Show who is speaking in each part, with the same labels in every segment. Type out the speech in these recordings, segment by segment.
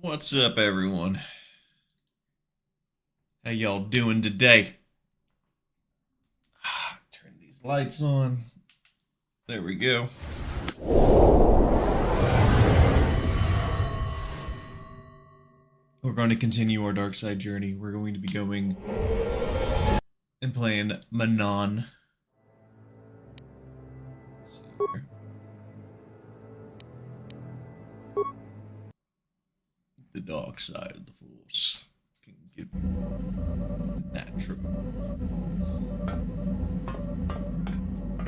Speaker 1: What's up, everyone? How y'all doing today? Turn these lights on. There we go. We're going to continue our dark side journey. We're going to be going and playing Manaan. The dark side of the Force can give natural.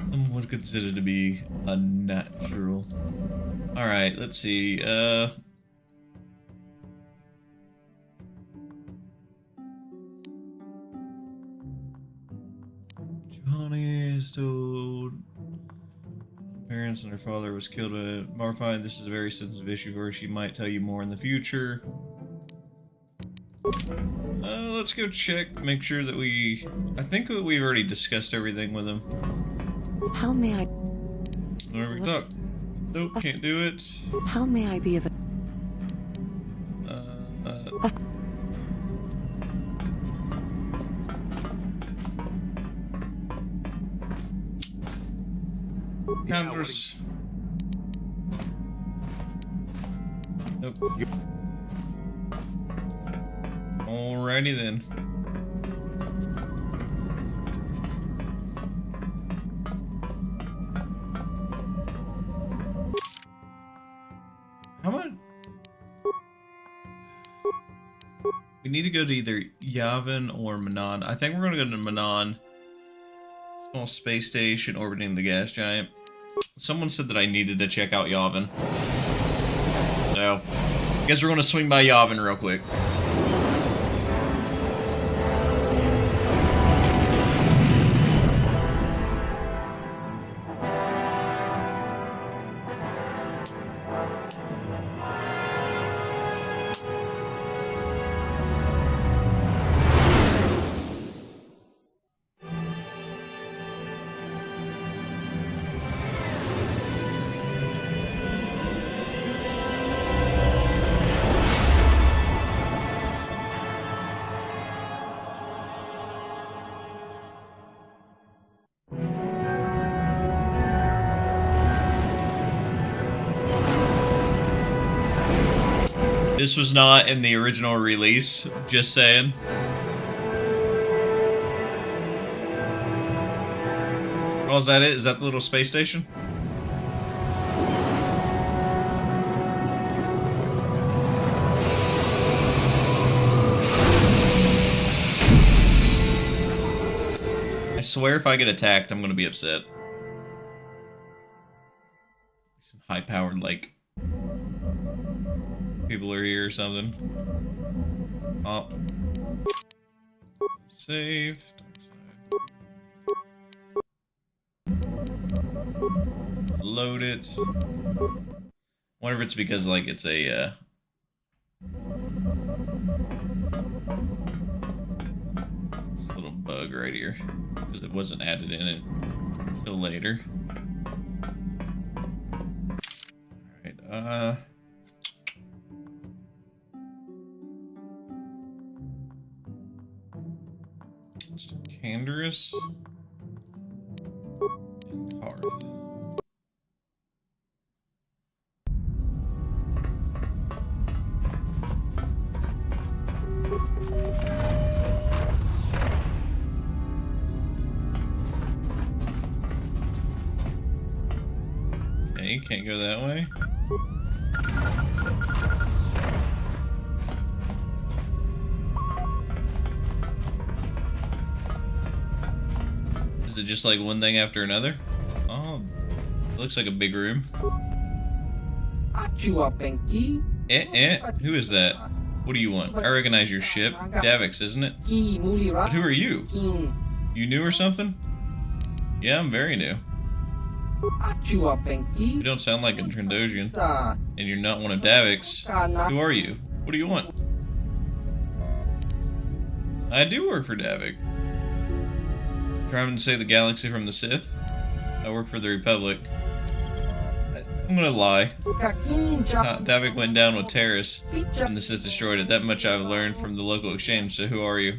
Speaker 1: Some would consider to be unnatural. Alright, let's see. Juhani is told parents and her father was killed at Marfine. This is a very sensitive issue for her. She might tell you more in the future. Let's go check, make sure that I think that we've already discussed everything with him.
Speaker 2: How may I...
Speaker 1: Where we talk? Nope, can't do it.
Speaker 2: How may I be of... Counters. Nope. Alrighty then. How much? We need to go to either Yavin or Manaan. I think we're gonna go to Manaan. Small space station orbiting the gas giant. Someone said that I needed to check out Yavin. So, I guess we're gonna swing by Yavin real quick. This was not in the original release, just saying. Oh, is that it? Is that the little space station? I swear if I get attacked, I'm gonna be upset. Some high-powered, like... people are here or something. Oh. Save. Load it. Wonder if it's because, like, it's a, this little bug right here. Because it wasn't added in it until later. Alright, Canderous and Darth. Okay, can't go that way. Is it just like one thing after another? Oh, it looks like a big room. Who is that? What do you want? I recognize your ship. Trivex, isn't it? But who are you? You new or something? Yeah, I'm very new. You don't sound like a Trandoshan. And you're not one of Trivex. Who are you? What do you want? I do work for Trivex. Trying to save the galaxy from the Sith? I work for the Republic. I'm gonna lie. Davik went down with terrorists and the Sith destroyed it. That much I've learned from the local exchange, so who are you?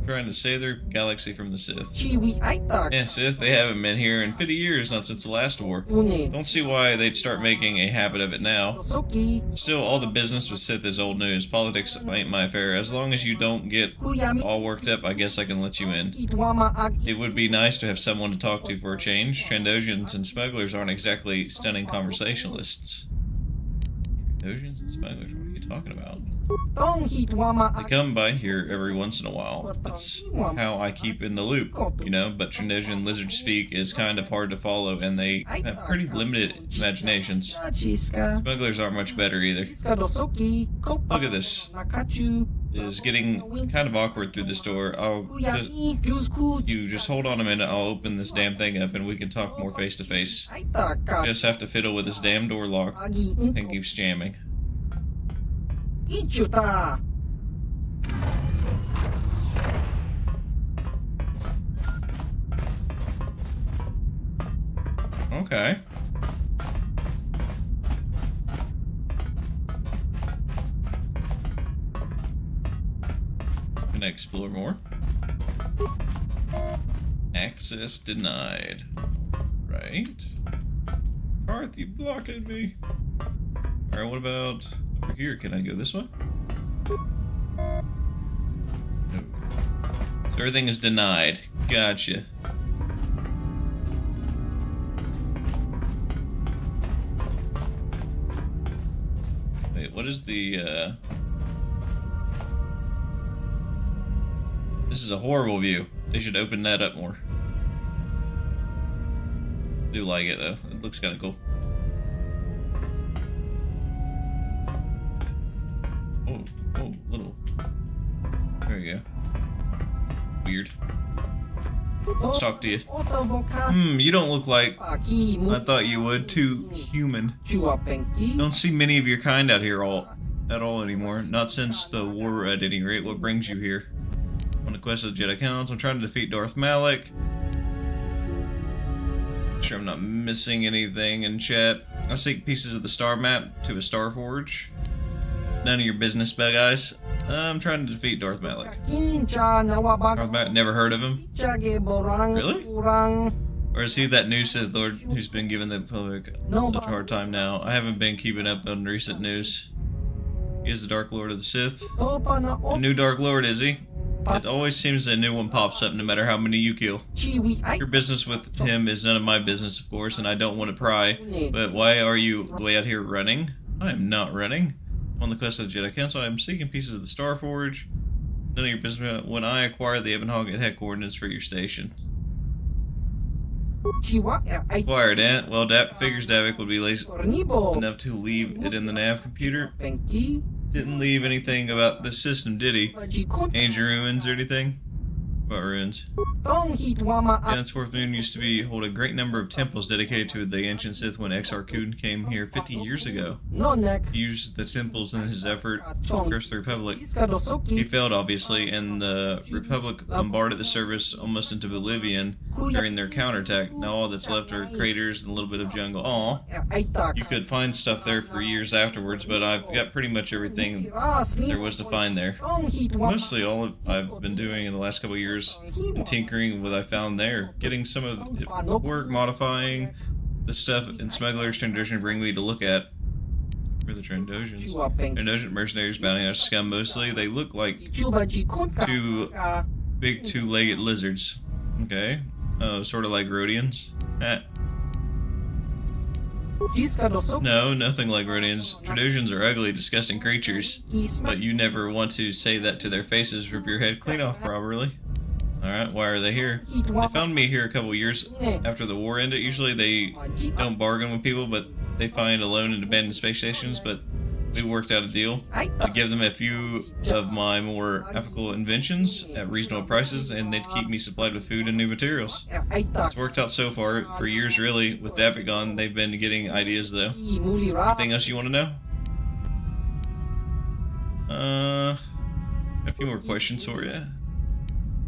Speaker 2: Trying to save their galaxy from the Sith. Yeah, Sith, they haven't been here in 50 years, not since the last war. Don't see why they'd start making a habit of it now. Still, all the business with Sith is old news. Politics ain't my affair. As long as you don't get all worked up, I guess I can let you in. It would be nice to have someone to talk to for a change. Trandoshians and smugglers aren't exactly stunning conversationalists. Trandoshians and smugglers? What are you talking about? They come by here every once in a while. That's how I keep in the loop, you know, but Trandoshan lizard speak is kind of hard to follow, and they have pretty limited imaginations. Smugglers aren't much better either. Look at this. It's getting kind of awkward through this door. You just hold on a minute, I'll open this damn thing up and we can talk more face to face. Just have to fiddle with this damn door lock and keeps jamming. Okay. Can I explore more? Access denied. Right. Karth, you blocking me. Alright, what about over here? Can I go this way? No. So everything is denied. Gotcha. Wait, what is the, This is a horrible view. They should open that up more. I do like it, though. It looks kind of cool. Oh, little. There you go. Weird. Let's talk to you. You don't look like I thought you would. Too human. Don't see many of your kind out here at all anymore. Not since the war, at any rate. What brings you here? On the quest of the Jedi Council, I'm trying to defeat Darth Malak. Sure I'm not missing anything in chat. I seek pieces of the star map to a star forge. None of your business, bad guys. I'm trying to defeat Darth Malak. Darth Malak, never heard of him? Really? Or is he that new Sith Lord who's been giving the public such a hard time now? I haven't been keeping up on recent news. He is the Dark Lord of the Sith. A new Dark Lord, is he? It always seems a new one pops up no matter how many you kill. Your business with him is none of my business, of course, and I don't want to pry. But why are you way out here running? I am not running. I'm on the quest of the Jedi Council. I am seeking pieces of the Star Forge. None of your business. When I acquire the Ebon Hog, head coordinates for your station. Acquired, eh? Well, figures Davik would be lazy enough to leave it in the nav computer. Didn't leave anything about the system, did he? Ancient ruins or anything? What ruins? Janet's Fourth Moon used to hold a great number of temples dedicated to the ancient Sith when Exar Kun came here 50 years ago. He used the temples in his effort to curse the Republic. He failed, obviously, and the Republic bombarded the service almost into oblivion during their counterattack. Now all that's left are craters and a little bit of jungle. Aw. You could find stuff there for years afterwards, but I've got pretty much everything there was to find there. Mostly all I've been doing in the last couple of years and tinkering with what I found there, getting some of it work, modifying the stuff and smugglers Trandoshan bring me to look at. Where are the Trandoshians? Trandoshan mercenaries, bounty hunters, scum mostly. They look like two big two-legged lizards. Okay. Oh, sort of like Rhodians. No, nothing like Rhodians. Trandoshians are ugly, disgusting creatures, but you never want to say that to their faces. Rip your head clean off, probably. Alright, why are they here? They found me here a couple years after the war ended. Usually they don't bargain with people, but they find alone and abandoned space stations, but we worked out a deal. I'd give them a few of my more ethical inventions at reasonable prices, and they'd keep me supplied with food and new materials. It's worked out so far, for years really. With Davik gone, they've been getting ideas though. Anything else you want to know? A few more questions for you.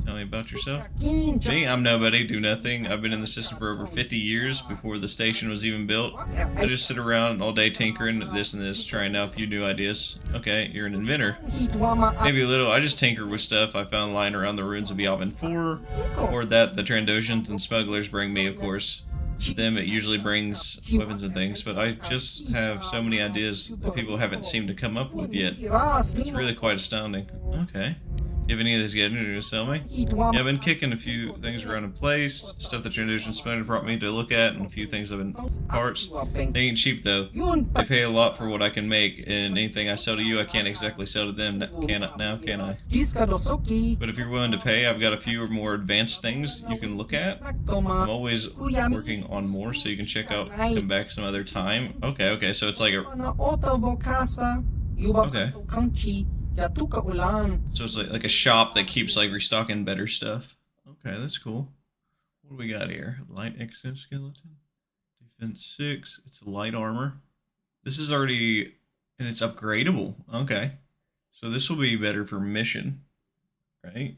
Speaker 2: Tell me about yourself. Me, I'm nobody, do nothing. I've been in the system for over 50 years before the station was even built. I just sit around all day tinkering this and this, trying out a few new ideas. Okay, you're an inventor. Maybe a little. I just tinker with stuff I found lying around the ruins of Yavin 4, or that the Trandoshans and smugglers bring me, of course. To them, it usually brings weapons and things, but I just have so many ideas that people haven't seemed to come up with yet. It's really quite astounding. Okay. Do you have any of these guys to sell me? Yeah, I've been kicking a few things around in place, stuff that Trandoshans Smuggler brought me to look at, and a few things I've been parts. They ain't cheap though. They pay a lot for what I can make, and anything I sell to you, I can't exactly sell to them. Can I? But if you're willing to pay, I've got a few more advanced things you can look at. I'm always working on more, so you can check out, come back some other time. Okay, so it's like a... Okay. So it's like a shop that keeps like restocking better stuff. Okay, that's cool. What do we got here? Light exoskeleton, defense 6. It's light armor. This is already, and it's upgradable. Okay, so this will be better for mission, right?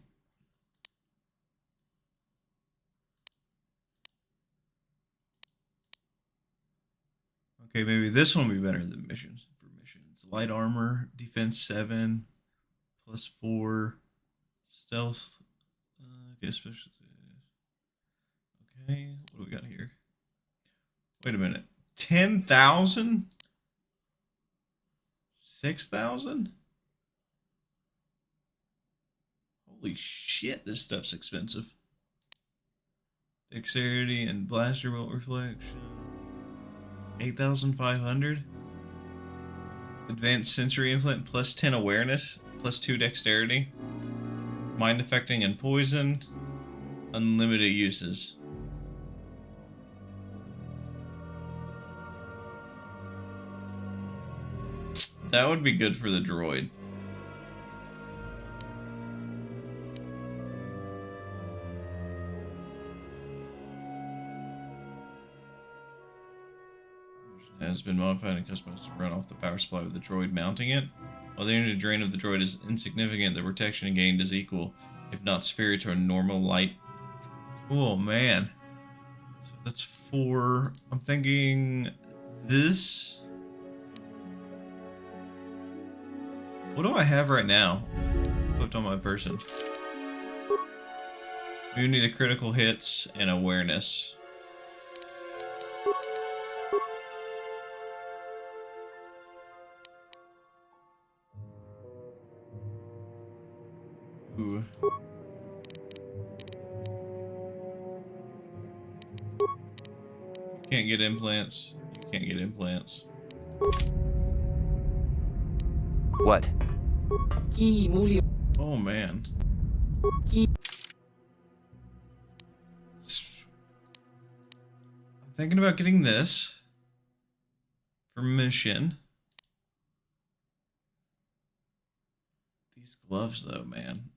Speaker 2: Okay, maybe this one will be better than missions. For missions, light armor, defense 7. +4 stealth. Okay, special. Okay, what do we got here? Wait a minute. 10,000? 6,000? Holy shit, this stuff's expensive. Dexterity and blaster bolt reflection. 8,500. Advanced sensory implant +10 awareness. +2 dexterity, mind affecting and poison, unlimited uses. That would be good for the droid. Has been modified and customized to run off the power supply with the droid mounting it. While the energy drain of the droid is insignificant, the protection gained is equal, if not superior, to a normal light. Oh man. So that's 4. I'm thinking this. What do I have right now? Equipped on my person. We need a critical hits and awareness. Ooh. You can't get implants. You can't get implants.
Speaker 3: What?
Speaker 2: Oh man. I'm thinking about getting this for mission. These gloves though, man.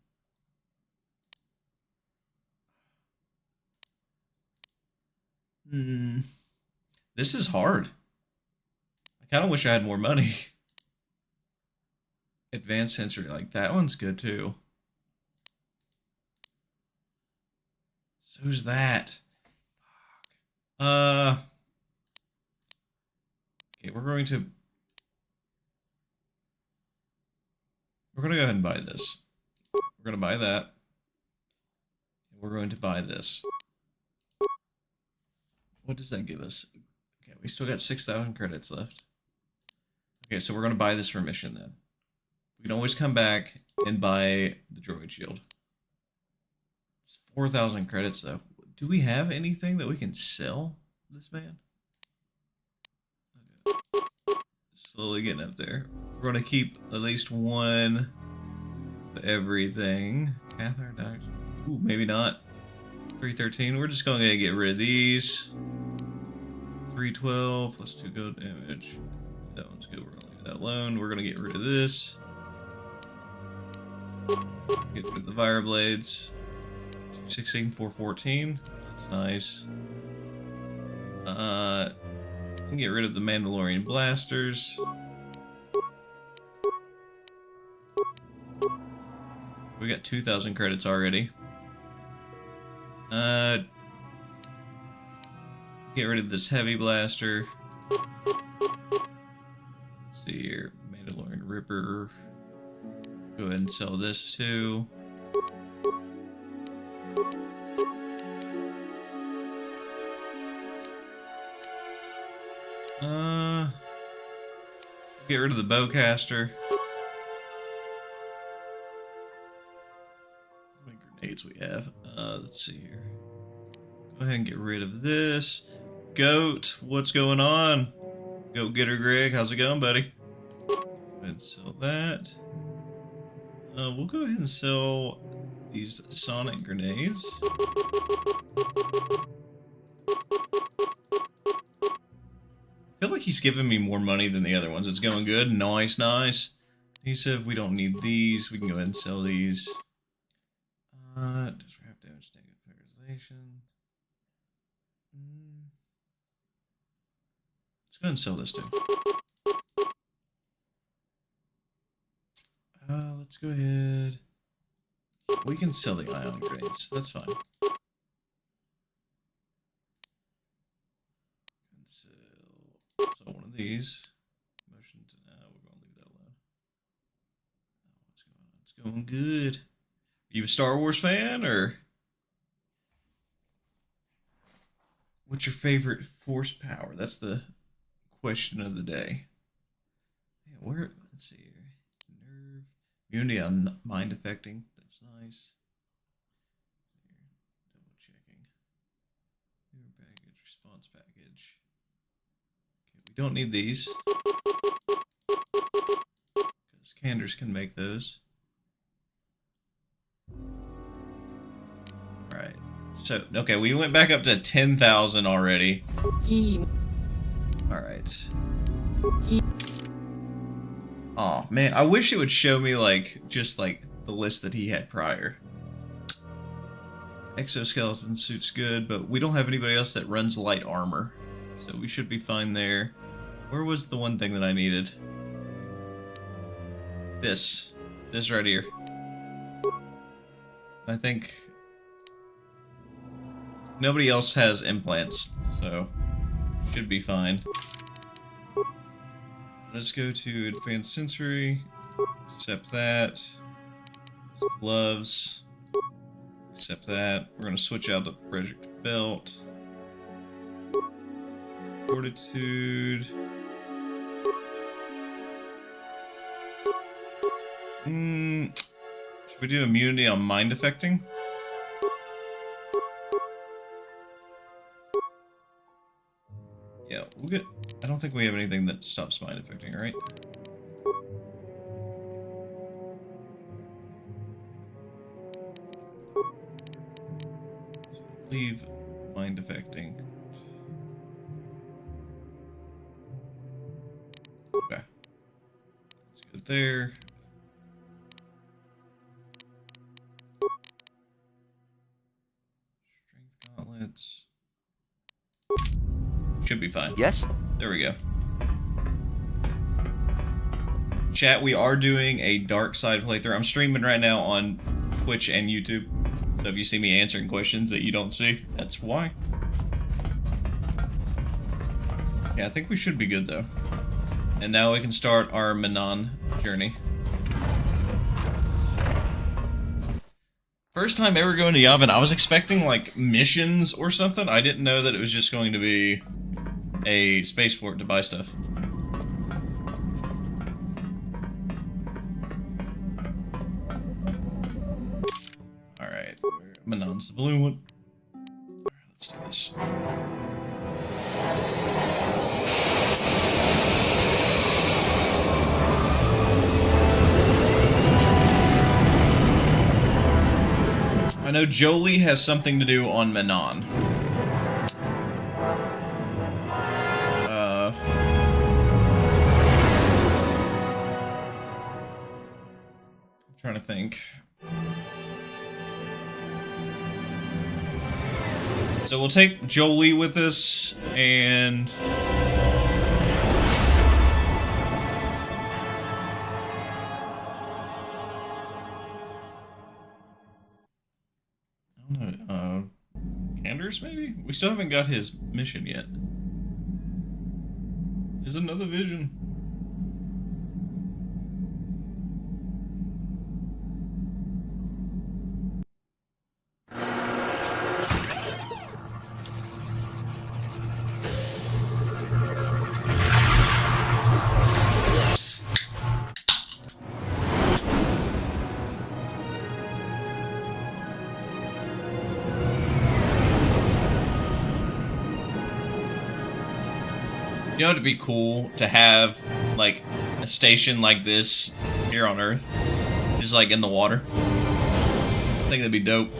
Speaker 2: This is hard. I kind of wish I had more money. Advanced sensory, like that one's good too. So's that. Okay, we're going to go ahead and buy this. We're going to buy that. We're going to buy this. What does that give us? Okay, we still got 6,000 credits left. Okay, so we're going to buy this for mission then. We can always come back and buy the droid shield. It's 4,000 credits though. Do we have anything that we can sell this man? Okay. Slowly getting up there. We're going to keep at least one of everything. Cathar Doctor. Ooh, maybe not. 313. We're just going to get rid of these. 312 plus 2 gold damage. That one's good. We're going to leave that alone. We're going to get rid of this. Get rid of the Vire Blades. 216, 414. That's nice. Get rid of the Mandalorian blasters. We got 2,000 credits already. Get rid of this heavy blaster. Let's see here. Mandalorian Ripper. Go ahead and sell this too. Get rid of the bowcaster. How many grenades we have? Let's see here. Go ahead and get rid of this. Goat, what's going on? Goat Getter Greg, how's it going, buddy? Go ahead and sell that. We'll go ahead and sell these sonic grenades. I feel like he's giving me more money than the other ones. It's going good. Nice, nice. He said if we don't need these, we can go ahead and sell these. Just wrap damage, negative paralyzation. Let's go ahead and sell this too. Let's go ahead. We can sell the ion grenades. That's fine. So one of these. Motion to now. We're gonna leave that alone. What's going on? It's going good. Are you a Star Wars fan or? What's your favorite force power? That's the question of the day. Yeah, where? Let's see here. Nerve. Immunity on mind affecting. That's nice. Double checking. New package. Response package. Okay, we don't need these. Because Candors can make those. Alright. So, okay, we went back up to 10,000 already. Alright. Oh man, I wish it would show me, like, just like the list that he had prior. Exoskeleton suit's good, but we don't have anybody else that runs light armor. So we should be fine there. Where was the one thing that I needed? This. This right here. I think nobody else has implants, so should be fine. Let's go to Advanced Sensory. Accept that. Gloves. Accept that. We're gonna switch out the Project Belt. Fortitude. Should we do immunity on mind affecting? Yeah, we'll get. I don't think we have anything that stops mind affecting, right? So leave mind affecting. Okay. Let's go there. Strength gauntlets. Should be fine.
Speaker 3: Yes?
Speaker 2: There we go. Chat, we are doing a dark side playthrough. I'm streaming right now on Twitch and YouTube. So if you see me answering questions that you don't see, that's why. Yeah, I think we should be good though. And now we can start our Manaan journey. First time ever going to Yavin, I was expecting like missions or something. I didn't know that it was just going to be a spaceport to buy stuff. Alright, Manaan's the blue one. Alright, let's do this. I know Jolee has something to do on Manaan. I'm trying to think. So we'll take Jolee with us, and I don't know. Commanders, maybe? We still haven't got his mission yet. There's another vision. You know, it'd be cool to have, like, a station like this here on Earth. Just, like, in the water. I think that'd be dope.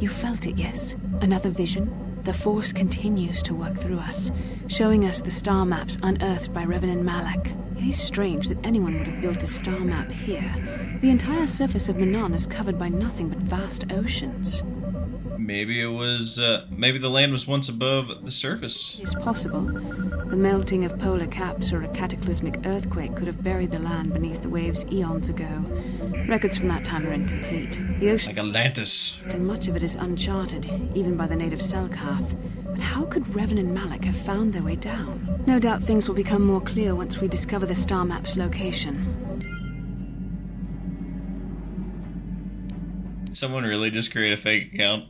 Speaker 3: You felt it, yes? Another vision? The Force continues to work through us, showing us the star maps unearthed by Revan and Malak. It is strange that anyone would have built a star map here. The entire surface of Manaan is covered by nothing but vast oceans.
Speaker 2: Maybe it was, maybe the land was once above the surface.
Speaker 3: It's possible. The melting of polar caps or a cataclysmic earthquake could have buried the land beneath the waves eons ago. Records from that time are incomplete. The ocean...
Speaker 2: Like Atlantis.
Speaker 3: Still, much of it is uncharted, even by the native Selkath. But how could Revan and Malak have found their way down? No doubt things will become more clear once we discover the star map's location.
Speaker 2: Someone really just create a fake account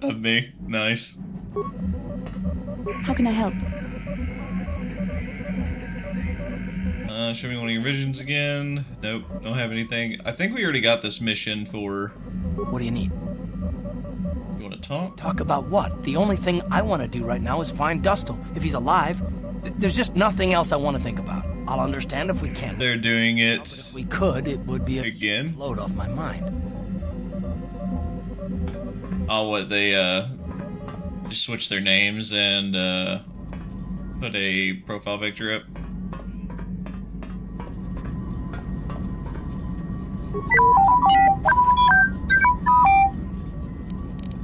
Speaker 2: of me. Nice.
Speaker 3: How can I help?
Speaker 2: Show me one of your visions again. Nope, don't have anything. I think we already got this mission for...
Speaker 4: What do you need?
Speaker 2: You want to talk?
Speaker 4: Talk about what? The only thing I want to do right now is find Dustil. If he's alive, there's just nothing else I want to think about. I'll understand if we can't.
Speaker 2: They're doing it...
Speaker 4: But if we could, it would be a
Speaker 2: again?
Speaker 4: load off my mind.
Speaker 2: Oh, what, they, just switch their names and, put a profile picture up?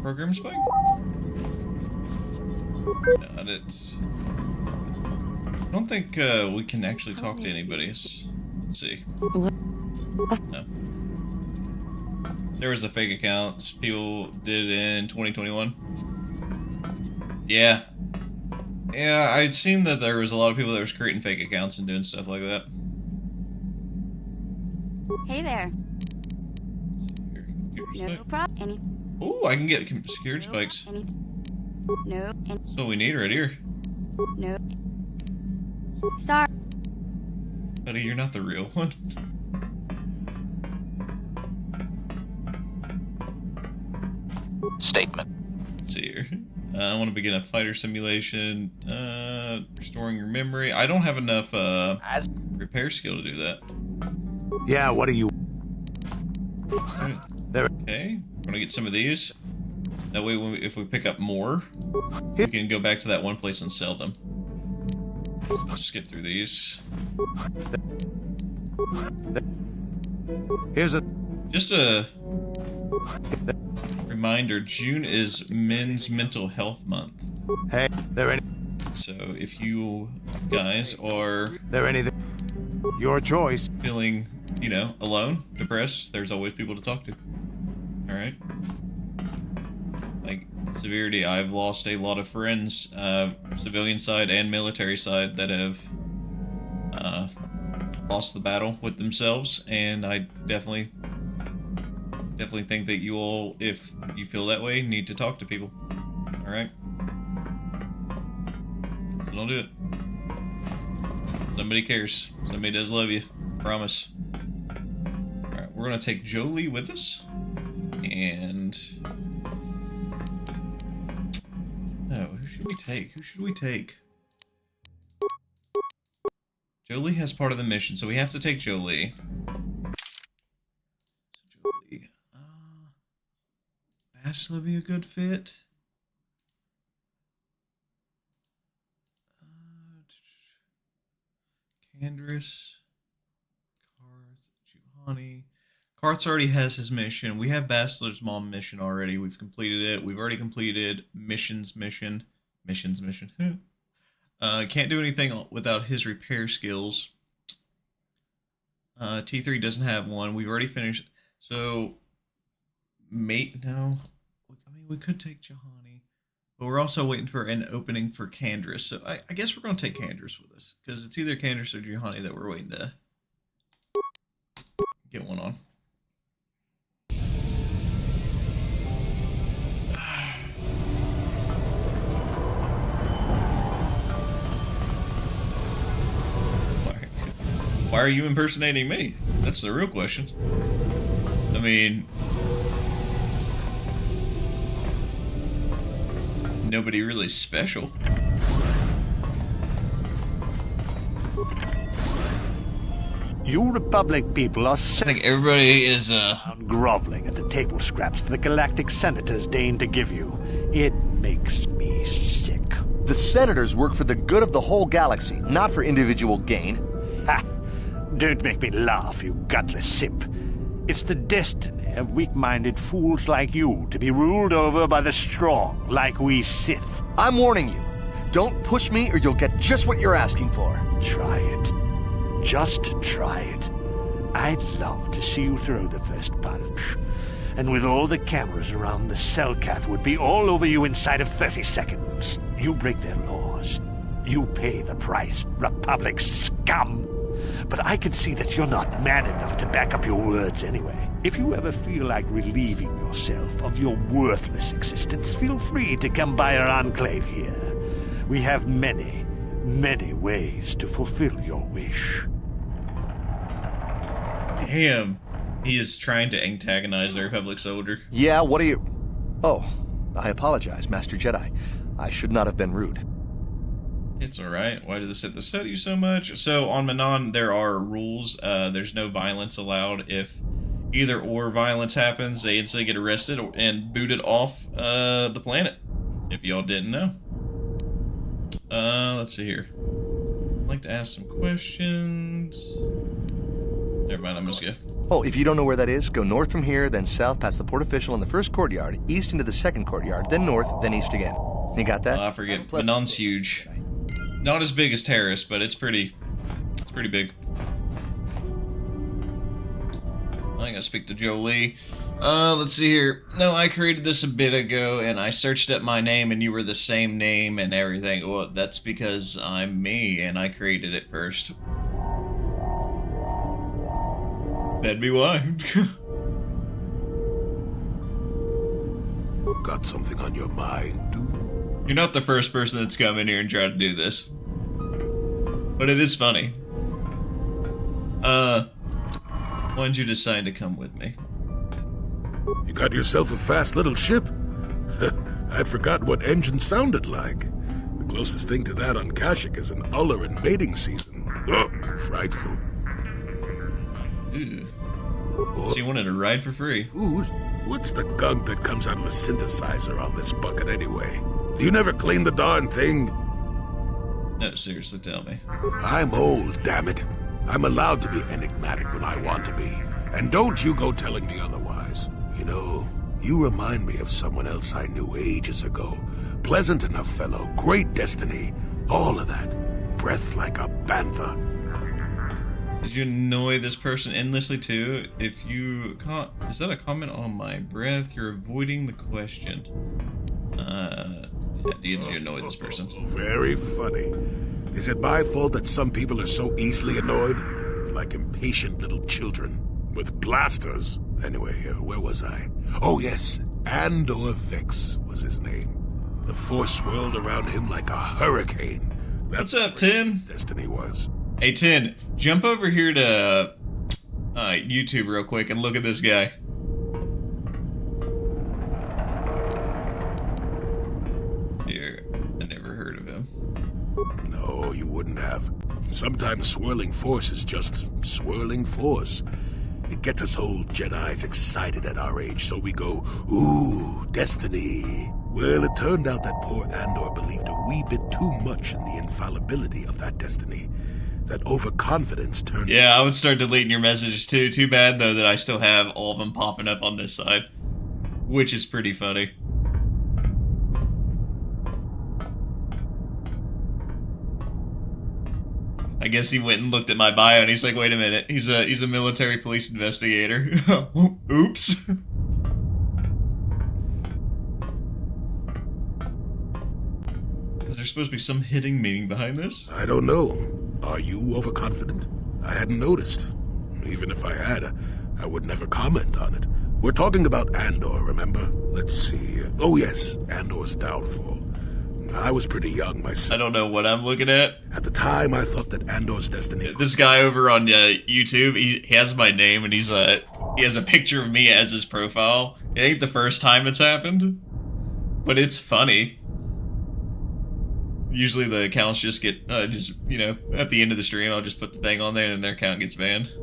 Speaker 2: Program spike? Got it. I don't think, we can actually talk to anybody. Let's see. No. There was a fake account people did in 2021. Yeah. Yeah, I'd seen that there was a lot of people that was creating fake accounts and doing stuff like that.
Speaker 5: Hey there. No problem.
Speaker 2: Ooh, I can get security spikes.
Speaker 5: No.
Speaker 2: That's what we need right here.
Speaker 5: No. Sorry.
Speaker 2: Buddy, you're not the real one.
Speaker 6: Statement.
Speaker 2: Let's see here. I want to begin a fighter simulation. Restoring your memory. I don't have enough repair skill to do that.
Speaker 7: Yeah, what do you... There.
Speaker 2: Okay, we're gonna get some of these. That way, if we pick up more, we can go back to that one place and sell them. Let's skip through these.
Speaker 7: Here's a...
Speaker 2: Just a reminder, June is Men's Mental Health Month.
Speaker 7: Hey, there any...
Speaker 2: So if you guys are...
Speaker 7: There anything... Your choice.
Speaker 2: Feeling, you know, alone, depressed, there's always people to talk to. Alright? Like, severity, I've lost a lot of friends, civilian side and military side, that have lost the battle with themselves, and I definitely think that you all, if you feel that way, need to talk to people. Alright? So don't do it. Somebody cares. Somebody does love you. Promise. Alright, we're gonna take Jolee with us. And... no, who should we take? Who should we take? Jolee has part of the mission, so we have to take Jolee. Jolee. Bastila be a good fit? Candrass. Karth. Juhani. Karth already has his mission. We have Bastila's mom mission already. We've completed it. We've already completed Mission's mission. mission. Can't do anything without his repair skills. T3 doesn't have one. We've already finished. So, mate, no. I mean, we could take Juhani. But we're also waiting for an opening for Kandris. So, I guess we're going to take Kandris with us. Because it's either Kandris or Juhani that we're waiting to get one on. Why are you impersonating me? That's the real question. I mean, nobody really special.
Speaker 7: You Republic people are
Speaker 2: I think everybody is,
Speaker 7: groveling at the table scraps the galactic senators deign to give you. It makes me sick.
Speaker 6: The senators work for the good of the whole galaxy, not for individual gain.
Speaker 7: Ha! Don't make me laugh, you gutless simp. It's the destiny of weak-minded fools like you to be ruled over by the strong, like we Sith.
Speaker 6: I'm warning you. Don't push me or you'll get just what you're asking for.
Speaker 7: Try it. Just try it. I'd love to see you throw the first punch. And with all the cameras around, the Selkath would be all over you inside of 30 seconds. You break their laws. You pay the price, Republic scum. But I can see that you're not man enough to back up your words anyway. If you ever feel like relieving yourself of your worthless existence, feel free to come by our enclave here. We have many, many ways to fulfill your wish.
Speaker 2: Damn. He is trying to antagonize the Republic soldier.
Speaker 6: Yeah, what are you... Oh, I apologize, Master Jedi. I should not have been rude.
Speaker 2: It's alright. Why did the Sith upset you so much? So, on Manaan, there are rules. There's no violence allowed. If either or violence happens, they instantly get arrested and booted off the planet. If y'all didn't know. Let's see here. I'd like to ask some questions. Never mind, I'm just gonna...
Speaker 6: Oh, if you don't know where that is, go north from here, then south past the port official in the first courtyard, east into the second courtyard, then north, then east again. You got that?
Speaker 2: I forget. Manaan's huge. Not as big as Terrace, but it's pretty big. I gotta speak to Jolee. Let's see here. No, I created this a bit ago, and I searched up my name, and you were the same name and everything. Well, that's because I'm me, and I created it first. That'd be why.
Speaker 7: Got something on your mind, dude?
Speaker 2: You're not the first person that's come in here and tried to do this. But it is funny. Why'd you decide to come with me?
Speaker 8: You got yourself a fast little ship? I'd forgotten what engine sounded like. The closest thing to that on Kashyyyk is an Uller in mating season. Oh, frightful.
Speaker 2: Ooh. So you wanted to ride for free?
Speaker 8: Dude, what's the gunk that comes out of the synthesizer on this bucket anyway? Do you never clean the darn thing?
Speaker 2: No, seriously, tell me.
Speaker 8: I'm old, damn it. I'm allowed to be enigmatic when I want to be. And don't you go telling me otherwise. You know, you remind me of someone else I knew ages ago. Pleasant enough fellow, great destiny, all of that. Breath like a bantha.
Speaker 2: Did you annoy this person endlessly too? If you is that a comment on my breath? You're avoiding the question. Yeah, did you annoy this person?
Speaker 8: Very funny. Is it my fault that some people are so easily annoyed? Like impatient little children with blasters. Anyway, where was I? Oh yes, Andor Vex was his name. The Force swirled around him like a hurricane.
Speaker 2: What's up, Tin?
Speaker 8: Destiny was.
Speaker 2: Hey, Tin, jump over here to YouTube real quick and look at this guy. Here, I never heard of him.
Speaker 8: No, you wouldn't have. Sometimes swirling force is just swirling force. It gets us old Jedis excited at our age, so we go, ooh, destiny. Well, it turned out that poor Andor believed a wee bit too much in the infallibility of that destiny. That overconfidence turned...
Speaker 2: Yeah, I would start deleting your messages too. Too bad, though, that I still have all of them popping up on this side. Which is pretty funny. I guess he went and looked at my bio and he's like, wait a minute, he's a military police investigator. Oops. Is there supposed to be some hidden meaning behind this?
Speaker 8: I don't know. Are you overconfident? I hadn't noticed. Even if I had, I would never comment on it. We're talking about Andor, remember? Let's see. Oh yes, Andor's downfall. I was pretty young myself.
Speaker 2: I don't know what I'm looking at.
Speaker 8: At the time, I thought that Andor's destiny...
Speaker 2: This guy over on YouTube, he has my name and he has a picture of me as his profile. It ain't the first time it's happened, but it's funny. Usually the accounts just get, you know, at the end of the stream, I'll just put the thing on there and their account gets banned.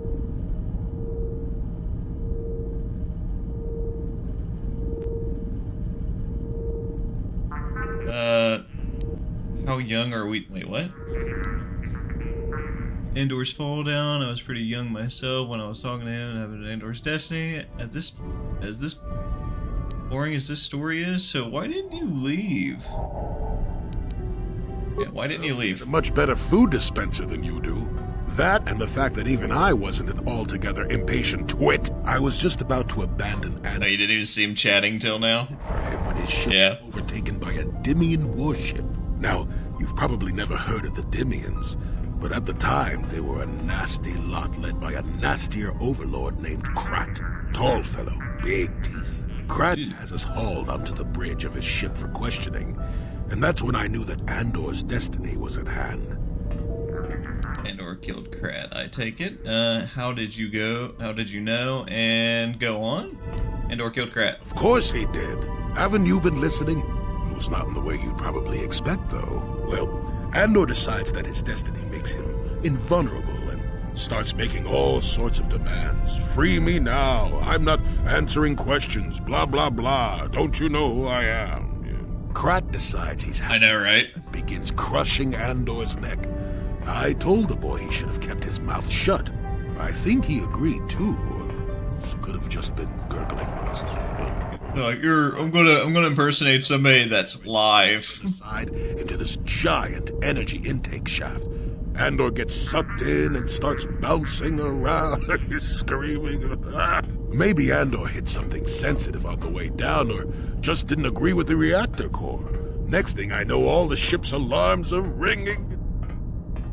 Speaker 2: How young are we? Wait, what?
Speaker 1: Andor's fall down. I was pretty young myself when I was talking to him and having Andor's destiny. As boring as this story is, so why didn't you leave?
Speaker 2: Yeah, why didn't you leave?
Speaker 8: A much better food dispenser than you do. That and the fact that even I wasn't an altogether impatient twit. I was just about to abandon Andor.
Speaker 2: Oh, you didn't even see him chatting till now?
Speaker 8: For him when his ship was overtaken by a Dimian warship. Now, you've probably never heard of the Dimians, but at the time they were a nasty lot led by a nastier overlord named Krat. Tall fellow, big teeth. Krat has us hauled onto the bridge of his ship for questioning, and that's when I knew that Andor's destiny was at hand.
Speaker 2: Andor killed Krat, I take it. How did you go? How did you know? And go on? Andor killed Krat.
Speaker 8: Of course he did. Haven't you been listening? It was not in the way you'd probably expect, though. Well, Andor decides that his destiny makes him invulnerable and starts making all sorts of demands. Free me now. I'm not answering questions. Blah, blah, blah. Don't you know who I am? Yeah. Krat decides he's
Speaker 2: I know, right?
Speaker 8: Begins crushing Andor's neck. I told the boy he should have kept his mouth shut. I think he agreed, too. This could have just been gurgling noises.
Speaker 2: I'm gonna impersonate somebody that's live.
Speaker 8: Into this giant energy intake shaft. Andor gets sucked in and starts bouncing around. He's screaming. Maybe Andor hit something sensitive on the way down, or just didn't agree with the reactor core. Next thing I know, all the ship's alarms are ringing.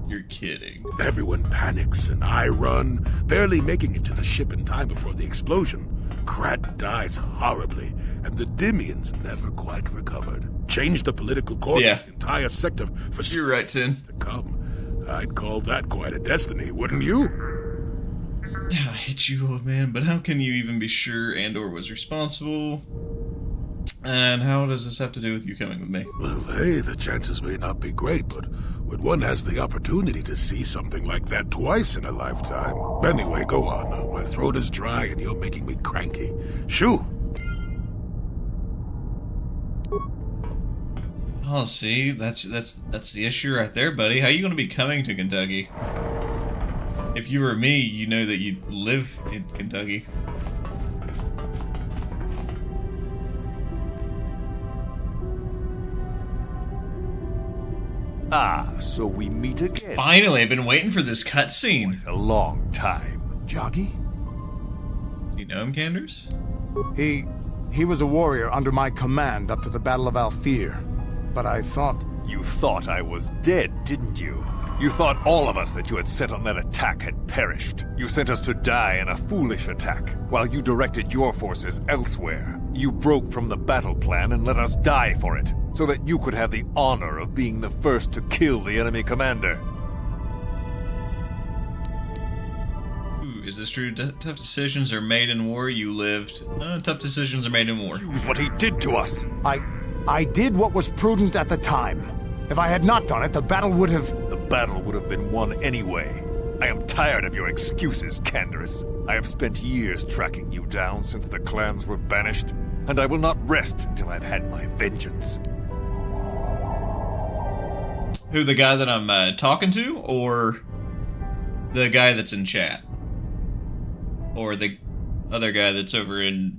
Speaker 2: You're kidding.
Speaker 8: Everyone panics, and I run, barely making it to the ship in time before the explosion. Krat dies horribly, and the Dimians never quite recovered. Changed the political course of the entire sector for
Speaker 2: You're right, Tin.
Speaker 8: To come. I'd call that quite a destiny, wouldn't you?
Speaker 2: I hate you, old man, but how can you even be sure Andor was responsible? And how does this have to do with you coming with me?
Speaker 8: Well, hey, the chances may not be great, but when one has the opportunity to see something like that twice in a lifetime... Anyway, go on. My throat is dry and you're making me cranky. Shoo!
Speaker 2: Oh, see, that's the issue right there, buddy. How are you going to be coming to Kentucky? If you were me, you know that you live in Kentucky.
Speaker 9: Ah, so we meet again.
Speaker 2: Finally, I've been waiting for this cutscene.
Speaker 9: A long time.
Speaker 10: Jagi?
Speaker 2: Do you know him, Canders?
Speaker 10: He was a warrior under my command up to the Battle of Althir. But I thought...
Speaker 9: You thought I was dead, didn't you? You thought all of us that you had sent on that attack had perished. You sent us to die in a foolish attack, while you directed your forces elsewhere. You broke from the battle plan and let us die for it, so that you could have the honor of being the first to kill the enemy commander.
Speaker 2: Ooh, is this true? Tough decisions are made in war. You lived. Tough decisions are made in war.
Speaker 9: Use what he did to us.
Speaker 10: I did what was prudent at the time. If I had not done it, the battle would have...
Speaker 9: The battle would have been won anyway. I am tired of your excuses, Canderous. I have spent years tracking you down since the clans were banished, and I will not rest until I've had my vengeance.
Speaker 2: Who, the guy that I'm talking to, or the guy that's in chat? Or the other guy that's over in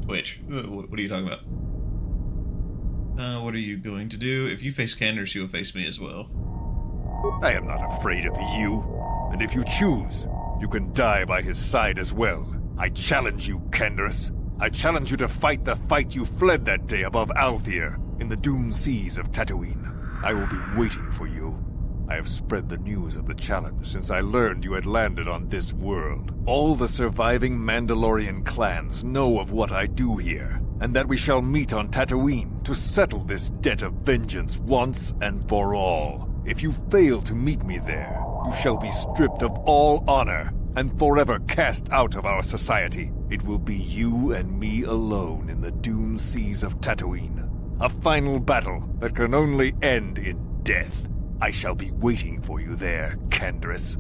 Speaker 2: Twitch? What are you talking about? What are you going to do? If you face Canders, you'll face me as well.
Speaker 9: I am not afraid of you. And if you choose, you can die by his side as well. I challenge you, Canderous. I challenge you to fight the fight you fled that day above Althir, in the dune seas of Tatooine. I will be waiting for you. I have spread the news of the challenge since I learned you had landed on this world. All the surviving Mandalorian clans know of what I do here, and that we shall meet on Tatooine to settle this debt of vengeance once and for all. If you fail to meet me there, you shall be stripped of all honor and forever cast out of our society. It will be you and me alone in the dune seas of Tatooine. A final battle that can only end in death. I shall be waiting for you there, Canderous.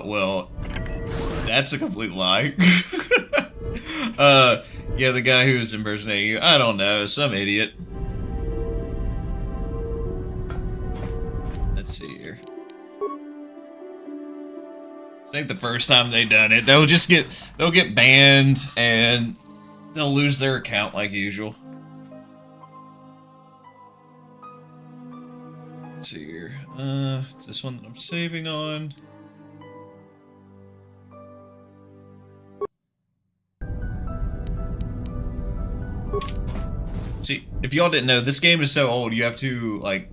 Speaker 2: Well, that's a complete lie. Yeah, the guy who's impersonating you, I don't know, some idiot. Let's see here. This ain't the first time they done it. They'll get banned and they'll lose their account like usual. Let's see here. It's this one that I'm saving on. See, if y'all didn't know, this game is so old, you have to, like,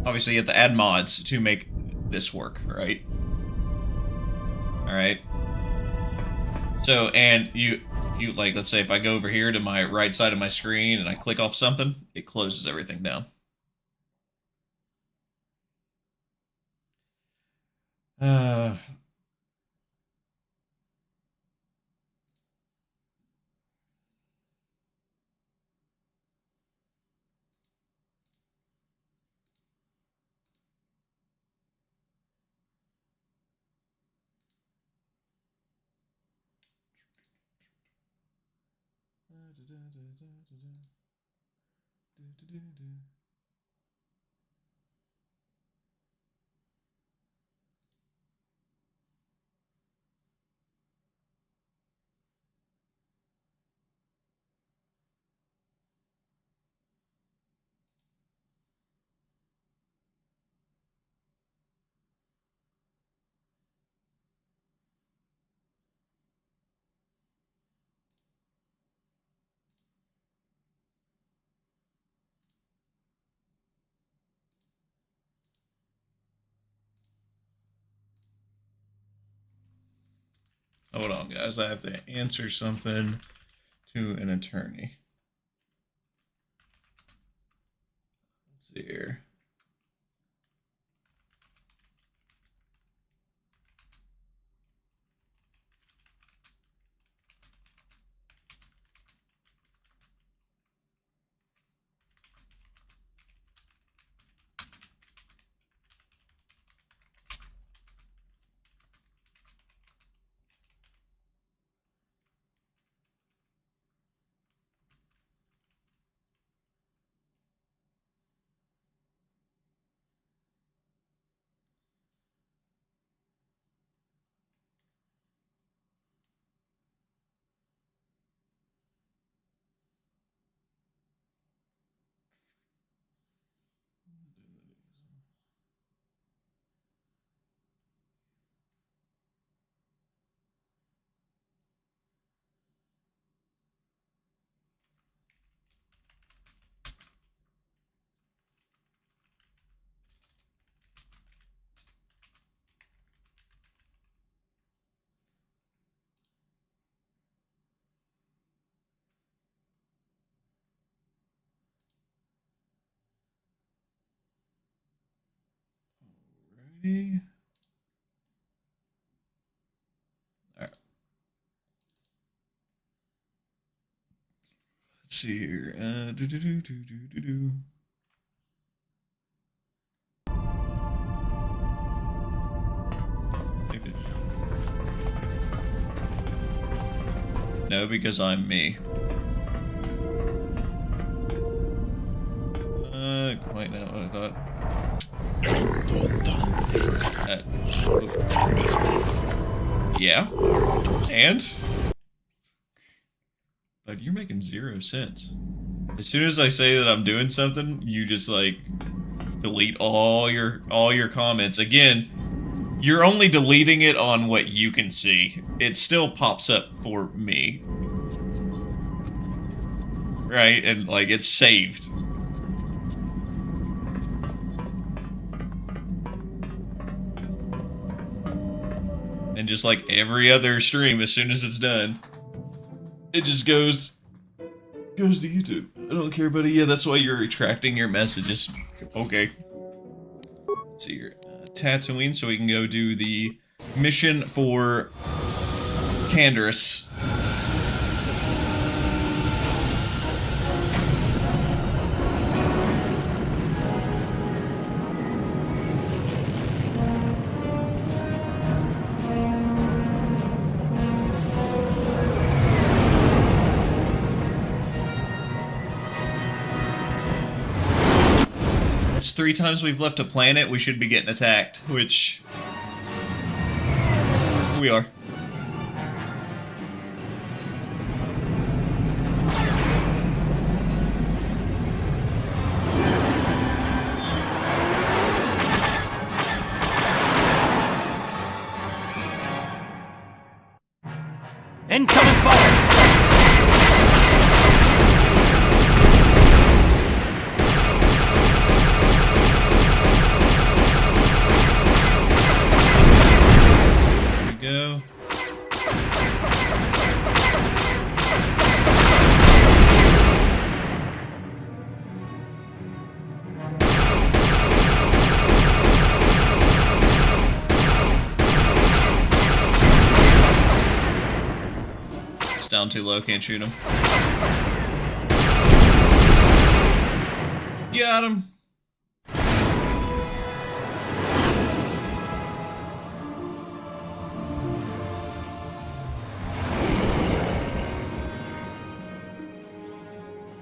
Speaker 2: obviously you have to add mods to make this work, right? Alright. So, and if you, like, let's say if I go over here to my right side of my screen and I click off something, it closes everything down. Hold on, guys. I have to answer something to an attorney. Let's see here. Alrighty. Alright. Let's see here. No, because I'm me. Quite not what I thought. Yeah. And? But you're making 0 sense. As soon as I say that I'm doing something, you just like delete all your comments. Again, you're only deleting it on what you can see. It still pops up for me. Right? And like it's saved. And just like every other stream, as soon as it's done, it just goes to YouTube. I don't care, buddy. Yeah, that's why you're retracting your messages. Okay. Let's see here. Tatooine, so we can go do the mission for Canderous. That's 3 times we've left a planet, we should be getting attacked, which we are.
Speaker 4: Incoming force!
Speaker 2: Go. It's down too low, can't shoot him. Got him.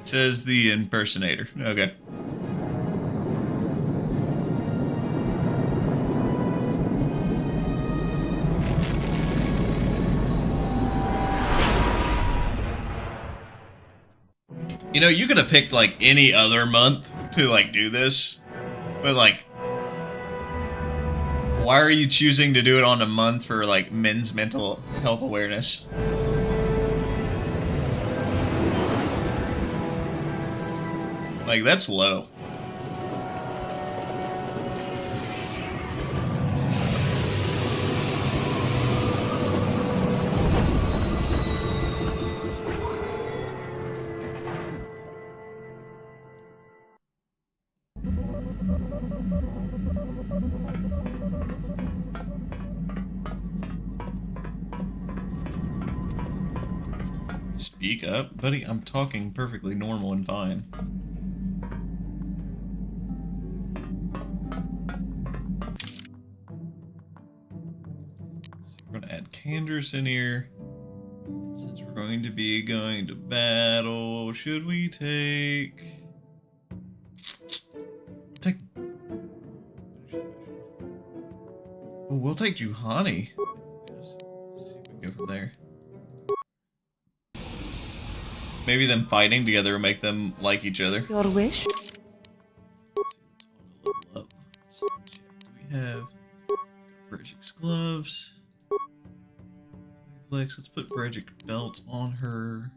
Speaker 2: Says the impersonator. Okay. You know, you could have picked like any other month to like do this, but like, why are you choosing to do it on a month for like men's mental health awareness? Like, that's low. Speak up, buddy. I'm talking perfectly normal and fine. We're gonna add Canderous in here. Since we're going to be going to battle, should we take... Oh, we'll take Juhani. Let's see if we can go from there. Maybe them fighting together will make them like each other.
Speaker 3: Your wish?
Speaker 2: Do we have Bridget's gloves? Flex. Let's put Bridget belt on her.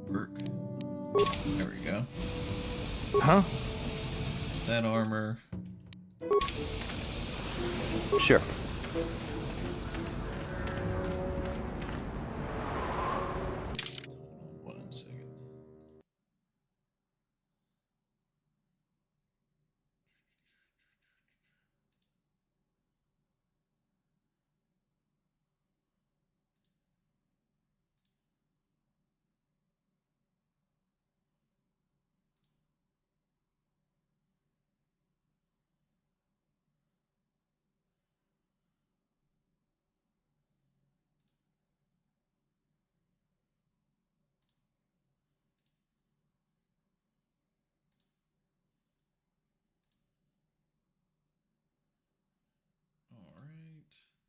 Speaker 2: Work. There we go.
Speaker 10: Huh?
Speaker 2: That armor.
Speaker 10: Sure.
Speaker 2: Hold on 1 second.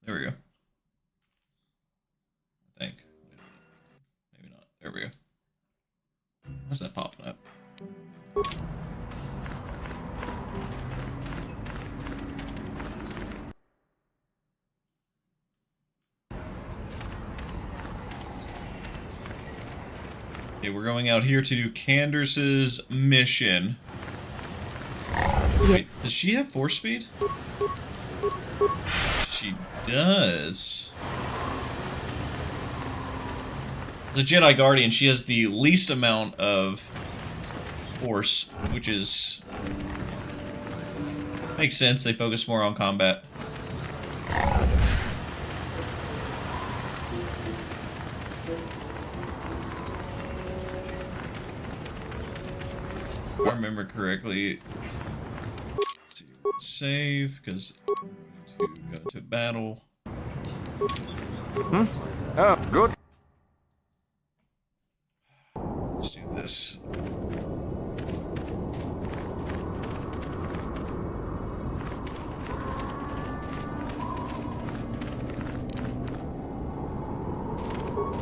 Speaker 2: There we go. I think. Maybe not. There we go. Why's that popping up? Okay, we're going out here to do Candace's mission. Wait, does she have force speed? She does. As a Jedi Guardian, she has the least amount of force, which is... makes sense, they focus more on combat. If I remember correctly, let's see, save, because to go to battle.
Speaker 9: Oh, good.
Speaker 2: Let's do this.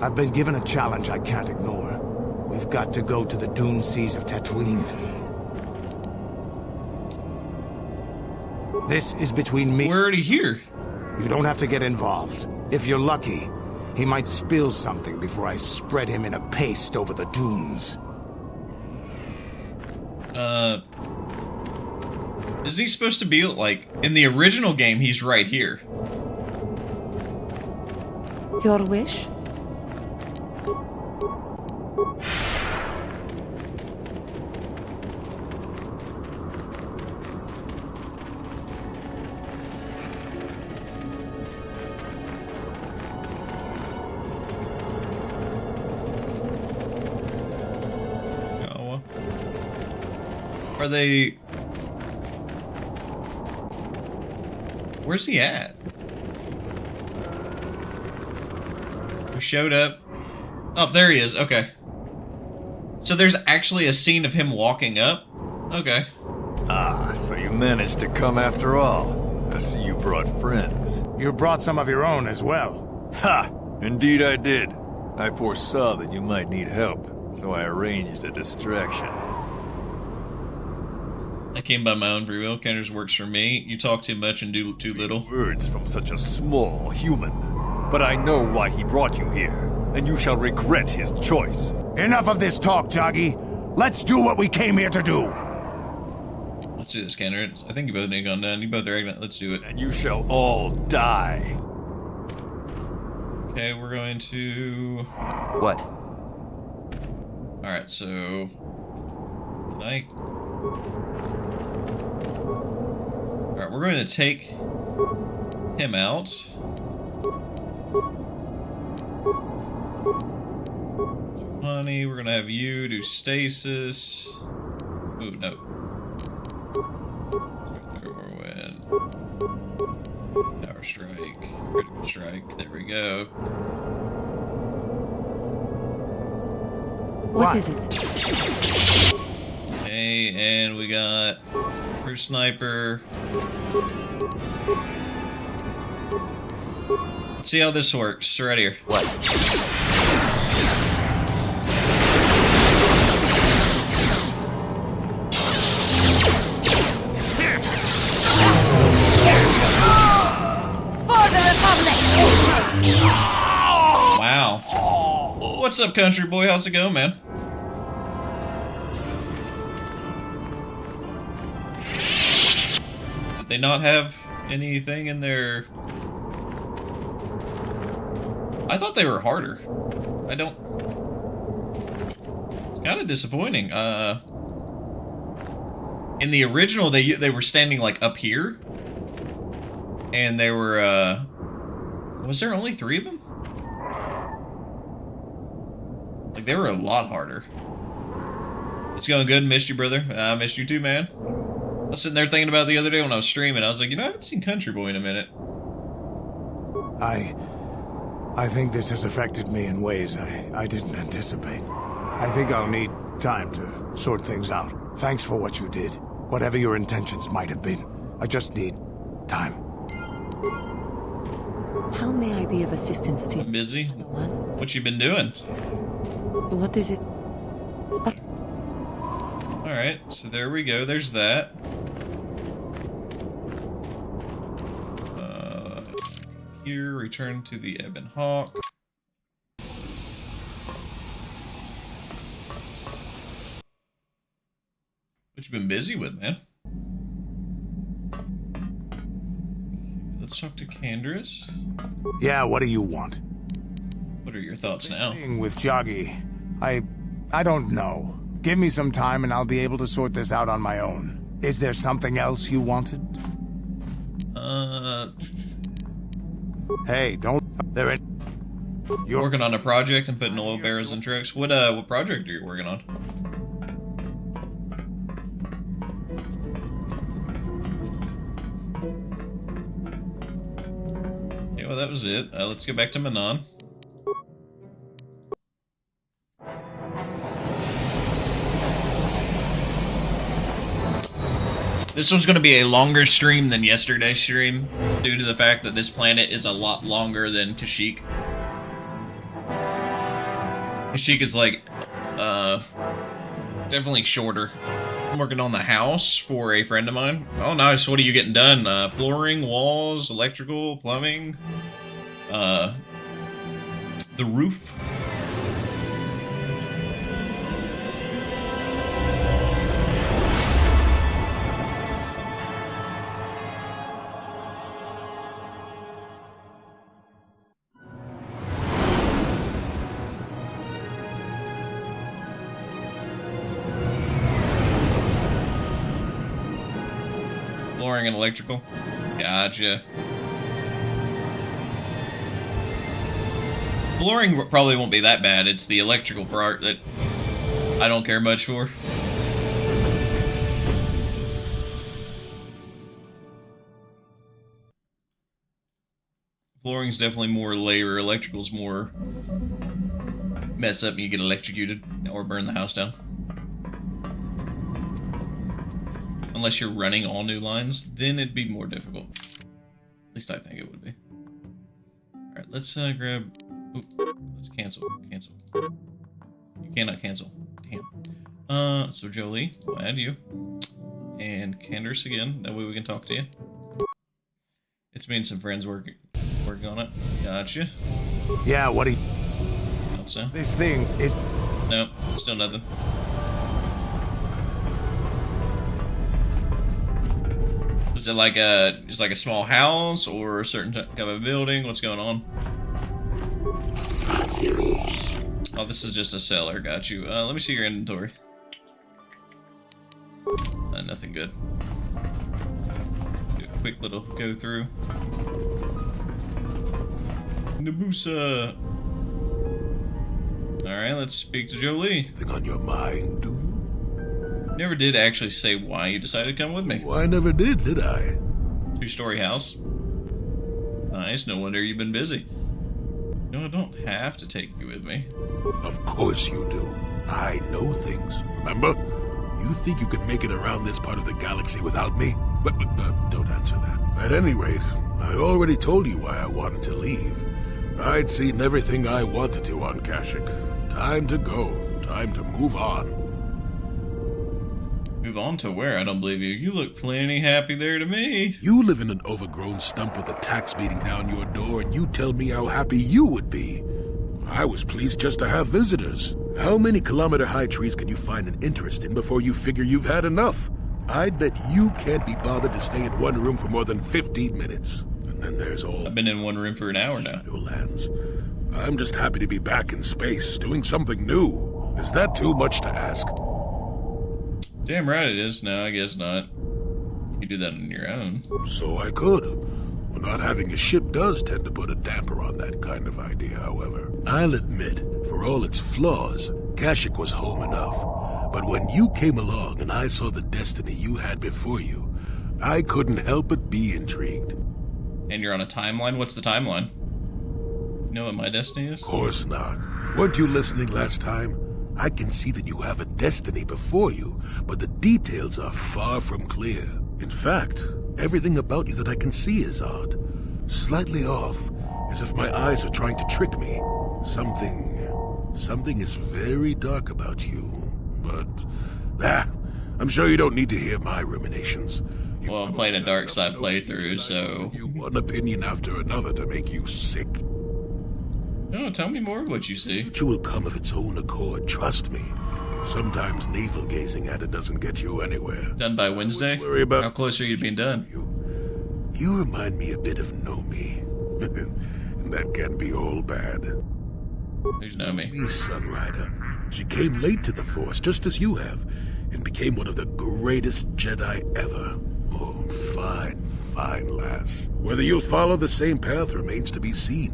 Speaker 10: I've been given a challenge I can't ignore. We've got to go to the dune seas of Tatooine. This is between me...
Speaker 2: We're already here.
Speaker 10: You don't have to get involved. If you're lucky, he might spill something before I spread him in a paste over the dunes.
Speaker 2: Is he supposed to be, like, in the original game, he's right here.
Speaker 11: Your wish?
Speaker 2: Are they... Where's he at? We showed up. Oh, there he is. Okay. So there's actually a scene of him walking up? Okay.
Speaker 9: Ah, so you managed to come after all. I see you brought friends.
Speaker 10: You brought some of your own as well.
Speaker 9: Ha! Indeed I did. I foresaw that you might need help, so I arranged a distraction.
Speaker 2: I came by my own free will. Kenders works for me. You talk too much and do too little.
Speaker 9: Words from such a small human. But I know why he brought you here, and you shall regret his choice.
Speaker 10: Enough of this talk, Jagi. Let's do what we came here to do.
Speaker 2: Let's do this, Kenner. I think you both need to go down. You both are ignorant. Let's do it.
Speaker 9: And you shall all die.
Speaker 2: Okay, we're going to...
Speaker 12: What?
Speaker 2: Alright, so... Can I... Alright, we're going to take him out. Juhani, we're going to have you do stasis. Ooh, no. Power strike. Critical strike. There we go.
Speaker 11: What is it?
Speaker 2: Okay, and we got Crew Sniper. Let's see how this works. Right here.
Speaker 12: What?
Speaker 2: Wow. What's up, country boy? How's it going, man? Did they not have anything in their... I thought they were harder. I don't... It's kind of disappointing. In the original, they were standing, like, up here. And they were, was there only 3 of them? Like, they were a lot harder. It's going good. Missed you, brother. I missed you too, man. I was sitting there thinking about it the other day when I was streaming. I was like, you know, I haven't seen Country Boy in a minute.
Speaker 10: I think this has affected me in ways I didn't anticipate. I think I'll need time to sort things out. Thanks for what you did. Whatever your intentions might have been. I just need time.
Speaker 3: How may I be of assistance to you?
Speaker 2: Busy?
Speaker 3: What?
Speaker 2: What you been doing?
Speaker 3: What is it?
Speaker 2: Alright, so there we go. There's that. Here, return to the Ebon Hawk. What you been busy with, man? Let's talk to Canderous.
Speaker 10: Yeah, what do you want?
Speaker 2: What are your thoughts now?
Speaker 10: With Jagi, I don't know. Give me some time and I'll be able to sort this out on my own. Is there something else you wanted? Hey, don't...
Speaker 2: You're working on a project and putting oil barrels in trucks? What project are you working on? Okay, well that was it. Let's go back to Manaan. This one's going to be a longer stream than yesterday's stream, due to the fact that this planet is a lot longer than Kashyyyk. Kashyyyk is like, definitely shorter. I'm working on the house for a friend of mine. Oh, nice. What are you getting done? Flooring, walls, electrical, plumbing, the roof. Flooring and electrical. Gotcha. Flooring probably won't be that bad. It's the electrical part that I don't care much for. Flooring's definitely more labor. Electrical's more mess up and you get electrocuted or burn the house down. Unless you're running all new lines, then it'd be more difficult. At least I think it would be. Alright, let's grab... Oop, let's cancel. Cancel. You cannot cancel. Damn. So Jolee, we'll add you. And Canderous again. That way we can talk to you. It's me and some friends working on it. Gotcha.
Speaker 10: Yeah, what do you...
Speaker 2: Not so.
Speaker 10: This thing is...
Speaker 2: Nope, still nothing. Is it like just like a small house or a certain type of building? What's going on? Oh, this is just a cellar. Got you. Let me see your inventory. Nothing good. Do a quick little go through. Nabusa. Alright, let's speak to Jolee.
Speaker 8: Anything on your mind, dude?
Speaker 2: Never did actually say why you decided to come with me.
Speaker 8: Well, I never did I?
Speaker 2: Two-story house. Nice, no wonder you've been busy. No, I don't have to take you with me.
Speaker 8: Of course you do. I know things, remember? You think you could make it around this part of the galaxy without me? But don't answer that. At any rate, I already told you why I wanted to leave. I'd seen everything I wanted to on Kashyyyk. Time to go. Time to move on.
Speaker 2: Move on to where? I don't believe you. You look plenty happy there to me.
Speaker 8: You live in an overgrown stump with a tax beating down your door, and you tell me how happy you would be. I was pleased just to have visitors. How many kilometer-high trees can you find an interest in before you figure you've had enough? I'd bet you can't be bothered to stay in one room for more than 15 minutes. And then there's all...
Speaker 2: I've been in one room for an hour now.
Speaker 8: Lands. I'm just happy to be back in space, doing something new. Is that too much to ask?
Speaker 2: Damn right it is. No, I guess not. You can do that on your own.
Speaker 8: So I could. Well, not having a ship does tend to put a damper on that kind of idea, however. I'll admit, for all its flaws, Kashyyyk was home enough. But when you came along and I saw the destiny you had before you, I couldn't help but be intrigued.
Speaker 2: And you're on a timeline? What's the timeline? You know what my destiny is?
Speaker 8: Of course not. Weren't you listening last time? I can see that you have a destiny before you, but the details are far from clear. In fact, everything about you that I can see is odd. Slightly off. as if my eyes are trying to trick me. Something is very dark about you. But, I'm sure you don't need to hear my ruminations.
Speaker 2: Well, I'm playing a dark side playthrough, so...
Speaker 8: You one opinion after another to make you sick.
Speaker 2: No, tell me more of what you see.
Speaker 8: It will come of its own accord, trust me. Sometimes navel-gazing at it doesn't get you anywhere.
Speaker 2: Done by Wednesday?
Speaker 8: Worry about...
Speaker 2: How close are you to being done?
Speaker 8: You remind me a bit of Nomi. And that can be all bad.
Speaker 2: There's Nomi.
Speaker 8: Miss Sunrider. She came late to the Force, just as you have, and became one of the greatest Jedi ever. Oh, fine lass. Whether you'll follow the same path remains to be seen.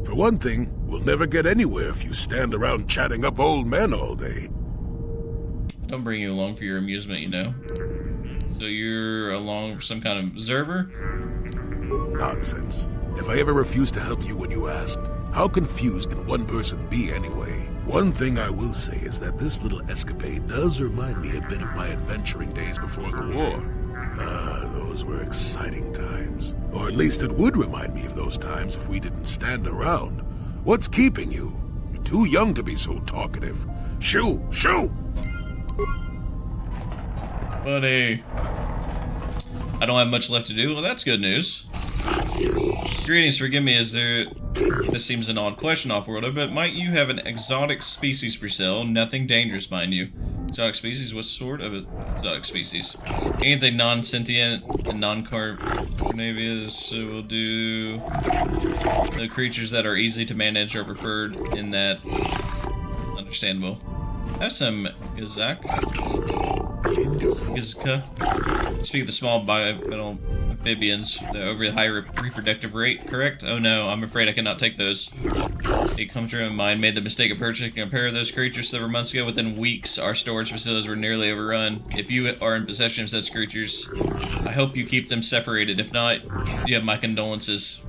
Speaker 8: For one thing, we'll never get anywhere if you stand around chatting up old men all day.
Speaker 2: Don't bring you along for your amusement, you know. So you're along for some kind of observer?
Speaker 8: Nonsense. If I ever refused to help you when you asked, how confused can one person be anyway? One thing I will say is that this little escapade does remind me a bit of my adventuring days before the war. Those were exciting times. Or at least it would remind me of those times if we didn't stand around. What's keeping you? You're too young to be so talkative. Shoo!
Speaker 2: Buddy. I don't have much left to do. Well, that's good news. Greetings, forgive me, this seems an odd question, Off-Worlder, but might you have an exotic species for sale? Nothing dangerous, mind you. Exotic species? What sort of exotic species? Anything non-sentient and non-carnivorous, so we'll do... The creatures that are easy to manage are preferred in that... Understandable. I have some Gizka. Speak of the small bipedal amphibians, the over high reproductive rate, correct? Oh no, I'm afraid I cannot take those. A countryman of mine made the mistake of purchasing a pair of those creatures several months ago. Within weeks, our storage facilities were nearly overrun. If you are in possession of such creatures, I hope you keep them separated. If not, you have my condolences.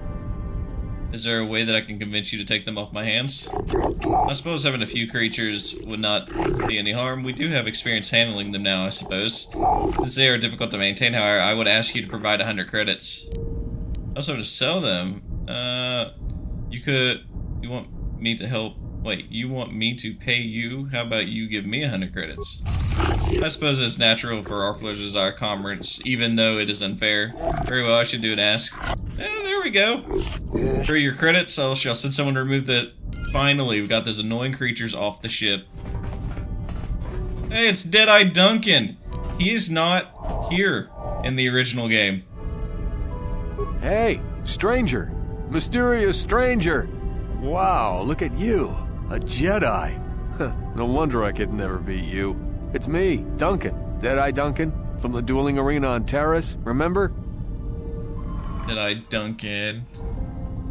Speaker 2: Is there a way that I can convince you to take them off my hands? I suppose having a few creatures would not be any harm. We do have experience handling them now, I suppose. Since they are difficult to maintain, however, I would ask you to provide 100 credits. Also, to sell them, you want me to help... Wait, you want me to pay you? How about you give me 100 credits? I suppose it's natural for our flirters to desire commerce, even though it is unfair. Very well, I should do an ask. There we go. For your credits, I'll send someone to remove the... Finally, we've got those annoying creatures off the ship. Hey, it's Eye Duncan. He is not here in the original game.
Speaker 9: Hey, stranger. Mysterious stranger. Wow, look at you. A Jedi. No wonder I could never beat you. It's me, Duncan. Eye Duncan, from the dueling arena on Terrace, remember?
Speaker 2: Eye Duncan.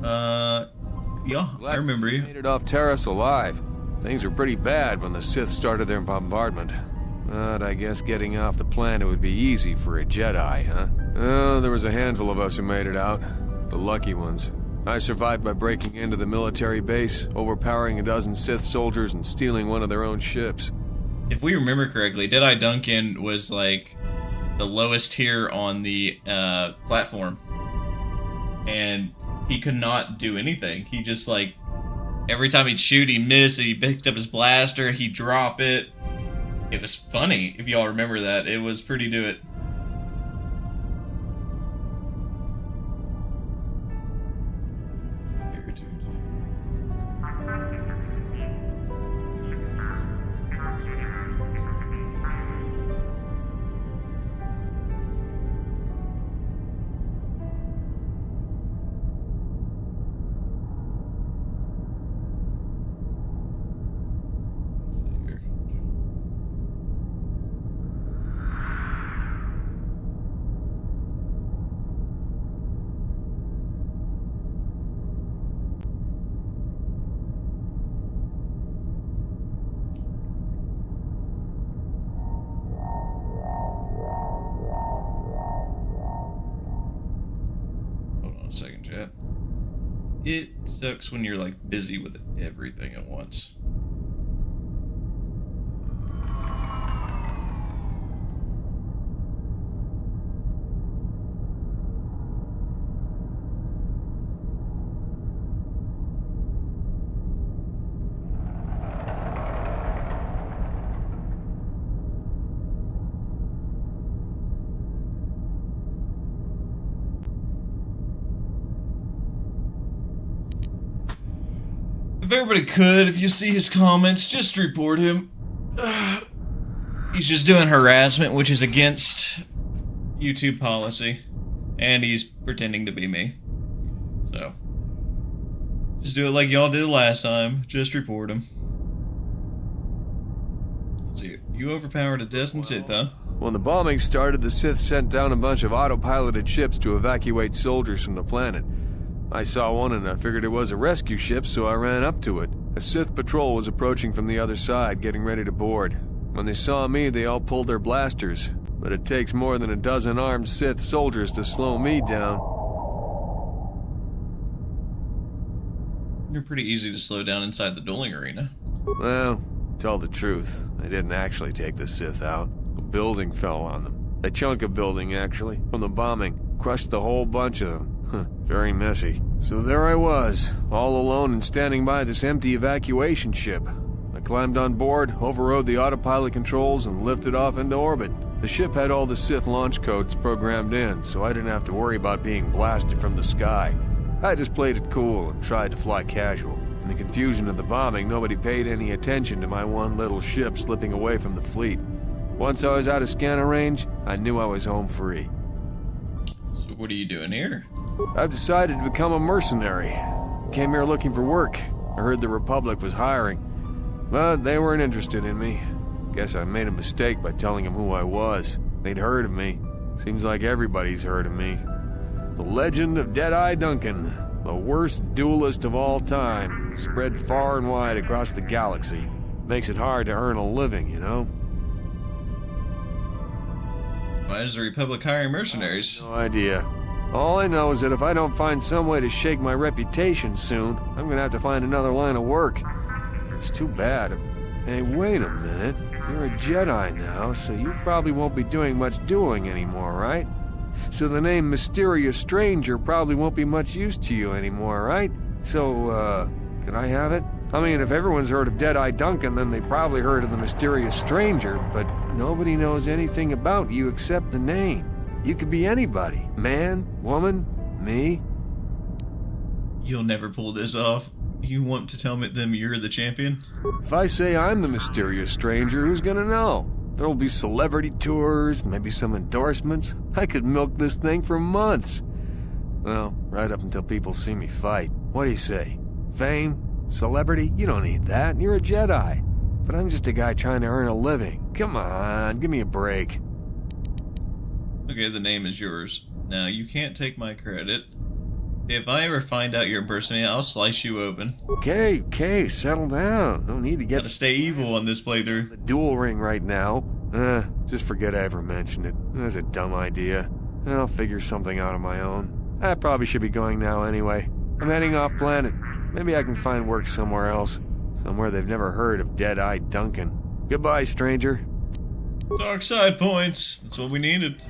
Speaker 2: Yeah, I remember you.
Speaker 9: Made it off Terrace alive. Things were pretty bad when the Sith started their bombardment. But I guess getting off the planet would be easy for a Jedi, huh? Oh, there was a handful of us who made it out. The lucky ones. I survived by breaking into the military base, overpowering a dozen Sith soldiers, and stealing one of their own ships.
Speaker 2: If we remember correctly, Eye Duncan was like the lowest tier on the platform. And he could not do anything. He just like, every time he'd shoot, he'd miss, he picked up his blaster, he'd drop it. It was funny, if y'all remember that. It was pretty do it. Second, chat. It sucks when you're like busy with everything at once.
Speaker 1: If everybody could, if you see his comments, just report him. He's just doing harassment, which is against YouTube policy. And he's pretending to be me. So, just do it like y'all did last time. Just report him. Let's see. You overpowered a destined Sith, huh?
Speaker 12: When the bombing started, the Sith sent down a bunch of autopiloted ships to evacuate soldiers from the planet. I saw one and I figured it was a rescue ship, so I ran up to it. A Sith patrol was approaching from the other side, getting ready to board. When they saw me, they all pulled their blasters. But it takes more than a dozen armed Sith soldiers to slow me down.
Speaker 1: You're pretty easy to slow down inside the dueling arena.
Speaker 12: Well, to tell the truth, I didn't actually take the Sith out. A building fell on them. A chunk of building, actually, from the bombing. Crushed the whole bunch of them. Very messy. So there I was, all alone and standing by this empty evacuation ship. I climbed on board, overrode the autopilot controls, and lifted off into orbit. The ship had all the Sith launch codes programmed in, so I didn't have to worry about being blasted from the sky. I just played it cool and tried to fly casual. In the confusion of the bombing, nobody paid any attention to my one little ship slipping away from the fleet. Once I was out of scanner range, I knew I was home free.
Speaker 1: So what are you doing here?
Speaker 12: I've decided to become a mercenary. Came here looking for work. I heard the Republic was hiring. But they weren't interested in me. Guess I made a mistake by telling them who I was. They'd heard of me. Seems like everybody's heard of me. The legend of Eye Duncan. The worst duelist of all time. Spread far and wide across the galaxy. Makes it hard to earn a living, you know?
Speaker 1: Why is the Republic hiring mercenaries?
Speaker 12: No idea. All I know is that if I don't find some way to shake my reputation soon, I'm gonna have to find another line of work. It's too bad. Hey, wait a minute. You're a Jedi now, so you probably won't be doing much dueling anymore, right? So the name Mysterious Stranger probably won't be much use to you anymore, right? So, can I have it? I mean, if everyone's heard of Eye Duncan, then they probably heard of the Mysterious Stranger, but nobody knows anything about you except the name. You could be anybody. Man, woman, me.
Speaker 1: You'll never pull this off. You want to tell them you're the champion?
Speaker 12: If I say I'm the Mysterious Stranger, who's gonna know? There'll be celebrity tours, maybe some endorsements. I could milk this thing for months. Well, right up until people see me fight. What do you say? Fame? Celebrity? You don't need that. You're a Jedi. But I'm just a guy trying to earn a living. Come on, give me a break.
Speaker 1: Okay, the name is yours. Now, you can't take my credit. If I ever find out you're impersonating, I'll slice you open.
Speaker 12: Okay, settle down. No need to get...
Speaker 1: Gotta stay evil on this playthrough.
Speaker 12: The duel ring right now. Just forget I ever mentioned it. That's a dumb idea. I'll figure something out on my own. I probably should be going now anyway. I'm heading off planet. Maybe I can find work somewhere else. Somewhere they've never heard of Eye Duncan. Goodbye, stranger.
Speaker 1: Dark side points. That's what we needed.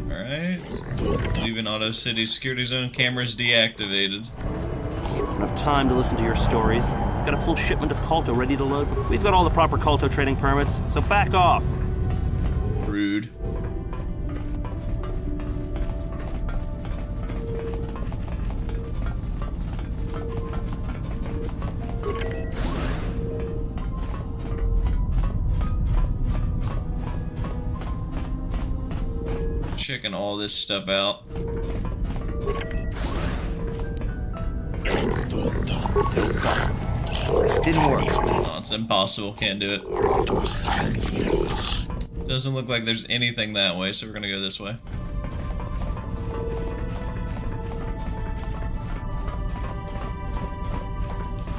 Speaker 1: Alright. Leaving Auto City security zone. Cameras deactivated.
Speaker 13: Enough time to listen to your stories. We've got a full shipment of Colto ready to load. We've got all the proper Colto trading permits, so back off.
Speaker 1: Rude. Checking all this stuff out.
Speaker 13: Didn't work.
Speaker 1: Oh, it's impossible. Can't do it. Doesn't look like there's anything that way, so we're gonna go this way.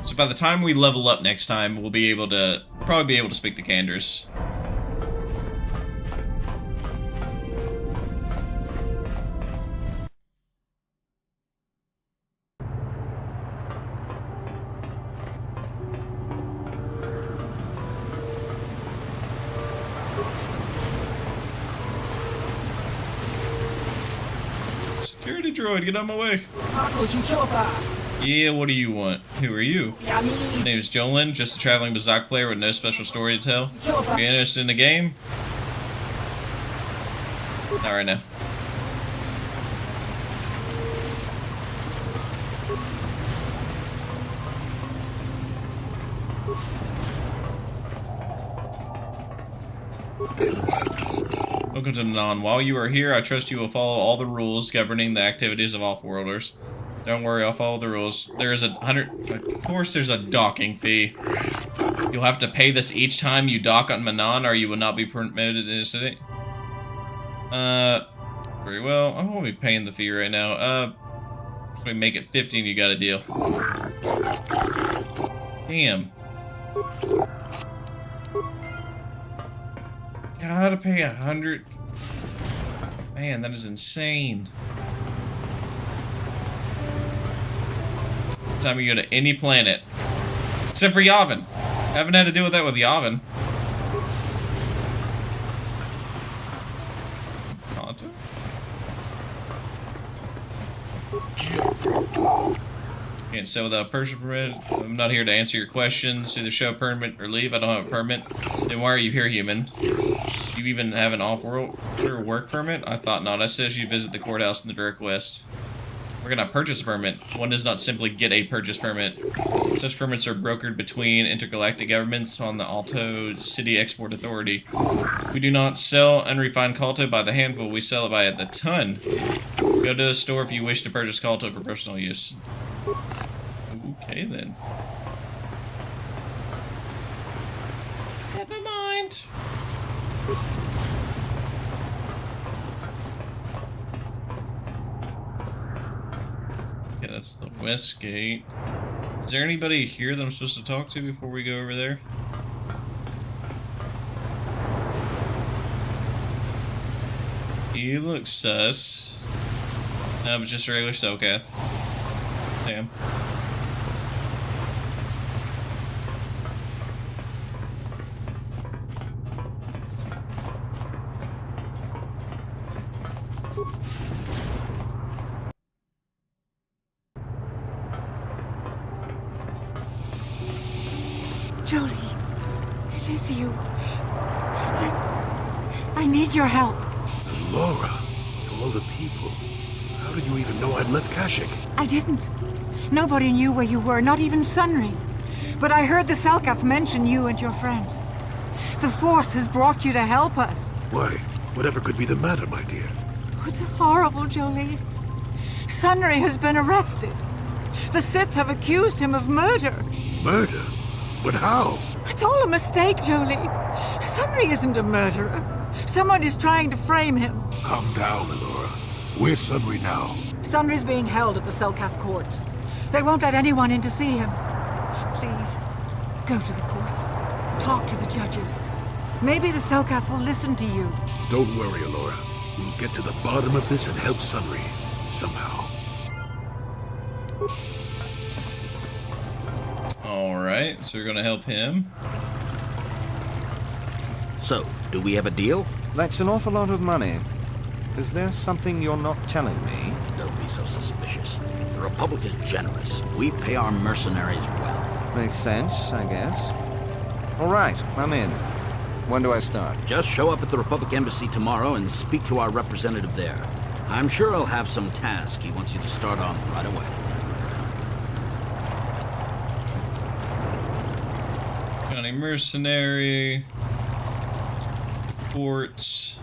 Speaker 1: So by the time we level up next time, we'll be able to probably be able to speak to Kanders. Security droid, get out of my way. Yeah, what do you want? Who are you? My name is Jolee, just a traveling Pazzak player with no special story to tell. Are you interested in the game? Not right now.
Speaker 2: Welcome to Manaan. While you are here, I trust you will follow all the rules governing the activities of off-worlders. Don't worry, I'll follow the rules. There's of course there's a docking fee. You'll have to pay this each time you dock on Manaan, or you will not be promoted in the city. Very well. I won't be paying the fee right now. If we make it 15, you got a deal. Damn. Gotta pay 100. Man, that is insane. Time you go to any planet. Except for Yavin. Haven't had to deal with that with Yavin. Can't sell without a person permit. I'm not here to answer your questions. Either show a permit or leave. I don't have a permit. Then why are you here, human? Do you even have an off-world work permit? I thought not. I said you visit the courthouse in the Direct West. We're gonna purchase a permit. One does not simply get a purchase permit. Such permits are brokered between intergalactic governments on the Alto City Export Authority. We do not sell unrefined Colto by the handful. We sell it by the ton. Go to a store if you wish to purchase Colto for personal use. Okay then. Never mind. Okay, that's the west gate. Is there anybody here that I'm supposed to talk to before we go over there? He looks sus. No, but just a regular Selkath. Damn.
Speaker 14: Jolee, it is you. I need your help.
Speaker 8: Laura, of all the people, how did you even know I'd left Kashyyyk?
Speaker 14: I didn't. Nobody knew where you were, not even Sunry. But I heard the Selkath mention you and your friends. The Force has brought you to help us.
Speaker 8: Why? Whatever could be the matter, my dear?
Speaker 14: It's horrible, Jolee. Sunry has been arrested. The Sith have accused him of murder.
Speaker 8: Murder? But how?
Speaker 14: It's all a mistake, Jolee. Sunry isn't a murderer. Someone is trying to frame him.
Speaker 8: Calm down, Laura. Where's Sunry now?
Speaker 14: Sunry's being held at the Selkath courts. They won't let anyone in to see him. Please, go to the courts. Talk to the judges. Maybe the Selkath will listen to you.
Speaker 8: Don't worry, Laura. We'll get to the bottom of this and help Sunry. Somehow.
Speaker 2: Alright, so we're gonna help him.
Speaker 15: So, do we have a deal?
Speaker 16: That's an awful lot of money. Is there something you're not telling me?
Speaker 15: Don't be so suspicious. The Republic is generous. We pay our mercenaries well.
Speaker 16: Makes sense, I guess. All right, I'm in. When do I start?
Speaker 15: Just show up at the Republic Embassy tomorrow and speak to our representative there. I'm sure he'll have some task he wants you to start on right away.
Speaker 2: Got a mercenary. Courts.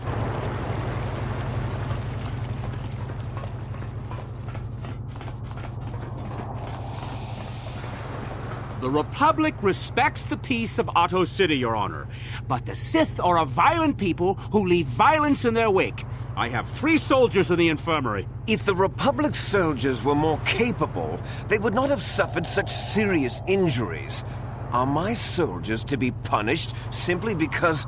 Speaker 17: The Republic respects the peace of Ahto City, Your Honor. But the Sith are a violent people who leave violence in their wake. I have 3 soldiers in the infirmary.
Speaker 18: If the Republic soldiers were more capable, they would not have suffered such serious injuries. Are my soldiers to be punished simply because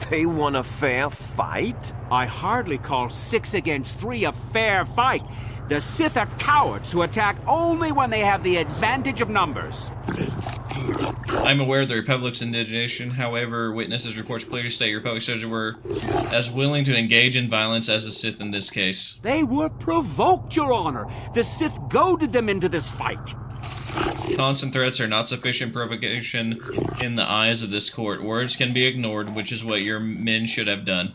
Speaker 18: they won a fair fight?
Speaker 17: I hardly call 6 against 3 a fair fight. The Sith are cowards who attack only when they have the advantage of numbers.
Speaker 2: I'm aware of the Republic's indignation. However, witnesses reports clearly state Republic soldiers were as willing to engage in violence as the Sith in this case.
Speaker 17: They were provoked, Your Honor. The Sith goaded them into this fight.
Speaker 2: Constant threats are not sufficient provocation in the eyes of this court. Words can be ignored, which is what your men should have done.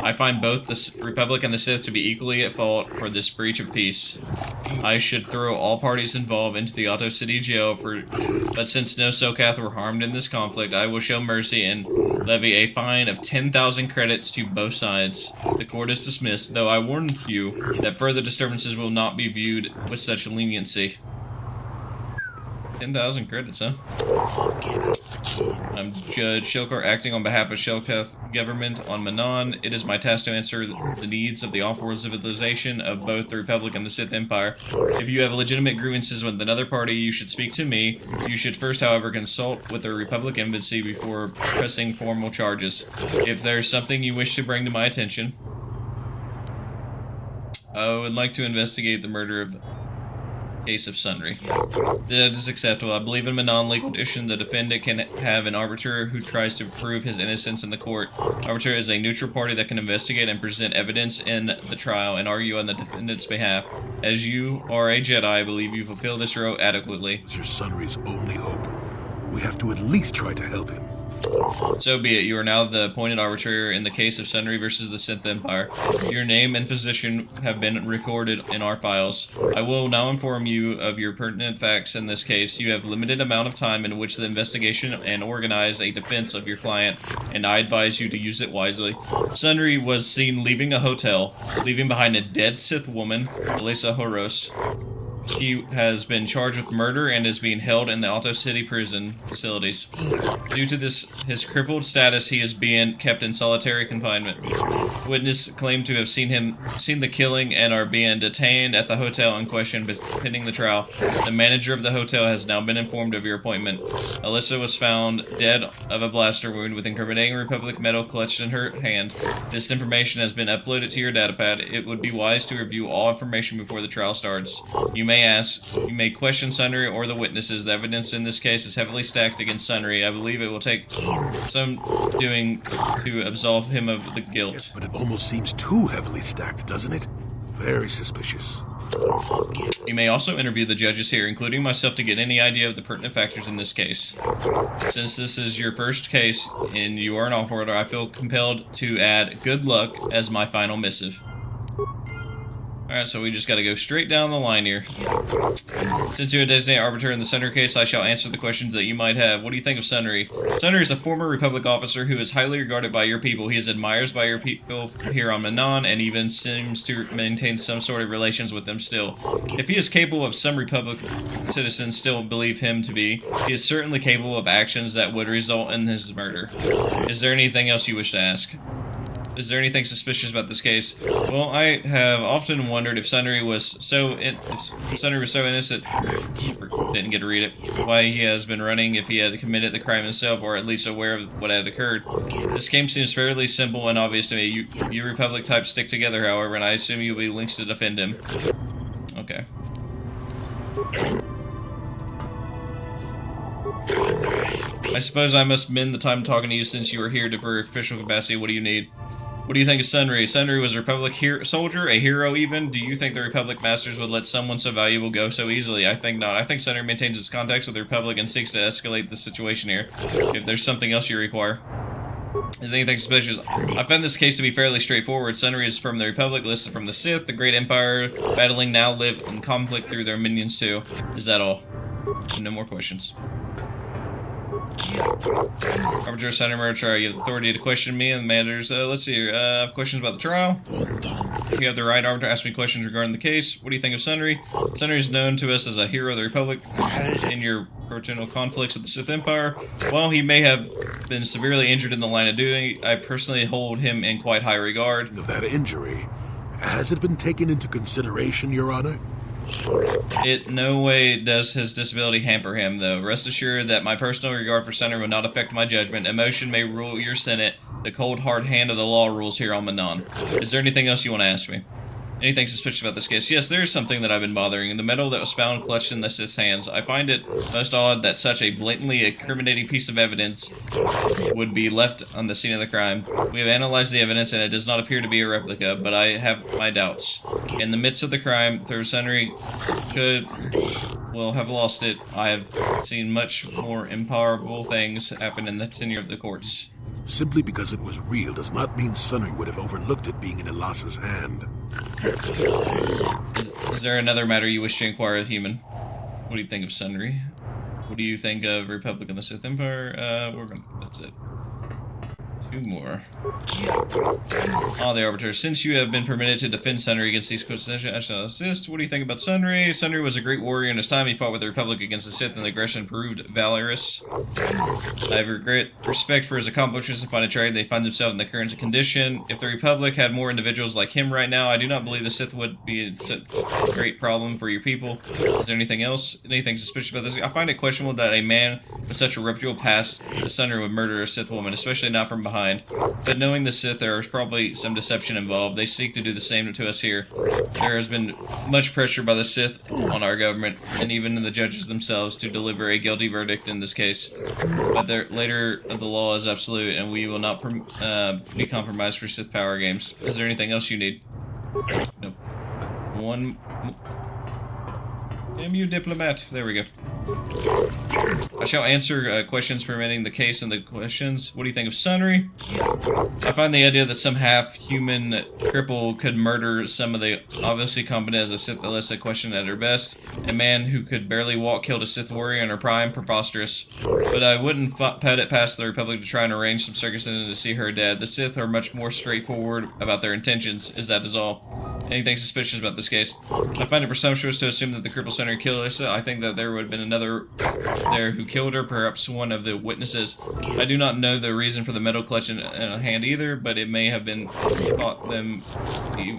Speaker 2: I find both the Republic and the Sith to be equally at fault for this breach of peace. I should throw all parties involved into the Ahto City jail, but since no Selkath were harmed in this conflict, I will show mercy and levy a fine of 10,000 credits to both sides. The court is dismissed, though I warn you that further disturbances will not be viewed with such leniency. 10,000 credits, huh? I'm Judge Shilkar, acting on behalf of Selkath government on Manaan. It is my task to answer the needs of the off-world civilization of both the Republic and the Sith Empire. If you have legitimate grievances with another party, you should speak to me. You should first, however, consult with the Republic Embassy before pressing formal charges. If there's something you wish to bring to my attention, I would like to investigate the murder of case of Sunry. That is acceptable. I believe in Manaan legal tradition. The defendant can have an arbiter who tries to prove his innocence in the court. Arbiter is a neutral party that can investigate and present evidence in the trial and argue on the defendant's behalf. As you are a Jedi, I believe you fulfill this role adequately.
Speaker 8: It's your Sunry's only hope. We have to at least try to help him.
Speaker 2: So be it. You are now the appointed arbiter in the case of Sunry versus the Sith Empire. Your name and position have been recorded in our files. I will now inform you of your pertinent facts in this case. You have limited amount of time in which the investigation and organize a defense of your client, and I advise you to use it wisely. Sunry was seen leaving a hotel, leaving behind a dead Sith woman, Alyssa Horos. He has been charged with murder and is being held in the Ahto City prison facilities. Due to his crippled status, he is being kept in solitary confinement. Witness claimed to have seen the killing and are being detained at the hotel in question pending the trial. The manager of the hotel has now been informed of your appointment. Alyssa was found dead of a blaster wound with incriminating Republic medal clutched in her hand. This information has been uploaded to your datapad. It would be wise to review all information before the trial starts. You may question Sunry or the witnesses. The evidence in this case is heavily stacked against Sunry. I believe it will take some doing to absolve him of the guilt.
Speaker 8: But it almost seems too heavily stacked, doesn't it? Very suspicious.
Speaker 2: You may also interview the judges here, including myself, to get any idea of the pertinent factors in this case. Since this is your first case and you are an off-worlder, I feel compelled to add good luck as my final missive. Alright, so we just gotta go straight down the line here. Since you are a designated arbiter in the Sunry case, I shall answer the questions that you might have. What do you think of Sunry? Sunry is a former Republic officer who is highly regarded by your people. He is admired by your people here on Manaan and even seems to maintain some sort of relations with them still. If he is capable of some Republic citizens still believe him to be, he is certainly capable of actions that would result in his murder. Is there anything else you wish to ask? Is there anything suspicious about this case? Well, I have often wondered if Sunry was so innocent, didn't get to read it, why he has been running if he had committed the crime himself, or at least aware of what had occurred. This game seems fairly simple and obvious to me. You Republic types stick together, however, and I assume you'll be links to defend him. Okay. I suppose I must mend the time talking to you since you are here for official capacity. What do you need? What do you think of Sunry? Sunry was a Republic soldier, a hero even. Do you think the Republic masters would let someone so valuable go so easily? I think not. I think Sunry maintains its contacts with the Republic and seeks to escalate the situation here. If there's something else you require. Is there anything suspicious? I found this case to be fairly straightforward. Sunry is from the Republic, listed from the Sith. The Great Empire battling now live in conflict through their minions too. Is that all? No more questions. Arbiter, Sunry murder trial. You have the authority to question me and matters. Let's see here. I have questions about the trial. You have the right, Arbiter, to ask me questions regarding the case. What do you think of Sunry? Sunry is known to us as a hero of the Republic in your fraternal conflicts with the Sith Empire. While he may have been severely injured in the line of duty, I personally hold him in quite high regard.
Speaker 8: Of that injury, has it been taken into consideration, Your Honor?
Speaker 2: It no way does his disability hamper him, though. Rest assured that my personal regard for Sunry will not affect my judgment. Emotion may rule your Senate. The cold, hard hand of the law rules here on Manaan. Is there anything else you want to ask me? Anything suspicious about this case? Yes, there is something that I've been bothering. The medal that was found clutched in the Sith's hands. I find it most odd that such a blatantly incriminating piece of evidence would be left on the scene of the crime. We have analyzed the evidence and it does not appear to be a replica, but I have my doubts. In the midst of the crime, Sunry could will have lost it. I have seen much more impossible things happen in the tenure of the courts.
Speaker 8: Simply because it was real does not mean Sunry would have overlooked it being in Elassa's hand.
Speaker 2: Is there another matter you wish to inquire of Human? What do you think of Sunry? What do you think of Republic and the Sith Empire? That's it. Two more. The Arbiter. Since you have been permitted to defend Sunry against these courts, I shall assist. What do you think about Sunry? Sunry was a great warrior in his time. He fought with the Republic against the Sith, and the aggression proved valorous. I have respect for his accomplishments and find it tragic they find himself in the current condition. If the Republic had more individuals like him right now, I do not believe the Sith would be such a great problem for your people. Is there anything else? Anything suspicious about this? I find it questionable that a man with such a reputable past as Sunry would murder a Sith woman, especially not from behind. But knowing the Sith, there is probably some deception involved. They seek to do the same to us here. There has been much pressure by the Sith on our government, and even the judges themselves, to deliver a guilty verdict in this case. But the letter of the law is absolute, and we will not be compromised for Sith power games. Is there anything else you need? Nope. One... Damn you, diplomat. There we go. I shall answer questions permitting the case and the questions. What do you think of Sunry? I find the idea that some half-human cripple could murder some of the obviously competent as a Sith illicit question at her best. A man who could barely walk killed a Sith warrior in her prime, preposterous. But I wouldn't put it past the Republic to try and arrange some circumstances to see her dead. The Sith are much more straightforward about their intentions, is all. Anything suspicious about this case? I find it presumptuous to assume that the crippled Sunry killed Issa. I think that there would have been another there who killed her, perhaps one of the witnesses. I do not know the reason for the metal clutch in a hand either, but it may have been caught them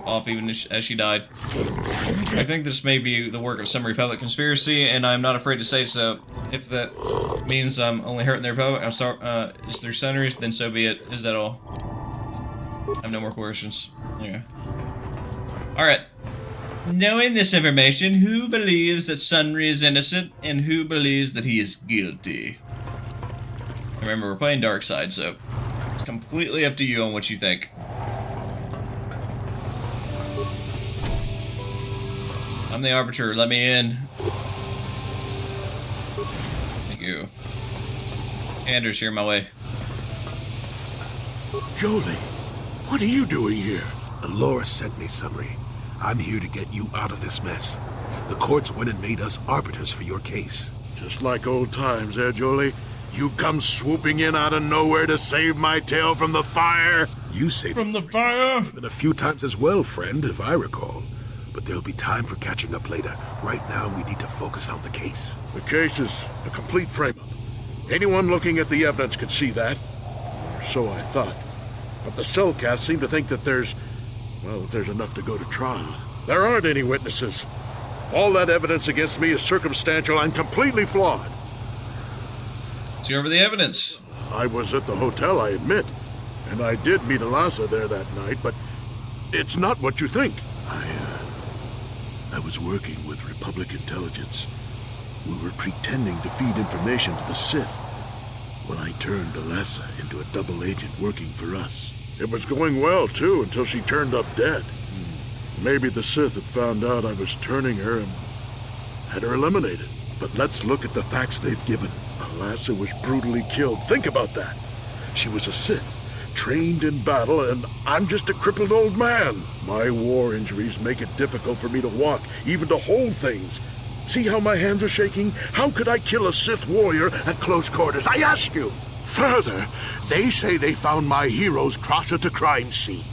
Speaker 2: off even as she died. I think this may be the work of some Republic conspiracy, and I'm not afraid to say so. If that means I'm only hurting the Republic, I'm sorry. Is there Sunry? Then so be it. Is that all? I have no more questions. Yeah. Alright. Knowing this information, who believes that Sunry is innocent, and who believes that he is guilty? Remember, we're playing Dark Side, so it's completely up to you on what you think. I'm the Arbiter, let me in. Thank you. Anders, you're my way.
Speaker 8: Jolee, what are you doing here? Alora sent me, Sunry. I'm here to get you out of this mess. The courts went and made us arbiters for your case.
Speaker 7: Just like old times, Jolee? You come swooping in out of nowhere to save my tail from the fire?
Speaker 8: You saved
Speaker 2: from the fire?
Speaker 8: And a few times as well, friend, if I recall. But there'll be time for catching up later. Right now, we need to focus on the case.
Speaker 7: The case is a complete frame-up. Anyone looking at the evidence could see that. Or so I thought. But the Selkath seem to think that there's enough to go to trial. There aren't any witnesses. All that evidence against me is circumstantial and completely flawed.
Speaker 2: Let's go over the evidence.
Speaker 7: I was at the hotel, I admit. And I did meet Elassa there that night, but it's not what you think.
Speaker 8: I was working with Republic intelligence. We were pretending to feed information to the Sith. Well, I turned Elassa into a double agent working for us.
Speaker 7: It was going well, too, until she turned up dead. Maybe the Sith had found out I was turning her and had her eliminated. But let's look at the facts they've given. Elassa was brutally killed. Think about that. She was a Sith, trained in battle, and I'm just a crippled old man. My war injuries make it difficult for me to walk, even to hold things. See how my hands are shaking? How could I kill a Sith warrior at close quarters? I ask you! Further, they say they found my heroes cross at the crime scene.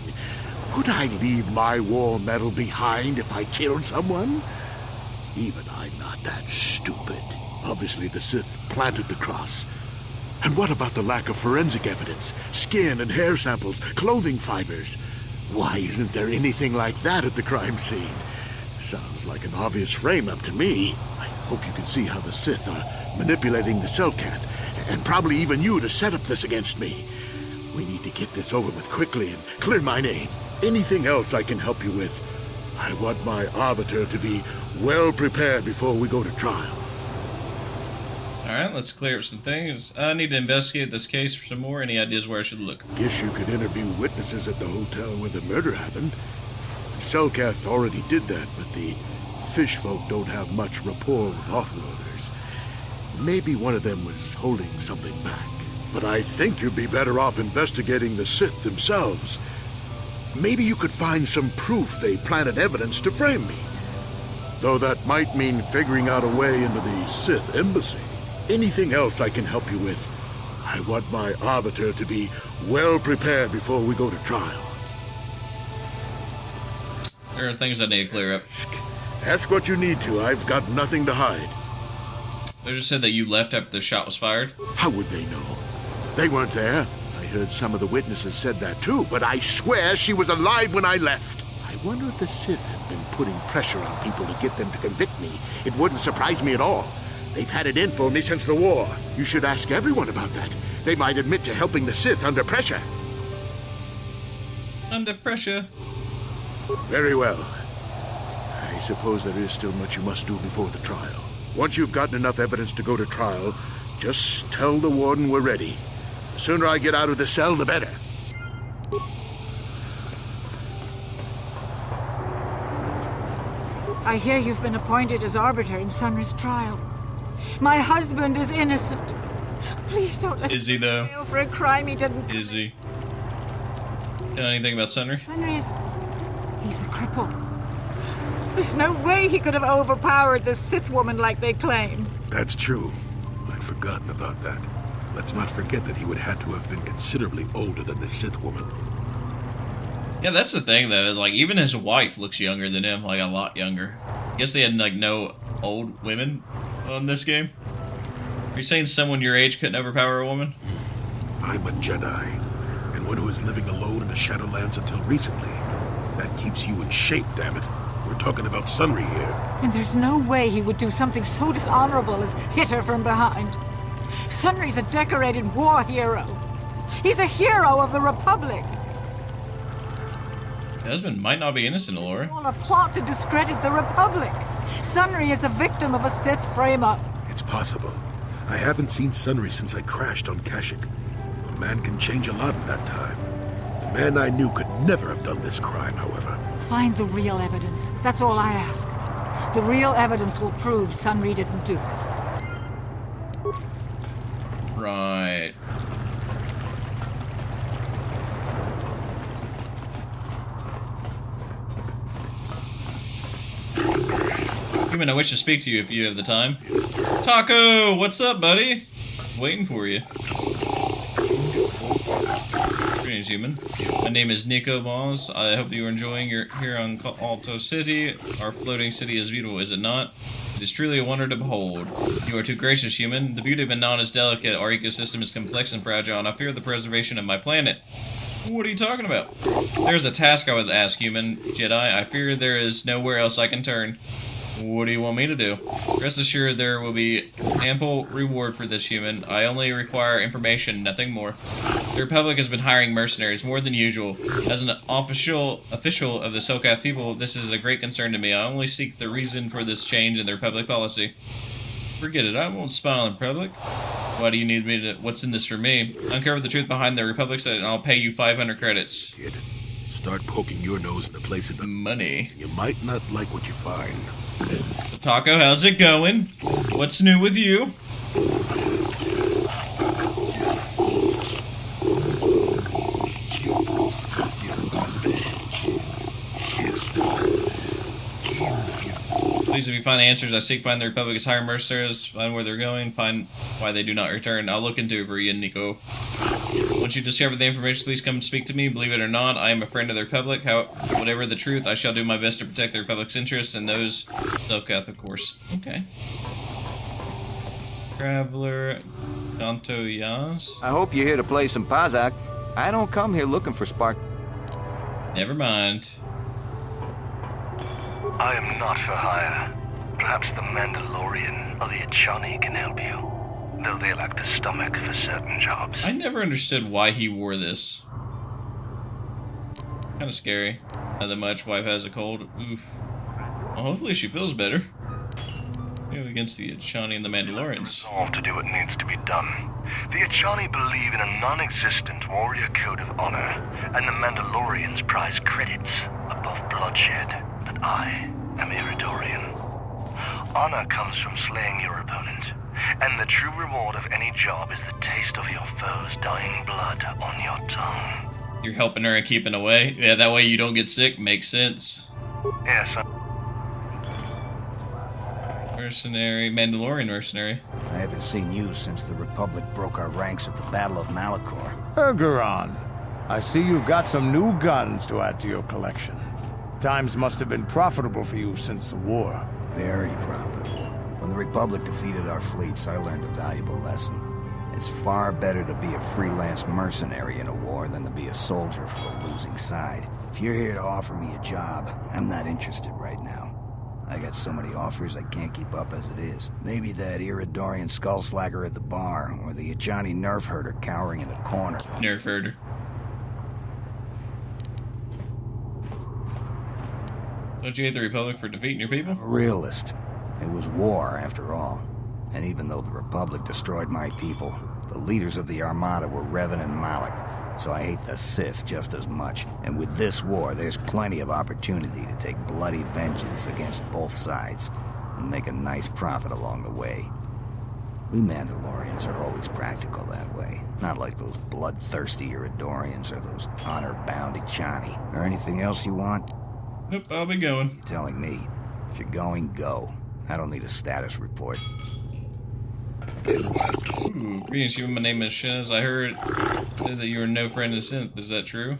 Speaker 7: Would I leave my war medal behind if I killed someone? Even I'm not that stupid. Obviously, the Sith planted the cross. And what about the lack of forensic evidence? Skin and hair samples, clothing fibers. Why isn't there anything like that at the crime scene? Sounds like an obvious frame-up to me. I hope you can see how the Sith are manipulating the Selkath, and probably even you to set up this against me. We need to get this over with quickly and clear my name. Anything else I can help you with? I want my Arbiter to be well prepared before we go to trial.
Speaker 2: Alright, let's clear up some things. I need to investigate this case for some more. Any ideas where I should look?
Speaker 7: Guess you could interview witnesses at the hotel where the murder happened. Selkath already did that, but the
Speaker 8: fish folk don't have much rapport with offloaders. Maybe one of them was holding something back. But I think you'd be better off investigating the Sith themselves. Maybe you could find some proof they planted evidence to frame me. Though that might mean figuring out a way into the Sith embassy. Anything else I can help you with? I want my Arbiter to be well prepared before we go to trial.
Speaker 1: There are things I need to clear up.
Speaker 8: Ask what you need to. I've got nothing to hide.
Speaker 1: They just said that you left after the shot was fired.
Speaker 8: How would they know? They weren't there. I heard some of the witnesses said that too, but I swear she was alive when I left. I wonder if the Sith have been putting pressure on people to get them to convict me. It wouldn't surprise me at all. They've had it in for me since the war. You should ask everyone about that. They might admit to helping the Sith under pressure.
Speaker 1: Under pressure.
Speaker 8: Very well. I suppose there is still much you must do before the trial. Once you've gotten enough evidence to go to trial, just tell the warden we're ready. The sooner I get out of the cell, the better.
Speaker 14: I hear you've been appointed as Arbiter in Sunry's trial. My husband is innocent. Please don't let
Speaker 1: Is he, though?
Speaker 14: him jail for a crime he didn't.
Speaker 1: Is he? Know anything about Sunry?
Speaker 14: Sunry is... he's a cripple. There's no way he could have overpowered the Sith woman like they claim.
Speaker 8: That's true. I'd forgotten about that. Let's not forget that he would have to have been considerably older than the Sith woman.
Speaker 1: Yeah, that's the thing, though. Like, even his wife looks younger than him, like, a lot younger. I guess they had, like, no old women on this game. Are you saying someone your age couldn't overpower a woman?
Speaker 8: I'm a Jedi, and one who was living alone in the Shadowlands until recently. That keeps you in shape, damn it. We're talking about Sunry here.
Speaker 14: And there's no way he would do something so dishonorable as hit her from behind. Sunry's a decorated war hero. He's a hero of the Republic.
Speaker 1: Your husband might not be innocent, Laura.
Speaker 14: All a plot to discredit the Republic. Sunry is a victim of a Sith frame-up.
Speaker 8: It's possible. I haven't seen Sunry since I crashed on Kashyyyk. A man can change a lot in that time. The man I knew could never have done this crime, however.
Speaker 14: Find the real evidence. That's all I ask. The real evidence will prove Sunry didn't do this.
Speaker 1: Right. Human, I wish to speak to you if you have the time. Taco, what's up, buddy? Waiting for you. Greetings, human. My name is Nico Boss. I hope you are enjoying your here on Alto City. Our floating city is beautiful, is it not? It is truly a wonder to behold. You are too gracious, human. The beauty of Manaan is delicate. Our ecosystem is complex and fragile, and I fear the preservation of my planet. What are you talking about? There's a task I would ask, human. Jedi, I fear there is nowhere else I can turn. What do you want me to do? Rest assured there will be ample reward for this, human. I only require information, nothing more. The Republic has been hiring mercenaries more than usual. As an official of the Selkath people, this is a great concern to me. I only seek the reason for this change in their public policy. Forget it, I won't spy on the Republic. Why do you need me to... What's in this for me? Uncover the truth behind the Republic and I'll pay you 500 credits.
Speaker 8: Kid, start poking your nose in the place of
Speaker 1: money.
Speaker 8: You might not like what you find.
Speaker 1: So, Taco, how's it going? What's new with you? Please, if you find answers, I seek find the Republic's higher mercenaries, find where they're going, find why they do not return. I'll look into it for you, Nico. Once you discover the information, please come speak to me. Believe it or not, I am a friend of the Republic. Whatever the truth, I shall do my best to protect the Republic's interests and those Selkath, of course. Okay. Traveler Danto Yaz.
Speaker 16: I hope you're here to play some Pazzak. I don't come here looking for spark.
Speaker 1: Never mind.
Speaker 19: I am not for hire. Perhaps the Mandalorian or the Jolee can help you. Though they lack the stomach for certain jobs.
Speaker 1: I never understood why he wore this. Kind of scary. Not that much. Wife has a cold. Oof. Well, hopefully she feels better. Against the Juhani and the Mandalorians.
Speaker 19: Resolve to do what needs to be done. The Juhani believe in a non-existent warrior code of honor, and the Mandalorians prize credits above bloodshed. But I am Iridorian. Honor comes from slaying your opponent, and the true reward of any job is the taste of your foe's dying blood on your tongue.
Speaker 1: You're helping her and keeping away? Yeah, that way you don't get sick. Makes sense.
Speaker 19: Yes,
Speaker 1: Mercenary, Mandalorian mercenary.
Speaker 20: I haven't seen you since the Republic broke our ranks at the Battle of Malachor.
Speaker 10: Ergeron, I see you've got some new guns to add to your collection. Times must have been profitable for you since the war.
Speaker 20: Very profitable. When the Republic defeated our fleets, I learned a valuable lesson. It's far better to be a freelance mercenary in a war than to be a soldier for a losing side. If you're here to offer me a job, I'm not interested right now. I got so many offers I can't keep up as it is. Maybe that Iridorian skullslagger at the bar, or the Johnny nerf herder cowering in the corner.
Speaker 1: Nerf herder. Don't you hate the Republic for defeating your people?
Speaker 20: A realist. It was war, after all. And even though the Republic destroyed my people, the leaders of the Armada were Revan and Malak, so I hate the Sith just as much. And with this war, there's plenty of opportunity to take bloody vengeance against both sides, and make a nice profit along the way. We Mandalorians are always practical that way. Not like those bloodthirsty Iridorians or those honor-bound Ichani. Or anything else you want?
Speaker 1: Nope, I'll be going.
Speaker 20: You're telling me. If you're going, go. I don't need a status report.
Speaker 1: Ooh, greetings, human. My name is Shez. I heard that you are no friend of Sith. Is that true?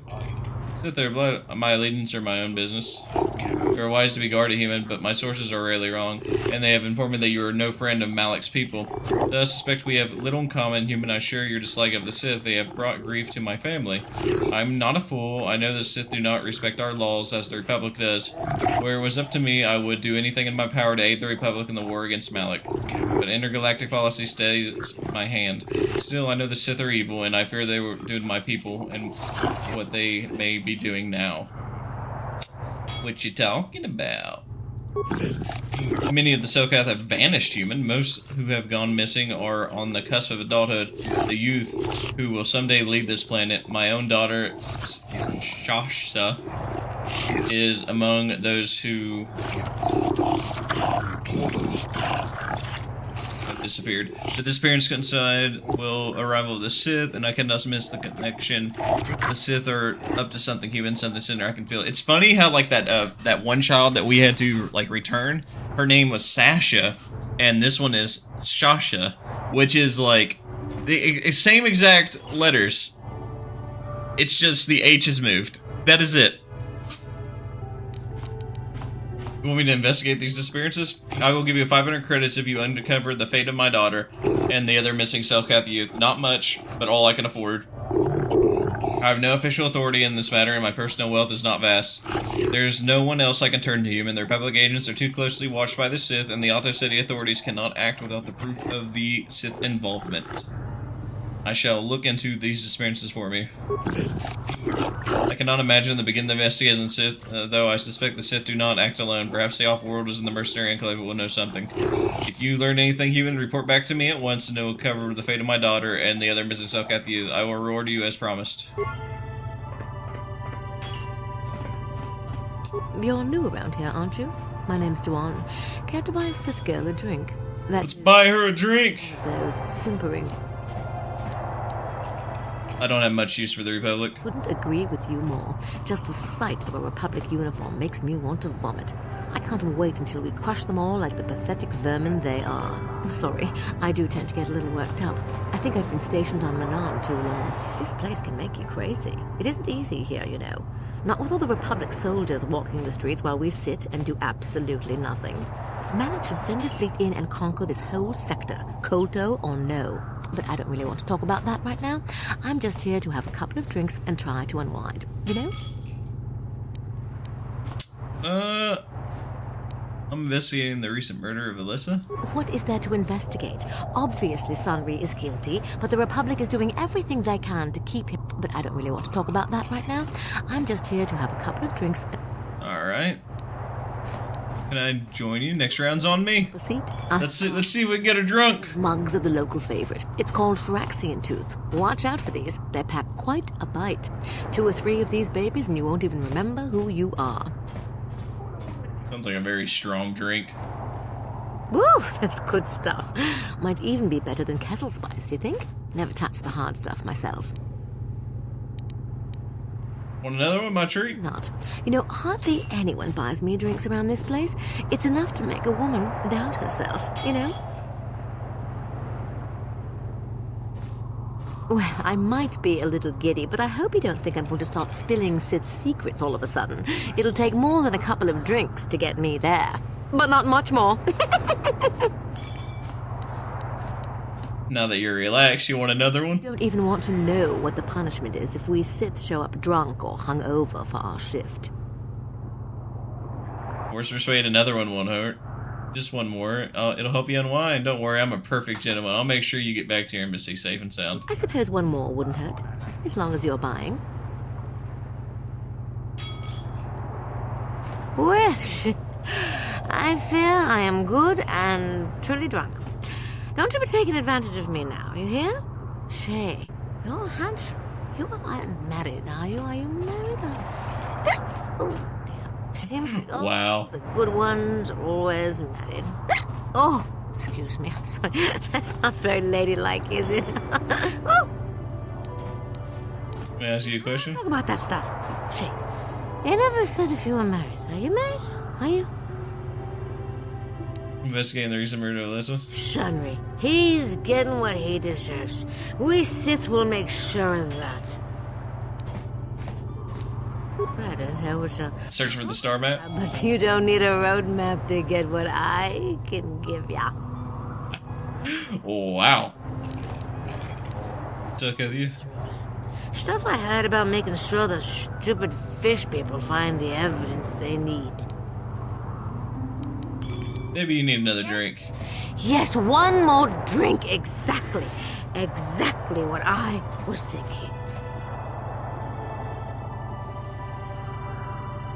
Speaker 1: Sith their blood, my allegiance, or my own business. You are wise to be guarded, human, but my sources are rarely wrong, and they have informed me that you are no friend of Malak's people. Thus, I suspect we have little in common, human. I share your dislike of the Sith. They have brought grief to my family. I'm not a fool. I know the Sith do not respect our laws as the Republic does. Where it was up to me, I would do anything in my power to aid the Republic in the war against Malak. But intergalactic policy stays my hand. Still, I know the Sith are evil, and I fear they were doing my people and what they may be doing now. What you talking about? Many of the Selkath have vanished, human. Most who have gone missing are on the cusp of adulthood. The youth who will someday lead this planet. My own daughter, Shasha, is among those who have disappeared. The disappearance coincide will arrival of the Sith, and I cannot miss the connection. The Sith are up to something, human, something sinister. I can feel it. It's funny how like that one child that we had to like return, her name was Sasha, and this one is Shasha, which is like the same exact letters. It's just the H is moved. That is it. You want me to investigate these disappearances? I will give you 500 credits if you uncover the fate of my daughter and the other missing Selkath youth. Not much, but all I can afford. I have no official authority in this matter, and my personal wealth is not vast. There's no one else I can turn to, human. The Republic agents are too closely watched by the Sith, and the Ahto City authorities cannot act without the proof of the Sith involvement. I shall look into these disappearances for me. I cannot imagine the beginning of the investigation Sith, though I suspect the Sith do not act alone. Perhaps the off-world is in the Mercenary Enclave will know something. If you learn anything, human, report back to me at once, and it will cover the fate of my daughter and the other missing Selkath youth. I will reward you as promised.
Speaker 21: You're new around here, aren't you? My name's Juhani. Care to buy a Sith girl a drink?
Speaker 1: Let's buy her a drink!
Speaker 21: Those simpering.
Speaker 1: I don't have much use for the Republic.
Speaker 21: Couldn't agree with you more. Just the sight of a Republic uniform makes me want to vomit. I can't wait until we crush them all like the pathetic vermin they are. I'm sorry, I do tend to get a little worked up. I think I've been stationed on Manaan too long. This place can make you crazy. It isn't easy here, you know. Not with all the Republic soldiers walking the streets while we sit and do absolutely nothing. Malak should send a fleet in and conquer this whole sector, Kolto or no. But I don't really want to talk about that right now. I'm just here to have a couple of drinks and try to unwind, you know?
Speaker 1: I'm investigating the recent murder of Alyssa.
Speaker 21: What is there to investigate? Obviously Sunry is guilty, but the Republic is doing everything they can to keep him. But I don't really want to talk about that right now. I'm just here to have a couple of drinks.
Speaker 1: Alright. Can I join you? Next round's on me.
Speaker 21: A seat?
Speaker 1: Let's see if we can get her drunk.
Speaker 21: Mugs are the local favorite. It's called Phyraxian Tooth. Watch out for these. They pack quite a bite. 2 or 3 of these babies and you won't even remember who you are.
Speaker 2: Sounds like a very strong drink.
Speaker 21: Woo, that's good stuff. Might even be better than Kessel Spice, do you think? Never touched the hard stuff myself.
Speaker 2: Want another one, my treat?
Speaker 21: Not. You know, hardly anyone buys me drinks around this place. It's enough to make a woman doubt herself, you know? Well, I might be a little giddy, but I hope you don't think I'm going to stop spilling Sith's secrets all of a sudden. It'll take more than a couple of drinks to get me there. But not much more.
Speaker 2: Now that you're relaxed, you want another one?
Speaker 21: I don't even want to know what the punishment is if we Sith show up drunk or hungover for our shift.
Speaker 2: Force Persuade, another one won't hurt. Just one more. It'll help you unwind. Don't worry, I'm a perfect gentleman. I'll make sure you get back to your embassy safe and sound.
Speaker 21: I suppose one more wouldn't hurt, as long as you're buying. Wish. I fear I am good and truly drunk. Don't you be taking advantage of me now, you hear? Shay, you're handsome. You aren't married, are you? Are you married? Oh, dear. Seems
Speaker 2: wow.
Speaker 21: The good ones are always married. Oh, excuse me, I'm sorry. That's not very ladylike, is it? Oh.
Speaker 2: May I ask you a question?
Speaker 21: Talk about that stuff. Shay, you never said if you were married. Are you married? Are you?
Speaker 2: Investigating the recent murder of Alyssa.
Speaker 21: Sunry, he's getting what he deserves. We Sith will make sure of that. I don't know what's up.
Speaker 2: Search for the star map.
Speaker 21: But you don't need a roadmap to get what I can give ya.
Speaker 2: Wow. Selkath, you.
Speaker 21: Stuff I heard about making sure the stupid fish people find the evidence they need.
Speaker 2: Maybe you need another drink.
Speaker 21: Yes, one more drink, exactly. Exactly what I was thinking.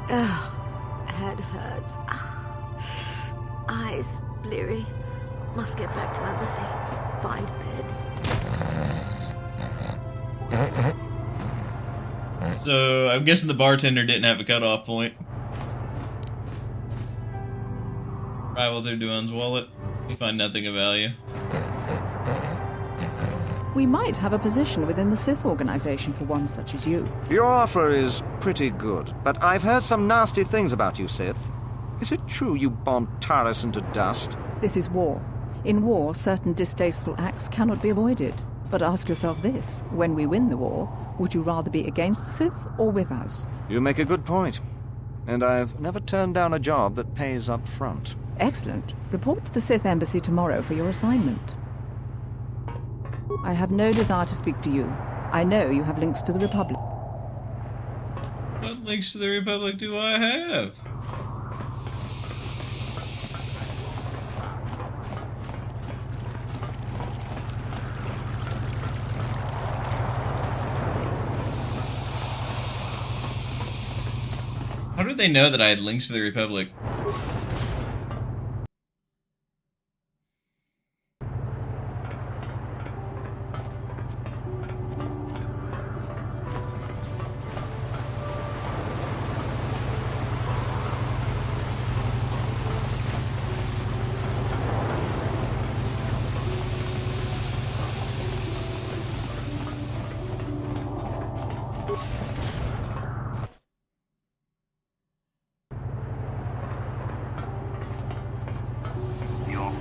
Speaker 21: Ugh, head hurts. Eyes bleary. Must get back to embassy. Find bed.
Speaker 2: So, I'm guessing the bartender didn't have a cutoff point. Rival their Duan's wallet. We find nothing of value.
Speaker 5: We might have a position within the Sith organization for one such as you.
Speaker 16: Your offer is pretty good, but I've heard some nasty things about you, Sith. Is it true you bombed Taris into dust?
Speaker 5: This is war. In war, certain distasteful acts cannot be avoided. But ask yourself this, when we win the war, would you rather be against the Sith or with us?
Speaker 16: You make a good point. And I've never turned down a job that pays up front.
Speaker 5: Excellent. Report to the Sith Embassy tomorrow for your assignment. I have no desire to speak to you. I know you have links to the Republic.
Speaker 2: What links to the Republic do I have? How did they know that I had links to the Republic?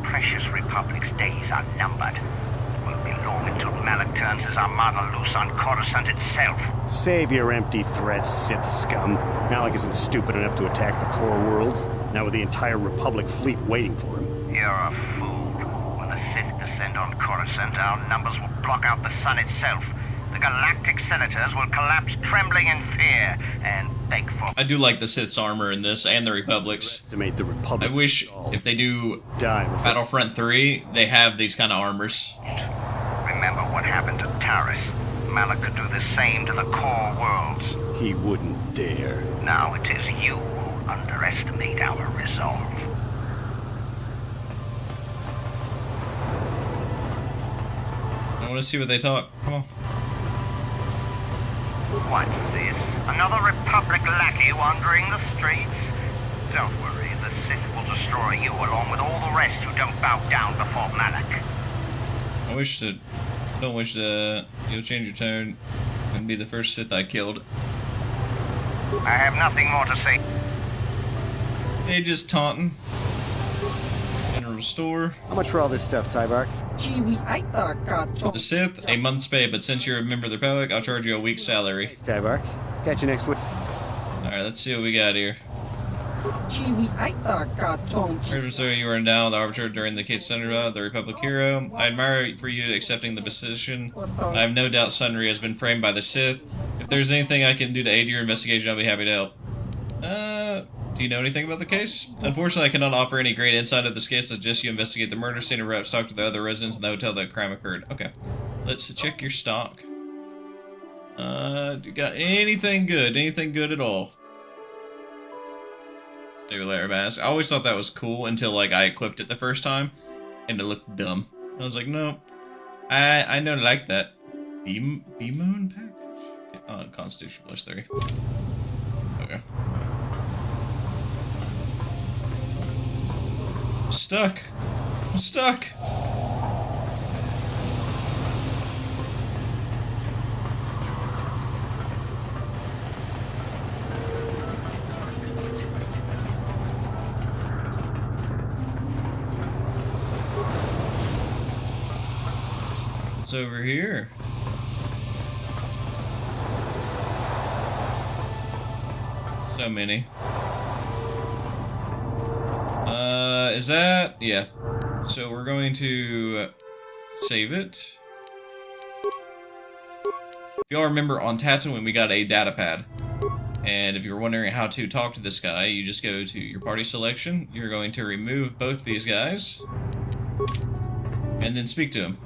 Speaker 22: Precious Republic's days are numbered. It will be long until Malak turns his armada loose on Coruscant itself.
Speaker 23: Save your empty threats, Sith scum. Malak isn't stupid enough to attack the core worlds, now with the entire Republic fleet waiting for him.
Speaker 22: You're a fool. When the Sith descend on Coruscant, our numbers will block out the sun itself. The galactic senators will collapse trembling in fear and beg for...
Speaker 2: I do like the Sith's armor in this, and the Republic's.
Speaker 23: Estimate the Republic.
Speaker 2: I wish if they do Battlefront 3, they have these kind of armors.
Speaker 22: Remember what happened to Taris. Malak could do the same to the core worlds.
Speaker 23: He wouldn't dare.
Speaker 22: Now it is you who underestimate our resolve.
Speaker 2: I want to see what they talk. Come on.
Speaker 22: What's this? Another Republic lackey wandering the streets? Don't worry, the Sith will destroy you along with all the rest who don't bow down before Malak.
Speaker 2: Don't wish you'll change your tone and be the first Sith I killed.
Speaker 22: I have nothing more to say.
Speaker 2: They just taunting. General store.
Speaker 4: How much for all this stuff, Tybark?
Speaker 2: For the Sith, a month's pay, but since you're a member of the Republic, I'll charge you a week's salary.
Speaker 4: Thanks, Tybark. Catch you next week.
Speaker 2: Alright, let's see what we got here. Sir, you were endowed with the Arbiter during the case of Sunry, the Republic hero. I admire for you accepting the position. I have no doubt Sunry has been framed by the Sith. If there's anything I can do to aid your investigation, I'll be happy to help. Do you know anything about the case? Unfortunately, I cannot offer any great insight of this case. I suggest you investigate the murder scene and perhaps talk to the other residents in the hotel that the crime occurred. Okay. Let's check your stock. Do you got anything good? Anything good at all? Layer mask. I always thought that was cool until like I equipped it the first time and it looked dumb. I was like, no, I don't like that. Ebon package. Okay. Constitution +3. Okay. I'm stuck. I'm stuck. What's over here? So many. Is that? Yeah. So we're going to save it. If y'all remember, on Tatooine we got a data pad. And if you're wondering how to talk to this guy, you just go to your party selection. You're going to remove both these guys. And then speak to him.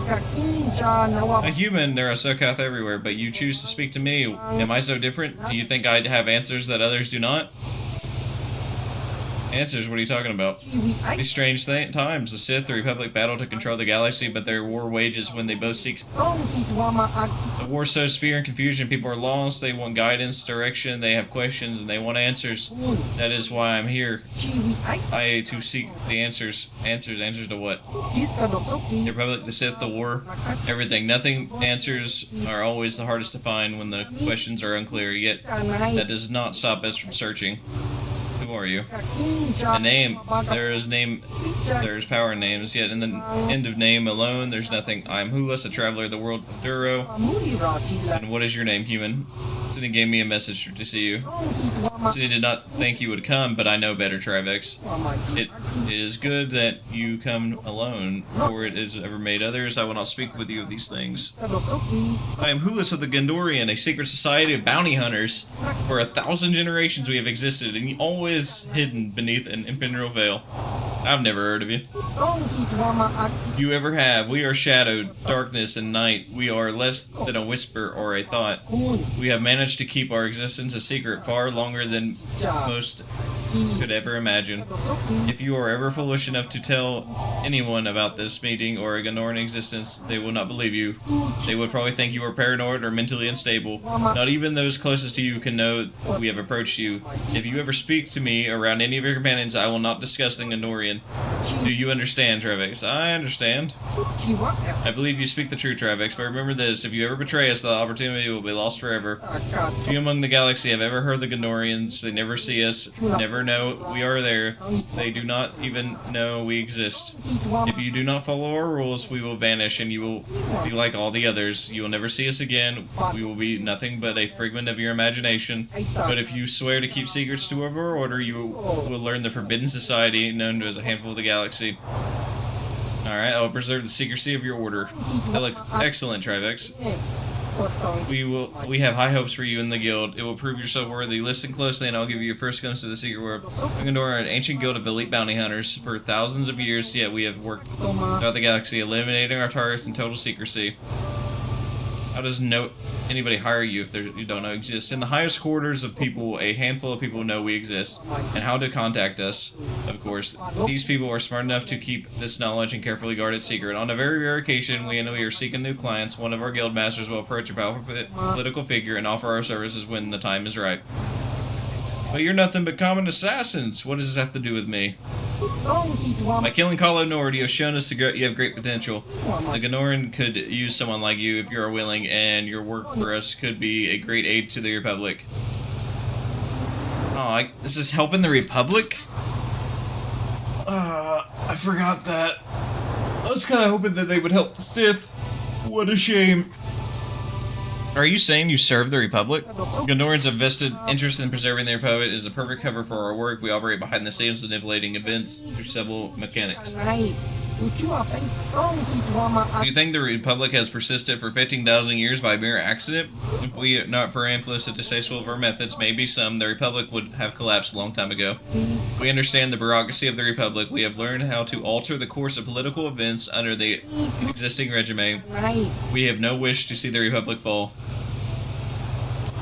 Speaker 2: A human, there are Selkath everywhere, but you choose to speak to me. Am I so different? Do you think I'd have answers that others do not? Answers? What are you talking about? These strange times. The Sith, the Republic battle to control the galaxy, but their war wages when they both seek... The war sows fear and confusion. People are lost. They want guidance, direction. They have questions, and they want answers. That is why I'm here. To seek the answers. Answers to what? The Republic, the Sith, the war, everything. Nothing. Answers are always the hardest to find when the questions are unclear, yet that does not stop us from searching. Who are you? The name. There's power in names, yet in the end of name alone, there's nothing. I am Hulas, a traveler of the world of Duro. And what is your name, human? City gave me a message to see you. City did not think you would come, but I know better, Trivex. It is good that you come alone, for it has ever made others. I will not speak with you of these things. I am Hulas of the Gondorian, a secret society of bounty hunters. For 1,000 generations we have existed, and always hidden beneath an impenetrable veil. I've never heard of you. You ever have. We are shadow, darkness, and night. We are less than a whisper or a thought. We have managed to keep our existence a secret far longer than most could ever imagine. If you are ever foolish enough to tell anyone about this meeting or a Gondorian existence, they will not believe you. They would probably think you are paranoid or mentally unstable. Not even those closest to you can know we have approached you. If you ever speak to me around any of your companions, I will not discuss the Gondorian. Do you understand, Trivex? I understand. I believe you speak the truth, Trivex, but remember this, if you ever betray us, the opportunity will be lost forever. Few among the galaxy have ever heard the Gondorians. They never see us, never know we are there. They do not even know we exist. If you do not follow our rules, we will vanish and you will be like all the others. You will never see us again. We will be nothing but a figment of your imagination. But if you swear to keep secrets to our order, you will learn the forbidden society known as a handful of the galaxy. Alright, I will preserve the secrecy of your order. That looks excellent, Trivex. We have high hopes for you in the guild. It will prove you're so worthy. Listen closely and I'll give you your first glimpse of the secret world. Gondor, an ancient guild of elite bounty hunters. For thousands of years, yet we have worked throughout the galaxy, eliminating our targets in total secrecy. How does anybody hire you if you don't know exist? In the highest quarters of people, a handful of people know we exist, and how to contact us. Of course, these people are smart enough to keep this knowledge and carefully guard it secret. On a very rare occasion, we are seeking new clients. One of our guild masters will approach a powerful political figure and offer our services when the time is right.
Speaker 1: But you're nothing but common assassins. What does this have to do with me? By killing Calo Nord, you have shown us you have great potential. The Genoharadan could use someone like you if you are willing, and your work for us could be a great aid to the Republic. Oh, this is helping the Republic? I forgot that. I was kind of hoping that they would help the Sith. What a shame. Are you saying you serve the Republic? Genoharadan's have vested interest in preserving the Republic is a perfect cover for our work. We operate behind the scenes, manipulating events through several mechanics. Do you think the Republic has persisted for 15,000 years by mere accident? If we had not for influence and distasteful of our methods, maybe the Republic would have collapsed a long time ago. We understand the bureaucracy of the Republic. We have learned how to alter the course of political events under the existing regime. We have no wish to see the Republic fall.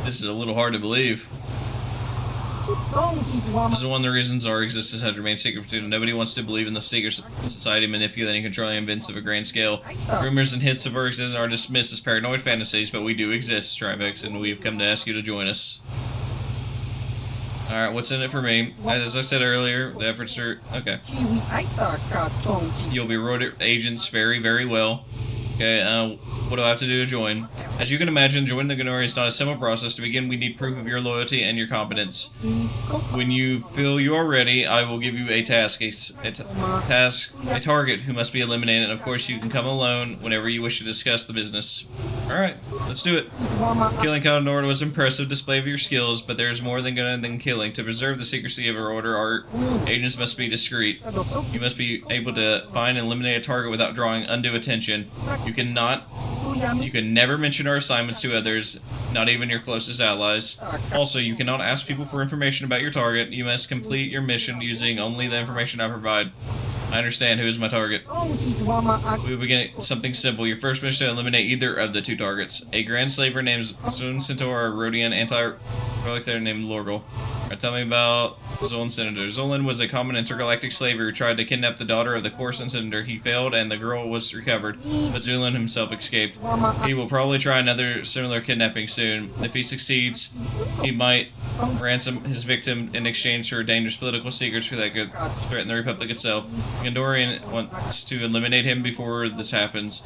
Speaker 1: This is a little hard to believe. This is one of the reasons our existence has remained secret for too long. Nobody wants to believe in the secret society manipulating and controlling events of a grand scale. Rumors and hints of our existence are dismissed as paranoid fantasies, but we do exist, Trivex, and we've come to ask you to join us. Alright, what's in it for me? As I said earlier, the efforts are... okay. You'll be rewarded agents very, very well. Okay, what do I have to do to join? As you can imagine, joining the Genoharadan is not a simple process. To begin, we need proof of your loyalty and your competence. When you feel you are ready, I will give you a task, a target who must be eliminated. And of course, you can come alone whenever you wish to discuss the business. Alright, let's do it. Killing Calo Nord was an impressive display of your skills, but there is more than killing. To preserve the secrecy of our order, our agents must be discreet. You must be able to find and eliminate a target without drawing undue attention. You can never mention our assignments to others, not even your closest allies. Also, you cannot ask people for information about your target. You must complete your mission using only the information I provide. I understand. Who is my target? We will begin something simple. Your first mission is to eliminate either of the two targets. A Grand Slaver named Zun Centaur or a Rodian anti-relic there named Lorgal. Tell me about Zolan Senator. Zolan was a common intergalactic slaver who tried to kidnap the daughter of the Coruscant Senator. He failed and the girl was recovered, but Zolan himself escaped. He will probably try another similar kidnapping soon. If he succeeds, he might ransom his victim in exchange for dangerous political secrets that could threaten the Republic itself. Gondorian wants to eliminate him before this happens.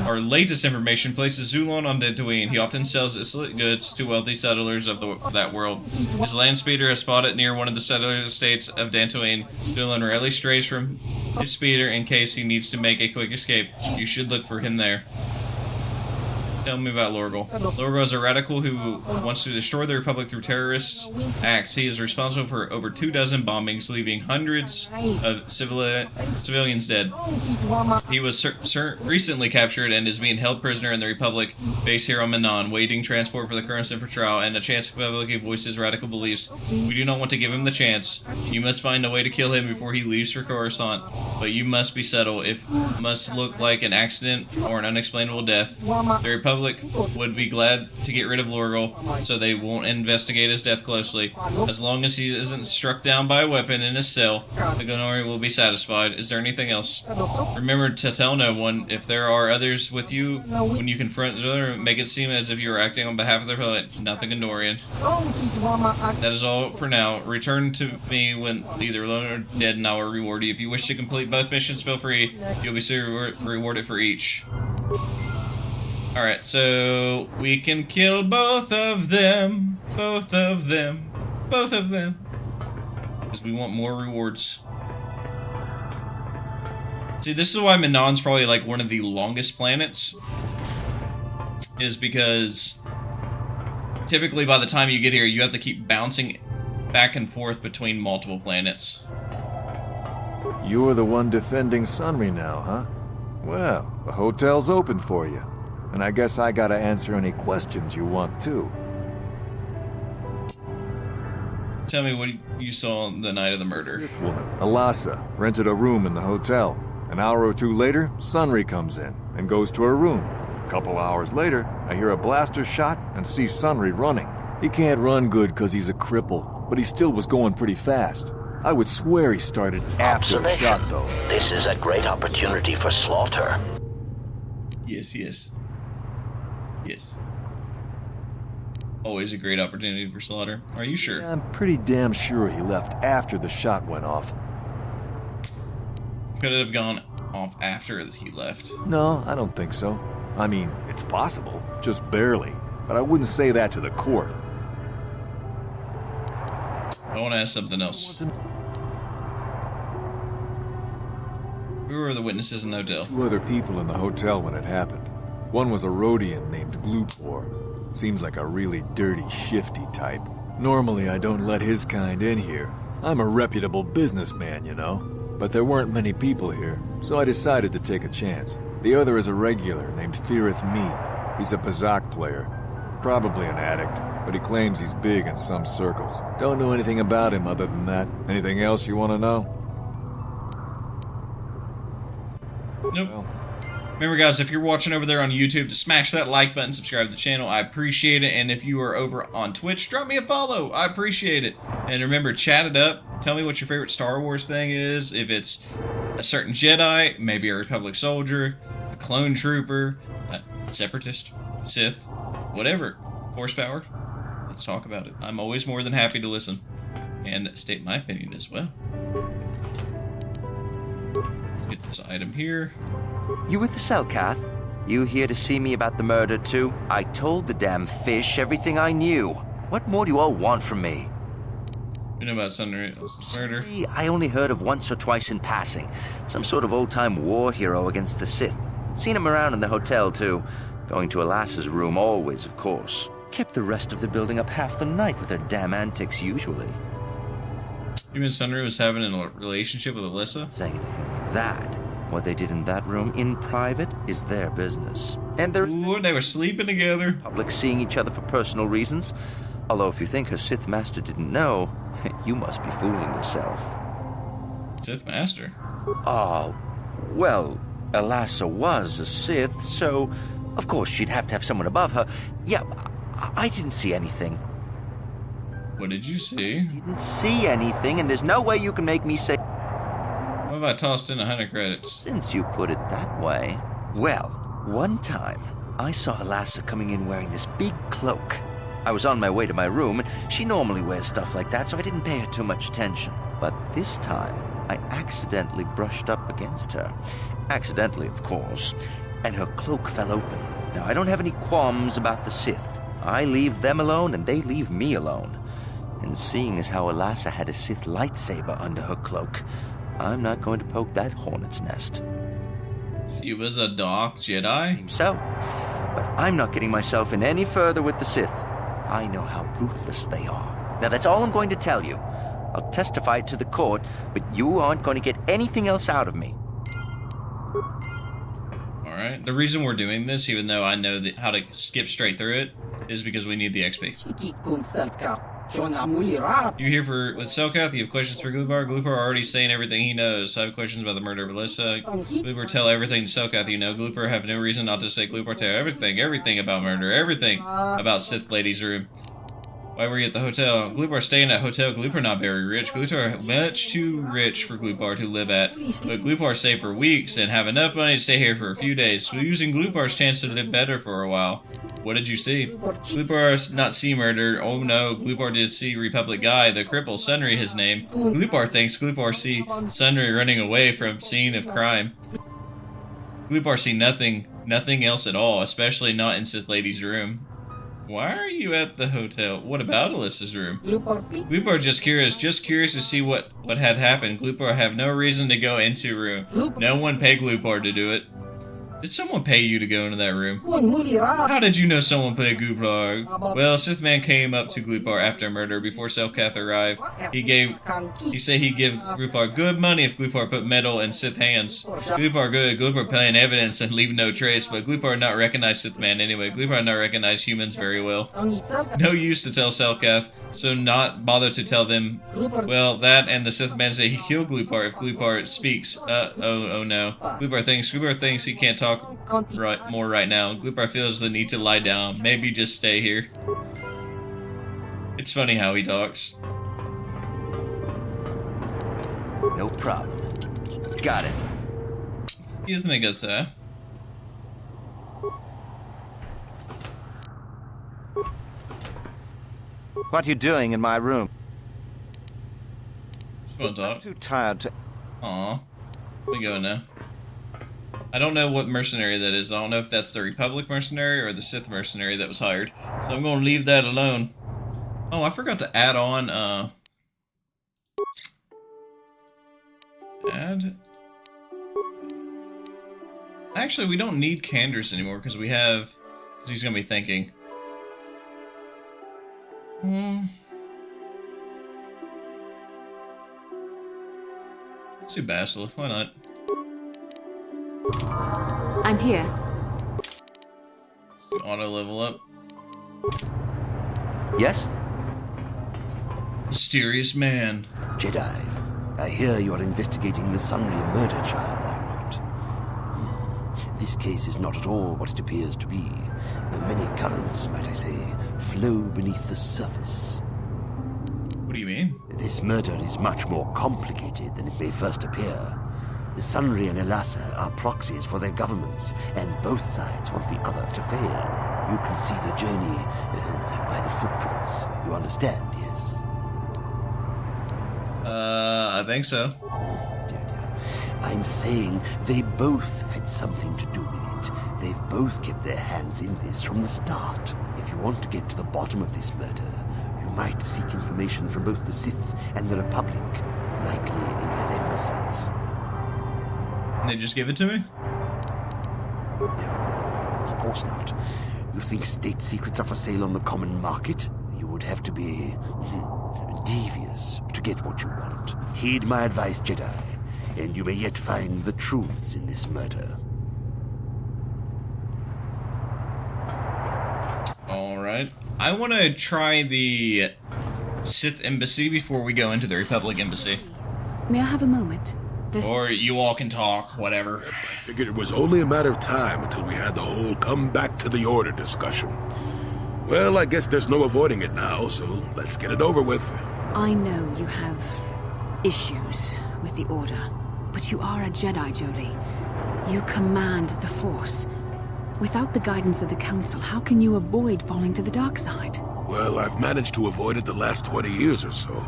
Speaker 1: Our latest information places Zulon on Dantooine. He often sells illicit goods to wealthy settlers of that world. His land speeder is spotted near one of the settlers' estates of Dantooine. Zulon rarely strays from his speeder in case he needs to make a quick escape. You should look for him there. Tell me about Lorgal. Lorgal is a radical who wants to destroy the Republic through terrorist acts. He is responsible for over 24 bombings, leaving hundreds of civilians dead. He was recently captured and is being held prisoner in the Republic base here on Manaan, waiting transport for the currency for trial and a chance to publicly voice his radical beliefs. We do not want to give him the chance. You must find a way to kill him before he leaves for Coruscant, but you must be subtle. It must look like an accident or an unexplainable death. The Republic would be glad to get rid of Lorgal, so they won't investigate his death closely. As long as he isn't struck down by a weapon in his cell, the Genoharadan will be satisfied. Is there anything else? Remember to tell no one. If there are others with you, when you confront the other, make it seem as if you are acting on behalf of the Republic, not the Genoharadan. That is all for now. Return to me when either alone or dead, and I will reward you. If you wish to complete both missions, feel free. You'll be rewarded for each. Alright, so we can kill both of them. Both of them. Both of them. Because we want more rewards. See, this is why Manaan's probably like one of the longest planets. Is because typically by the time you get here, you have to keep bouncing back and forth between multiple planets.
Speaker 3: You're the one defending Sunry now, huh? Well, the hotel's open for you. And I guess I gotta answer any questions you want, too.
Speaker 1: Tell me what you saw on the night of the murder.
Speaker 3: Sith woman, Alasa, rented a room in the hotel. An hour or two later, Sunry comes in and goes to her room. A couple hours later, I hear a blaster shot and see Sunry running. He can't run good because he's a cripple, but he still was going pretty fast. I would swear he started after the shot, though.
Speaker 22: This is a great opportunity for slaughter.
Speaker 1: Yes, yes. Yes.
Speaker 2: always a great opportunity for slaughter. Are you sure?
Speaker 3: Yeah, I'm pretty damn sure he left after the shot went off.
Speaker 2: Could it have gone off after he left?
Speaker 3: No, I don't think so. I mean, it's possible, just barely. But I wouldn't say that to the court.
Speaker 2: I want to ask something else. Who were the witnesses in the hotel?
Speaker 3: 2 other people in the hotel when it happened. One was a Rodian named Glupor. Seems like a really dirty, shifty type. Normally I don't let his kind in here. I'm a reputable businessman, you know. But there weren't many people here, so I decided to take a chance. The other is a regular named Feareth Me. He's a Pazzak player. Probably an addict, but he claims he's big in some circles. Don't know anything about him other than that. Anything else you want to know?
Speaker 2: Nope.
Speaker 3: Well,
Speaker 2: remember, guys, if you're watching over there on YouTube, to smash that like button, subscribe to the channel. I appreciate it. And if you are over on Twitch, drop me a follow. I appreciate it. And remember, chat it up. Tell me what your favorite Star Wars thing is. If it's a certain Jedi, maybe a Republic soldier, a clone trooper, a separatist, Sith, whatever. Horsepower. Let's talk about it. I'm always more than happy to listen and state my opinion as well. Let's get this item here.
Speaker 6: You with the Selkath? You here to see me about the murder, too? I told the damn fish everything I knew. What more do you all want from me?
Speaker 2: You know about Sunry murder?
Speaker 6: I only heard of once or twice in passing. Some sort of old-time war hero against the Sith. Seen him around in the hotel, too. Going to Alassa's room always, of course. Kept the rest of the building up half the night with their damn antics, usually.
Speaker 2: You mean Sunry was having a relationship with Alyssa?
Speaker 6: Saying anything like that. What they did in that room in private is their business. And they're...
Speaker 2: Ooh, they were sleeping together.
Speaker 6: Public seeing each other for personal reasons. Although if you think her Sith Master didn't know, you must be fooling yourself.
Speaker 2: Sith Master?
Speaker 6: Oh, well, Alassa was a Sith, so of course she'd have to have someone above her. Yeah, I didn't see anything.
Speaker 2: What did you see?
Speaker 6: Didn't see anything, and there's no way you can make me say...
Speaker 2: What if I tossed in 100 credits?
Speaker 6: Since you put it that way. Well, one time, I saw Alassa coming in wearing this big cloak. I was on my way to my room, and she normally wears stuff like that, so I didn't pay her too much attention. But this time, I accidentally brushed up against her. Accidentally, of course. And her cloak fell open. Now, I don't have any qualms about the Sith. I leave them alone, and they leave me alone. And seeing as how Alassa had a Sith lightsaber under her cloak, I'm not going to poke that hornet's nest.
Speaker 2: She was a dark Jedi?
Speaker 6: So, but I'm not getting myself in any further with the Sith. I know how ruthless they are. Now that's all I'm going to tell you. I'll testify it to the court, but you aren't going to get anything else out of me.
Speaker 2: Alright, the reason we're doing this, even though I know how to skip straight through it, is because we need the XP. You here with Selkath? You have questions for Glupar? Glupar already saying everything he knows. I have questions about the murder of Alyssa. Glupar, tell everything to Selkath you know. Glupar, have no reason not to say. Glupar, tell everything about murder, everything about Sith Lady's room. Why were you at the hotel? Glupar staying at hotel. Glupar not very rich. Glupar much too rich for Glupar to live at. But Glupar stay for weeks and have enough money to stay here for a few days. So using Glupar's chance to live better for a while. What did you see? Glupar not see murder. Oh no, Glupar did see Republic guy, the cripple, Sunry his name. Glupar thinks Glupar see Sunry running away from scene of crime. Glupar see nothing else at all, especially not in Sith Lady's room. Why are you at the hotel? What about Alyssa's room? Glupar just curious to see what had happened. Glupar have no reason to go into room. No one paid Glupar to do it. Did someone pay you to go into that room? How did you know someone paid Glupar? Well, Sith man came up to Glupar after murder before Selkath arrived. He said he'd give Glupar good money if Glupar put metal in Sith hands. Glupar good, Glupar playing evidence and leave no trace, but Glupar not recognize Sith man anyway. Glupar not recognize humans very well. No use to tell Selkath, so not bother to tell them. Well, that and the Sith man say he killed Glupar if Glupar speaks. Oh no. Glupar thinks he can't talk more right now. Glupar feels the need to lie down. Maybe just stay here. It's funny how he talks.
Speaker 6: No problem. Got it.
Speaker 2: Excuse me, good sir.
Speaker 16: What are you doing in my room?
Speaker 2: Just want to talk.
Speaker 16: I'm too tired to...
Speaker 2: Aw. We go now. I don't know what mercenary that is. I don't know if that's the Republic mercenary or the Sith mercenary that was hired. So I'm going to leave that alone. Oh, I forgot to add on, add? Actually, we don't need Canderous anymore because we have... Because he's going to be thinking. Let's do Bastila. Why not?
Speaker 21: I'm here.
Speaker 2: Let's do auto level up.
Speaker 9: Yes?
Speaker 2: Mysterious man.
Speaker 9: Jedi, I hear you are investigating the Sunry murder trial, are you not? This case is not at all what it appears to be. Many currents, might I say, flow beneath the surface.
Speaker 2: What do you mean?
Speaker 9: This murder is much more complicated than it may first appear. The Sunry and Elassa are proxies for their governments, and both sides want the other to fail. You can see the journey by the footprints. You understand, yes?
Speaker 2: I think so.
Speaker 9: I'm saying they both had something to do with it. They've both kept their hands in this from the start. If you want to get to the bottom of this murder, you might seek information from both the Sith and the Republic, likely in their embassies.
Speaker 2: And they just give it to me?
Speaker 9: No, of course not. You think state secrets are for sale on the common market? You would have to be devious to get what you want. Heed my advice, Jedi, and you may yet find the truths in this murder.
Speaker 2: Alright. I want to try the Sith Embassy before we go into the Republic Embassy.
Speaker 11: May I have a moment?
Speaker 2: Or you all can talk, whatever.
Speaker 8: I figured it was only a matter of time until we had the whole come back to the order discussion. Well, I guess there's no avoiding it now, so let's get it over with.
Speaker 11: I know you have issues with the Order, but you are a Jedi, Jolee. You command the Force. Without the guidance of the Council, how can you avoid falling to the dark side?
Speaker 8: Well, I've managed to avoid it the last 20 years or so.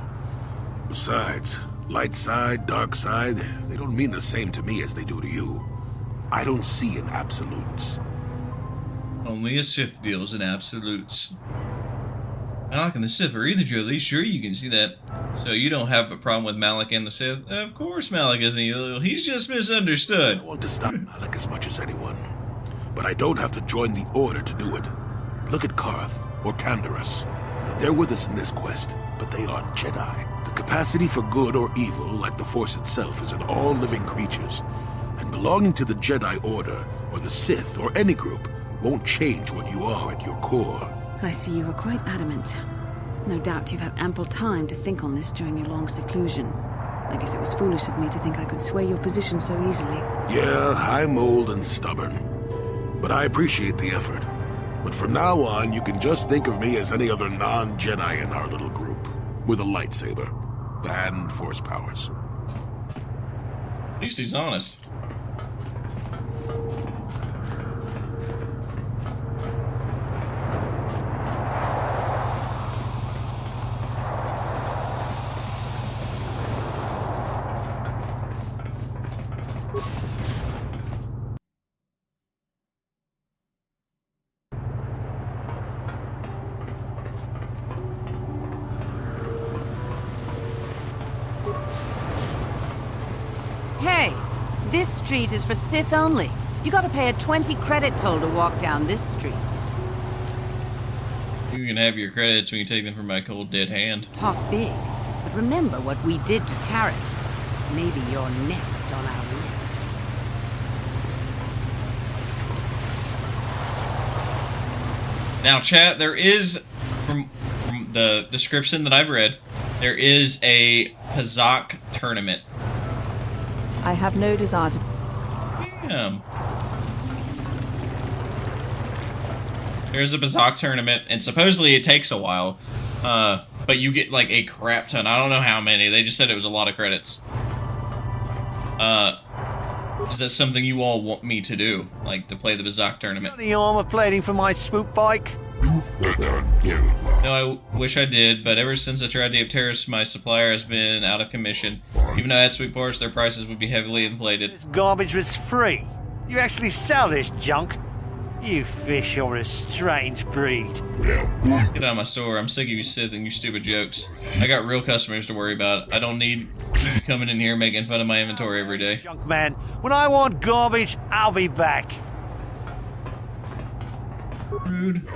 Speaker 8: Besides, light side, dark side, they don't mean the same to me as they do to you. I don't see in absolutes.
Speaker 2: Only a Sith deals in absolutes. Malak and the Sith are either, Jolee. Sure, you can see that. So you don't have a problem with Malak and the Sith? Of course Malak isn't evil. He's just misunderstood.
Speaker 8: I want to stop Malak as much as anyone. But I don't have to join the Order to do it. Look at Karth or Canderous. They're with us in this quest, but they aren't Jedi. The capacity for good or evil, like the Force itself, is in all living creatures. And belonging to the Jedi Order, or the Sith, or any group, won't change what you are at your core.
Speaker 11: I see you were quite adamant. No doubt you've had ample time to think on this during your long seclusion. I guess it was foolish of me to think I could sway your position so easily.
Speaker 8: Yeah, I'm old and stubborn. But I appreciate the effort. But from now on, you can just think of me as any other non-Jedi in our little group. With a lightsaber. And Force powers.
Speaker 2: At least he's honest.
Speaker 12: Hey, this street is for Sith only. You gotta pay a 20 credit toll to walk down this street.
Speaker 2: You can have your credits when you take them from my cold dead hand.
Speaker 12: Talk big, but remember what we did to Taris. Maybe you're next on our list.
Speaker 2: Now, chat, there is, from the description that I've read, there is a Pazzak Tournament.
Speaker 5: I have no desire to...
Speaker 2: Damn. There's a Pazzak Tournament, and supposedly it takes a while. But you get, like, a crap ton. I don't know how many. They just said it was a lot of credits. Is that something you all want me to do? Like, to play the Pazzak Tournament?
Speaker 7: The armor plating for my swoop bike?
Speaker 8: You
Speaker 2: No, I wish I did, but ever since I tried to give terrorists, my supplier has been out of commission. Even though I had sweet parts, their prices would be heavily inflated.
Speaker 7: This garbage was free. You actually sell this junk? You fish are a strange breed.
Speaker 2: Get out of my store. I'm sick of you Sith and your stupid jokes. I got real customers to worry about. I don't need you coming in here making fun of my inventory every day.
Speaker 7: Junk man, when I want garbage, I'll be back.
Speaker 2: Rude.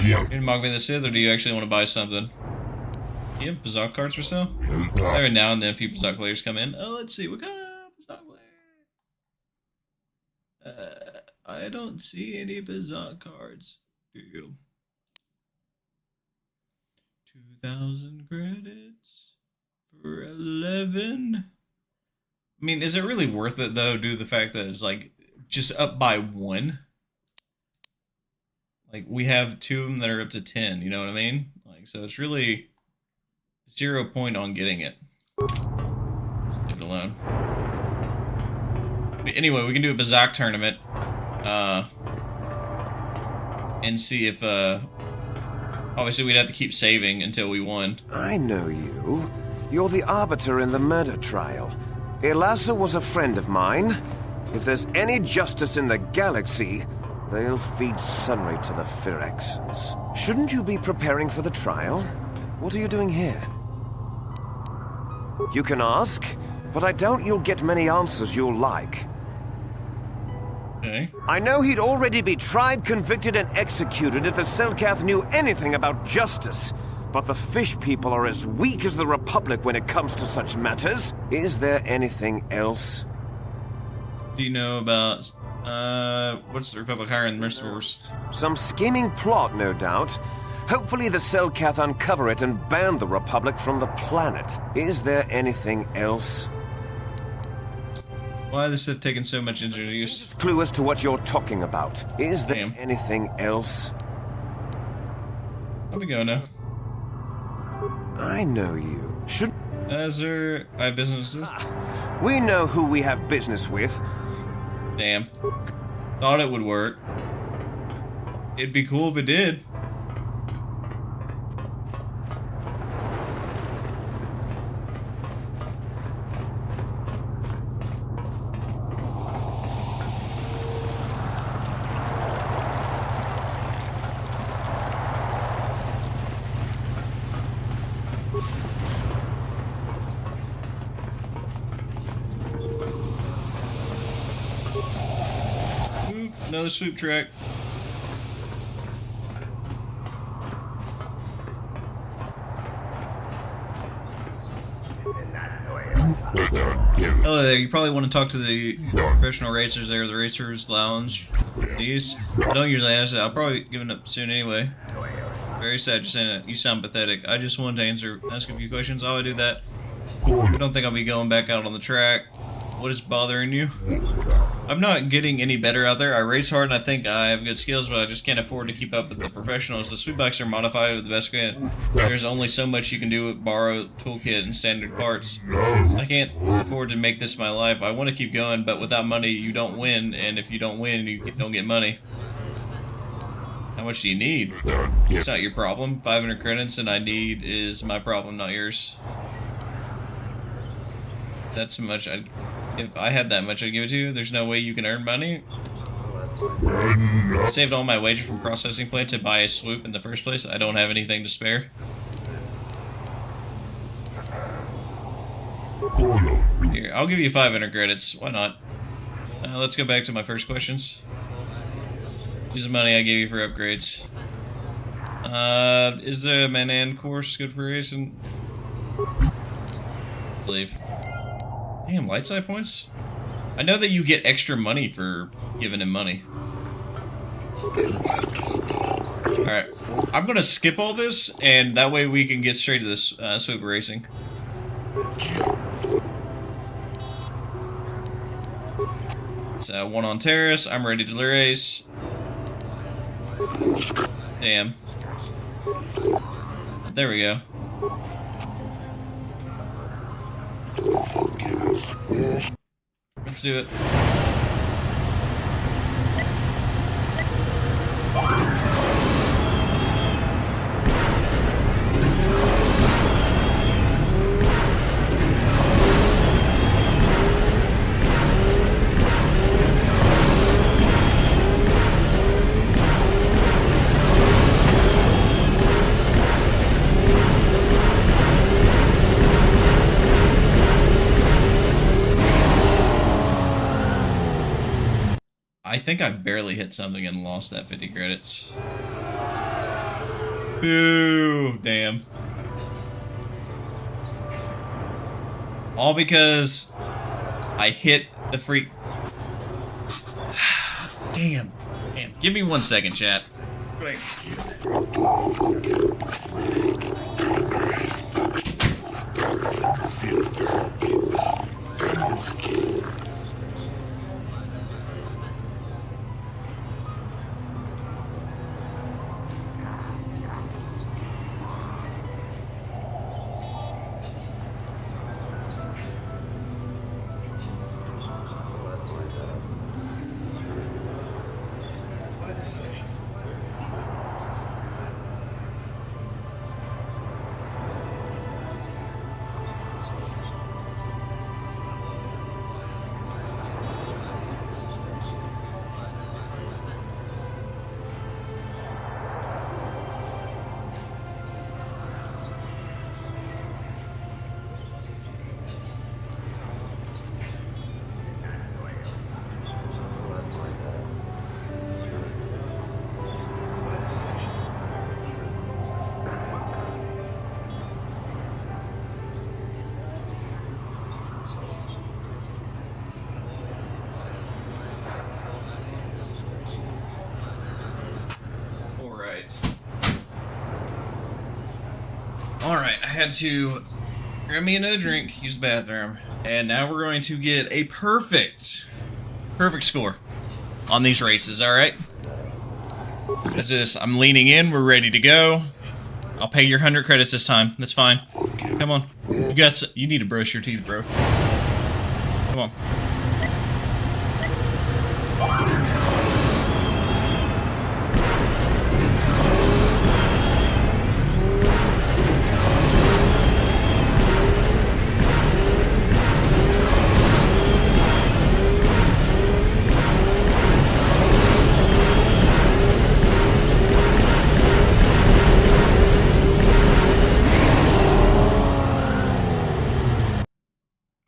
Speaker 2: You gonna mock me the Sith, or do you actually want to buy something? Do you have Pazzak cards for sale? Every now and then a few Pazzak players come in. Oh, let's see. What kind of Pazzak player? I don't see any Pazzak cards. Deal. 2,000 credits for 11. I mean, is it really worth it though, due to the fact that it's like just up by 1? Like, we have 2 of them that are up to 10, you know what I mean? Like, so it's really 0 point on getting it. Just leave it alone. But anyway, we can do a Pazzak tournament. And see if, obviously we'd have to keep saving until we won.
Speaker 13: I know you. You're the Arbiter in the murder trial. Elasa was a friend of mine. If there's any justice in the galaxy, they'll feed Sunry to the Firexans. Shouldn't you be preparing for the trial? What are you doing here? You can ask, but I doubt you'll get many answers you'll like.
Speaker 2: Okay.
Speaker 13: I know he'd already be tried, convicted, and executed if the Selkath knew anything about justice. But the fish people are as weak as the Republic when it comes to such matters. Is there anything else?
Speaker 2: Do you know about, what's the Republic hiring the Mercenary Force?
Speaker 13: Some scheming plot, no doubt. Hopefully the Selkath uncover it and ban the Republic from the planet. Is there anything else?
Speaker 2: Why has this taken so much introduce?
Speaker 13: Clue as to what you're talking about. Is there anything else?
Speaker 2: How'd we go now?
Speaker 13: I know you. Should...
Speaker 2: I have business with?
Speaker 13: We know who we have business with.
Speaker 2: Damn. Thought it would work. It'd be cool if it did. Another swoop track. Hello there, you probably want to talk to the professional racers there, the Racers Lounge. These. I don't usually ask that. I'll probably give it up soon anyway. Very sad just saying that. You sound pathetic. I just wanted to ask a few questions. Oh, I do that. I don't think I'll be going back out on the track. What is bothering you? I'm not getting any better out there. I race hard and I think I have good skills, but I just can't afford to keep up with the professionals. The swoop bikes are modified with the best equipment. There's only so much you can do with borrowed toolkit and standard parts. I can't afford to make this my life. I want to keep going, but without money, you don't win, and if you don't win, you don't get money. How much do you need? It's not your problem. 500 credits and I need is my problem, not yours. That's how much if I had that much, I'd give it to you. There's no way you can earn money. I saved all my wages from processing plant to buy a swoop in the first place. I don't have anything to spare. Here, I'll give you 500 credits. Why not? Let's go back to my first questions. Use the money I gave you for upgrades. Is the Manaan course good for racing? Let's leave. Damn, light side points? I know that you get extra money for giving him money. Alright, I'm gonna skip all this, and that way we can get straight to this swoop racing. It's 1 on terrace, I'm ready to race. Damn. There we go. Let's do it. I think I barely hit something and lost that 50 credits. Boo! Damn. All because I hit the freak. Damn. Damn. Give me 1 second, chat. Wait. Alright, I had to grab me another drink, use the bathroom, and now we're going to get a perfect score on these races, alright? That's this. I'm leaning in, we're ready to go. I'll pay your 100 credits this time, that's fine. Come on. You need to brush your teeth, bro. Come on.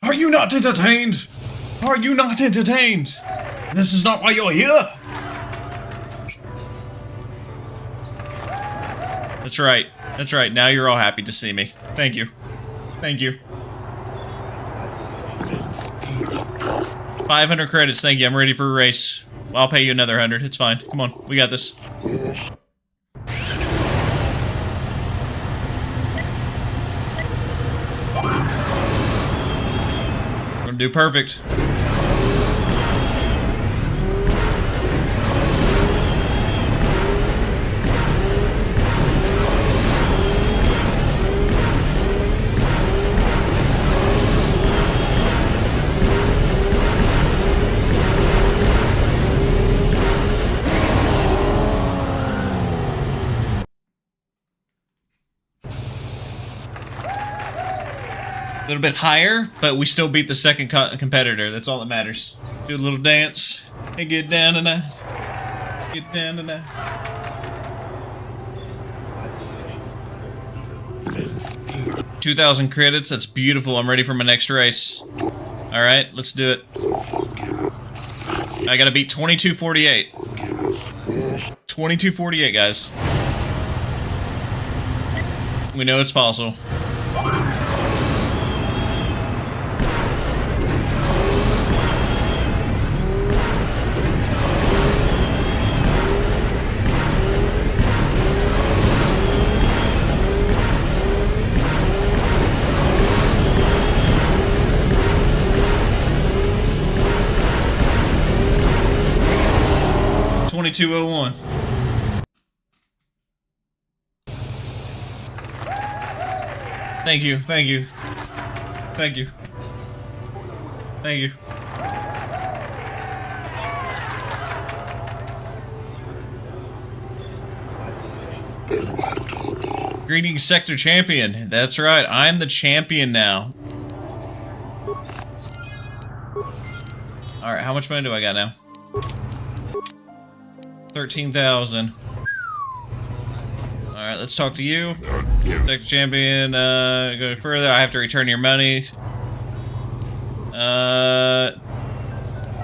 Speaker 2: Are you not entertained? Are you not entertained? This is not why you're here. That's right. That's right. Now you're all happy to see me. Thank you. Thank you. 500 credits. Thank you. I'm ready for a race. I'll pay you another 100. It's fine. Come on. We got this. Do perfect. A little bit higher, but we still beat the second competitor. That's all that matters. Do a little dance and get down tonight. Get down tonight. $2,000 credits. That's beautiful. I'm ready for my next race. All right, let's do it. I gotta beat 2248. 2248, guys. We know it's possible. $22.01. Thank you, thank you. Thank you. Thank you. Greetings, Sector Champion. That's right, I'm the champion now. Alright, how much money do I got now? 13,000. Alright, let's talk to you. Sector Champion, go further. I have to return your money.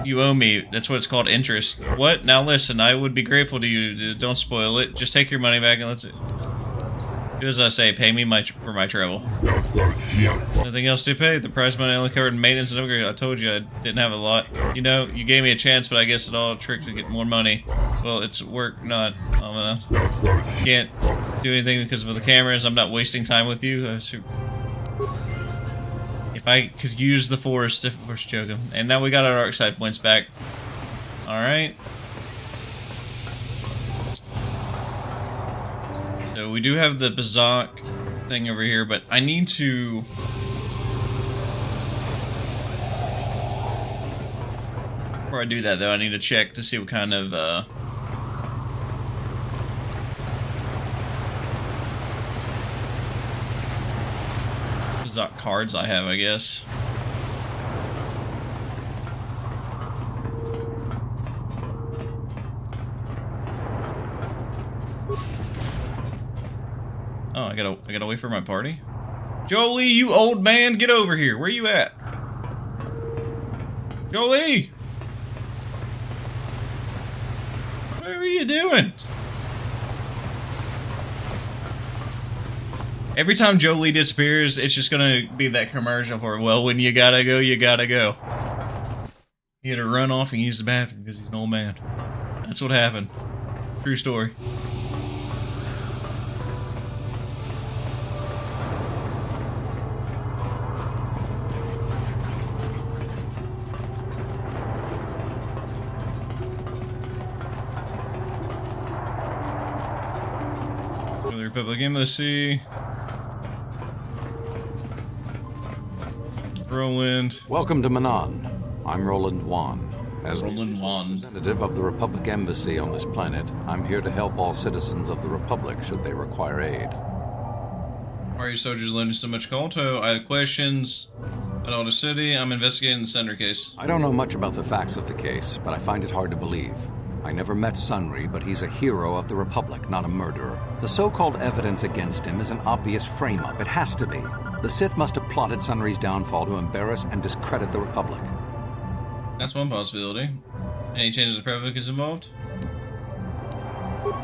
Speaker 2: You owe me. That's what it's called, interest. What? Now listen, I would be grateful to you. Don't spoil it. Just take your money back and let's... Do as I say, pay me for my travel. Nothing else to pay. The prize money only covered maintenance and upgrade. I told you I didn't have a lot. You know, you gave me a chance, but I guess it all a trick to get more money. Well, it's work, not... Can't do anything because of the cameras. I'm not wasting time with you. If I could use the Force, of course, joking. And now we got our dark side points back. Alright. So we do have the Pazzak thing over here, but I need to... Before I do that, though, I need to check to see what kind of, Pazzak cards I have, I guess. Oh, I gotta wait for my party? Jolee, you old man, get over here. Where you at? Jolee! What are you doing? Every time Jolee disappears, it's just gonna be that commercial for, well, when you gotta go, you gotta go. He had to run off and use the bathroom because he's an old man. That's what happened. True story. Republic Embassy. Roland.
Speaker 15: Welcome to Manaan. I'm Roland Wan. As
Speaker 2: Roland Wan,
Speaker 15: representative of the Republic Embassy on this planet, I'm here to help all citizens of the Republic should they require aid.
Speaker 2: Why are you soldiers lending so much Colto? I have questions about the city. I'm investigating the Sunry case.
Speaker 15: I don't know much about the facts of the case, but I find it hard to believe. I never met Sunry, but he's a hero of the Republic, not a murderer. The so-called evidence against him is an obvious frame-up. It has to be. The Sith must have plotted Sunry's downfall to embarrass and discredit the Republic.
Speaker 2: That's one possibility. Any changes the Republic is involved?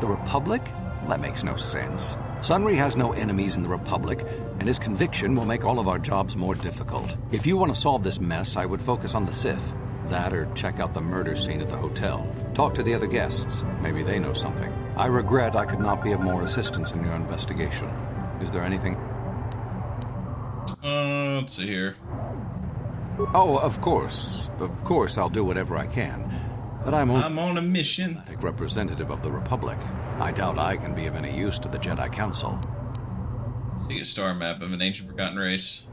Speaker 15: The Republic? That makes no sense. Sunry has no enemies in the Republic, and his conviction will make all of our jobs more difficult. If you want to solve this mess, I would focus on the Sith. That or check out the murder scene at the hotel. Talk to the other guests. Maybe they know something. I regret I could not be of more assistance in your investigation. Is there anything?
Speaker 2: Let's see here.
Speaker 15: Oh, of course. Of course I'll do whatever I can. But I'm
Speaker 2: on a mission.
Speaker 15: Representative of the Republic. I doubt I can be of any use to the Jedi Council.
Speaker 2: See a star map of an ancient forgotten race.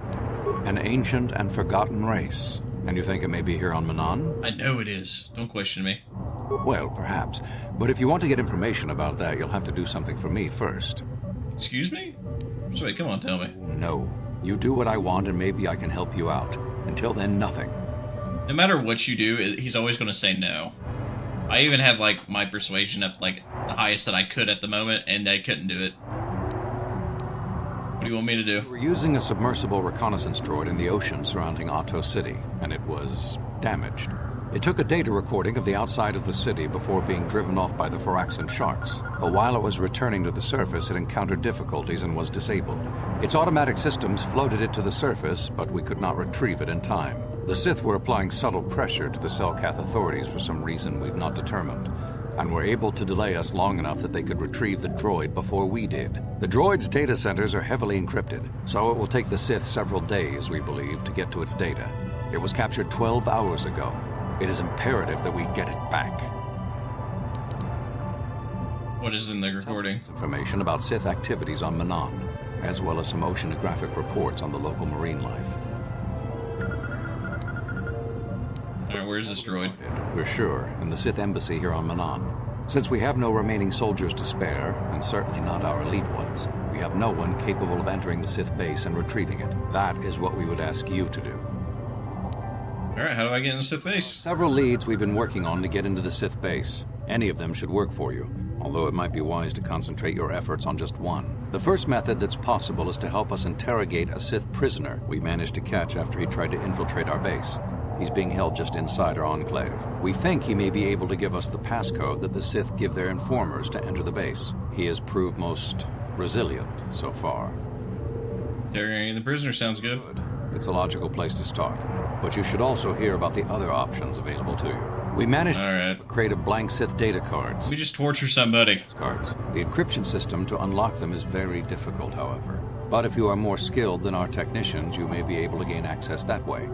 Speaker 15: An ancient and forgotten race. And you think it may be here on Manaan?
Speaker 2: I know it is. Don't question me.
Speaker 15: Well, perhaps. But if you want to get information about that, you'll have to do something for me first.
Speaker 2: Excuse me? Sorry, come on, tell me.
Speaker 15: No. You do what I want and maybe I can help you out. Until then, nothing.
Speaker 2: No matter what you do, he's always going to say no. I even had, like, my persuasion up, like, the highest that I could at the moment, and I couldn't do it. What do you want me to do?
Speaker 15: We're using a submersible reconnaissance droid in the ocean surrounding Ahto City, and it was damaged. It took a data recording of the outside of the city before being driven off by the Phyraxan sharks. But while it was returning to the surface, it encountered difficulties and was disabled. Its automatic systems floated it to the surface, but we could not retrieve it in time. The Sith were applying subtle pressure to the Selkath authorities for some reason we've not determined, and were able to delay us long enough that they could retrieve the droid before we did. The droid's data centers are heavily encrypted, so it will take the Sith several days, we believe, to get to its data. It was captured 12 hours ago. It is imperative that we get it back.
Speaker 2: What is in the recording?
Speaker 15: Information about Sith activities on Manaan, as well as some oceanographic reports on the local marine life.
Speaker 2: Alright, where's this droid?
Speaker 15: We're sure, in the Sith embassy here on Manaan. Since we have no remaining soldiers to spare, and certainly not our elite ones, we have no one capable of entering the Sith base and retrieving it. That is what we would ask you to do.
Speaker 2: Alright, how do I get into Sith base?
Speaker 15: Several leads we've been working on to get into the Sith base. Any of them should work for you, although it might be wise to concentrate your efforts on just one. The first method that's possible is to help us interrogate a Sith prisoner we managed to catch after he tried to infiltrate our base. He's being held just inside our enclave. We think he may be able to give us the passcode that the Sith give their informers to enter the base. He has proved most resilient so far.
Speaker 2: Interrogating the prisoner sounds good.
Speaker 15: It's a logical place to start. But you should also hear about the other options available to you. We managed to create a blank Sith data cards.
Speaker 2: We just torture somebody.
Speaker 15: Cards. The encryption system to unlock them is very difficult, however. But if you are more skilled than our technicians, you may be able to gain access that way.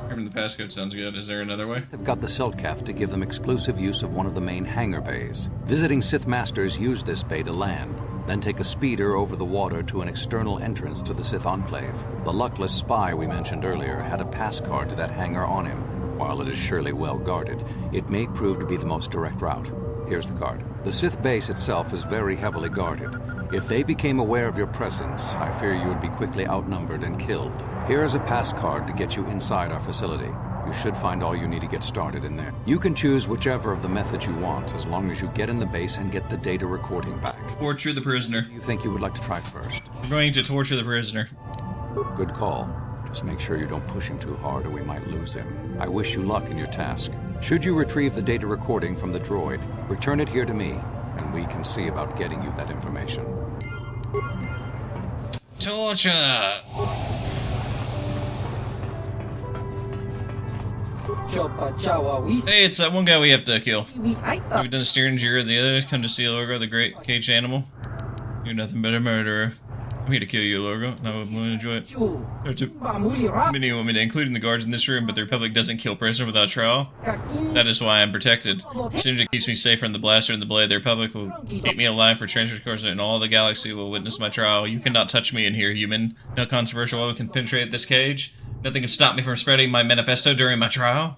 Speaker 2: Hearing the passcode sounds good. Is there another way?
Speaker 15: They've got the Selkath to give them exclusive use of one of the main hangar bays. Visiting Sith Masters use this bay to land, then take a speeder over the water to an external entrance to the Sith Enclave. The luckless spy we mentioned earlier had a pass card to that hangar on him. While it is surely well guarded, it may prove to be the most direct route. Here's the card. The Sith base itself is very heavily guarded. If they became aware of your presence, I fear you would be quickly outnumbered and killed. Here is a pass card to get you inside our facility. You should find all you need to get started in there. You can choose whichever of the methods you want, as long as you get in the base and get the data recording back.
Speaker 2: Torture the prisoner.
Speaker 15: You think you would like to try first?
Speaker 2: We're going to torture the prisoner.
Speaker 15: Good call. Just make sure you don't push him too hard or we might lose him. I wish you luck in your task. Should you retrieve the data recording from the droid, return it here to me, and we can see about getting you that information.
Speaker 2: Torture! Hey, it's that one guy we have to kill. We've done a steering jury, the other come to see Logo, the great caged animal. You're nothing but a murderer. I'm here to kill you, Logo, and I would enjoy it. Many want me to include in the guards in this room, but the Republic doesn't kill prisoners without trial. That is why I'm protected. As soon as it keeps me safe from the blaster and the blade, the Republic will keep me alive for transfer course, and all the galaxy will witness my trial. You cannot touch me in here, human. No controversial weapon can penetrate this cage. Nothing can stop me from spreading my manifesto during my trial.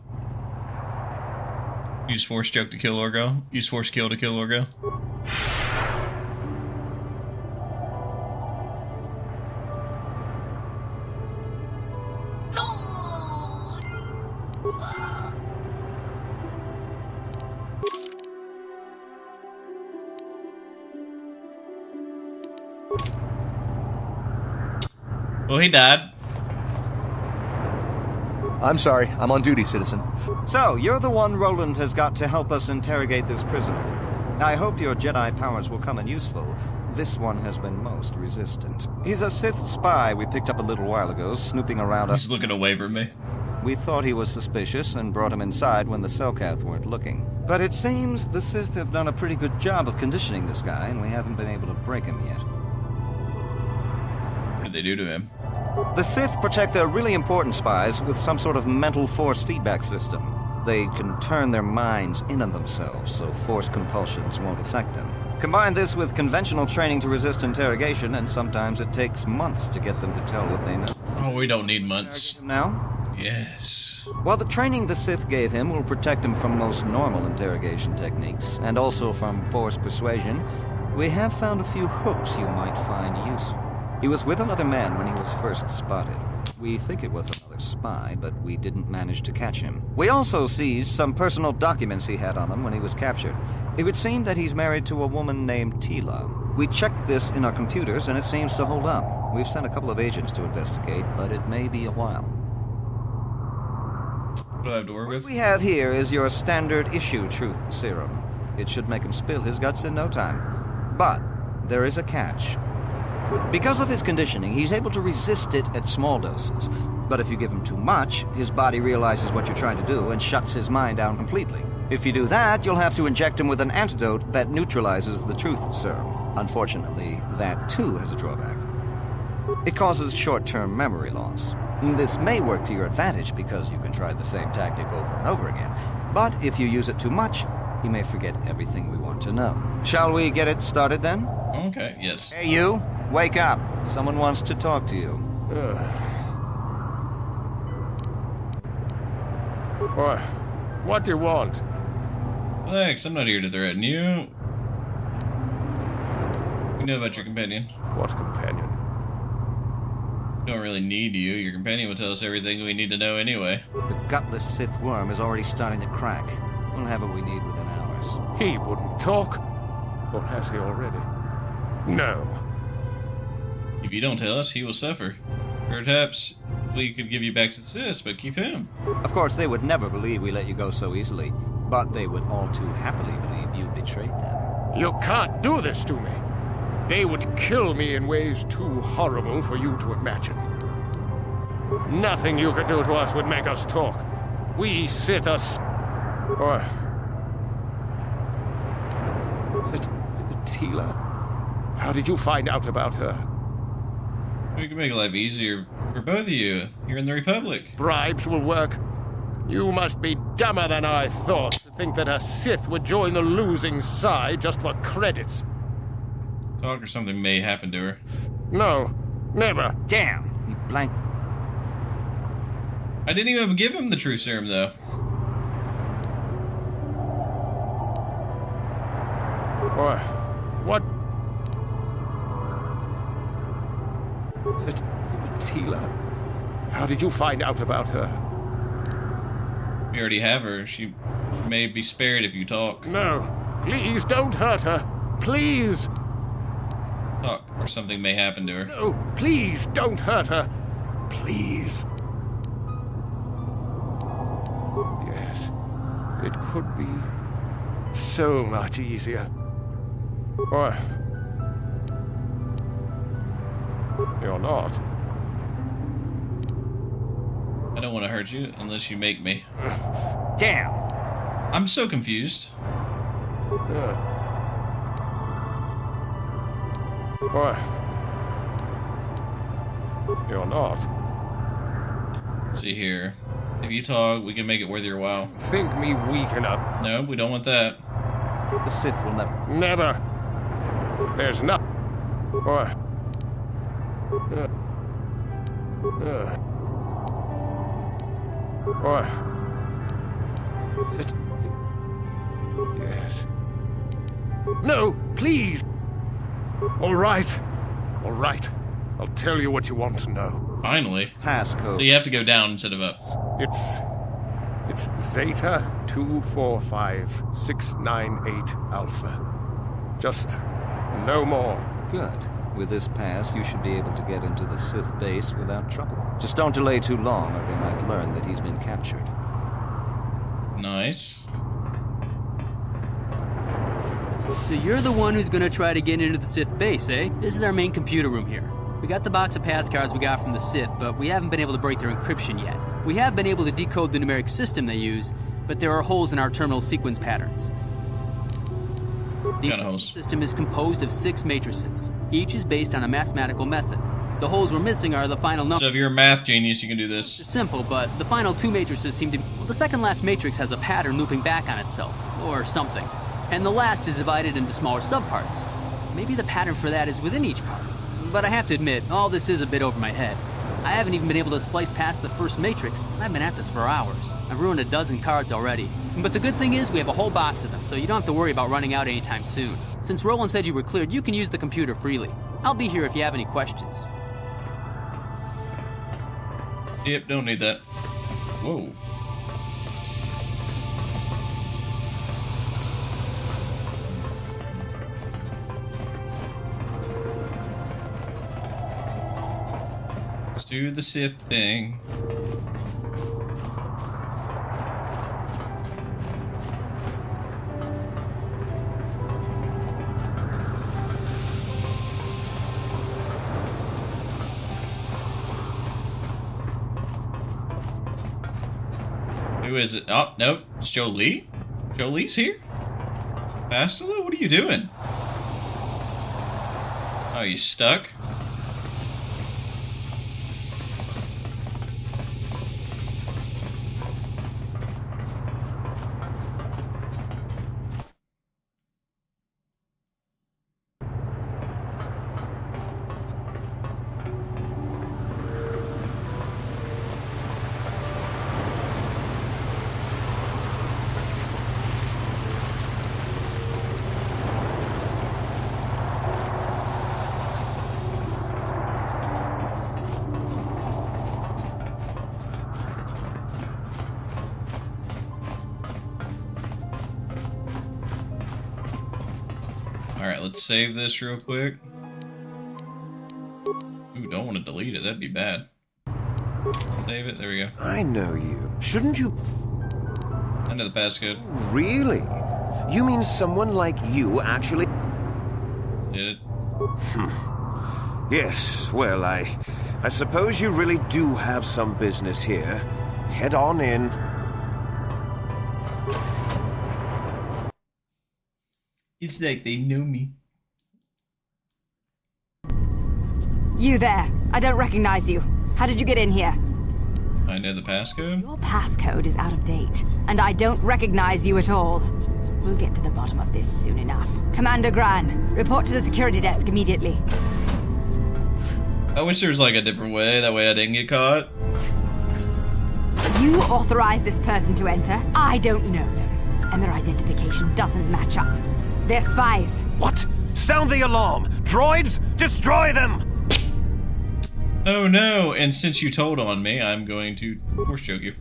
Speaker 2: Use force joke to kill Orgo. Use force kill to kill Orgo. Well, he died.
Speaker 14: I'm sorry. I'm on duty, citizen.
Speaker 16: So, you're the one Roland has got to help us interrogate this prisoner. I hope your Jedi powers will come in useful. This one has been most resistant. He's a Sith spy we picked up a little while ago, snooping around us.
Speaker 2: He's looking away from me.
Speaker 16: We thought he was suspicious and brought him inside when the Selkath weren't looking. But it seems the Sith have done a pretty good job of conditioning this guy, and we haven't been able to break him yet.
Speaker 2: What did they do to him?
Speaker 16: The Sith protect their really important spies with some sort of mental force feedback system. They can turn their minds in on themselves, so force compulsions won't affect them. Combine this with conventional training to resist interrogation, and sometimes it takes months to get them to tell what they know.
Speaker 2: Oh, we don't need months.
Speaker 16: Now?
Speaker 2: Yes.
Speaker 16: Well, the training the Sith gave him will protect him from most normal interrogation techniques, and also from force persuasion. We have found a few hooks you might find useful. He was with another man when he was first spotted. We think it was another spy, but we didn't manage to catch him. We also seized some personal documents he had on him when he was captured. It would seem that he's married to a woman named Tila. We checked this in our computers, and it seems to hold up. We've sent a couple of agents to investigate, but it may be a while.
Speaker 2: What do I have to work with?
Speaker 16: What we have here is your standard issue truth serum. It should make him spill his guts in no time. But there is a catch. Because of his conditioning, he's able to resist it at small doses. But if you give him too much, his body realizes what you're trying to do and shuts his mind down completely. If you do that, you'll have to inject him with an antidote that neutralizes the truth serum. Unfortunately, that too has a drawback. It causes short-term memory loss. This may work to your advantage because you can try the same tactic over and over again. But if you use it too much, he may forget everything we want to know. Shall we get it started then?
Speaker 2: Okay, yes.
Speaker 16: Hey, you! Wake up! Someone wants to talk to you.
Speaker 17: What do you want?
Speaker 2: Relax, I'm not here to threaten you. You know about your companion.
Speaker 17: What companion?
Speaker 2: We don't really need you. Your companion will tell us everything we need to know anyway.
Speaker 16: The gutless Sith worm is already starting to crack. We'll have what we need within hours.
Speaker 17: He wouldn't talk. Or has he already? No.
Speaker 2: If you don't tell us, he will suffer. Perhaps we could give you back to Sis, but keep him.
Speaker 16: Of course, they would never believe we let you go so easily, but they would all too happily believe you betrayed them.
Speaker 17: You can't do this to me. They would kill me in ways too horrible for you to imagine. Nothing you could do to us would make us talk. We Sith us... Or... Tila, how did you find out about her?
Speaker 2: We can make life easier for both of you. You're in the Republic.
Speaker 17: Bribes will work. You must be dumber than I thought to think that a Sith would join the losing side just for credits.
Speaker 2: Talk or something may happen to her.
Speaker 17: No, never.
Speaker 16: Damn, he blanked.
Speaker 2: I didn't even give him the true serum, though.
Speaker 17: Or, what? Tila, how did you find out about her?
Speaker 2: We already have her. She may be spared if you talk.
Speaker 17: No, please don't hurt her. Please.
Speaker 2: Talk, or something may happen to her.
Speaker 17: No, please don't hurt her. Please. Yes, it could be so much easier. Or... you're not.
Speaker 2: I don't want to hurt you unless you make me.
Speaker 16: Damn.
Speaker 2: I'm so confused.
Speaker 17: Or... you're not.
Speaker 2: Let's see here. If you talk, we can make it worth your while.
Speaker 17: Think me weak enough.
Speaker 2: No, we don't want that.
Speaker 16: The Sith will never...
Speaker 17: Never. There's not... Or... Or... Yes. No, please! All right. All right. I'll tell you what you want to know.
Speaker 2: Finally.
Speaker 16: Passcode.
Speaker 2: So you have to go down instead of up.
Speaker 17: It's Zeta 245698 Alpha. Just no more.
Speaker 16: Good. With this pass, you should be able to get into the Sith base without trouble. Just don't delay too long, or they might learn that he's been captured.
Speaker 2: Nice.
Speaker 10: So you're the one who's gonna try to get into the Sith base, eh? This is our main computer room here. We got the box of pass cards we got from the Sith, but we haven't been able to break their encryption yet. We have been able to decode the numeric system they use, but there are holes in our terminal sequence patterns. The system is composed of 6 matrices. Each is based on a mathematical method. The holes we're missing are the final numbers.
Speaker 2: So if you're a math genius, you can do this.
Speaker 10: It's simple, but the final 2 matrices seem to... Well, the second last matrix has a pattern looping back on itself, or something. And the last is divided into smaller subparts. Maybe the pattern for that is within each part. But I have to admit, all this is a bit over my head. I haven't even been able to slice past the first matrix. I've been at this for hours. I've ruined a dozen cards already. But the good thing is we have a whole box of them, so you don't have to worry about running out anytime soon. Since Roland said you were cleared, you can use the computer freely. I'll be here if you have any questions.
Speaker 2: Yep, don't need that. Whoa. Let's do the Sith thing. Who is it? Oh, nope. It's Jolee? Jolee's here? Bastila? What are you doing? Oh, you stuck? Alright, let's save this real quick. Ooh, don't want to delete it, that'd be bad. Save it. There we go.
Speaker 13: I know you. Shouldn't you?
Speaker 2: I know the passcode.
Speaker 13: Really? You mean someone like you actually?
Speaker 2: Did it?
Speaker 13: Yes, well, I suppose you really do have some business here. Head on in.
Speaker 2: It's like they know me.
Speaker 18: You there. I don't recognize you. How did you get in here?
Speaker 2: I know the passcode.
Speaker 18: Your passcode is out of date, and I don't recognize you at all. We'll get to the bottom of this soon enough. Commander Gran, report to the security desk immediately.
Speaker 2: I wish there was like a different way. That way I didn't get caught.
Speaker 18: You authorized this person to enter. I don't know them, and their identification doesn't match up. They're spies.
Speaker 13: What? Sound the alarm! Droids, destroy them!
Speaker 2: Oh no, and since you told on me, I'm going to force choke you.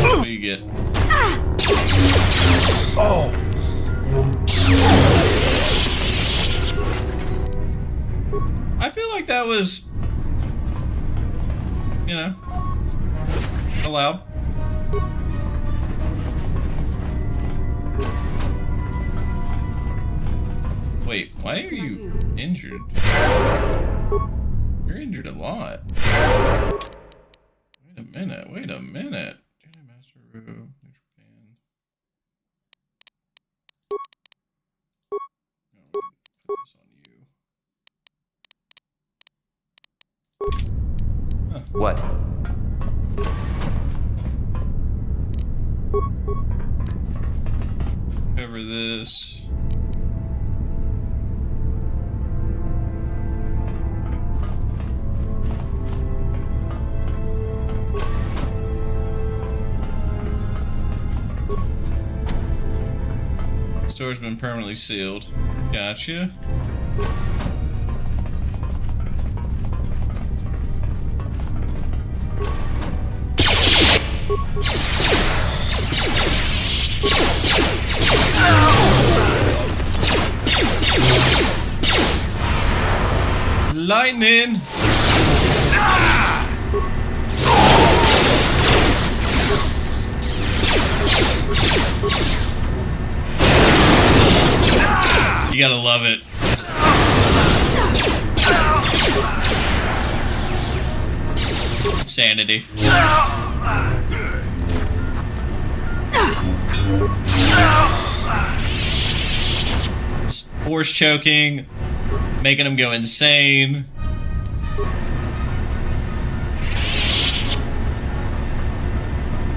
Speaker 2: What do you get?
Speaker 13: Oh!
Speaker 2: I feel like that was, you know, allowed. Wait, why are you injured? You're injured a lot. Wait a minute, wait a minute. Jedi Master Row, neutral band. Oh, put this on you. Huh.
Speaker 6: What?
Speaker 2: Cover this. Store's been permanently sealed. Gotcha. Lightning! You gotta love it. Insanity. Force choking, making him go insane.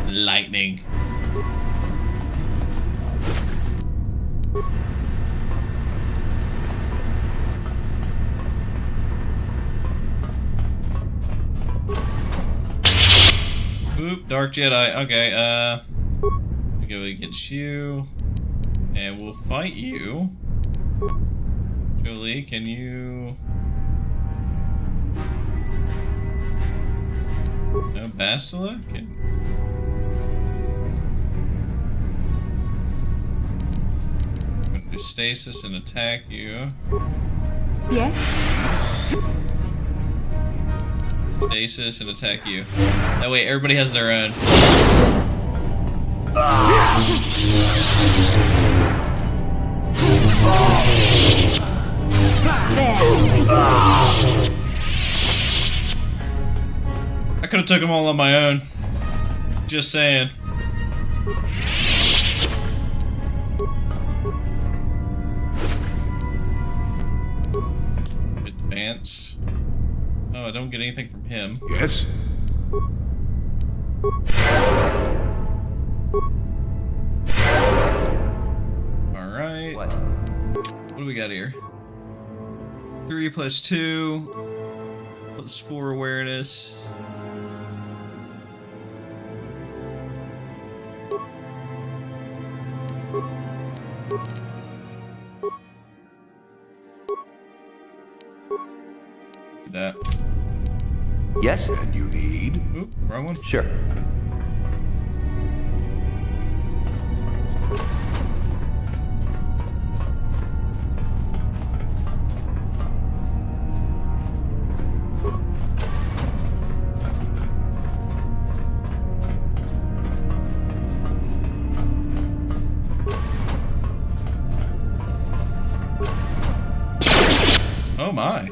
Speaker 2: Lightning. Oop, Dark Jedi. Okay, we go against you. And we'll fight you. Jolee, can you... No, Bastila? Can... I'm gonna do stasis and attack you.
Speaker 18: Yes?
Speaker 2: Stasis and attack you. That way everybody has their own. I could have took them all on my own. Just saying. Advance. Oh, I don't get anything from him.
Speaker 8: Yes?
Speaker 2: Alright. What do we got here? 3 plus 2 plus 4 awareness. That.
Speaker 6: Yes?
Speaker 8: And you need?
Speaker 2: Oop, wrong one.
Speaker 6: Sure.
Speaker 2: Oh my.
Speaker 8: I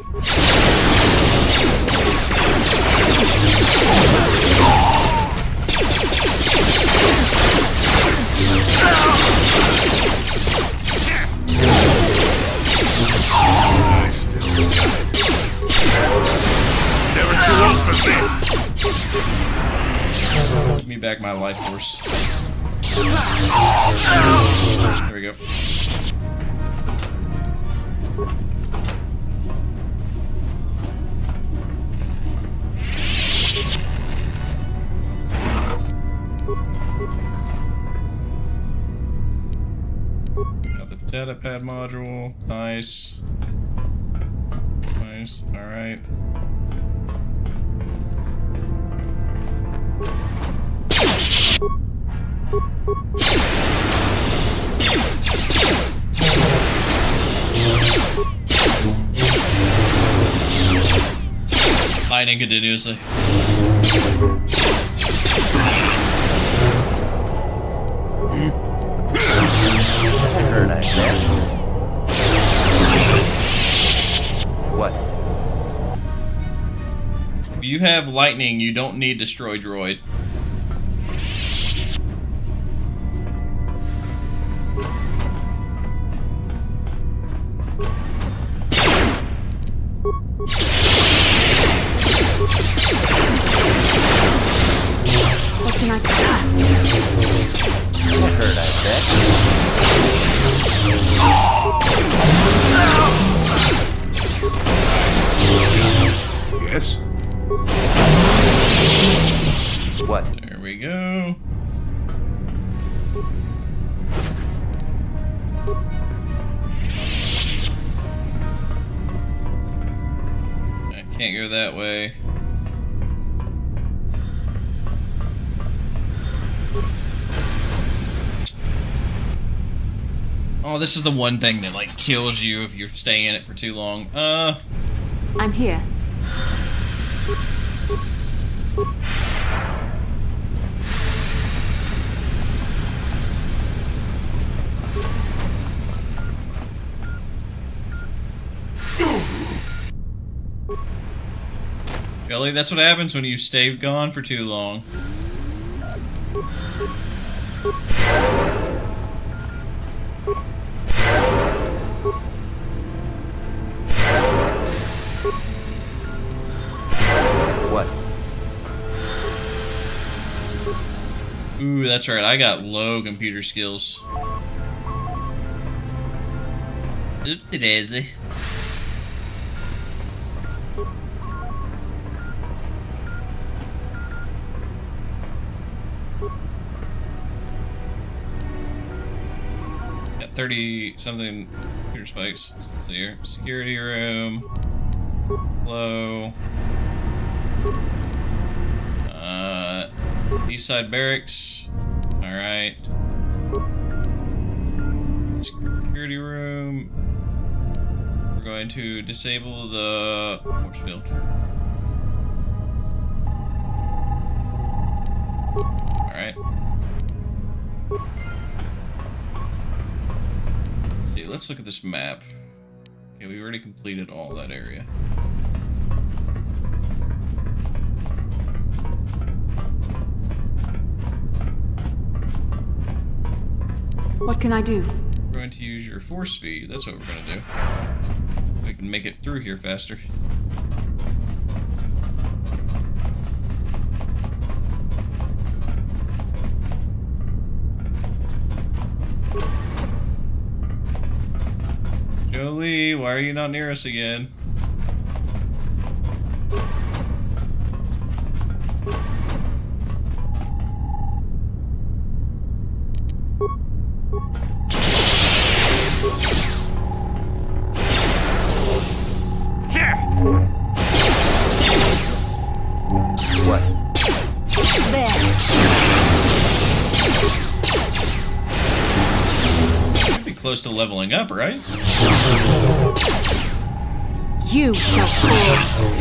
Speaker 8: still got it. Never too old for this.
Speaker 2: Give me back my life force. There we go. Datapad module, nice. Nice, alright. Fighting continuously.
Speaker 6: Heard I said. What?
Speaker 2: If you have lightning, you don't need Destroy Droid.
Speaker 11: What can I do?
Speaker 6: Heard I said.
Speaker 8: Yes?
Speaker 6: What?
Speaker 2: There we go. I can't go that way. Oh, this is the one thing that, like, kills you if you're staying in it for too long.
Speaker 11: I'm here.
Speaker 2: Jolee, that's what happens when you stay gone for too long.
Speaker 6: What?
Speaker 2: Ooh, that's right. I got low computer skills. Oopsie daisy. Got 30-something computer spikes. Let's see here. Security room. Low. East Side Barracks. Alright. Security room. We're going to disable the force field. Alright. Let's see, let's look at this map. Okay, we already completed all that area.
Speaker 11: What can I do?
Speaker 2: We're going to use your force speed. That's what we're going to do. We can make it through here faster. Jolee, why are you not near us again?
Speaker 17: Yeah!
Speaker 2: close to leveling up, right?
Speaker 18: You shall fall.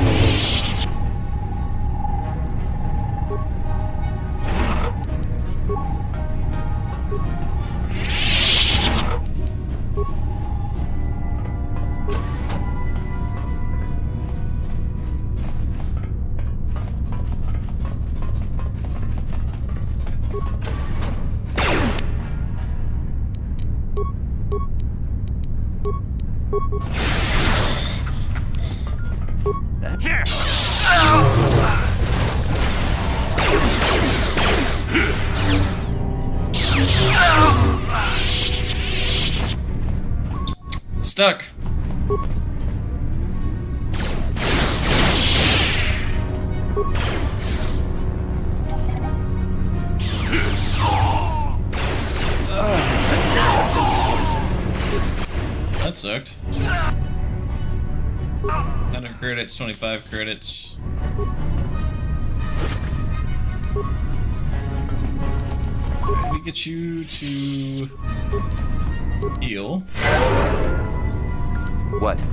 Speaker 2: Stuck. That sucked. 100 credits, 25 credits. We get you to heal.
Speaker 6: What?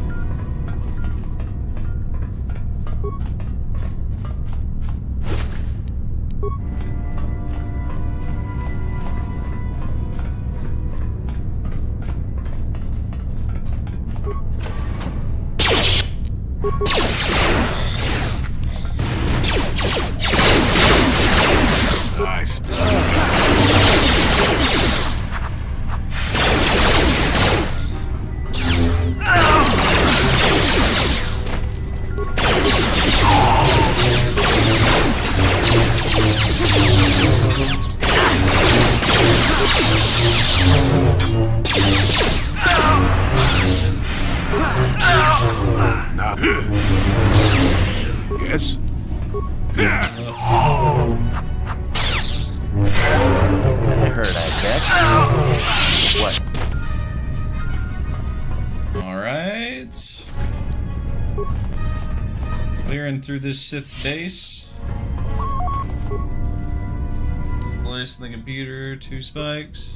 Speaker 8: Nice. Guess.
Speaker 6: That hurt, I bet. What?
Speaker 2: Alright. Clearing through this Sith base. Slicing the computer, 2 spikes.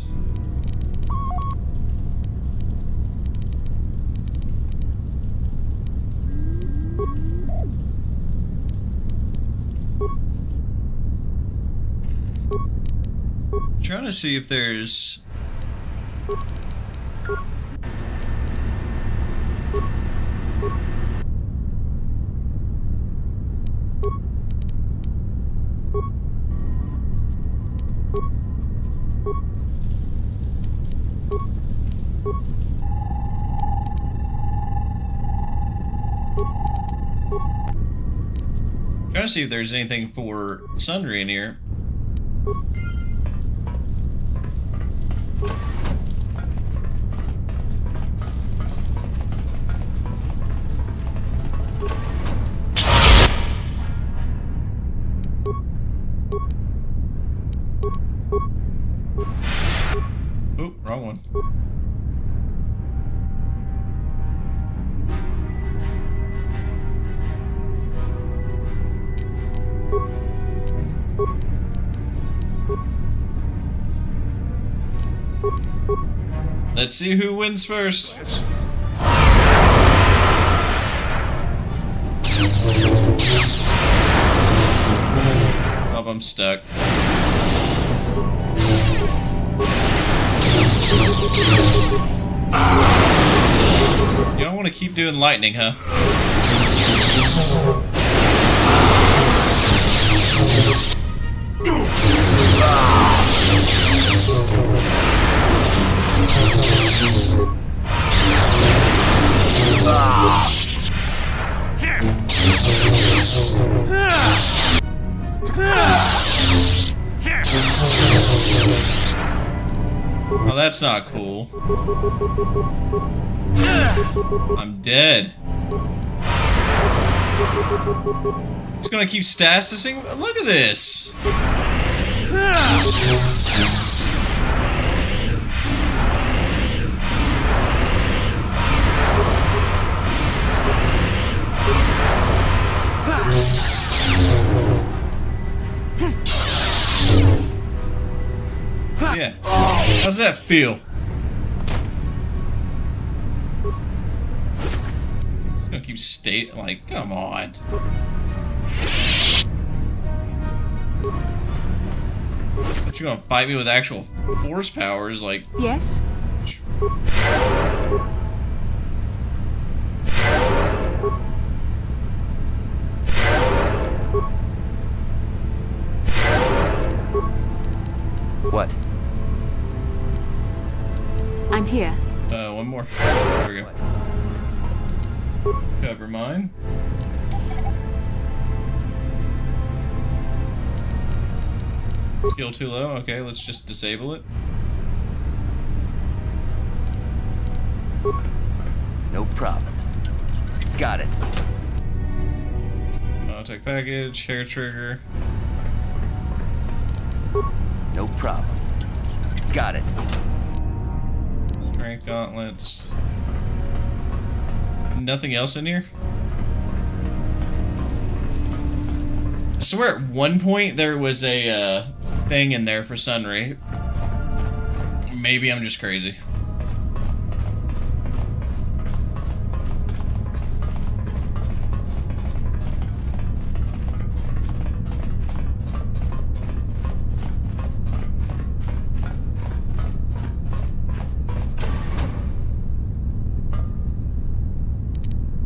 Speaker 2: Trying to see if there's anything for Sunry in here. Oop, wrong one. Let's see who wins first. Oh, I'm stuck. You don't want to keep doing lightning, huh? Oh, that's not cool. I'm dead. Just gonna keep statusing. Look at this. Yeah. How's that feel?
Speaker 1: keep like, come on. But you're gonna fight me with actual force powers, like...
Speaker 11: Yes?
Speaker 6: What?
Speaker 11: I'm here.
Speaker 1: One more. There we go. Cover mine. Skill too low? Okay, let's just disable it.
Speaker 6: No problem. Got it.
Speaker 1: Auto package, hair trigger.
Speaker 6: No problem. Got it.
Speaker 1: Strength gauntlets. Nothing else in here? I swear at one point there was a thing in there for Sunry. Maybe I'm just crazy.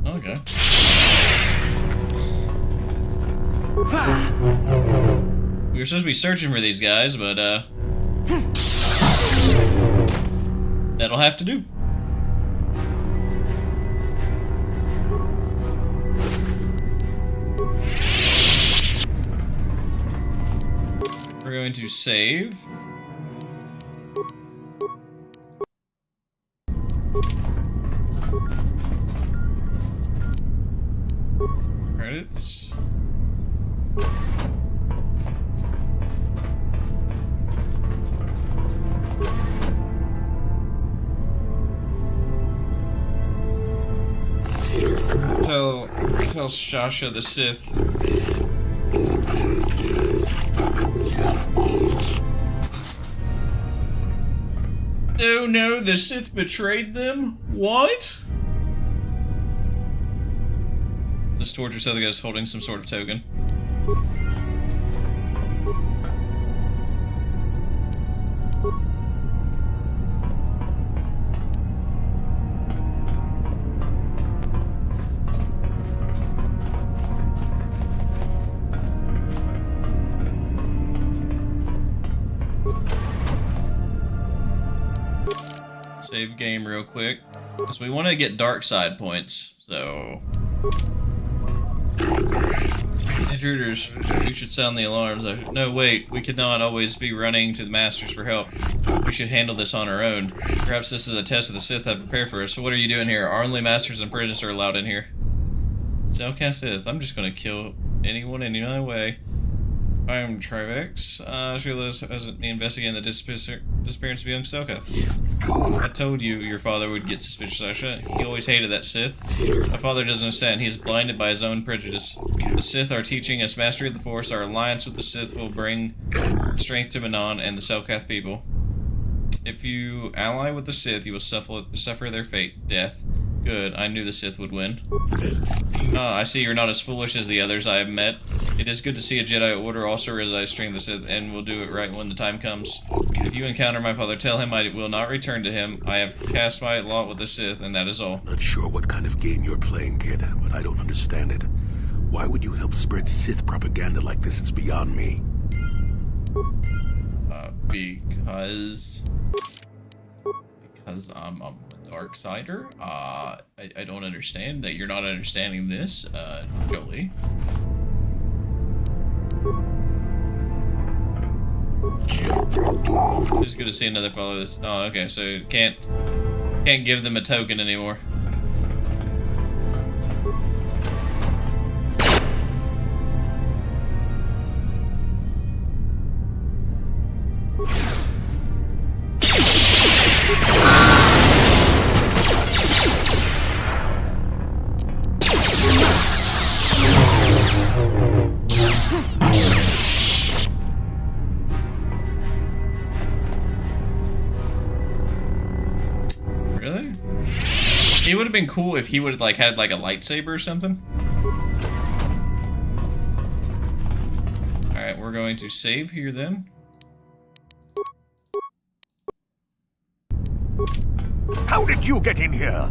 Speaker 1: Okay. We were supposed to be searching for these guys, but that'll have to do. We're going to save. Credits. Tell Shasha the Sith. Oh no, the Sith betrayed them? What? This torture Selkath is holding some sort of token. Save game real quick, because we want to get dark side points, so... Intruders, we should sound the alarms. No, wait, we could not always be running to the Masters for help. We should handle this on our own. Perhaps this is a test of the Sith have prepared for us. So what are you doing here? Only Masters and apprentices are allowed in here. Selkath Sith, I'm just gonna kill anyone in my way. I am Trivex. I just realized hasn't me investigating the disappearance of young Selkath. I told you your father would get suspicious. He always hated that Sith. My father doesn't understand. He is blinded by his own prejudice. The Sith are teaching us mastery of the Force. Our alliance with the Sith will bring strength to Manaan and the Selkath people. If you ally with the Sith, you will suffer their fate, death. Good, I knew the Sith would win. I see you're not as foolish as the others I have met. It is good to see a Jedi Order also realize strength of the Sith, and will do it right when the time comes. If you encounter my father, tell him I will not return to him. I have cast my lot with the Sith, and that is all.
Speaker 8: Not sure what kind of game you're playing, kid, but I don't understand it. Why would you help spread Sith propaganda like this? It's beyond me.
Speaker 1: Because I'm a dark sider. I don't understand that you're not understanding this, Jolee. It's good to see another fellow. This. Oh, okay. So can't give them a token anymore. It been cool if he would have like had like a lightsaber or something. All right, we're going to save here then.
Speaker 7: How did you get in here?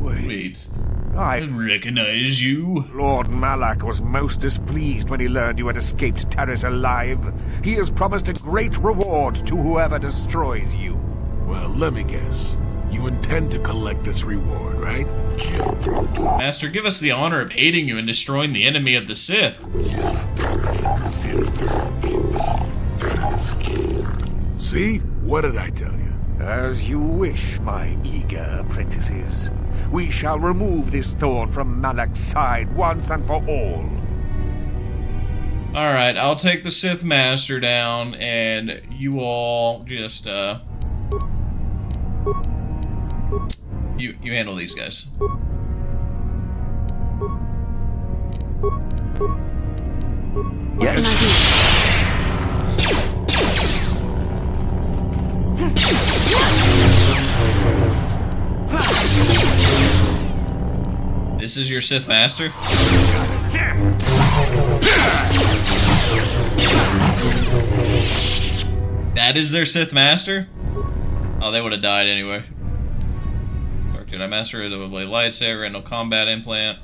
Speaker 1: Wait.
Speaker 7: I
Speaker 1: recognize you.
Speaker 7: Lord Malak was most displeased when he learned you had escaped Terrace alive. He has promised a great reward to whoever destroys you.
Speaker 8: Well, let me guess. You intend to collect this reward, right?
Speaker 1: Master, give us the honor of aiding you in destroying the enemy of the Sith.
Speaker 8: See? What did I tell you?
Speaker 7: As you wish, my eager apprentices. We shall remove this thorn from Malak's side once and for all.
Speaker 1: Alright, I'll take the Sith Master down, and you all just, You handle these guys.
Speaker 7: Yes.
Speaker 1: This is your Sith Master? That is their Sith Master? Oh, they would have died anyway. Dark Jedi Master with a blade lightsaber and no combat implant.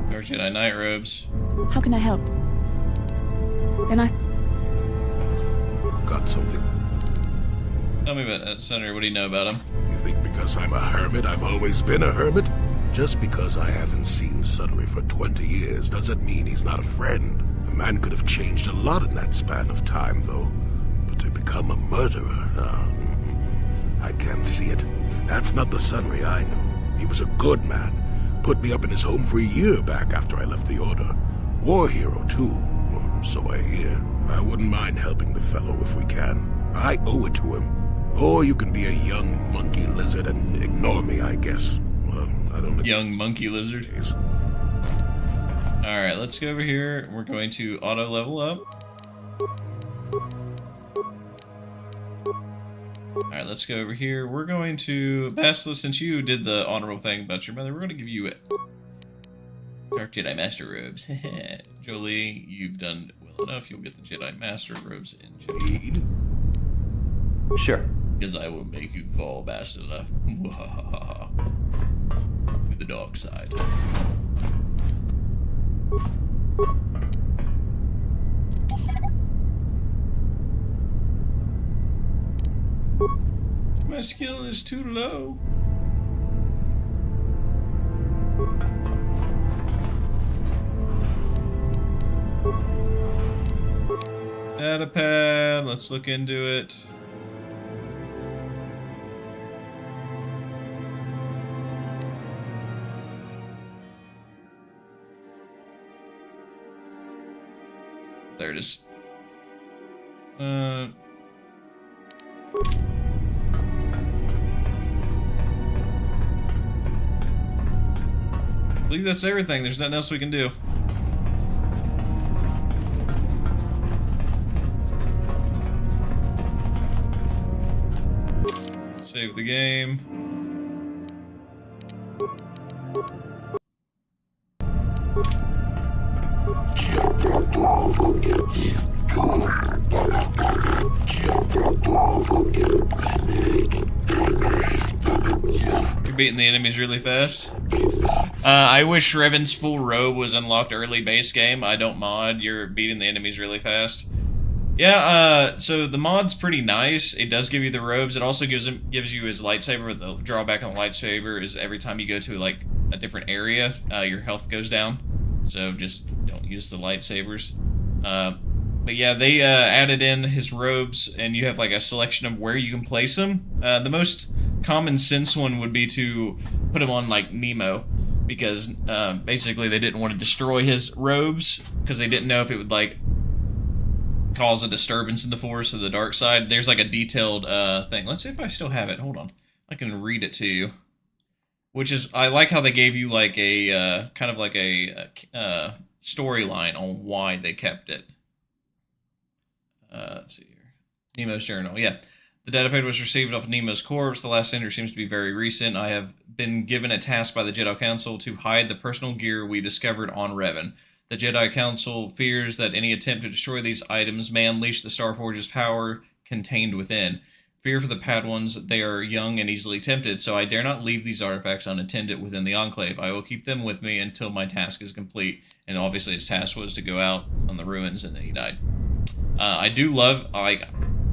Speaker 1: Dark Jedi Night Robes.
Speaker 11: How can I help?
Speaker 8: Got something.
Speaker 1: Tell me about that, Senator. What do you know about him?
Speaker 8: You think because I'm a hermit, I've always been a hermit? Just because I haven't seen Sunry for 20 years doesn't mean he's not a friend. A man could have changed a lot in that span of time, though. But to become a murderer, I can't see it. That's not the Sunry I knew. He was a good man. Put me up in his home for a year back after I left the Order. War hero, too. Or so I hear. I wouldn't mind helping the fellow if we can. I owe it to him. Or you can be a young monkey lizard and ignore me, I guess. Well, I don't know.
Speaker 1: Young monkey lizard. Alright, let's go over here. We're going to auto level up. Alright, let's go over here. We're going to... Bastila, since you did the honorable thing about your mother, we're going to give you it. Dark Jedi Master Robes. Jolee, you've done well enough. You'll get the Jedi Master Robes in Jedi.
Speaker 19: Sure.
Speaker 1: Because I will make you fall, Bastila. To the dark side. My skill is too low. Datapad, let's look into it. There it is. I believe that's everything. There's nothing else we can do. Save the game. You're beating the enemies really fast. I wish Revan's full robe was unlocked early base game. I don't mod. You're beating the enemies really fast. Yeah, so the mod's pretty nice. It does give you the robes. It also gives you his lightsaber, but the drawback on the lightsaber is every time you go to, like, a different area, your health goes down. So just don't use the lightsabers. But yeah, they added in his robes, and you have, like, a selection of where you can place them. The most common sense one would be to put him on, like, Nemo, because basically they didn't want to destroy his robes, because they didn't know if it would, like,
Speaker 2: cause a disturbance in the Force of the dark side. There's like a detailed thing. Let's see if I still have it. Hold on. I can read it to you. Which is, I like how they gave you like a, kind of like a storyline on why they kept it. Let's see here. Nemo's journal. Yeah. The data page was received off Nemo's corpse. The last entry seems to be very recent. I have been given a task by the Jedi Council to hide the personal gear we discovered on Revan. The Jedi Council fears that any attempt to destroy these items may unleash the Starforge's power contained within. Fear for the Padawans, they are young and easily tempted, so I dare not leave these artifacts unattended within the Enclave. I will keep them with me until my task is complete. And obviously his task was to go out on the ruins, and then he died. I do love, like,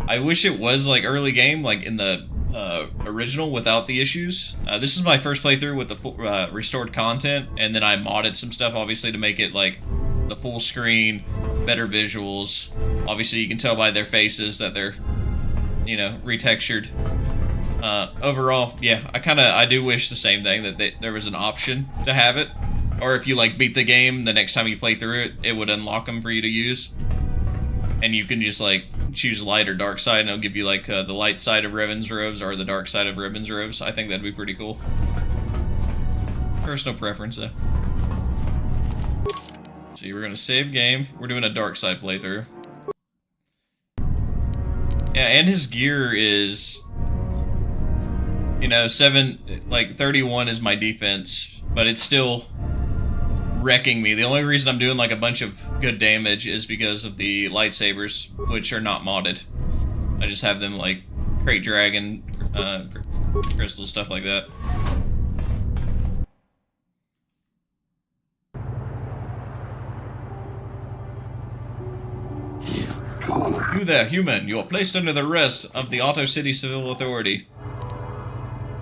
Speaker 2: I wish it was like early game, like in the original without the issues. This is my first playthrough with the full, restored content, and then I modded some stuff obviously to make it like the full screen, better visuals. Obviously you can tell by their faces that they're, you know, retextured. Overall, yeah, I do wish the same thing, that there was an option to have it, or if you like beat the game, the next time you play through it, it would unlock them for you to use, and you can just like choose light or dark side, and it'll give you like the light side of Revan's robes or the dark side of Revan's robes. I think that'd be pretty cool. Personal preference though. Let's see, we're gonna save game. We're doing a dark side playthrough. Yeah, and his gear is, you know, 31 is my defense, but it's still wrecking me. The only reason I'm doing like a bunch of good damage is because of the lightsabers, which are not modded. I just have them like crate dragon, crystal, stuff like that. You there, human. You are placed under the arrest of the Ahto City Civil Authority.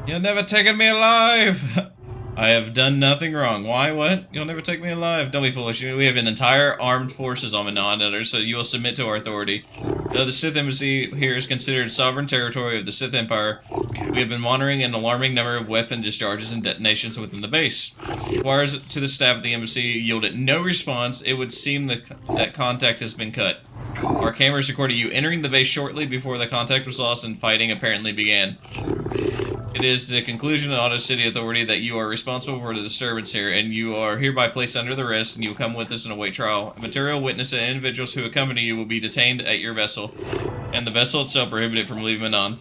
Speaker 2: You'll never taken me alive! I have done nothing wrong. Why? What? You'll never take me alive. Don't be foolish. We have an entire armed forces on Manaan, so you will submit to our authority. Though the Sith Embassy here is considered sovereign territory of the Sith Empire, we have been monitoring an alarming number of weapon discharges and detonations within the base. Inquiries to the staff of the embassy yielded no response. It would seem that contact has been cut. Our cameras recorded you entering the base shortly before the contact was lost and fighting apparently began. It is the conclusion of the Ahto City Authority that you are responsible for the disturbance here, and you are hereby placed under the arrest, and you will come with us and await trial. Material witness and individuals who accompany you will be detained at your vessel, and the vessel itself prohibited from leaving Manaan.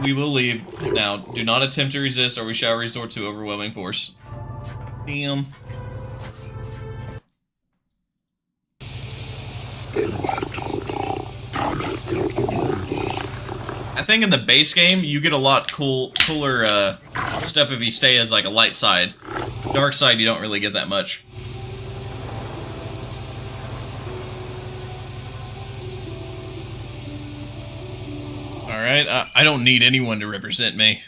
Speaker 2: We will leave now. Do not attempt to resist, or we shall resort to overwhelming force. Damn. I think in the base game, you get a lot cooler stuff if you stay as like a light side. Dark side, you don't really get that much. Alright, I don't need anyone to represent me.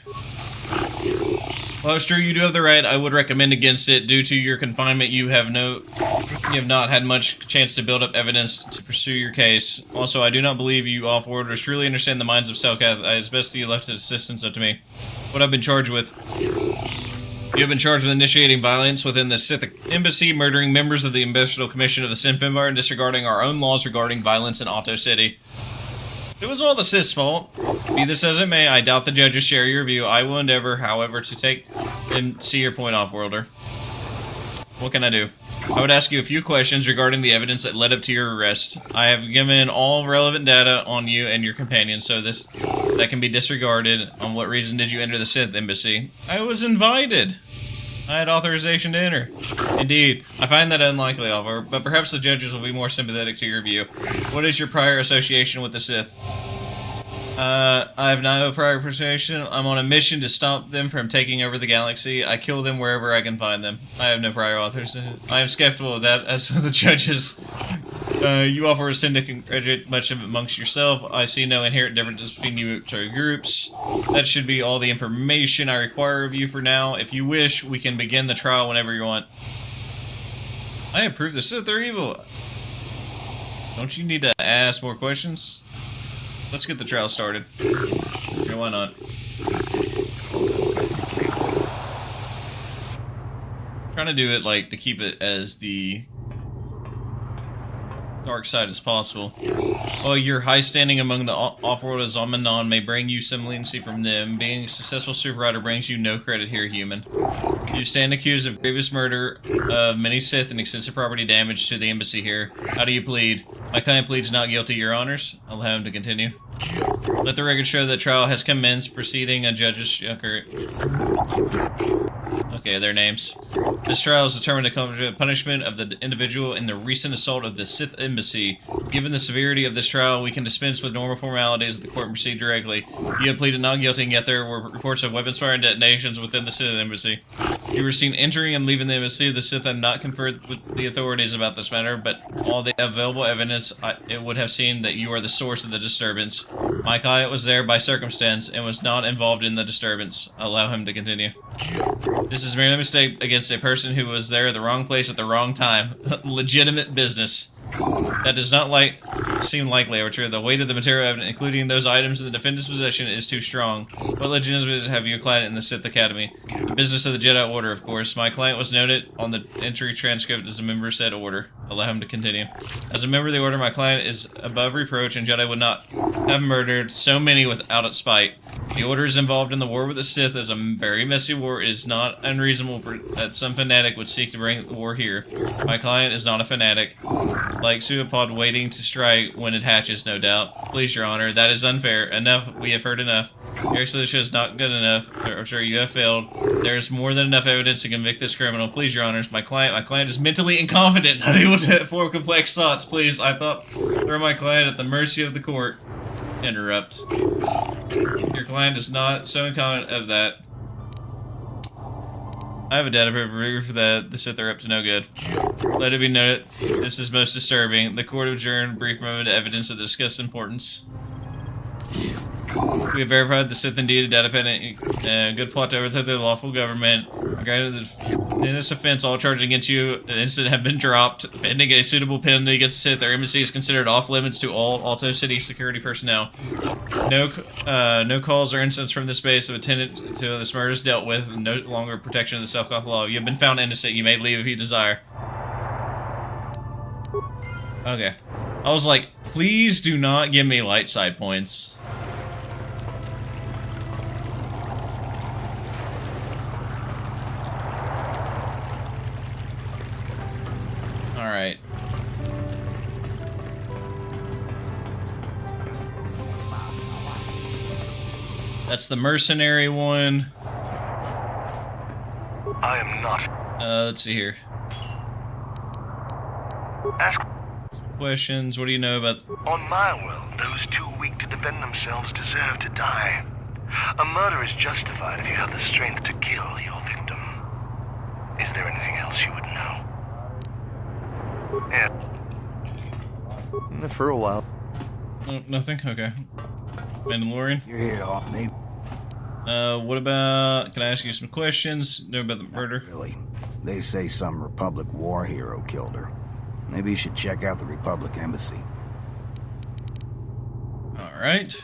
Speaker 2: Well, it's true, you do have the right. I would recommend against it. Due to your confinement, you have not had much chance to build up evidence to pursue your case. Also, I do not believe you all forwarders truly understand the minds of Selkath. It's best you left assistance up to me. What I've been charged with. You have been charged with initiating violence within the Sith Embassy, murdering members of the Ambassador Commission of the Sith Empire, and disregarding our own laws regarding violence in Ahto City. It was all the Sith's fault. Be this as it may, I doubt the judges share your view. I will endeavor, however, to take and see your point, off-worlder. What can I do? I would ask you a few questions regarding the evidence that led up to your arrest. I have given all relevant data on you and your companions, so that can be disregarded. On what reason did you enter the Sith Embassy? I was invited. I had authorization to enter. Indeed, I find that unlikely, officer, but perhaps the judges will be more sympathetic to your view. What is your prior association with the Sith? I have no prior association. I'm on a mission to stop them from taking over the galaxy. I kill them wherever I can find them. I have no prior authorization. I am skeptical of that, as for the judges. You officers tend to congratulate much of it amongst yourself. I see no inherent differences between you two groups. That should be all the information I require of you for now. If you wish, we can begin the trial whenever you want. I approve the Sith are evil. Don't you need to ask more questions? Let's get the trial started. Yeah, why not? I'm trying to do it like to keep it as the dark side as possible. While your high standing among the off-worlders on Manaan may bring you some leniency from them, being a successful super rider brings you no credit here, human. You stand accused of grievous murder of many Sith and extensive property damage to the embassy here. How do you plead? My client pleads not guilty, your honors. I'll allow him to continue. Let the record show that trial has commenced, proceeding on judges... Okay, their names. This trial is determined to come to punishment of the individual in the recent assault of the Sith embassy. Given the severity of this trial, we can dispense with normal formalities of the court and proceed directly. You have pleaded not guilty, and yet there were reports of weapons fire and detonations within the Sith embassy. You were seen entering and leaving the embassy. The Sith have not conferred with the authorities about this matter, but all the available evidence, it would have seen that you are the source of the disturbance. My client was there by circumstance and was not involved in the disturbance. Allow him to continue. This is merely a mistake against a person who was there at the wrong place at the wrong time. Legitimate business. That does not seem likely, Arbiter. The weight of the material evidence, including those items in the defendant's possession, is too strong. What legitimacy have you client in the Sith Academy? The business of the Jedi Order, of course. My client was noted on the entry transcript as a member of said order. Allow him to continue. As a member of the Order, my client is above reproach, and Jedi would not have murdered so many without its spite. The Order is involved in the war with the Sith as a very messy war. It is not unreasonable that some fanatic would seek to bring the war here. My client is not a fanatic. Like pseudopod waiting to strike when it hatches, no doubt. Please, Your Honor, that is unfair. Enough. We have heard enough. Your explanation is not good enough. I'm sure you have failed. There is more than enough evidence to convict this criminal. Please, Your Honors, my client is mentally incompetent, not able to form complex thoughts. Please, I thought throw my client at the mercy of the court. Interrupt. Your client is not so incompetent of that. I have a data proof that the Sith are up to no good. Let it be noted, this is most disturbing. The court adjourned brief moment of evidence of discussed importance. We have verified the Sith indeed a data-dependent good plot to overthrow the lawful government. Regarding this offense, all charges against you the incident have been dropped. Pending a suitable penalty against the Sith, their embassy is considered off-limits to all Ahto City security personnel. No calls or incidents from this base have attended to this murder is dealt with, and no longer protection of the Selkath law. You have been found innocent. You may leave if you desire. Okay. I was like, please do not give me light side points. Alright. That's the mercenary one.
Speaker 8: I am not.
Speaker 2: Let's see here.
Speaker 8: Ask
Speaker 2: questions. What do you know about...
Speaker 8: On my world, those too weak to defend themselves deserve to die. A murder is justified if you have the strength to kill your victim. Is there anything else you would know?
Speaker 14: Yeah. For a while.
Speaker 2: Oh, nothing? Okay. Mandalorian?
Speaker 4: You're here, maybe.
Speaker 2: What about... Can I ask you some questions? Know about the murder?
Speaker 4: Not really. They say some Republic war hero killed her. Maybe you should check out the Republic Embassy.
Speaker 2: Alright.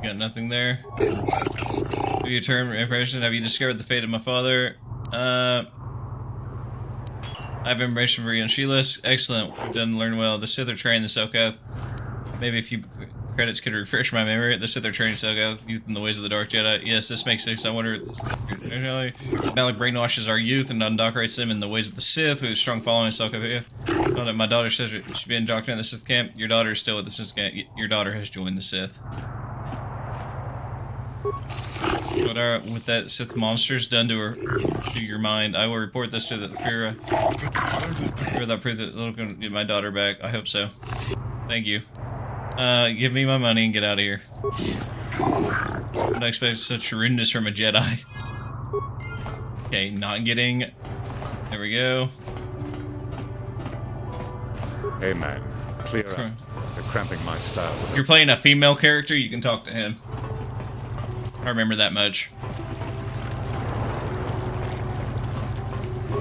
Speaker 2: Got nothing there. Have you returned information? Have you discovered the fate of my father? I have information for you on Sheilas. Excellent. We've done learn well. The Sith are trained the Selkath. Maybe a few credits could refresh my memory. The Sith are trained Selkath, youth in the ways of the Dark Jedi. Yes, this makes sense. I wonder... Malik brainwashes our youth and indoctrinates them in the ways of the Sith. We have a strong following in Selkath. My daughter says she's been indoctrinated in the Sith camp. Your daughter is still at the Sith camp. Your daughter has joined the Sith. What are with that Sith monsters done to her, to your mind? I will report this to the Fira. Without proof that little can get my daughter back. I hope so. Thank you. Give me my money and get out of here. I would expect such rudeness from a Jedi. Okay, not getting... There we go.
Speaker 20: Hey man, clear up. They're cramping my style.
Speaker 2: If you're playing a female character, you can talk to him. I remember that much.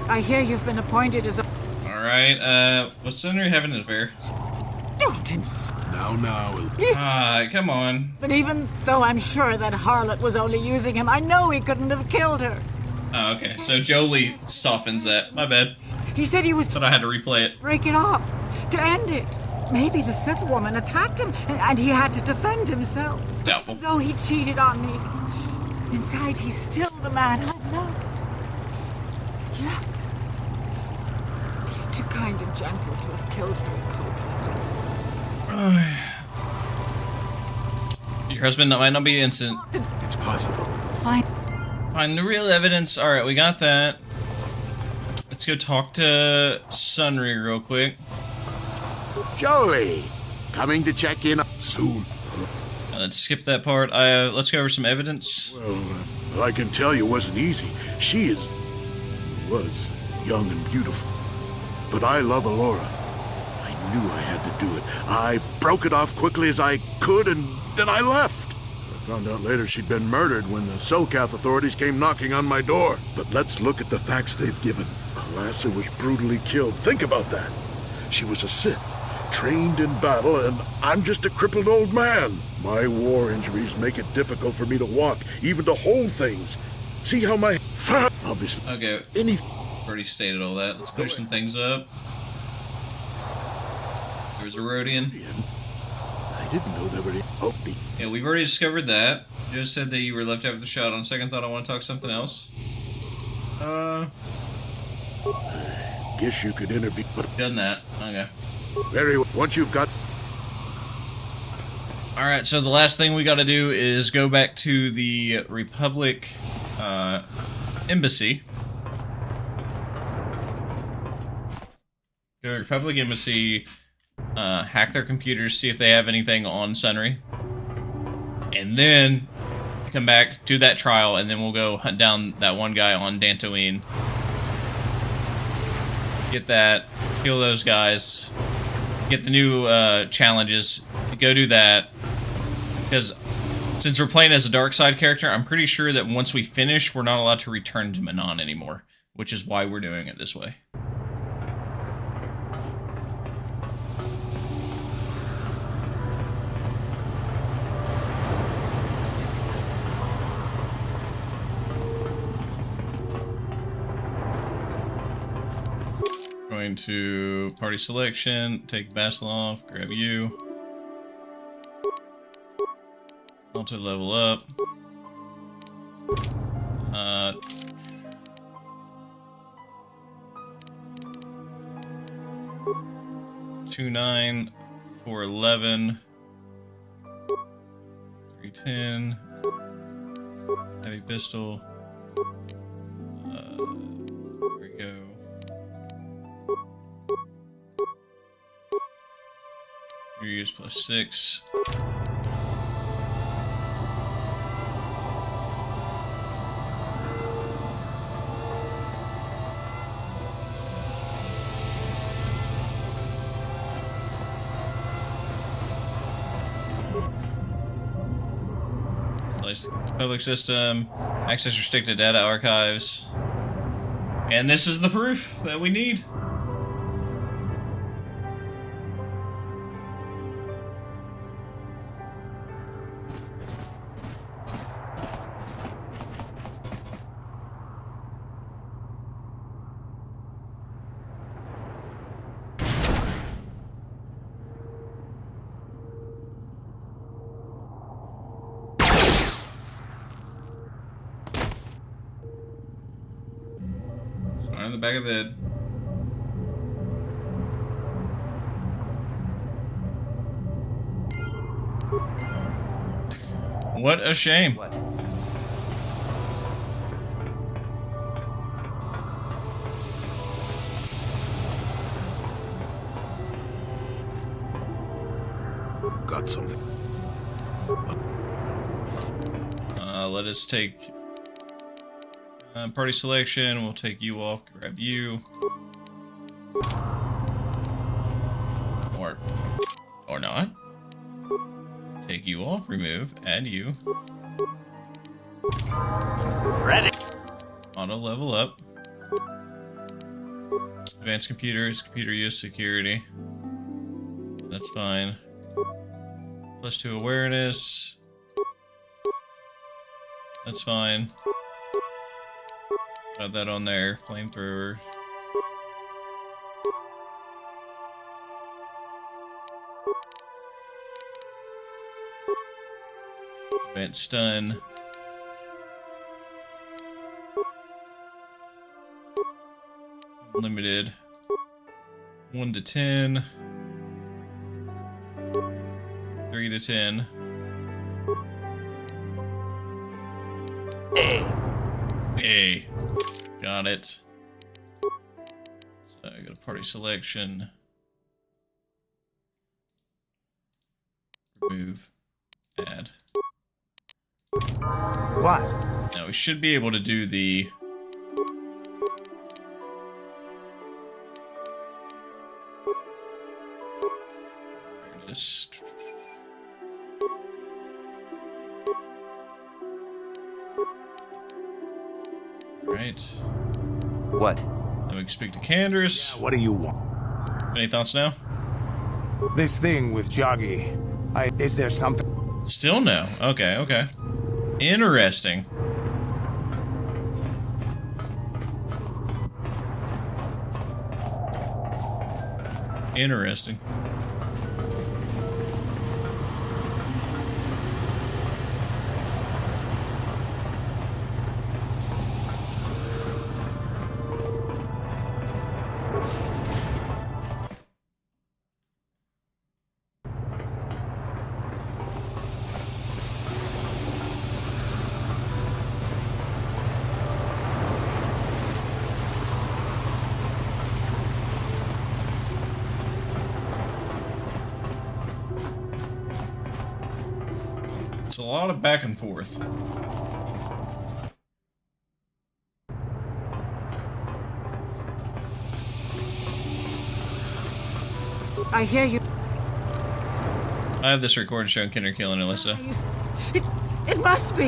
Speaker 23: I hear you've been appointed as a...
Speaker 2: Alright, was Sunry having an affair?
Speaker 23: Don't insult.
Speaker 2: Now. Come on.
Speaker 23: But even though I'm sure that harlot was only using him, I know he couldn't have killed her.
Speaker 2: Oh, okay. So Jolee softens that. My bad.
Speaker 23: He said he was...
Speaker 2: But I had to replay it.
Speaker 23: Break it off. to end it. Maybe the Sith woman attacked him, and he had to defend himself.
Speaker 1: Doubtful.
Speaker 23: Though he cheated on me, inside he's still the man I loved. Look. He's too kind and gentle to have killed her in cold blood.
Speaker 1: Your husband might not be innocent.
Speaker 8: It's possible.
Speaker 1: Find the real evidence. Alright, we got that. Let's go talk to Sunry real quick.
Speaker 8: Jolee, coming to check in soon.
Speaker 1: Let's skip that part. Let's go over some evidence.
Speaker 8: Well, I can tell you it wasn't easy. She was young and beautiful. But I love Alora. I knew I had to do it. I broke it off quickly as I could, and then I left. I found out later she'd been murdered when the Selkath authorities came knocking on my door. But let's look at the facts they've given. Alassa was brutally killed. Think about that. She was a Sith, trained in battle, and I'm just a crippled old man. My war injuries make it difficult for me to walk, even to hold things. See how my... Obviously.
Speaker 1: Okay. Already stated all that. Let's clear some things up. There's a Rodian.
Speaker 8: I didn't know there were any...
Speaker 1: Yeah, we've already discovered that. Just said that you were left out with the shot. On second thought, I want to talk something else.
Speaker 8: Guess you could interview...
Speaker 1: Done that. Okay.
Speaker 8: Very well. Once you've got...
Speaker 1: Alright, so the last thing we gotta do is go back to the Republic, Embassy. Go to the Republic Embassy, hack their computers, see if they have anything on Sunry. And then come back, do that trial, and then we'll go hunt down that one guy on Dantooine. Get that, kill those guys, get the new challenges, go do that. Because since we're playing as a dark side character, I'm pretty sure that once we finish, we're not allowed to return to Manaan anymore, which is why we're doing it this way. Going to party selection, take Bastila off, grab you. Auto level up. 2-9, 4-11, 3-10, heavy pistol. There we go. Use +6. Public system, access restricted data archives. And this is the proof that we need. On the back of the head. What a shame. What?
Speaker 8: Got something.
Speaker 1: Let us take party selection. We'll take you off, grab you. Or not. Take you off, remove, add you.
Speaker 7: Ready.
Speaker 1: Auto level up. Advanced computers, computer use security. That's fine. +2 awareness. That's fine. Got that on there. Flamethrower.
Speaker 2: Advanced stun. Limited. 1 to 10. 3 to 10. A. Got it. So I got a party selection. Remove. Add.
Speaker 4: What?
Speaker 2: Now we should be able to do the... There it is. Right.
Speaker 6: What?
Speaker 2: Then we can speak to Candace.
Speaker 4: What do you want?
Speaker 2: Any thoughts now?
Speaker 4: This thing with Jagi. Is there something?
Speaker 2: Still no. Okay, okay. Interesting. Interesting. It's a lot of back and forth.
Speaker 23: I hear you.
Speaker 2: I have this recording showing Kinder killing Alyssa.
Speaker 23: It must be.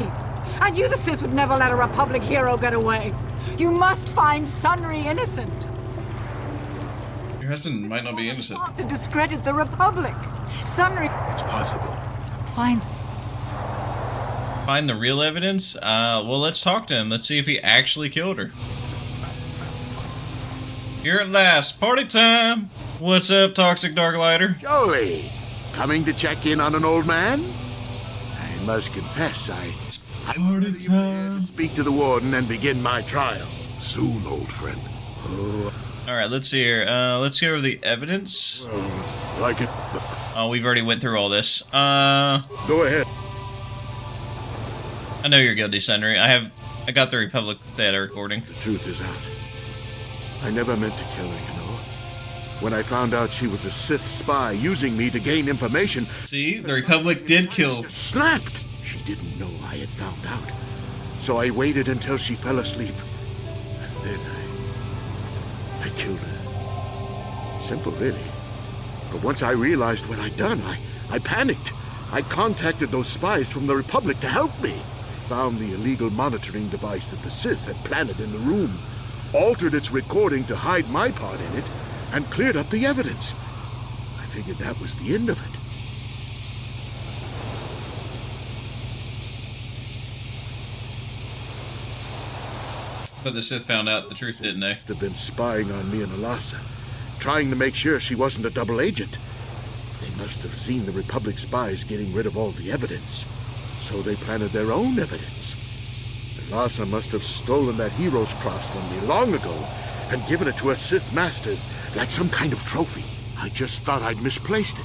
Speaker 23: I knew the Sith would never let a Republic hero get away. You must find Sunry innocent.
Speaker 2: Your husband might not be innocent.
Speaker 23: Not to discredit the Republic. Sunry.
Speaker 8: It's possible.
Speaker 23: Fine.
Speaker 2: Find the real evidence? Well, let's talk to him. Let's see if he actually killed her. Here at last, party time! What's up, Toxic Darklighter?
Speaker 8: Jolee, coming to check in on an old man? I must confess,
Speaker 2: party time.
Speaker 8: Speak to the warden and begin my trial. Soon, old friend.
Speaker 2: Alright, let's see here. Let's go over the evidence.
Speaker 8: Like it.
Speaker 2: Oh, we've already went through all this.
Speaker 8: Go ahead.
Speaker 2: I know you're guilty, Sunry. I got the Republic data recording.
Speaker 8: The truth is out. I never meant to kill her, you know. When I found out she was a Sith spy using me to gain information...
Speaker 2: See? The Republic did kill...
Speaker 8: Snapped! She didn't know I had found out. So I waited until she fell asleep. And then I killed her. Simple, really. But once I realized what I'd done, I panicked. I contacted those spies from the Republic to help me. I found the illegal monitoring device that the Sith had planted in the room, altered its recording to hide my part in it, and cleared up the evidence. I figured that was the end of it.
Speaker 2: But the Sith found out the truth, didn't they?
Speaker 8: They've been spying on me and Alasa, trying to make sure she wasn't a double agent. They must have seen the Republic spies getting rid of all the evidence, so they planted their own evidence. Alasa must have stolen that hero's cross from me long ago and given it to her Sith masters like some kind of trophy. I just thought I'd misplaced it.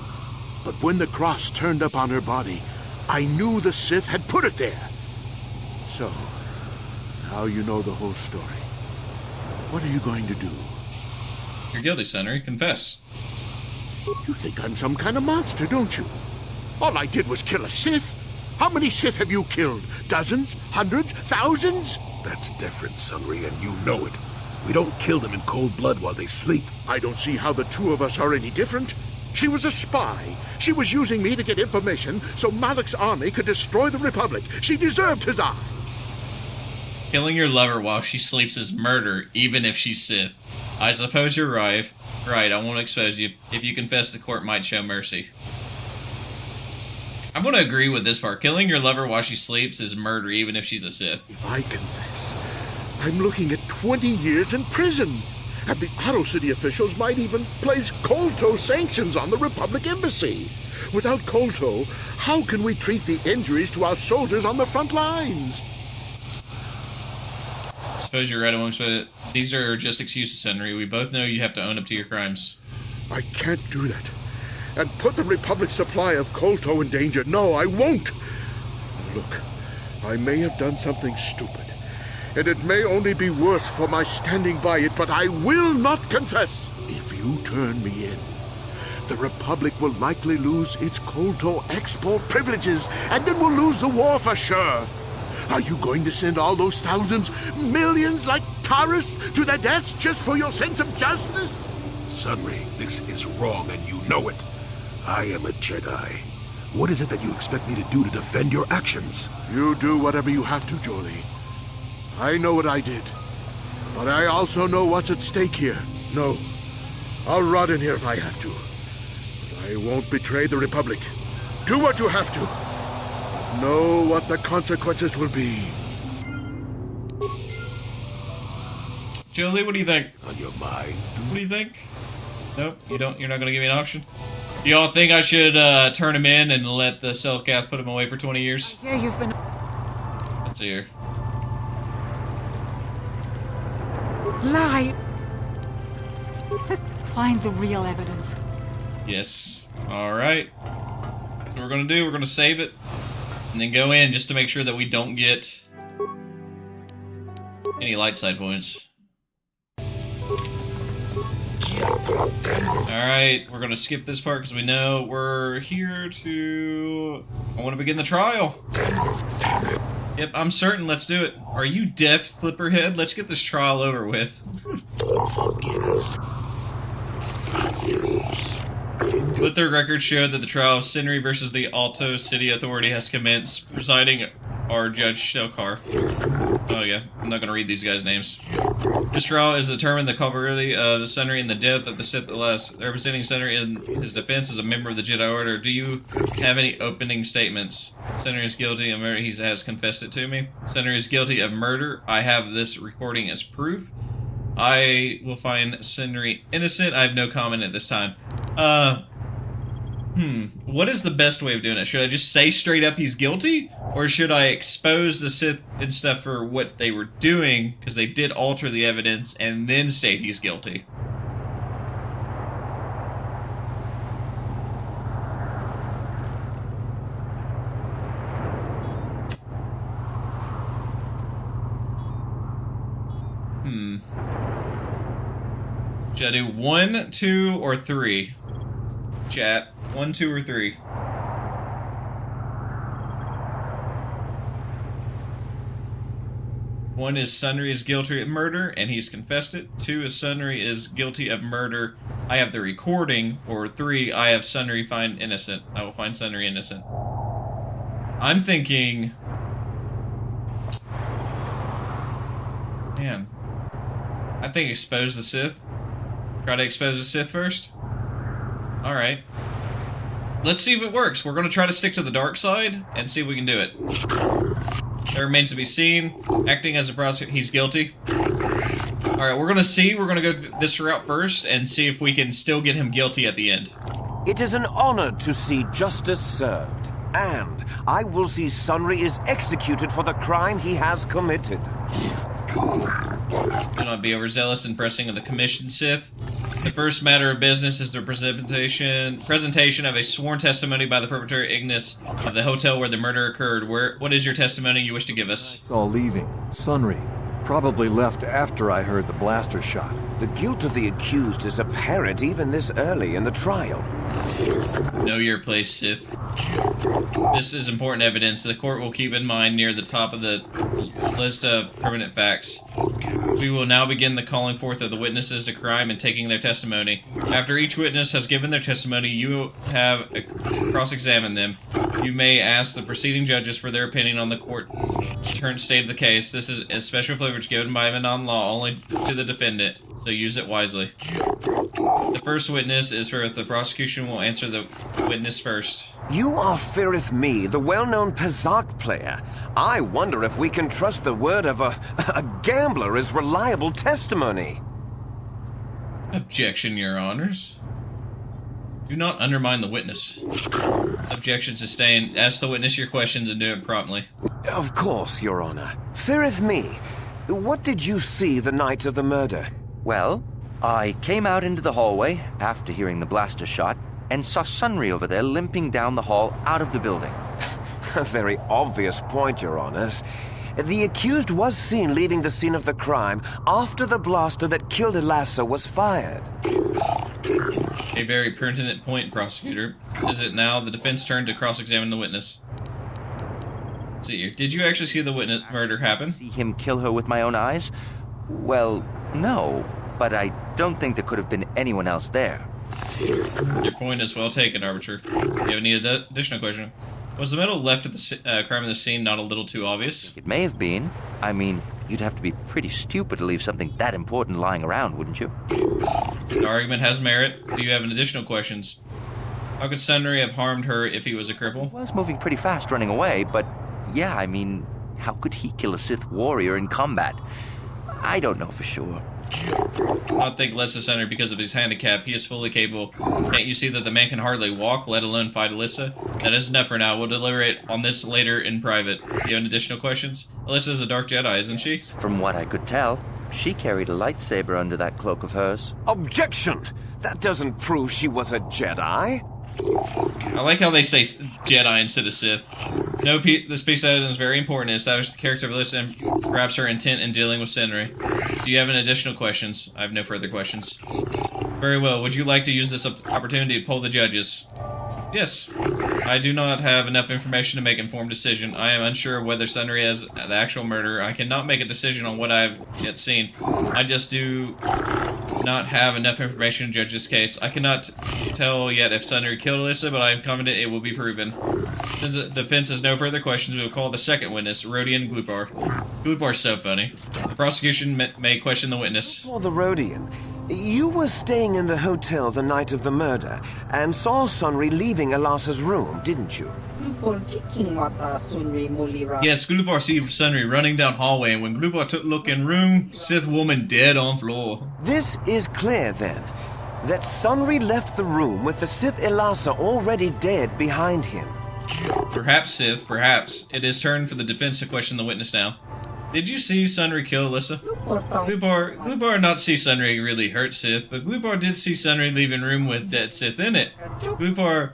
Speaker 8: But when the cross turned up on her body, I knew the Sith had put it there. So, now you know the whole story. What are you going to do?
Speaker 2: You're guilty, Sunry. Confess.
Speaker 8: You think I'm some kind of monster, don't you? All I did was kill a Sith. How many Sith have you killed? Dozens? Hundreds? Thousands? That's different, Sunry, and you know it. We don't kill them in cold blood while they sleep. I don't see how the two of us are any different. She was a spy. She was using me to get information so Malak's army could destroy the Republic. She deserved his eye.
Speaker 2: Killing your lover while she sleeps is murder, even if she's Sith. I suppose you're right. Right, I won't expose you. If you confess, the court might show mercy. I'm going to agree with this part. Killing your lover while she sleeps is murder, even if she's a Sith.
Speaker 8: If I confess, I'm looking at 20 years in prison. And the Ahto City officials might even place cold-toe sanctions on the Republic Embassy. Without Kolto, how can we treat the injuries to our soldiers on the front lines?
Speaker 1: I suppose you're right amongst it. These are just excuses, Sunry. We both know you have to own up to your crimes.
Speaker 8: I can't do that. And put the Republic's supply of Kolto in danger. No, I won't. Look, I may have done something stupid, and it may only be worse for my standing by it, but I will not confess. If you turn me in, the Republic will likely lose its Kolto export privileges, and then we'll lose the war for sure. Are you going to send all those thousands, millions like Taurus to their deaths just for your sense of justice? Sunry, this is wrong, and you know it. I am a Jedi. What is it that you expect me to do to defend your actions? You do whatever you have to, Jolee. I know what I did, but I also know what's at stake here. No, I'll rot in here if I have to. But I won't betray the Republic. Do what you have to. But know what the consequences will be.
Speaker 1: Jolee, what do you think?
Speaker 8: On your mind.
Speaker 1: What do you think? Nope, you don't. You're not going to give me an option? Do y'all think I should turn him in and let the Selkath put him away for 20 years?
Speaker 23: Here you've been...
Speaker 1: Let's see here.
Speaker 23: Lie! Let's find the real evidence.
Speaker 1: Yes. Alright. That's what we're going to do. We're going to save it. And then go in just to make sure that we don't get any light side points. Alright, we're gonna skip this part because we know we're here to... I want to begin the trial. Yep, I'm certain. Let's do it. Are you deaf, Flipperhead? Let's get this trial over with. Let the record show that the trial of Sunry versus the Ahto City Authority has commenced. Presiding are Judge Selkath. Oh yeah, I'm not gonna read these guys' names. This trial is to determine the culpability of Sunry and the death of the Sith Last. Representing Sunry in his defense as a member of the Jedi Order. Do you have any opening statements? Sunry is guilty of murder. He has confessed it to me. Sunry is guilty of murder. I have this recording as proof. I will find Sunry innocent. I have no comment at this time. What is the best way of doing it? Should I just say straight up he's guilty? Or should I expose the Sith and stuff for what they were doing, because they did alter the evidence, and then state he's guilty? Should I do 1, 2, or 3? Chat. 1, 2, or 3? One is Sunry is guilty of murder, and he's confessed it. 2 is Sunry is guilty of murder. I have the recording. Or 3, I have Sunry find innocent. I will find Sunry innocent. I'm thinking... Man. I think expose the Sith. Try to expose the Sith first. Alright. Let's see if it works. We're going to try to stick to the dark side and see if we can do it. That remains to be seen. Acting as a prosecutor, he's guilty. Alright, we're going to see. We're going to go this route first and see if we can still get him guilty at the end.
Speaker 13: It is an honor to see justice served, and I will see Sunry is executed for the crime he has committed.
Speaker 1: Do not be overzealous in pressing of the commission, Sith. The first matter of business is the presentation of a sworn testimony by the perpetrator Ignis of the hotel where the murder occurred. What is your testimony you wish to give us?
Speaker 3: Saw leaving. Sunry. Probably left after I heard the blaster shot.
Speaker 13: The guilt of the accused is apparent even this early in the trial.
Speaker 1: Know your place, Sith. This is important evidence the court will keep in mind near the top of the list of permanent facts. We will now begin the calling forth of the witnesses to crime and taking their testimony. After each witness has given their testimony, you have cross-examined them. You may ask the preceding judges for their opinion on the current state of the case. This is a special privilege given by Manaan law only to the defendant, so use it wisely. The first witness is for the prosecution will answer the witness first.
Speaker 13: You are Firith Me, the well-known Pazzak player. I wonder if we can trust the word of a gambler as reliable testimony.
Speaker 1: Objection, your honors.
Speaker 2: Do not undermine the witness. Objection sustained. Ask the witness your questions and do it promptly.
Speaker 13: Of course, Your Honor. Feareth me. What did you see the night of the murder?
Speaker 6: Well, I came out into the hallway after hearing the blaster shot and saw Sunry over there limping down the hall out of the building.
Speaker 13: A very obvious point, Your Honors. The accused was seen leaving the scene of the crime after the blaster that killed Elassa was fired.
Speaker 2: A very pertinent point, prosecutor. Is it now the defense turn to cross-examine the witness? Let's see here. Did you actually see the witness murder happen?
Speaker 6: See him kill her with my own eyes? Well, no, but I don't think there could have been anyone else there.
Speaker 2: Your point is well taken, Arbiter. Do you have any additional question? Was the medal left at the crime of the scene not a little too obvious?
Speaker 6: It may have been. I mean, you'd have to be pretty stupid to leave something that important lying around, wouldn't you?
Speaker 2: The argument has merit. Do you have any additional questions? How could Sunry have harmed her if he was a cripple?
Speaker 6: He was moving pretty fast running away, but yeah, I mean, how could he kill a Sith warrior in combat? I don't know for sure.
Speaker 2: I don't think less of Sunry because of his handicap. He is fully capable. Can't you see that the man can hardly walk, let alone fight Alyssa? That is enough for now. We'll deliberate on this later in private. Do you have any additional questions? Alyssa is a dark Jedi, isn't she?
Speaker 6: From what I could tell, she carried a lightsaber under that cloak of hers.
Speaker 13: Objection! That doesn't prove she was a Jedi.
Speaker 2: I like how they say Jedi instead of Sith. No, this piece of evidence is very important to establish the character of Alyssa and perhaps her intent in dealing with Sunry. Do you have any additional questions? I have no further questions. Very well. Would you like to use this opportunity to poll the judges? Yes. I do not have enough information to make an informed decision. I am unsure of whether Sunry is the actual murderer. I cannot make a decision on what I have yet seen. I just do not have enough information to judge this case. I cannot tell yet if Sunry killed Alyssa, but I am confident it will be proven. Since the defense has no further questions, we will call the second witness, Rodian Gloopar. Gloopar's so funny. The prosecution may question the witness.
Speaker 13: For the Rodian, you were staying in the hotel the night of the murder and saw Sunry leaving Elassa's room, didn't you?
Speaker 2: Yes, Gloopar see Sunry running down hallway, and when Gloopar took a look in room, Sith woman dead on floor.
Speaker 13: This is clear, then, that Sunry left the room with the Sith Elassa already dead behind him.
Speaker 2: Perhaps, Sith, perhaps. It is turn for the defense to question the witness now. Did you see Sunry kill Alyssa? Gloopar not see Sunry really hurt Sith, but Gloopar did see Sunry leaving room with dead Sith in it. Gloopar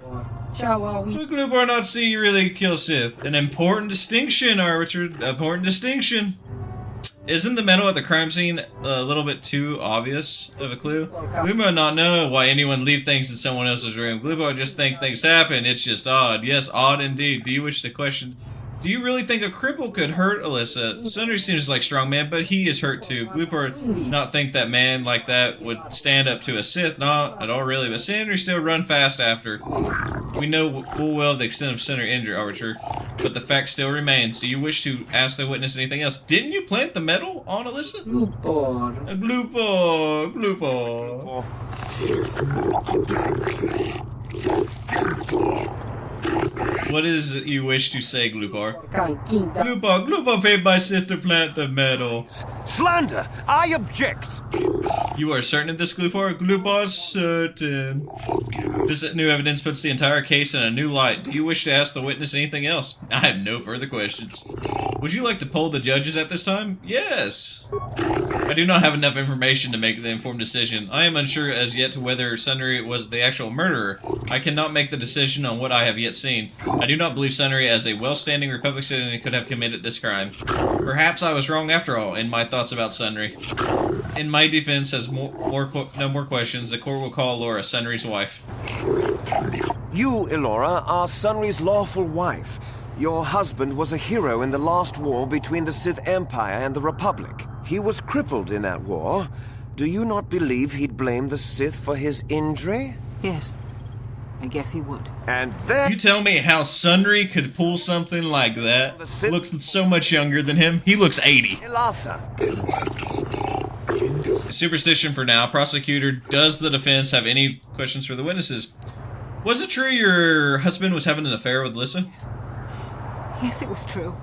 Speaker 2: not see really kill Sith. An important distinction, Arbiter. Important distinction. Isn't the medal at the crime scene a little bit too obvious of a clue? Gloopar not know why anyone leave things in someone else's room. Gloopar just think things happen. It's just odd. Yes, odd indeed. Do you wish to question? Do you really think a cripple could hurt Alyssa? Sunry seems like a strong man, but he is hurt too. Gloopar not think that man like that would stand up to a Sith, not at all really, but Sunry still run fast after. We know full well the extent of Sunry injury, Arbiter, but the fact still remains. Do you wish to ask the witness anything else? Didn't you plant the medal on Alyssa? Gloopar. Gloopar. What is it you wish to say, Gloopar? Gloopar paid my Sith to plant the medal.
Speaker 13: Slander! I object!
Speaker 2: You are certain of this, Gloopar? Gloopar's certain. This new evidence puts the entire case in a new light. Do you wish to ask the witness anything else? I have no further questions. Would you like to poll the judges at this time? Yes. I do not have enough information to make the informed decision. I am unsure as yet to whether Sunry was the actual murderer. I cannot make the decision on what I have yet seen. I do not believe Sunry, as a well-standing Republic citizen, could have committed this crime. Perhaps I was wrong after all in my thoughts about Sunry. In my defense, has no more questions, the court will call Laura Sunry's wife.
Speaker 13: You, Elora, are Sunry's lawful wife. Your husband was a hero in the last war between the Sith Empire and the Republic. He was crippled in that war. Do you not believe he'd blame the Sith for his injury?
Speaker 11: Yes. I guess he would.
Speaker 13: And then...
Speaker 2: You tell me how Sunry could pull something like that? Looks so much younger than him. He looks 80.
Speaker 13: Elassa.
Speaker 2: Superstition for now. Prosecutor, does the defense have any questions for the witnesses? Was it true your husband was having an affair with Alyssa?
Speaker 23: Yes, it was true.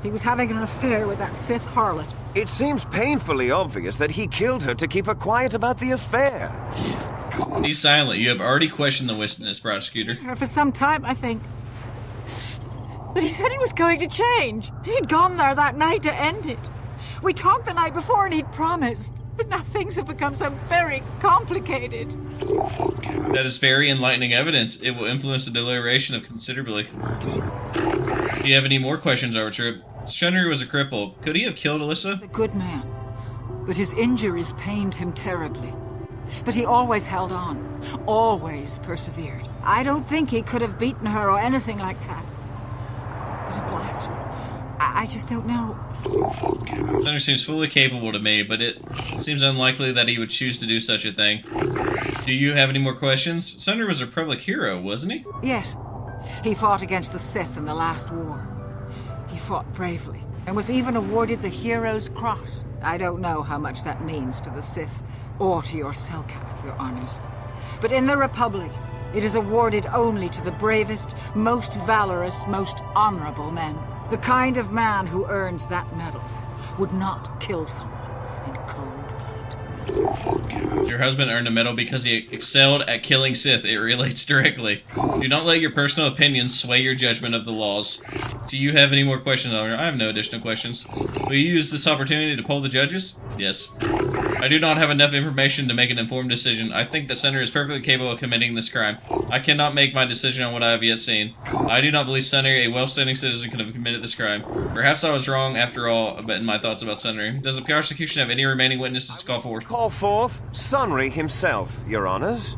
Speaker 23: He was having an affair with that Sith harlot.
Speaker 13: It seems painfully obvious that he killed her to keep her quiet about the affair.
Speaker 1: He's silent. You have already questioned the witness, prosecutor.
Speaker 23: For some time, I think. But he said he was going to change. He'd gone there that night to end it. We talked the night before and he'd promised. But now things have become so very complicated.
Speaker 1: That is very enlightening evidence. It will influence the deliberation of considerably. Do you have any more questions, Arbiter? Sunry was a cripple. Could he have killed Alyssa?
Speaker 23: A good man. But his injuries pained him terribly. But he always held on. Always persevered. I don't think he could have beaten her or anything like that. But a blaster... I just don't know.
Speaker 1: Sunry seems fully capable to me, but it seems unlikely that he would choose to do such a thing. Do you have any more questions? Sunry was a Republic hero, wasn't he?
Speaker 23: Yes. He fought against the Sith in the last war. He fought bravely, and was even awarded the Hero's Cross. I don't know how much that means to the Sith, or to your Selkath, your honors. But in the Republic, it is awarded only to the bravest, most valorous, most honorable men. The kind of man who earns that medal would not kill someone in cold blood.
Speaker 1: Your husband earned a medal because he excelled at killing Sith. It relates directly. Do not let your personal opinions sway your judgment of the laws. Do you have any more questions, Oliver? I have no additional questions. Will you use this opportunity to poll the judges? Yes. I do not have enough information to make an informed decision. I think the Senator is perfectly capable of committing this crime. I cannot make my decision on what I have yet seen. I do not believe Senator, a well-standing citizen, could have committed this crime. Perhaps I was wrong after all in my thoughts about Senator. Does the prosecution have any remaining witnesses to call forth?
Speaker 13: Call forth Sunry himself, your honors.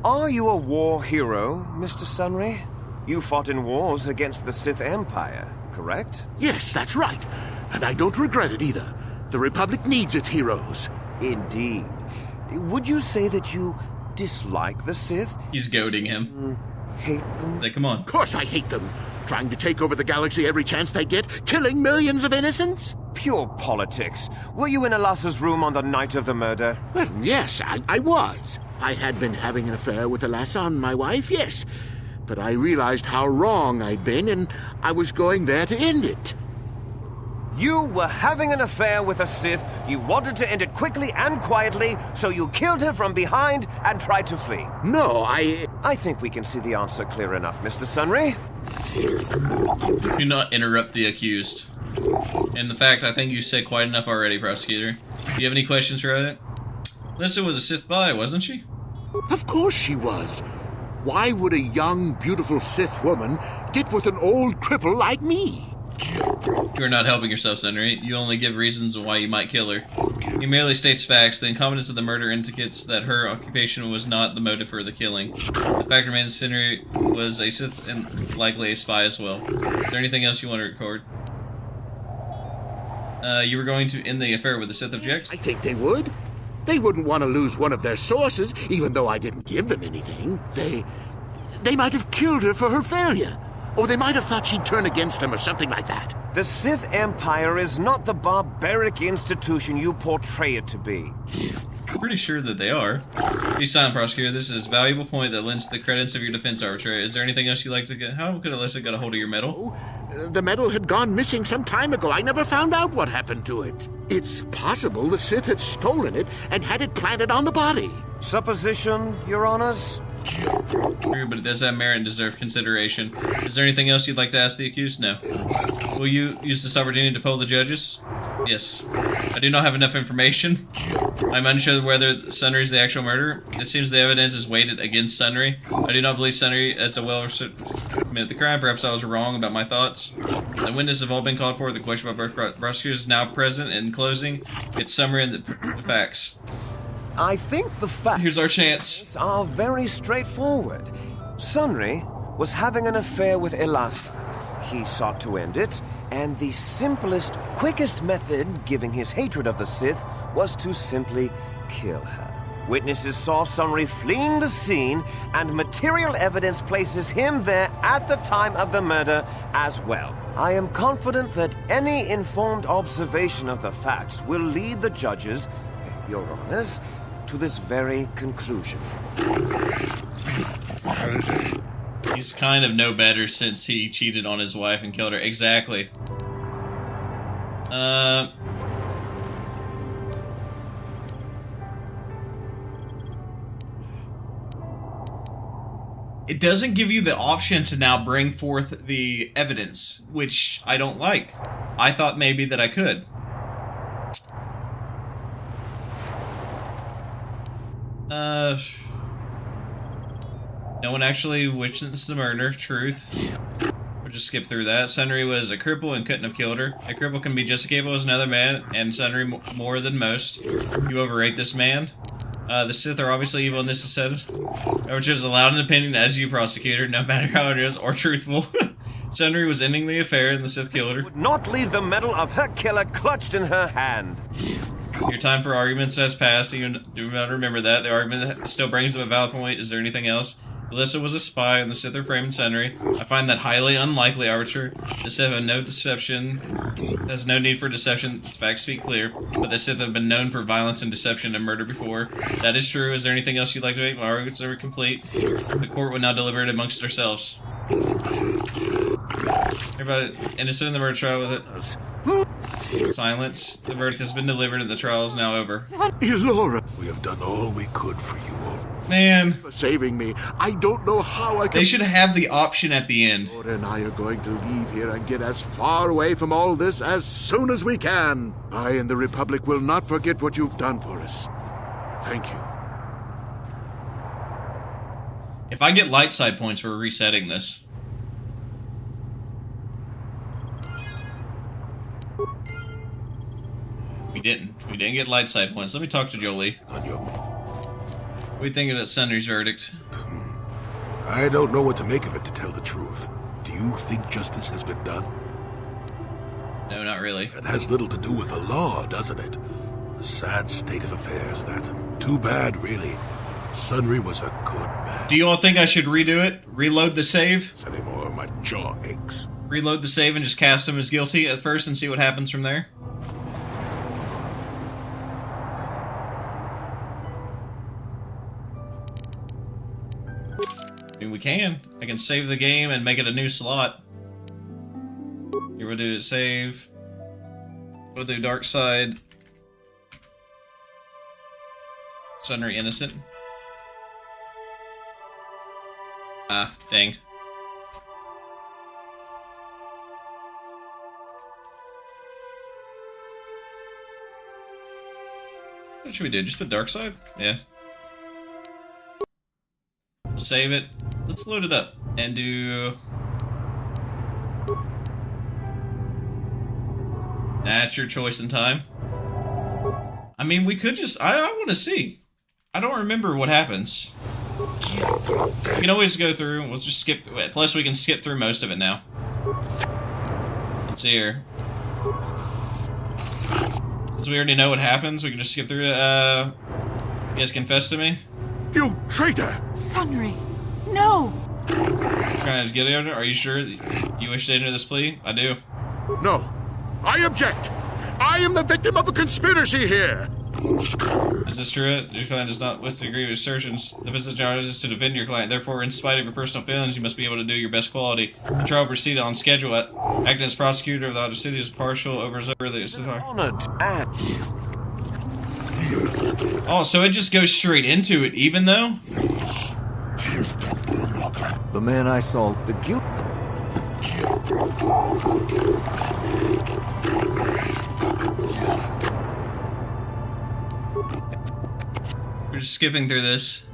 Speaker 13: Are you a war hero, Mr. Sunry? You fought in wars against the Sith Empire, correct?
Speaker 8: Yes, that's right. And I don't regret it either. The Republic needs its heroes.
Speaker 13: Indeed. Would you say that you dislike the Sith?
Speaker 1: He's goading him.
Speaker 13: Hate them?
Speaker 1: Like, come on.
Speaker 8: Of course I hate them. Trying to take over the galaxy every chance they get, killing millions of innocents?
Speaker 13: Pure politics. Were you in Alassa's room on the night of the murder?
Speaker 8: Well, yes, I was. I had been having an affair with Alassa, my wife, yes. But I realized how wrong I'd been, and I was going there to end it.
Speaker 13: You were having an affair with a Sith. You wanted to end it quickly and quietly, so you killed her from behind and tried to flee.
Speaker 8: No,
Speaker 13: I think we can see the answer clear enough, Mr. Sunry.
Speaker 1: Do not interrupt the accused. And the fact, I think you said quite enough already, prosecutor. Do you have any questions for it? Alyssa was a Sith spy, wasn't she?
Speaker 8: Of course she was. Why would a young, beautiful Sith woman get with an old cripple like me?
Speaker 1: You are not helping yourself, Sunry. You only give reasons why you might kill her. He merely states facts. The incompetence of the murder indicates that her occupation was not the motive for the killing. The fact remains Sunry was a Sith and likely a spy as well. Is there anything else you want to record? You were going to end the affair with the Sith object?
Speaker 8: I think they would. They wouldn't want to lose one of their sources, even though I didn't give them anything. They might have killed her for her failure. Or they might have thought she'd turn against them or something like that.
Speaker 13: The Sith Empire is not the barbaric institution you portray it to be.
Speaker 1: I'm pretty sure that they are. Be silent, prosecutor. This is a valuable point that lends to the credence of your defense, Arbiter. Is there anything else you'd like to get? How could Alyssa get a hold of your medal?
Speaker 8: The medal had gone missing some time ago. I never found out what happened to it. It's possible the Sith had stolen it and had it planted on the body.
Speaker 13: Supposition, your honors?
Speaker 1: True, but it does have merit and deserve consideration. Is there anything else you'd like to ask the accused? No. Will you use this opportunity to poll the judges? Yes. I do not have enough information. I'm unsure whether Sunry is the actual murderer. It seems the evidence is weighted against Sunry. I do not believe Sunry as a committed the crime. Perhaps I was wrong about my thoughts. The witnesses have all been called for. The question about prosecutors is now present. In closing, it's summary and the facts.
Speaker 13: I think the facts
Speaker 1: Here's our chance.
Speaker 13: Are very straightforward. Sunry was having an affair with Alassa. He sought to end it, and the simplest, quickest method, given his hatred of the Sith, was to simply kill her. Witnesses saw Sunry fleeing the scene, and material evidence places him there at the time of the murder as well. I am confident that any informed observation of the facts will lead the judges, your honors, to this very conclusion.
Speaker 1: He's kind of no better since he cheated on his wife and killed her. Exactly. It doesn't give you the option to now bring forth the evidence, which I don't like. I thought maybe that I could. No one actually witnessed the murder. Truth. We'll just skip through that. Sunry was a cripple and couldn't have killed her. A cripple can be just as capable as another man, and Sunry more than most. You overrate this man. The Sith are obviously evil, and this is said, which is allowed an opinion as you prosecutor, no matter how it is, or truthful. Sunry was ending the affair, and the Sith killed her.
Speaker 13: Would not leave the medal of her killer clutched in her hand.
Speaker 1: Your time for arguments has passed. You do not remember that. The argument still brings up a valid point. Is there anything else? Alyssa was a spy, and the Sith are framing Sunry. I find that highly unlikely, Arbiter. The Sith have no deception. There's no need for deception. Its facts speak clear. But the Sith have been known for violence and deception and murder before. That is true. Is there anything else you'd like to make? My arguments are complete. The court would now deliberate amongst ourselves. Everybody innocent in the murder trial with it. Silence. The verdict has been delivered and the trial is now over.
Speaker 8: Elora, we have done all we could for you.
Speaker 1: Man.
Speaker 8: For saving me. I don't know how I can...
Speaker 1: They should have the option at the end.
Speaker 8: Laura and I are going to leave here and get as far away from all this as soon as we can. I and the Republic will not forget what you've done for us. Thank you.
Speaker 1: If I get light side points, we're resetting this. We didn't. We didn't get light side points. Let me talk to Jolee. What do you think of that Sunry's verdict?
Speaker 8: I don't know what to make of it, to tell the truth. Do you think justice has been done?
Speaker 1: No, not really.
Speaker 8: It has little to do with the law, doesn't it? A sad state of affairs, that. Too bad, really. Sunry was a good man.
Speaker 1: Do you all think I should redo it? Reload the save?
Speaker 8: Anymore, my jaw aches.
Speaker 1: Reload the save and just cast him as guilty at first and see what happens from there? I mean, we can. I can save the game and make it a new slot. Here we'll do save. We'll do dark side. Sunry innocent. Ah, dang. What should we do? Just put dark side? Yeah. Save it. Let's load it up and do... That's your choice in time. I mean, we could just... I want to see. I don't remember what happens. We can always go through. Let's just skip... Plus, we can skip through most of it now. Let's see here. Since we already know what happens, we can just skip through it. You guys confess to me?
Speaker 8: You traitor!
Speaker 23: Sunry, no!
Speaker 1: Can I just get it? Are you sure that you wish to enter this plea? I do.
Speaker 8: No. I object! I am the victim of a conspiracy here!
Speaker 1: Is this true? Your client does not wish to agree with assertions. The business charge is to defend your client. Therefore, in spite of your personal feelings, you must be able to do your best quality. The trial proceeded on schedule. Acting as prosecutor of the Outer City is partial over the... Oh, so it just goes straight into it, even though?
Speaker 3: The man I saw, the guilt...
Speaker 1: We're just skipping through this.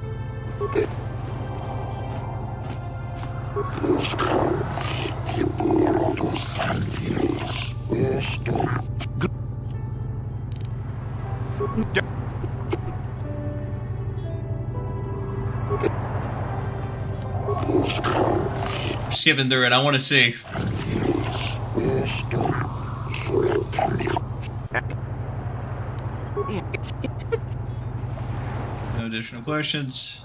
Speaker 1: Skipping through it, I want to see. No additional questions.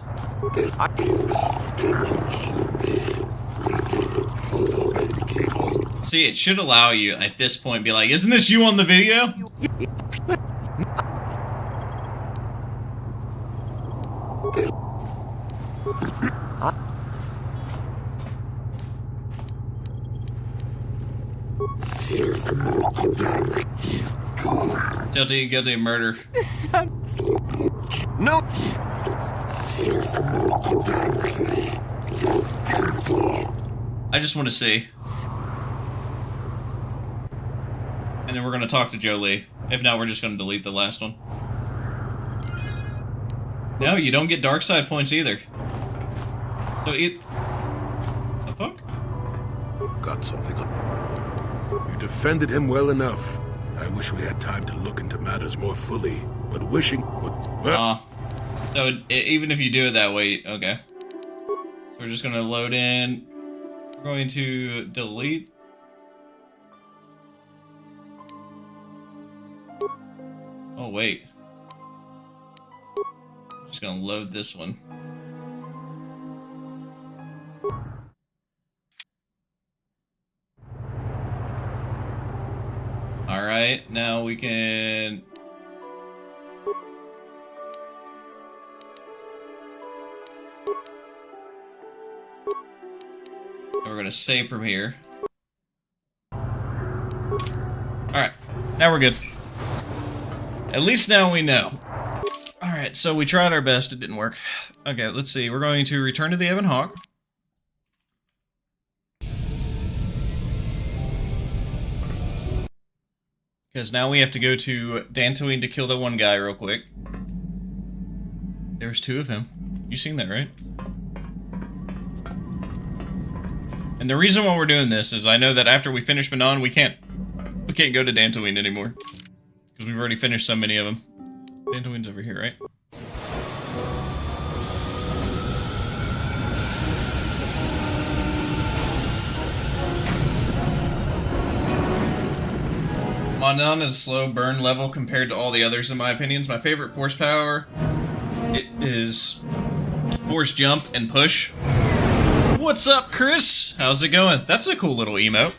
Speaker 1: See, it should allow you at this point be like, isn't this you on the video? Guilty of murder.
Speaker 13: No.
Speaker 2: I just want to see. And then we're going to talk to Jolee. If not, we're just going to delete the last one. No, you don't get dark side points either. So it... The fuck?
Speaker 8: Got something up. You defended him well enough. I wish we had time to look into matters more fully, but wishing would... Well...
Speaker 2: So even if you do it that way, okay. So we're just going to load in. We're going to delete. Oh, wait. I'm just going to load this one. Alright, now we can... We're going to save from here. Alright, now we're good. At least now we know. Alright, so we tried our best, it didn't work. Okay, let's see. We're going to return to the Ebon Hawk. Because now we have to go to Dantooine to kill that one guy real quick. There's two of him. You seen that, right? And the reason why we're doing this is I know that after we finish Manaan, we can't go to Dantooine anymore. Because we've already finished so many of them. Dantooine's over here, right? Manaan is a slow burn level compared to all the others in my opinions. My favorite force power is force jump and push. What's up, Chris? How's it going? That's a cool little emote.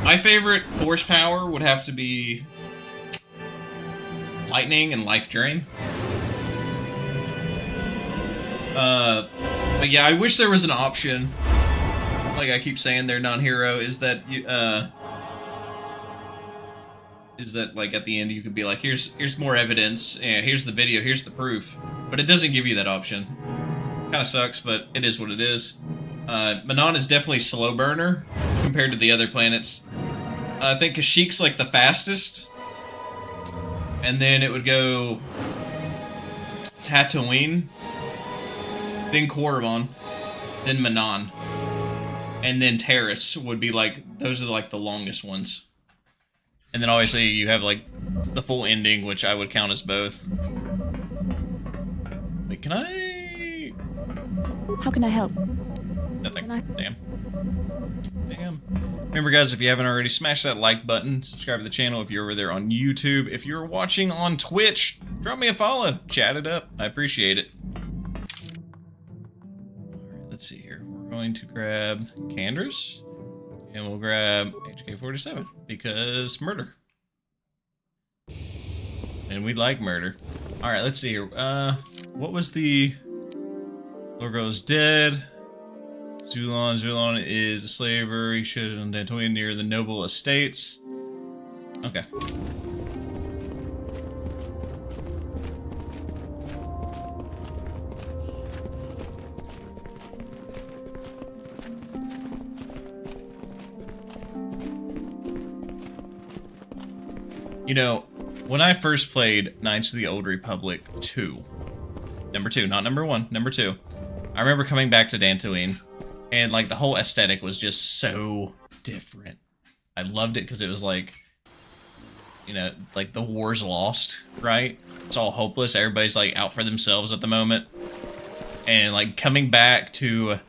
Speaker 2: My favorite force power would have to be lightning and life drain. But yeah, I wish there was an option. Like I keep saying, their non-hero is that you, like at the end you could be like, here's more evidence, here's the video, here's the proof. But it doesn't give you that option. Kind of sucks, but it is what it is. Manaan is definitely slow burner compared to the other planets. I think Kashyyyk's like the fastest. And then it would go Tatooine, then Korriban, then Manaan, and then Terrace would be like, those are like the longest ones. And then obviously you have like the full ending, which I would count as both. Wait, can I?
Speaker 11: How can I help?
Speaker 2: Nothing. Damn. Remember guys, if you haven't already, smash that like button, subscribe to the channel if you're over there on YouTube. If you're watching on Twitch, drop me a follow, chat it up. I appreciate it. Alright, let's see here. We're going to grab Candra's, and we'll grab HK-47, because murder. And we like murder. Alright, let's see here. What was the... Lorgo's dead. Zulon is a slaver. He should on Dantooine near the noble estates. Okay. You know, when I first played Knights of the Old Republic 2, number 2, not number 1, number 2, I remember coming back to Dantooine. And, like, the whole aesthetic was just so different. I loved it because it was, like, you know, like, the war's lost, right? It's all hopeless. Everybody's, like, out for themselves at the moment. And, like, coming back to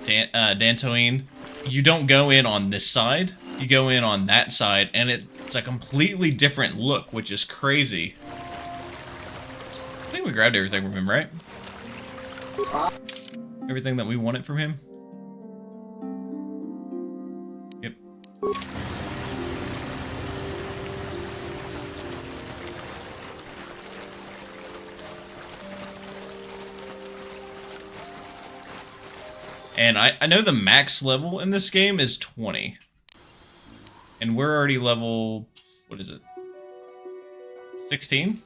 Speaker 2: Dantooine, you don't go in on this side. You go in on that side, and it's a completely different look, which is crazy. I think we grabbed everything from him, right? Everything that we wanted from him? Yep. And I know the max level in this game is 20. And we're already level... what is it? 16?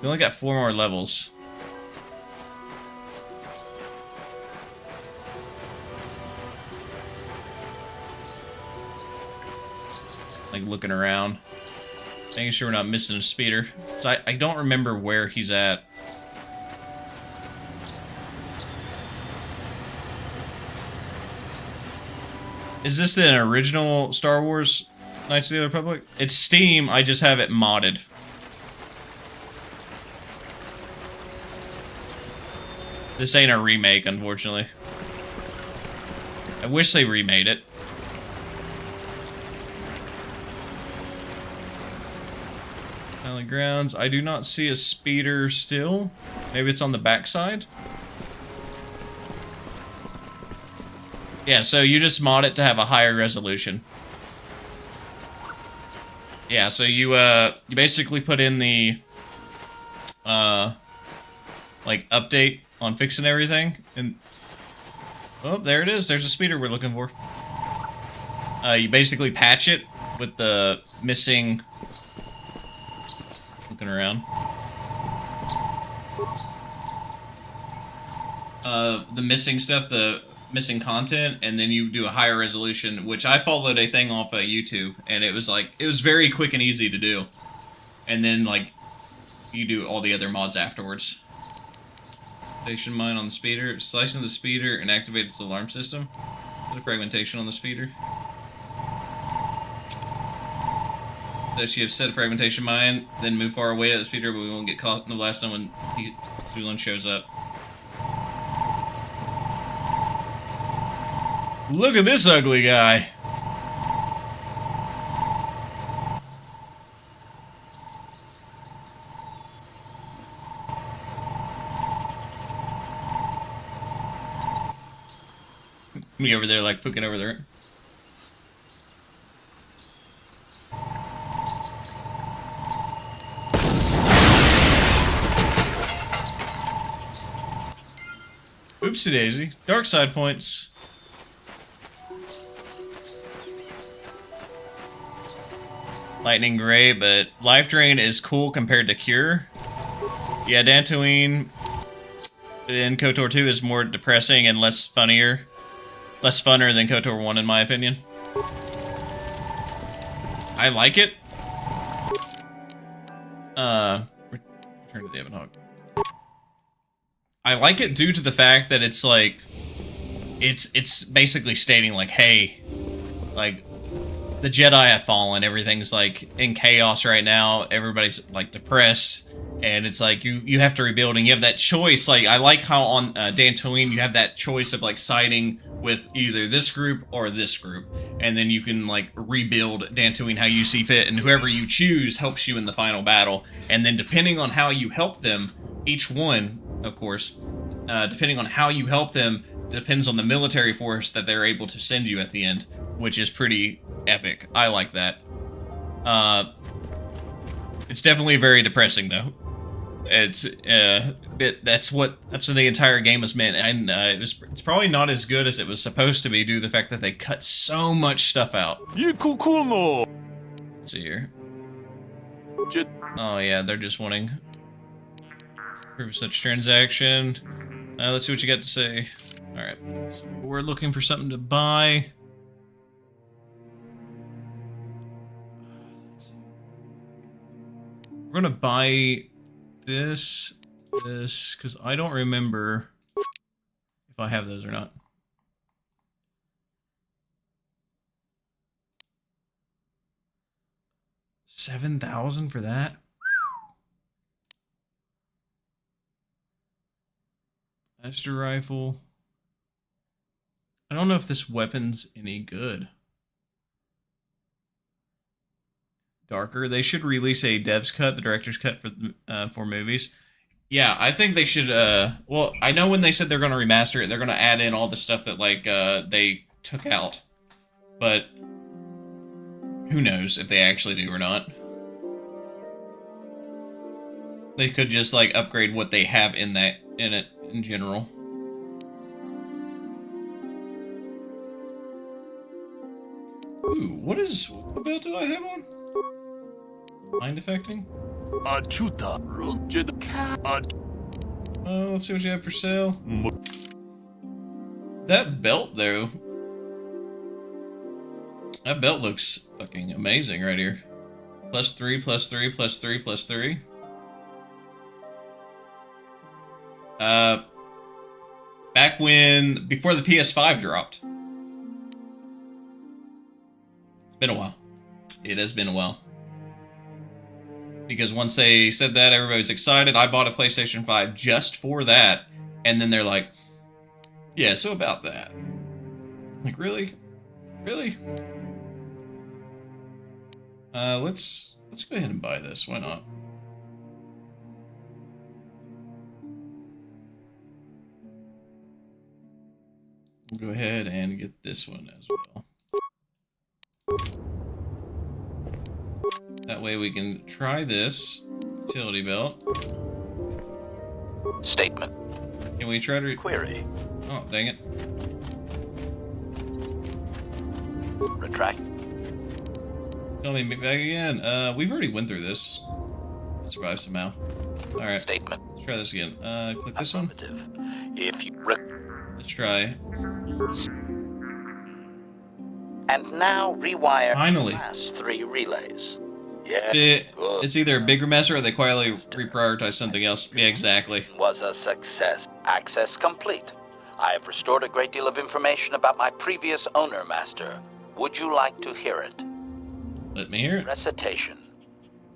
Speaker 2: We only got 4 more levels. like looking around, making sure we're not missing a speeder. So I don't remember where he's at. Is this an original Star Wars Knights of the Old Republic? It's Steam, I just have it modded. This ain't a remake, unfortunately. I wish they remade it. Valley Grounds. I do not see a speeder still. Maybe it's on the backside? Yeah, so you just mod it to have a higher resolution. Yeah, so you basically put in the like update on fixing everything, and oh, there it is. There's a speeder we're looking for. You basically patch it with the missing. Looking around. The missing stuff, the missing content, and then you do a higher resolution, which I followed a thing off of YouTube, and it was very quick and easy to do. And then like you do all the other mods afterwards. Station mine on the speeder, slicing the speeder and activates the alarm system. There's a fragmentation on the speeder. Thus you have set a fragmentation mine, then move far away at the speeder, but we won't get caught in the blast when Zulun shows up. Look at this ugly guy. Me over there like poking over there. Oopsie daisy. Dark side points. Lightning Gray, but Life Drain is cool compared to Cure. Yeah, Dantooine in KOTOR 2 is more depressing and less funnier. Less funner than KOTOR 1 in my opinion. I like it. Return to the Ebon Hawk. I like it due to the fact that it's like it's basically stating like, hey, like the Jedi have fallen, everything's like in chaos right now, everybody's like depressed, and it's like you have to rebuild, and you have that choice. Like I like how on Dantooine you have that choice of like siding with either this group or this group, and then you can like rebuild Dantooine how you see fit, and whoever you choose helps you in the final battle. And then depending on how you help them, each one, of course, depending on how you help them, depends on the military force that they're able to send you at the end, which is pretty epic. I like that. It's definitely very depressing though. It's that's what the entire game is meant, and it's probably not as good as it was supposed to be due to the fact that they cut so much stuff out. Let's see here. Oh yeah, they're just wanting proof of such transaction. Let's see what you got to say. Alright, so we're looking for something to buy. We're gonna buy this, because I don't remember if I have those or not. $7,000 for that? Master rifle. I don't know if this weapon's any good. Darker. They should release a dev's cut, the director's cut for movies. Yeah, I think they should. Well, I know when they said they're going to remaster it, they're going to add in all the stuff that like they took out. But who knows if they actually do or not? They could just like upgrade what they have in it in general. Ooh, what belt do I have on? Mind affecting? Let's see what you have for sale. That belt, though. That belt looks fucking amazing right here. +3, +3, +3, +3. Back before the PS5 dropped. It's been a while. It has been a while. Because once they said that, everybody's excited. I bought a PlayStation 5 just for that. And then they're like, yeah, so about that. Like, really? Really? Let's go ahead and buy this. Why not? We'll go ahead and get this one as well. That way we can try this utility belt.
Speaker 9: Statement.
Speaker 2: Can we try to...
Speaker 9: Query.
Speaker 2: Oh, dang it.
Speaker 9: Retract.
Speaker 2: Tell me back again. We've already went through this. Survive somehow. Alright.
Speaker 9: Statement.
Speaker 2: Let's try this again. Click this one.
Speaker 9: If you...
Speaker 2: Let's try.
Speaker 9: And now rewire
Speaker 2: Finally.
Speaker 9: the last 3 relays. Yeah.
Speaker 2: It's either a big remaster or they quietly reprioritize something else. Yeah, exactly.
Speaker 9: Was a success. Access complete. I have restored a great deal of information about my previous owner, Master. Would you like to hear it?
Speaker 2: Let me hear it.
Speaker 9: Recitation.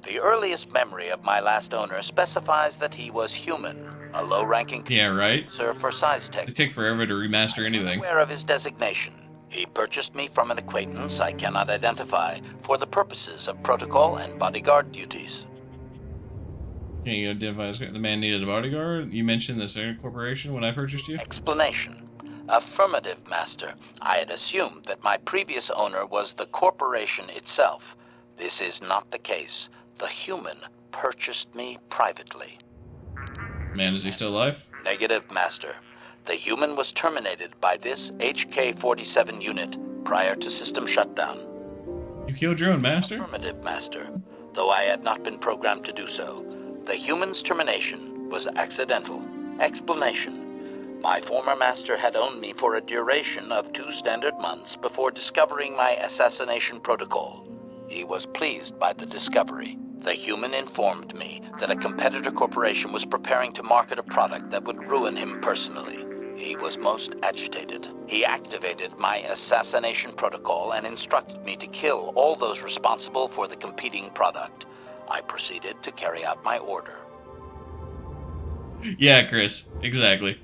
Speaker 9: The earliest memory of my last owner specifies that he was human, a low-ranking officer for Siztech.
Speaker 2: They take forever to remaster anything.
Speaker 9: Aware of his designation. He purchased me from an acquaintance I cannot identify for the purposes of protocol and bodyguard duties.
Speaker 2: Can you identify as the man needed a bodyguard? You mentioned this corporation when I purchased you?
Speaker 9: Explanation. Affirmative, Master. I had assumed that my previous owner was the corporation itself. This is not the case. The human purchased me privately.
Speaker 2: Man, is he still alive?
Speaker 9: Negative, Master. The human was terminated by this HK-47 unit prior to system shutdown.
Speaker 2: You killed your own master?
Speaker 9: Affirmative, Master. Though I had not been programmed to do so. The human's termination was accidental. Explanation. My former master had owned me for a duration of 2 standard months before discovering my assassination protocol. He was pleased by the discovery. The human informed me that a competitor corporation was preparing to market a product that would ruin him personally. He was most agitated. He activated my assassination protocol and instructed me to kill all those responsible for the competing product. I proceeded to carry out my order.
Speaker 2: Yeah, Chris. Exactly.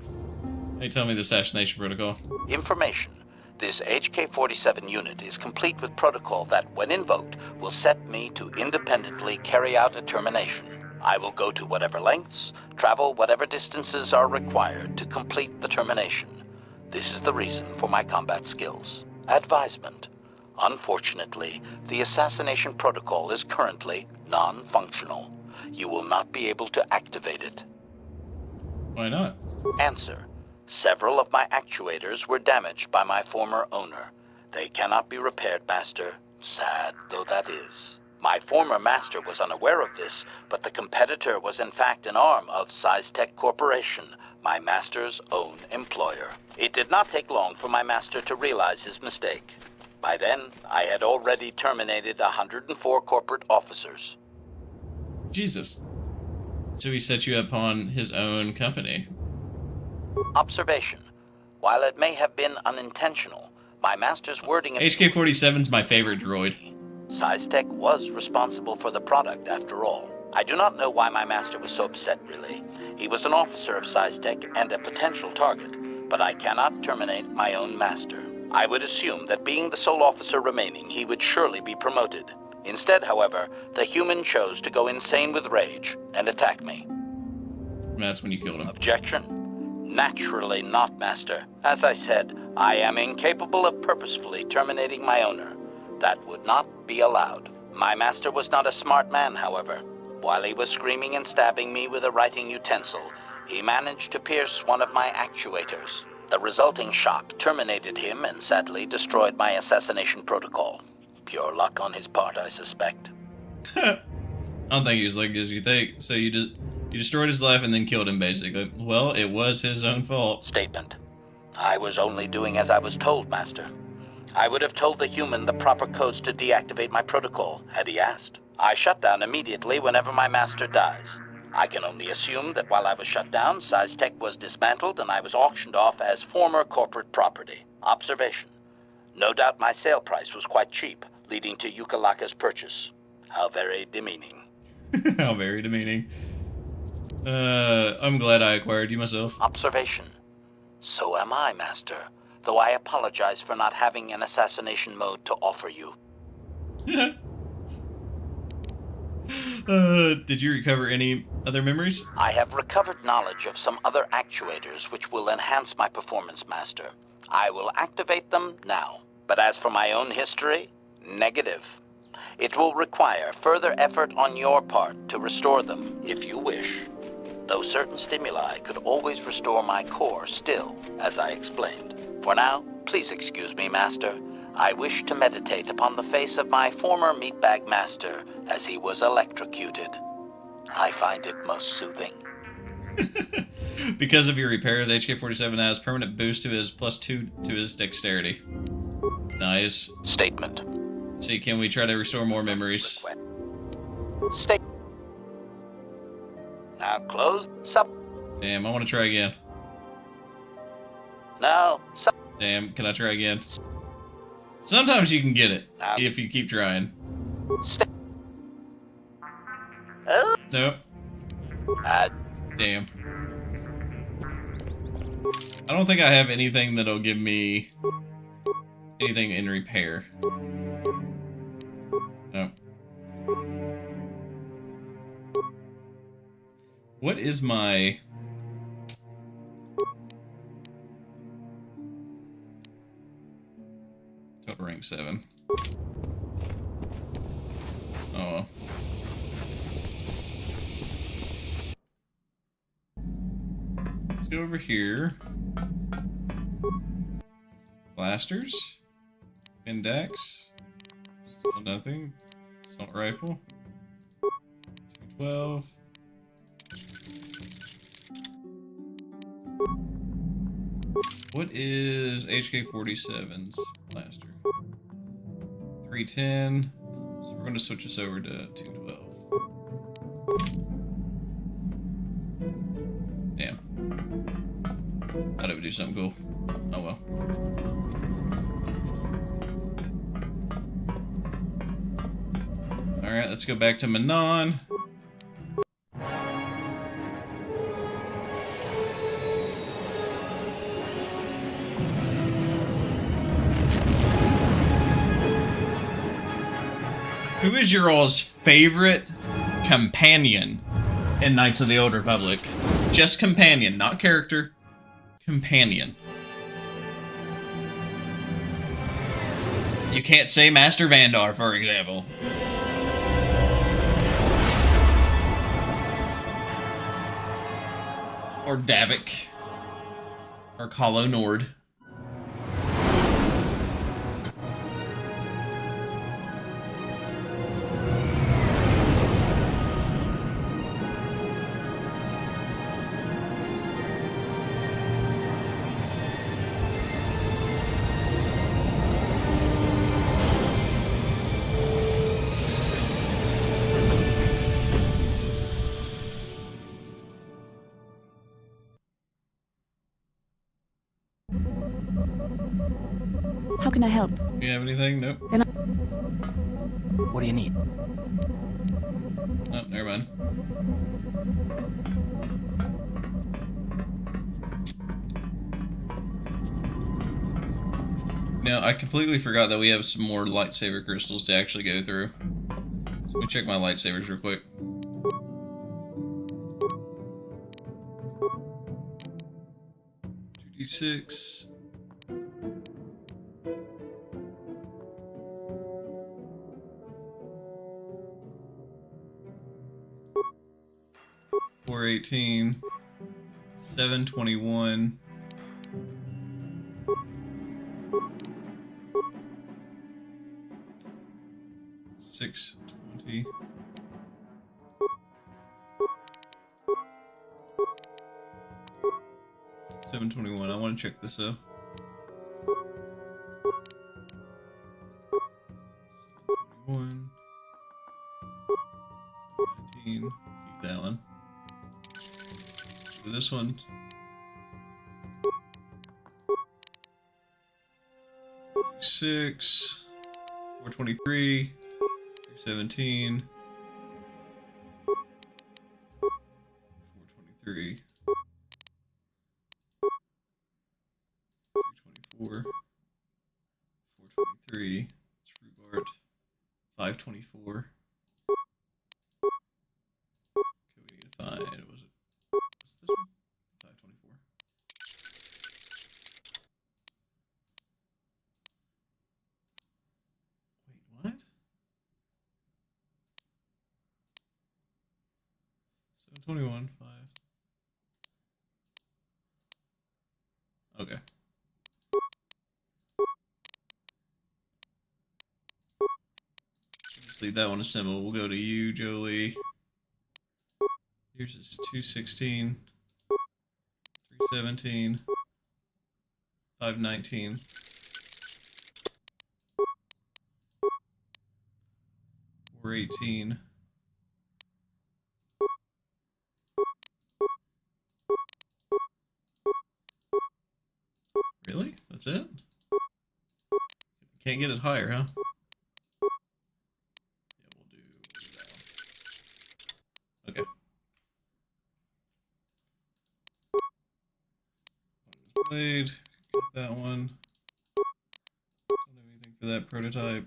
Speaker 2: Hey, tell me the assassination protocol.
Speaker 9: Information. This HK-47 unit is complete with protocol that, when invoked, will set me to independently carry out a termination. I will go to whatever lengths, travel whatever distances are required to complete the termination. This is the reason for my combat skills. Advisement. Unfortunately, the assassination protocol is currently non-functional. You will not be able to activate it.
Speaker 2: Why not?
Speaker 9: Answer. Several of my actuators were damaged by my former owner. They cannot be repaired, Master. Sad though that is. My former master was unaware of this, but the competitor was in fact an arm of Siztech Corporation, my master's own employer. It did not take long for my master to realize his mistake. By then, I had already terminated 104 corporate officers.
Speaker 2: Jesus. So he set you up on his own company.
Speaker 9: Observation. While it may have been unintentional, my master's wording...
Speaker 2: HK-47's my favorite droid.
Speaker 9: Siztech was responsible for the product, after all. I do not know why my master was so upset, really. He was an officer of Siztech and a potential target, but I cannot terminate my own master. I would assume that being the sole officer remaining, he would surely be promoted. Instead, however, the human chose to go insane with rage and attack me.
Speaker 2: That's when you killed him.
Speaker 9: Objection? Naturally not, Master. As I said, I am incapable of purposefully terminating my owner. That would not be allowed. My master was not a smart man, however. While he was screaming and stabbing me with a writing utensil, he managed to pierce one of my actuators. The resulting shock terminated him and sadly destroyed my assassination protocol. Pure luck on his part, I suspect.
Speaker 2: I don't think he was like as you think. So you destroyed his life and then killed him, basically. Well, it was his own fault.
Speaker 9: Statement. I was only doing as I was told, Master. I would have told the human the proper codes to deactivate my protocol, had he asked. I shut down immediately whenever my master dies. I can only assume that while I was shut down, SciTech was dismantled and I was auctioned off as former corporate property. Observation. No doubt my sale price was quite cheap, leading to Yukalaka's purchase. How very demeaning.
Speaker 2: How very demeaning. I'm glad I acquired you myself.
Speaker 9: Observation. So am I, Master, though I apologize for not having an assassination mode to offer you.
Speaker 2: Did you recover any other memories?
Speaker 9: I have recovered knowledge of some other actuators which will enhance my performance, Master. I will activate them now. But as for my own history, negative. It will require further effort on your part to restore them, if you wish. Though certain stimuli could always restore my core still, as I explained. For now, please excuse me, Master. I wish to meditate upon the face of my former meatbag master as he was electrocuted. I find it most soothing.
Speaker 2: Because of your repairs, HK-47 has permanent boost to his +2 to his dexterity. Nice.
Speaker 9: Statement.
Speaker 2: See, can we try to restore more memories?
Speaker 9: Now close. Sup.
Speaker 2: Damn, I want to try again.
Speaker 9: Now. Sup.
Speaker 2: Damn, can I try again? Sometimes you can get it, if you keep trying. Nope. Damn. I don't think I have anything that'll give me anything in repair. No. What is my... Total rank 7. Oh well. Let's go over here. Blasters. Index. Still nothing. Assault rifle. 212. What is HK-47's blaster? 310. So we're going to switch this over to 212. Damn. Thought it would do something cool. Oh well. Alright, let's go back to Manaan. Who is your all's favorite companion in Knights of the Old Republic? Just companion, not character. Companion. You can't say Master Vandar, for example. Or Davik. Or Calo Nord.
Speaker 11: How can I help?
Speaker 2: Do you have anything? Nope.
Speaker 12: What do you need?
Speaker 2: Oh, never mind. Now, I completely forgot that we have some more lightsaber crystals to actually go through. So let me check my lightsabers real quick. $2d6. $418, $721, $620, $721. I want to check this out. 1. 19. Keep that one. Do this one. 6. 423. 317. 423. 324. 423. It's Rhubarb. 524. Okay, we need to find. Was it? What's this one? 524. Wait, what? 721. 5. Okay. Just leave that one assembled. We'll go to you, Jolee. Yours is 216, 317, 519. $418. Really? That's it? Can't get it higher, huh? Yeah, we'll do that one. Okay. Blade. Got that one. Don't have anything for that prototype.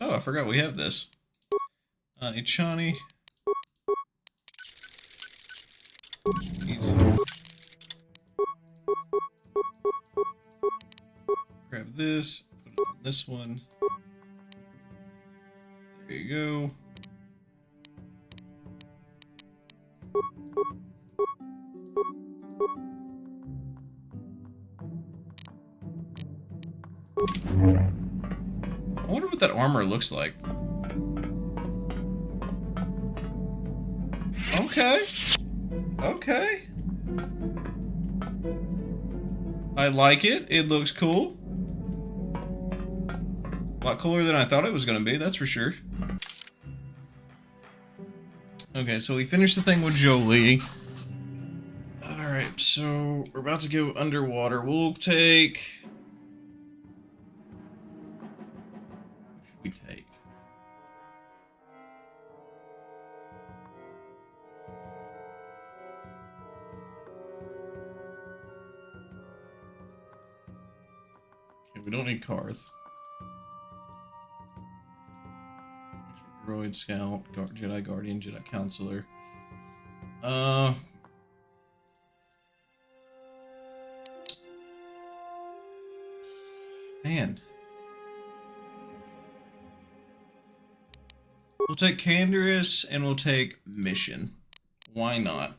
Speaker 2: Oh, I forgot we have this. Juhani. Grab this, put it on this one. There you go. I wonder what that armor looks like. Okay. Okay. I like it. It looks cool. A lot cooler than I thought it was going to be, that's for sure. Okay, so we finished the thing with Jolee. Alright, so we're about to go underwater. We'll take... What should we take? Okay, we don't need Karth. Droid, Scout, Jedi Guardian, Jedi Counselor. Man. We'll take Canderous and we'll take Mission. Why not?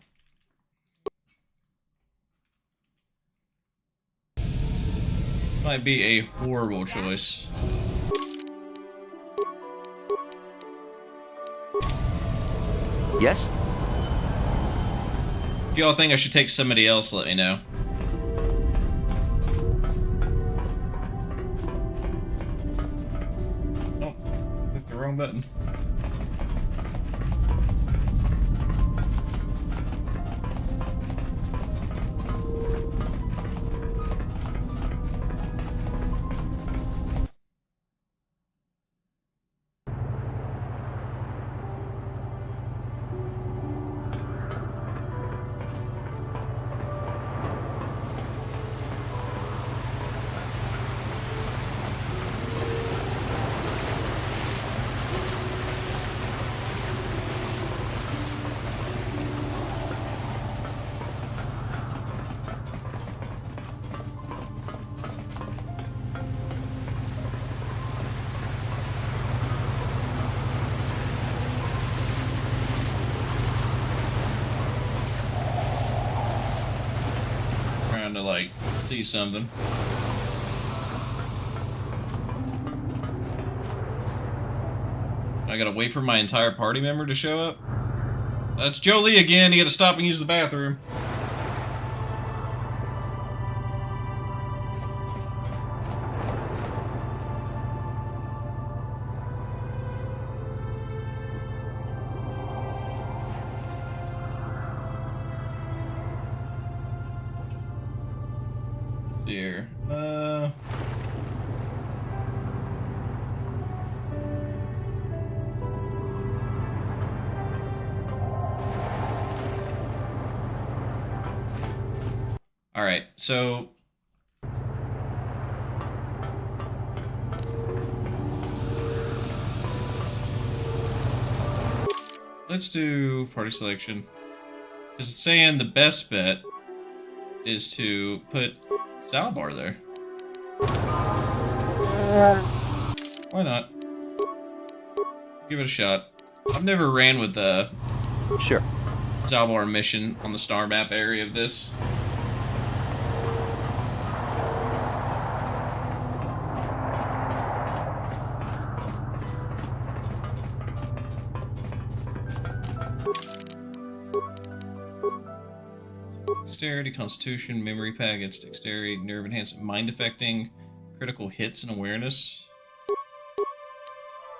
Speaker 2: Might be a horrible choice.
Speaker 16: Yes?
Speaker 2: If y'all think I should take somebody else, let me know. Oh, clicked the wrong button. To like see something. I gotta wait for my entire party member to show up. That's Jolee again. You gotta stop and use the bathroom. Here. Alright, so let's do party selection. Because it's saying the best bet is to put Salbar there. Why not? Give it a shot. I've never ran with the Salbar mission on the star map area of this. Dexterity, Constitution, Memory Package, Dexterity, Nerve Enhancement, Mind Affecting, Critical Hits and Awareness.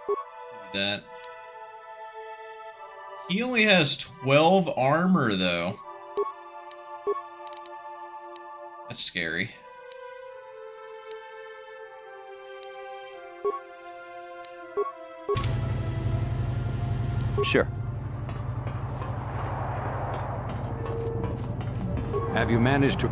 Speaker 2: Do that. He only has 12 armor, though. That's scary.
Speaker 19: Sure.
Speaker 15: Have you managed to...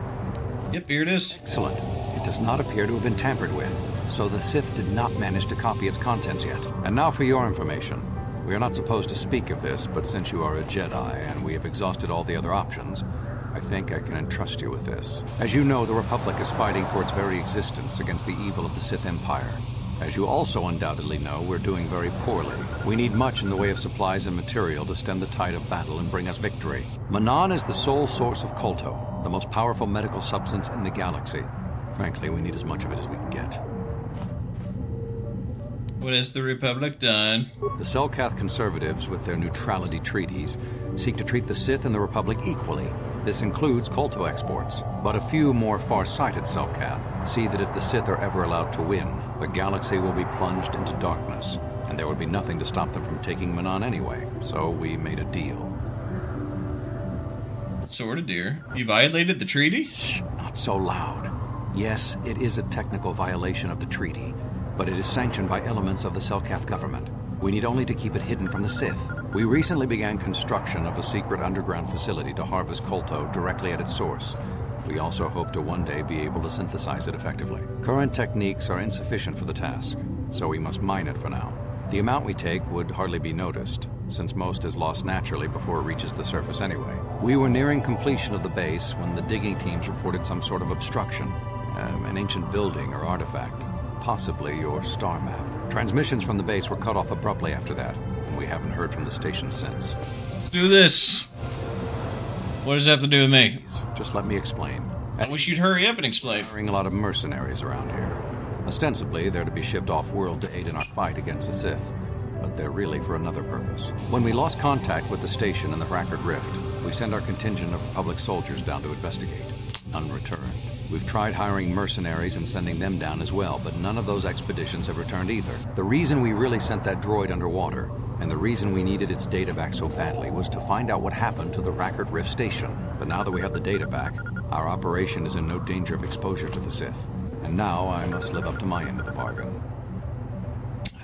Speaker 2: Yep, here it is.
Speaker 15: Excellent. It does not appear to have been tampered with, so the Sith did not manage to copy its contents yet. And now for your information. We are not supposed to speak of this, but since you are a Jedi and we have exhausted all the other options, I think I can entrust you with this. As you know, the Republic is fighting for its very existence against the evil of the Sith Empire. As you also undoubtedly know, we're doing very poorly. We need much in the way of supplies and material to stem the tide of battle and bring us victory. Manaan is the sole source of Kolto, the most powerful medical substance in the galaxy. Frankly, we need as much of it as we can get.
Speaker 2: What has the Republic done?
Speaker 15: The Selkath conservatives, with their neutrality treaties, seek to treat the Sith and the Republic equally. This includes Kolto exports, but a few more far-sighted Selkath see that if the Sith are ever allowed to win, the galaxy will be plunged into darkness, and there would be nothing to stop them from taking Manaan anyway, so we made a deal.
Speaker 2: What sort of deal? You violated the treaty?
Speaker 15: Shh, not so loud. Yes, it is a technical violation of the treaty, but it is sanctioned by elements of the Selkath government. We need only to keep it hidden from the Sith. We recently began construction of a secret underground facility to harvest Kolto directly at its source. We also hope to one day be able to synthesize it effectively. Current techniques are insufficient for the task, so we must mine it for now. The amount we take would hardly be noticed, since most is lost naturally before it reaches the surface anyway. We were nearing completion of the base when the digging teams reported some sort of obstruction, an ancient building or artifact, possibly your star map. Transmissions from the base were cut off abruptly after that, and we haven't heard from the station since.
Speaker 2: Let's do this. What does that have to do with me?
Speaker 15: Just let me explain.
Speaker 2: I wish you'd hurry up and explain.
Speaker 15: Hiring a lot of mercenaries around here. Ostensibly, they're to be shipped off-world to aid in our fight against the Sith, but they're really for another purpose. When we lost contact with the station in the Rackard Rift, we sent our contingent of Republic soldiers down to investigate. None returned. We've tried hiring mercenaries and sending them down as well, but none of those expeditions have returned either. The reason we really sent that droid underwater, and the reason we needed its data back so badly, was to find out what happened to the Rackard Rift station. But now that we have the data back, our operation is in no danger of exposure to the Sith. And now I must live up to my end of the bargain.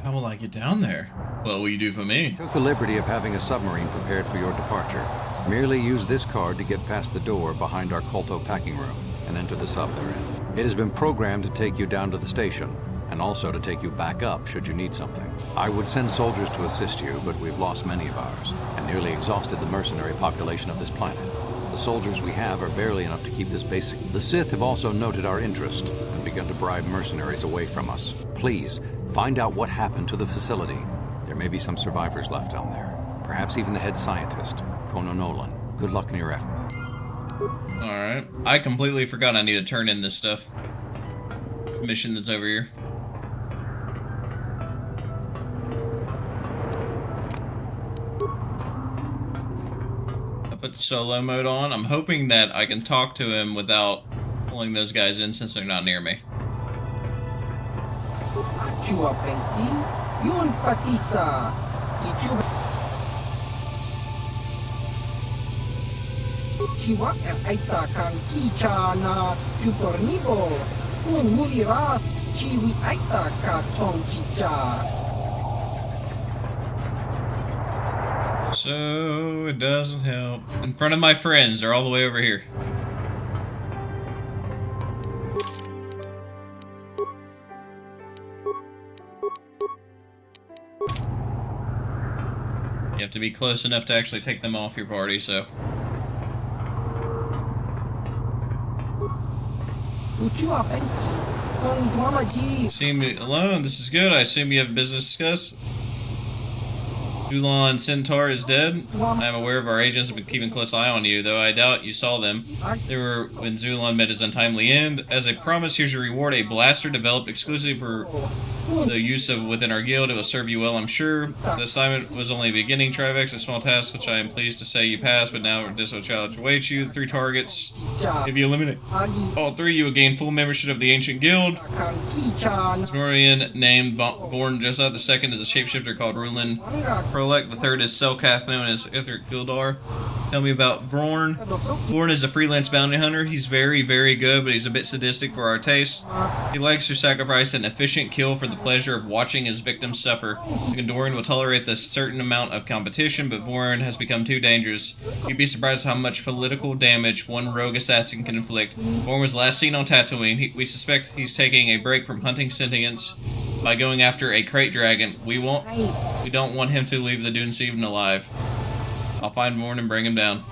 Speaker 2: How will I get down there? What will you do for me?
Speaker 15: Took the liberty of having a submarine prepared for your departure. Merely use this card to get past the door behind our Kolto packing room and enter the sub therein. It has been programmed to take you down to the station, and also to take you back up should you need something. I would send soldiers to assist you, but we've lost many of ours, and nearly exhausted the mercenary population of this planet. The soldiers we have are barely enough to keep this basic. The Sith have also noted our interest, and begun to bribe mercenaries away from us. Please, find out what happened to the facility. There may be some survivors left down there. Perhaps even the head scientist, Kono Nolan. Good luck in your effort.
Speaker 2: Alright. I completely forgot I need to turn in this stuff. This mission that's over here. I put solo mode on. I'm hoping that I can talk to him without pulling those guys in since they're not near me.
Speaker 5: Chiwak aita kang kicha na kupornibo. Kung muliras chiwi aita ka tong chicha.
Speaker 2: So it doesn't help. In front of my friends, they're all the way over here. You have to be close enough to actually take them off your party, so. You seem alone. This is good. I assume you have business to discuss. Zulon Centaur is dead. I am aware of our agents have been keeping a close eye on you, though I doubt you saw them. They were when Zulon met his untimely end. As a promise, here's your reward, a blaster developed exclusively for the use of within our guild. It will serve you well, I'm sure. The assignment was only a beginning, Trivex, a small task which I am pleased to say you passed, but now this challenge awaits you. 3 targets. If you eliminate all 3, you will gain full membership of the ancient guild. Smorian named Born Josa. The second is a shapeshifter called Rulin Prolek. The third is Selkath, known as Ithric Gildar. Tell me about Vorn. Vorn is a freelance bounty hunter. He's very, very good, but he's a bit sadistic for our taste. He likes to sacrifice an efficient kill for the pleasure of watching his victims suffer. The Gondorian will tolerate a certain amount of competition, but Vorn has become too dangerous. You'd be surprised how much political damage one rogue assassin can inflict. Vorn was last seen on Tatooine. We suspect he's taking a break from hunting sentients by going after a crate dragon. We don't want him to leave the dunes even alive. I'll find Vorn and bring him down.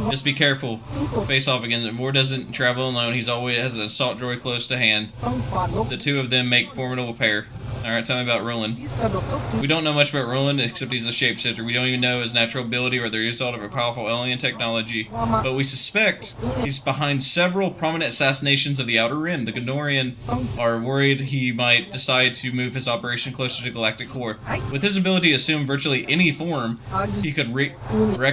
Speaker 2: Just be careful. Face off against him. Vorn doesn't travel alone. He's always has an assault droid close to hand. The two of them make formidable pair. Alright, tell me about Roland. We don't know much about Roland, except he's a shapeshifter. We don't even know his natural ability or the result of a powerful alien technology. But we suspect he's behind several prominent assassinations of the Outer Rim. The Gondorian are worried he might decide to move his operation closer to the Galactic Core. With his ability to assume virtually any form, he could wreak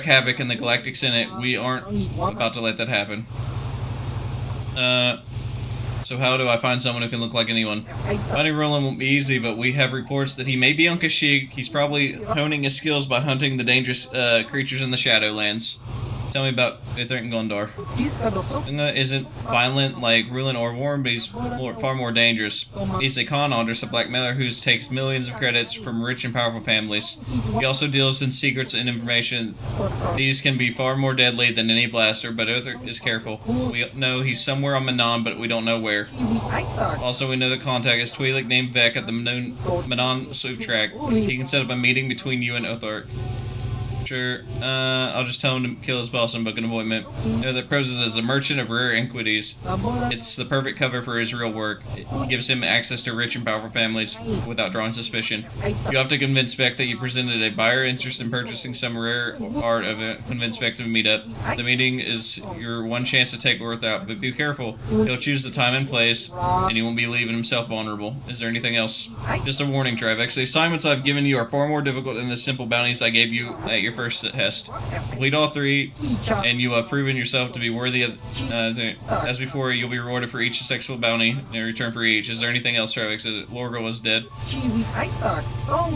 Speaker 2: havoc in the Galactic Senate. We aren't about to let that happen. So how do I find someone who can look like anyone? Finding Roland won't be easy, but we have reports that he may be on Kashyyyk. He's probably honing his skills by hunting the dangerous creatures in the Shadowlands. Tell me about Ithric Gondar. Gunga isn't violent like Rulin or Vorn, but he's far more dangerous. He's a con artist, a blackmailer who takes millions of credits from rich and powerful families. He also deals in secrets and information. These can be far more deadly than any blaster, but Ithric is careful. We know he's somewhere on Manaan, but we don't know where. Also, we know the contact is Twi'lek named Vec at the Manaan Swoop track. He can set up a meeting between you and Ithric. Sure, I'll just tell him to kill his boss and book an appointment. You know that poses as a merchant of rare iniquities. It's the perfect cover for his real work. It gives him access to rich and powerful families without drawing suspicion. You have to convince Vec that you presented a buyer interested in purchasing some rare art of it. Convince Vec to meet up. The meeting is your one chance to take Worth out, but be careful. He'll choose the time and place, and he won't be leaving himself vulnerable. Is there anything else? Just a warning, Trivex. The assignments I've given you are far more difficult than the simple bounties I gave you at your first test. Complete all 3, and you have proven yourself to be worthy of. As before, you'll be rewarded for each successful bounty in return for each. Is there anything else, Trivex? Lorga was dead.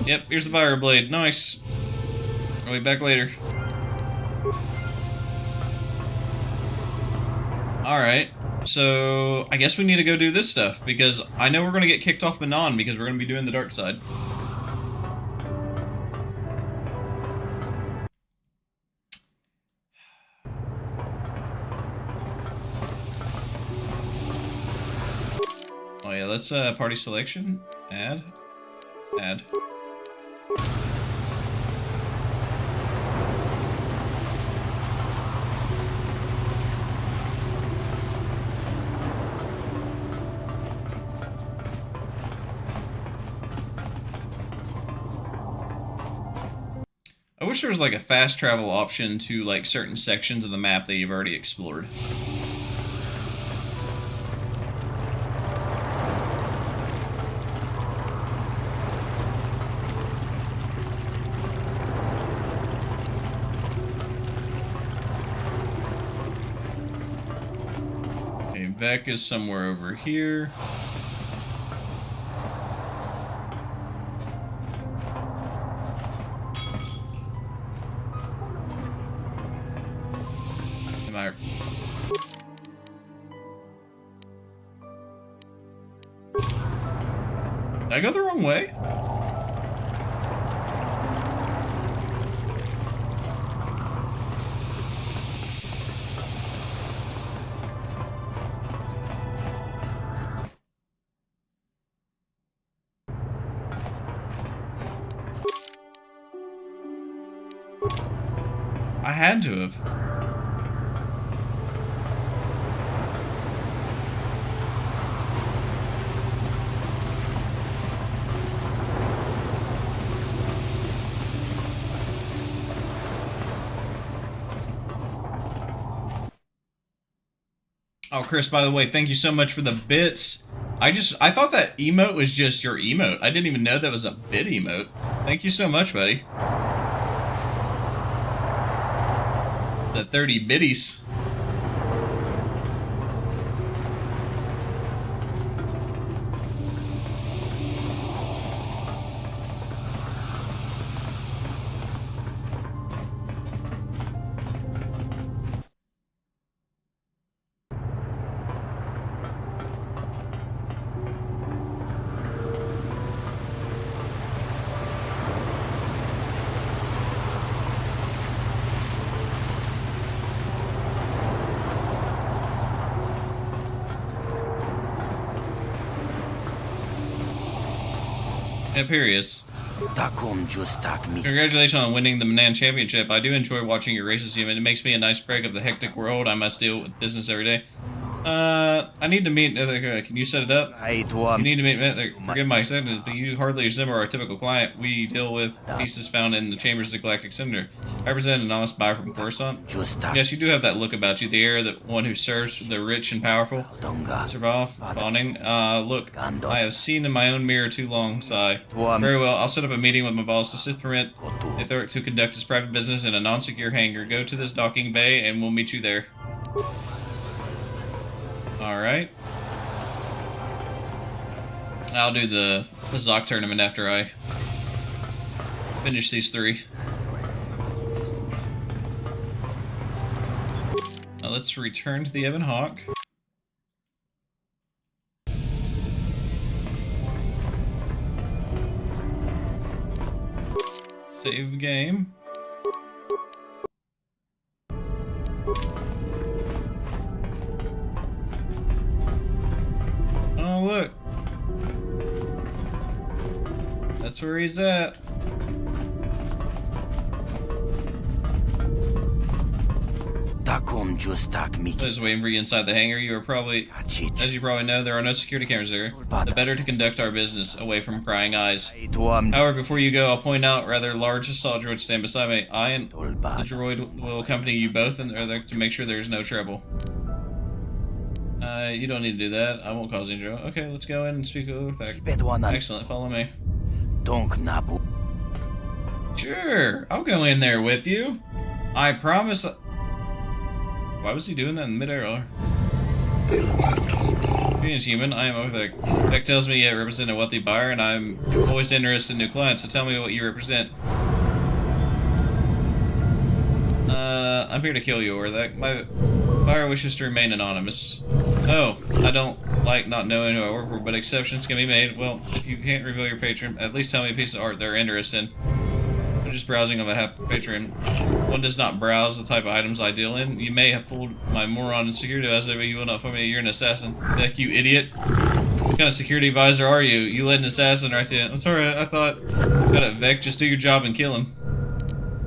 Speaker 2: Yep, here's the fire blade. Nice. I'll be back later. Alright, so I guess we need to go do this stuff, because I know we're going to get kicked off Manaan because we're going to be doing the dark side. Oh yeah, let's party selection, add. I wish there was like a fast travel option to like certain sections of the map that you've already explored. Okay, Vec is somewhere over here. Did I go the wrong way? I had to have. Oh, Chris, by the way, thank you so much for the bits. I thought that emote was just your emote. I didn't even know that was a bit emote. Thank you so much, buddy. The 30 biddies. Imperious. Congratulations on winning the Manaan Championship. I do enjoy watching your races, human. It makes me a nice break of the hectic world I must deal with business every day. I need to meet... can you set it up? You need to meet... forgive my sentence, but you hardly resemble our typical client. We deal with pieces found in the chambers of the Galactic Cinder. I represent an honest buyer from Coruscant. Yes, you do have that look about you. The air of the one who serves the rich and powerful. Survive. Bonding. Look, I have seen in my own mirror too long. Sigh. Very well, I'll set up a meeting with my boss. The Sith permit to conduct his private business in a non-secure hangar. Go to this docking bay and we'll meet you there. Alright. I'll do the Pazzak Tournament after I finish these three. Now let's return to the Ebon Hawk. Save game. Oh, look. That's where he's at. I was waiting for you inside the hangar. You are probably, as you probably know, there are no security cameras there. The better to conduct our business away from prying eyes. However, before you go, I'll point out rather large assault droids stand beside me. I and the droid will accompany you both in there to make sure there's no trouble. You don't need to do that. I won't cause any trouble. Okay, let's go in and speak with that. Excellent, follow me. Sure, I'll go in there with you. I promise. Why was he doing that in midair? Being a human, I am Othek. Tech tells me I represent a wealthy buyer, and I'm always interested in new clients, so tell me what you represent. I'm here to kill you, Othek. My buyer wishes to remain anonymous. Oh, I don't like not knowing who I work for, but exceptions can be made. Well, if you can't reveal your patron, at least tell me a piece of art they're interested in. I'm just browsing on behalf of Patreon. One does not browse the type of items I deal in. You may have fooled my moron in security advisor, but you will not fool me. You're an assassin. Heck, you idiot. What kind of security advisor are you? You led an assassin right to it. I'm sorry, I thought... Got it, Vec. Just do your job and kill him.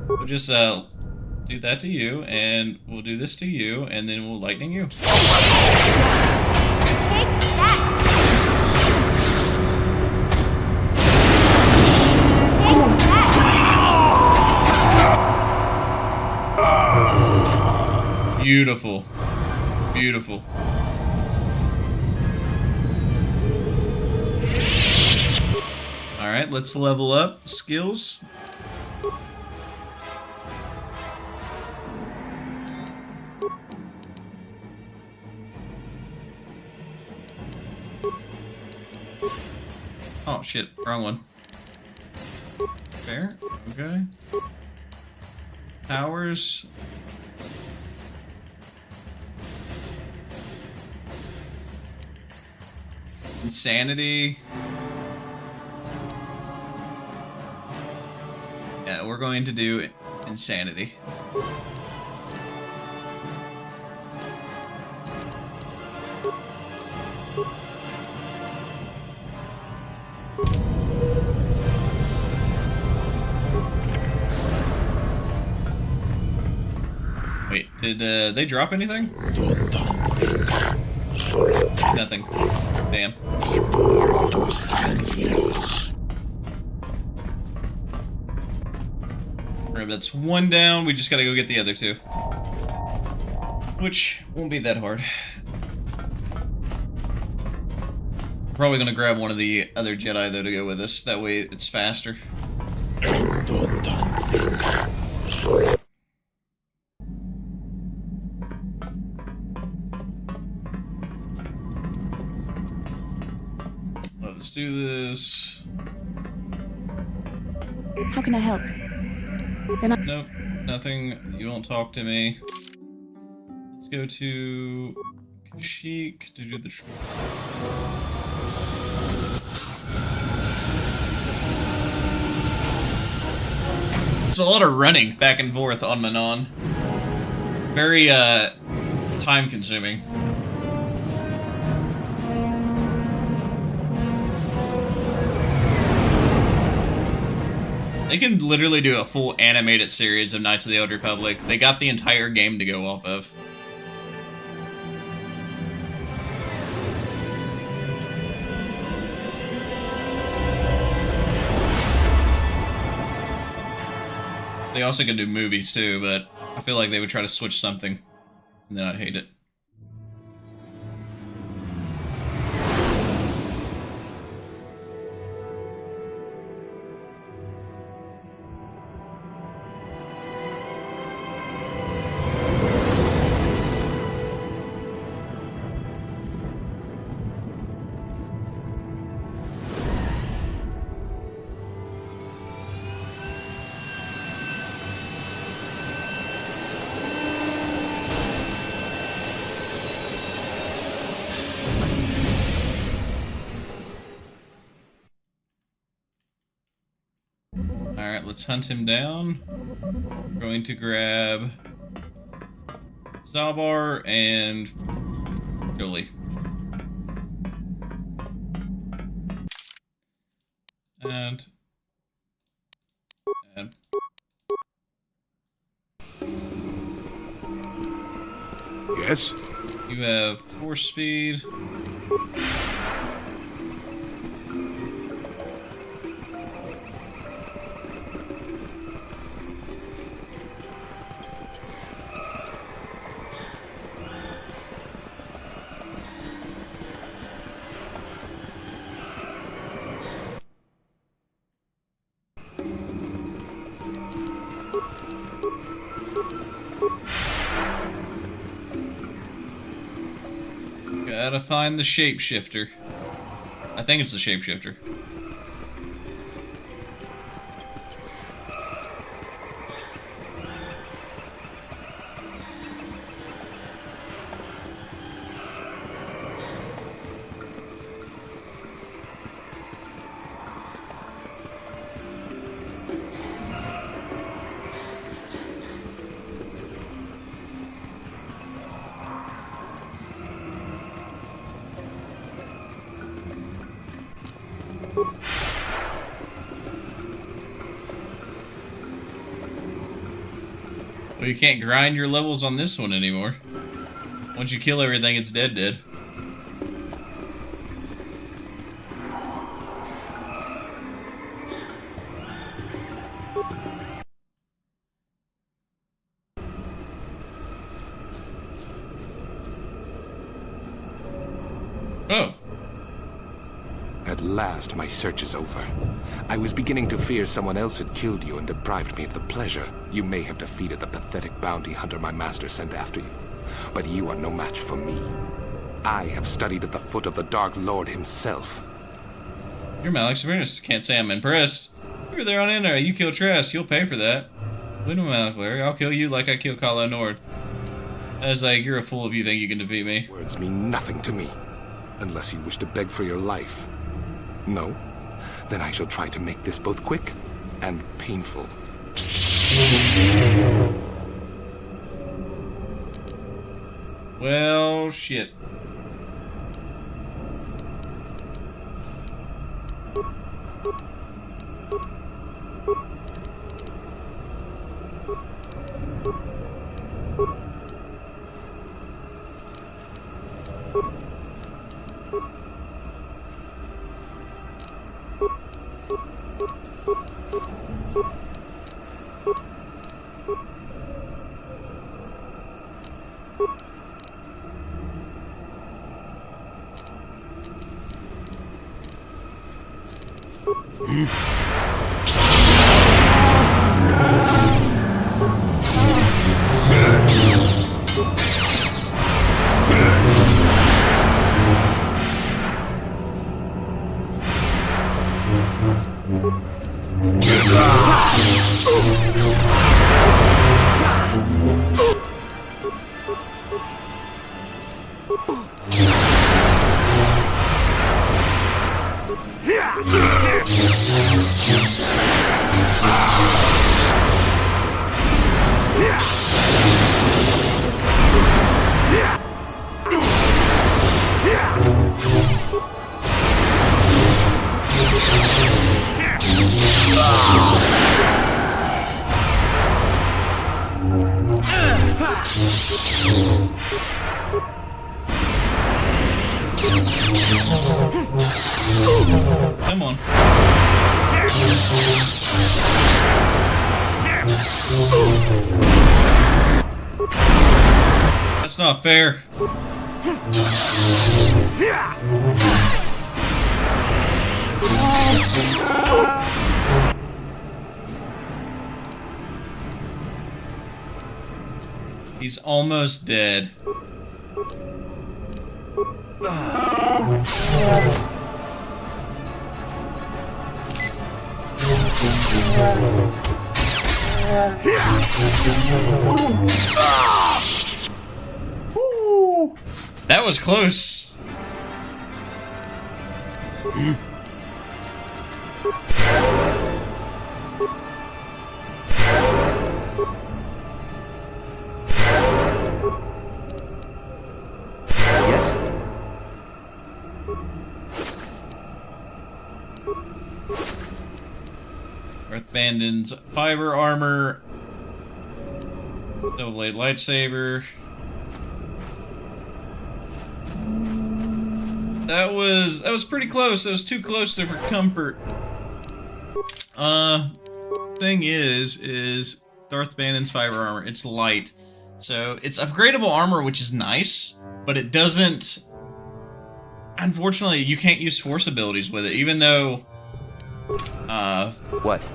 Speaker 2: We'll just, do that to you, and we'll do this to you, and then we'll lightning you.
Speaker 18: Take that!
Speaker 2: Beautiful. Beautiful. Alright, let's level up skills. Oh shit, wrong one. Fair, okay. Powers. Insanity. we're going to do insanity. Wait, did they drop anything? Nothing. Damn. Alright, that's one down. We just gotta go get the other two. Which won't be that hard. Probably gonna grab one of the other Jedi, though, to go with us. That way it's faster. Let's do this.
Speaker 11: How can I help?
Speaker 2: Nope, nothing. You don't talk to me. Let's go to Kashyyyk to do the trick. It's a lot of running back and forth on Manaan. Very, time consuming. They can literally do a full animated series of Knights of the Old Republic. They got the entire game to go off of. They also can do movies too, but I feel like they would try to switch something, and then I'd hate it. Alright, let's hunt him down. We're going to grab Zalbar and Jolee. And
Speaker 8: yes?
Speaker 2: You have force speed. Gotta find the shapeshifter. I think it's the shapeshifter. Well, you can't grind your levels on this one anymore. Once you kill everything, it's dead. Oh.
Speaker 10: At last, my search is over. I was beginning to fear someone else had killed you and deprived me of the pleasure. You may have defeated the pathetic bounty hunter my master sent after you, but you are no match for me. I have studied at the foot of the Dark Lord himself.
Speaker 2: You're Malik's apprentice. Can't say I'm impressed. You were there on Inner. You killed Trask. You'll pay for that. Wait a minute, Larry. I'll kill you like I killed Kala Nord. I was like, you're a fool if you think you can defeat me.
Speaker 10: Words mean nothing to me, unless you wish to beg for your life. No? Then I shall try to make this both quick and painful.
Speaker 1: Well, shit. Come on. That's not fair.
Speaker 2: He's almost dead.
Speaker 1: That was close.
Speaker 2: Bandon's fiber armor, double blade lightsaber. That was pretty close. That was too close to for comfort. Thing is Darth Bandon's fiber armor. It's light, so it's upgradable armor, which is nice, but it doesn't. Unfortunately, you can't use force abilities with it, even though.
Speaker 6: What?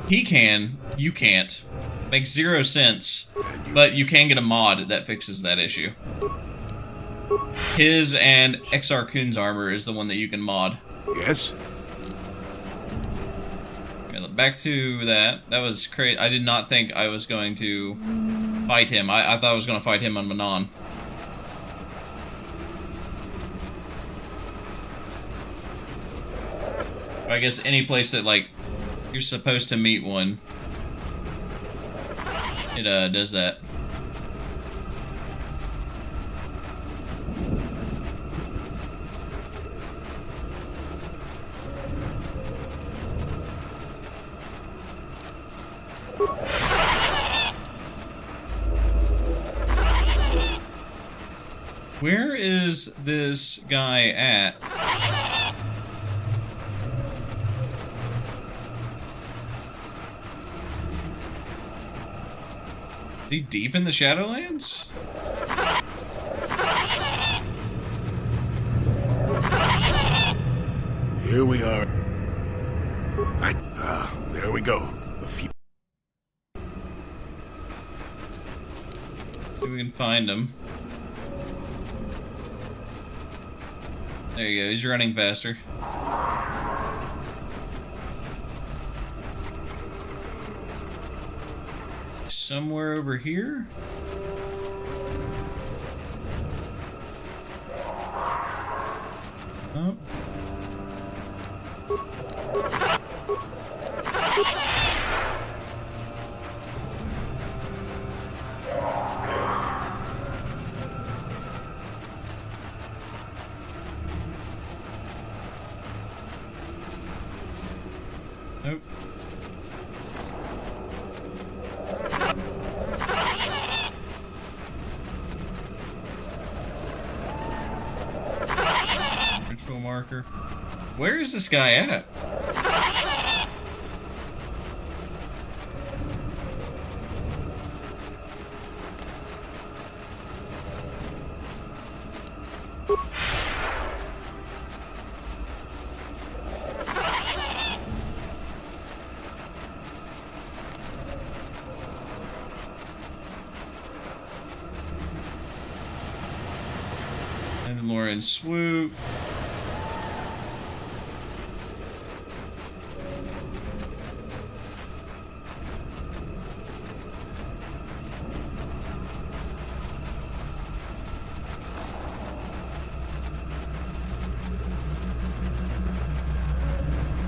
Speaker 2: He can, you can't. Makes 0 sense, but you can get a mod that fixes that issue. His and Exar Kun's armor is the one that you can mod.
Speaker 8: Yes?
Speaker 2: Okay, back to that. That was crazy. I did not think I was going to fight him. I thought I was going to fight him on Manaan. I guess any place that, like, you're supposed to meet one, it does that. Where is this guy at? Is he deep in the Shadowlands?
Speaker 8: Here we are. There we go.
Speaker 2: See if we can find him. There you go, he's running faster. Somewhere over here? Oh. Nope. Ritual marker. Where is this guy at? And Swoop.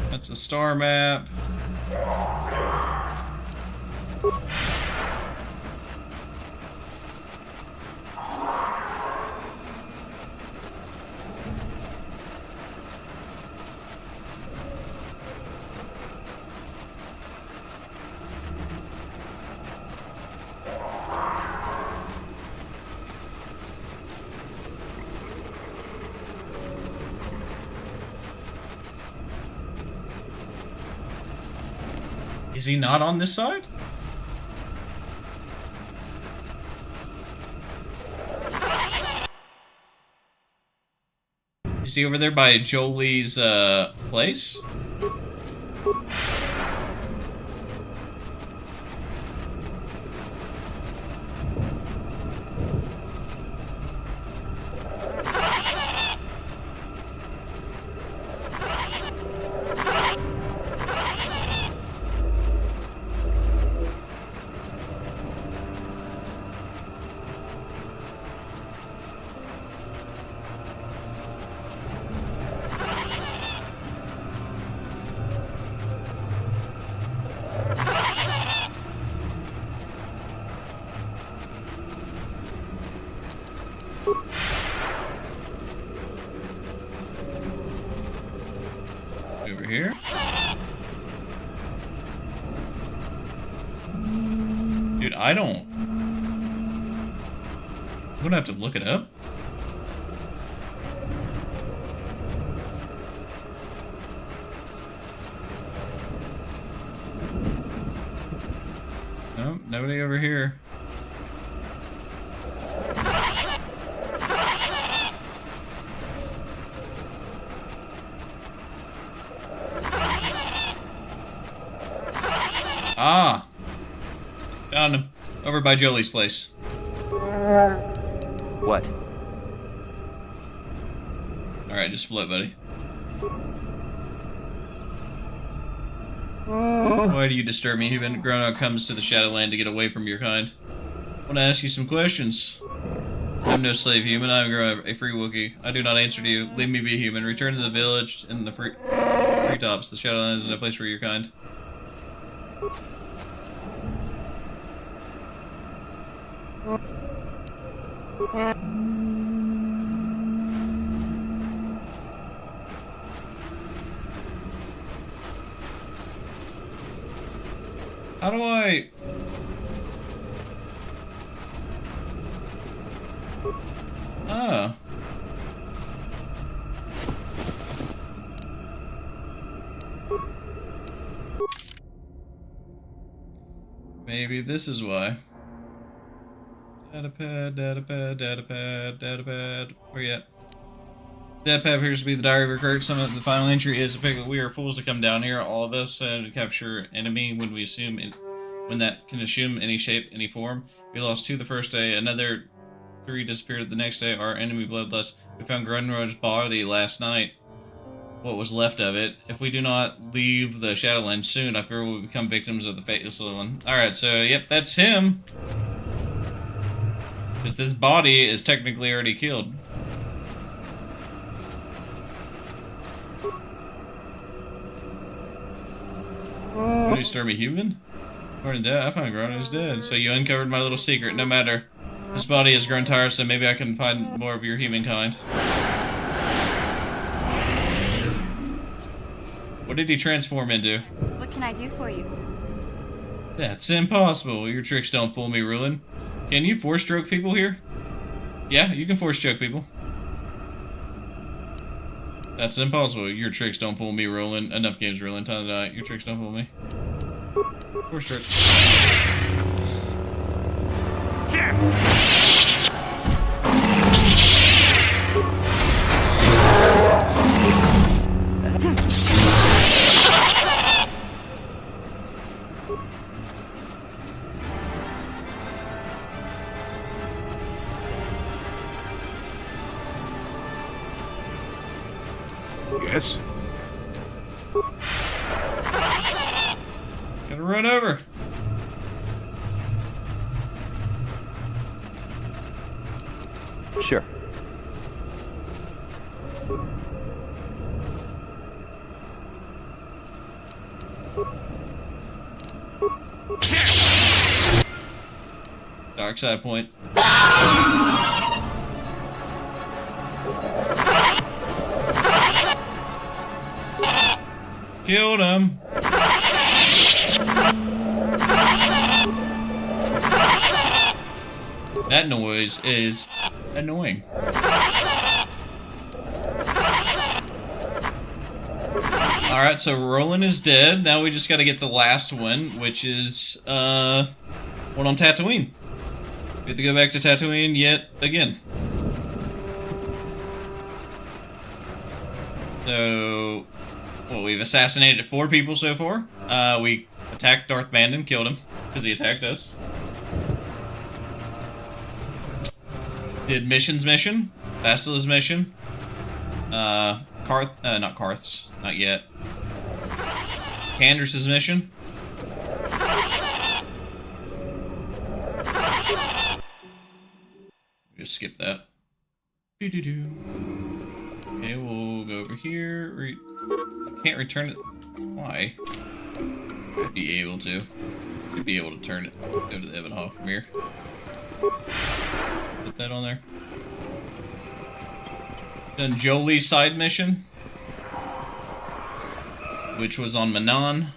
Speaker 2: That's a star map. Is he not on this side? Is he over there by Jolee's place? Over here. Dude, I don't... I'm gonna have to look it up. Nope, nobody over here. Ah! Found him. Over by Jolee's place.
Speaker 6: What?
Speaker 2: Alright, just float, buddy. Why do you disturb me? Human grown-up comes to the Shadowland to get away from your kind. I want to ask you some questions. I'm no slave human. I am a free Wookiee. I do not answer to you. Leave me be human. Return to the village in the treetops. The Shadowland is no place for your kind. How do I... Ah. Maybe this is why. Datapad, datapad, datapad, datapad. Where you at? Datapad appears to be the diary of recruit. Some of the final entry is a pick. We are fools to come down here, all of us, to capture enemy when we assume when that can assume any shape, any form. We lost 2 the first day. Another 3 disappeared the next day. Our enemy bloodlust. We found Grunro's body last night. What was left of it. If we do not leave the Shadowlands soon, I fear we'll become victims of the fatal one. Alright, so yep, that's him. Because this body is technically already killed. What, you stir me human? According to that, I found Grown is dead. So you uncovered my little secret. No matter. This body has grown tiresome. Maybe I can find more of your humankind. What did he transform into?
Speaker 18: What
Speaker 17: can I do for you?
Speaker 1: That's impossible. Your tricks don't fool me, Rulin. Can you force stroke people here? Yeah, you can force choke people. That's impossible. Your tricks don't fool me, Rulin. Enough games, Rulin. Time to die. Your tricks don't fool me. Force stroke.
Speaker 8: Yes?
Speaker 1: Gotta run over.
Speaker 19: Sure.
Speaker 1: Dark side point. Killed him. That noise is annoying. Alright, so Roland is dead. Now we just gotta get the last one, which is, one on Tatooine. We have to go back to Tatooine yet again. So, well, we've assassinated 4 people so far. We attacked Darth Bandon, killed him, because he attacked us. Did Mission's mission, Bastila's mission. Not Karth's, not yet. Cander's mission. Just skip that. Doo-doo-doo. Okay, we'll go over here. Can't return it. Why? Should be able to. Should be able to turn it. Go to the Ebon Hall from here. Put that on there. Done Jolee's side mission, which was on Manaan.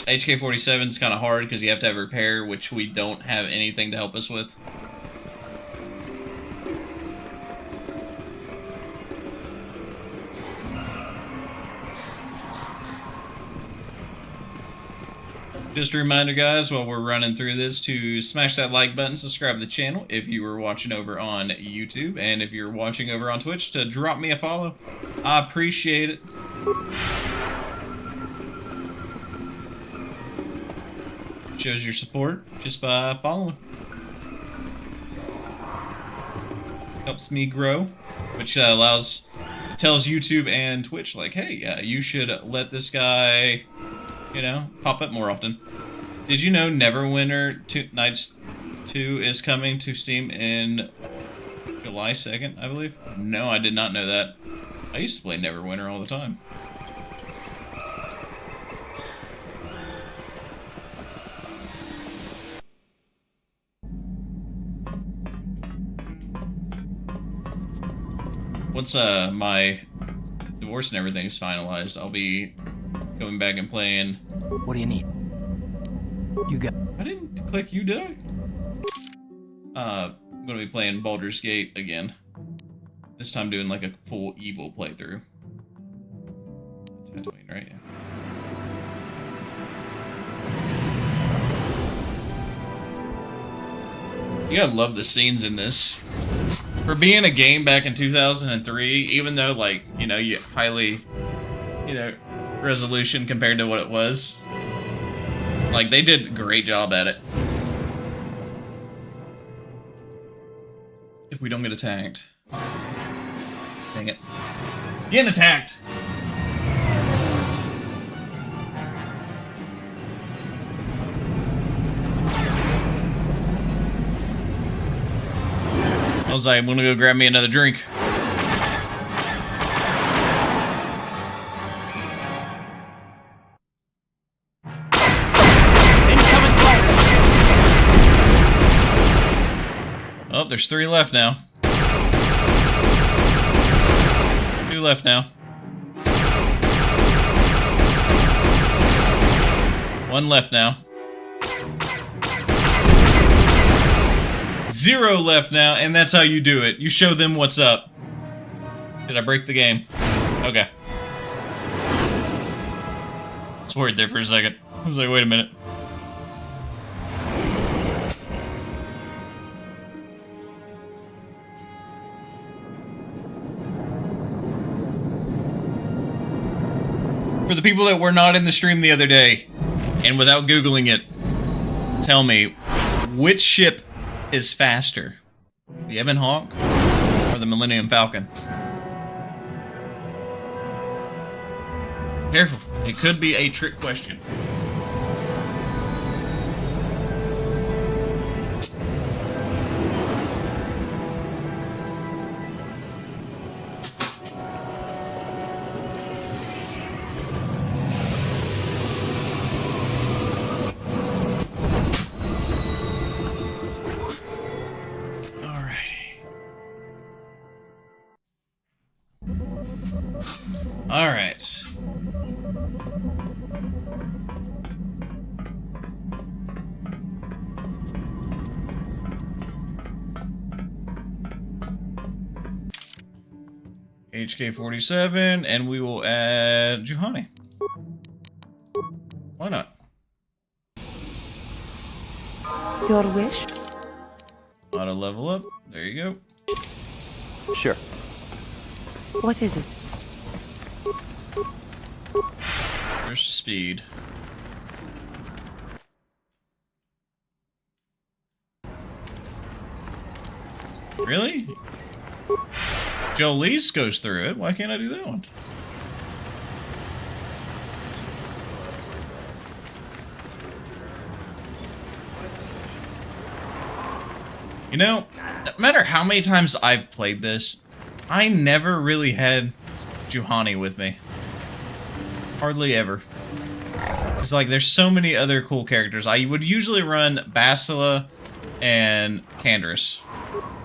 Speaker 1: HK-47 is kind of hard because you have to have repair, which we don't have anything to help us with. Just a reminder, guys, while we're running through this, to smash that like button, subscribe to the channel if you were watching over on YouTube, and if you're watching over on Twitch, to drop me a follow. I appreciate it. Shows your support just by following. Helps me grow, which tells YouTube and Twitch, like, hey, you should let this guy, you know, pop up more often. Did you know Neverwinter Nights 2 is coming to Steam in July 2nd, I believe? No, I did not know that. I used to play Neverwinter all the time. Once my divorce and everything is finalized, I'll be going back and playing.
Speaker 12: What do you need? You got.
Speaker 1: I didn't click you, did I? I'm gonna be playing Baldur's Gate again. This time doing like a full evil playthrough. Tatooine, right? Yeah. You gotta love the scenes in this. For being a game back in 2003, even though, like, you know, you highly, you know, resolution compared to what it was. Like, they did a great job at it. If we don't get attacked. Dang it. Getting attacked! I was like, I'm gonna go grab me another drink. Oh, there's 3 left now. 2 left now. One left now. 0 left now, and that's how you do it. You show them what's up. Did I break the game? Okay. I was worried there for a second. I was like, wait a minute. For the people that were not in the stream the other day, and without Googling it, tell me, which ship is faster? The Ebon Hawk or the Millennium Falcon? Careful, it could be a trick question. All right. HK-47, and we will add Juhani. Why not?
Speaker 17: Your wish?
Speaker 1: Auto level up. There you go.
Speaker 19: Sure.
Speaker 17: What is it?
Speaker 1: There's speed. Really? Jolee goes through it. Why can't I do that one? You know, no matter how many times I've played this, I never really had Juhani with me. Hardly ever. It's like there's so many other cool characters. I would usually run Bastila and Canderous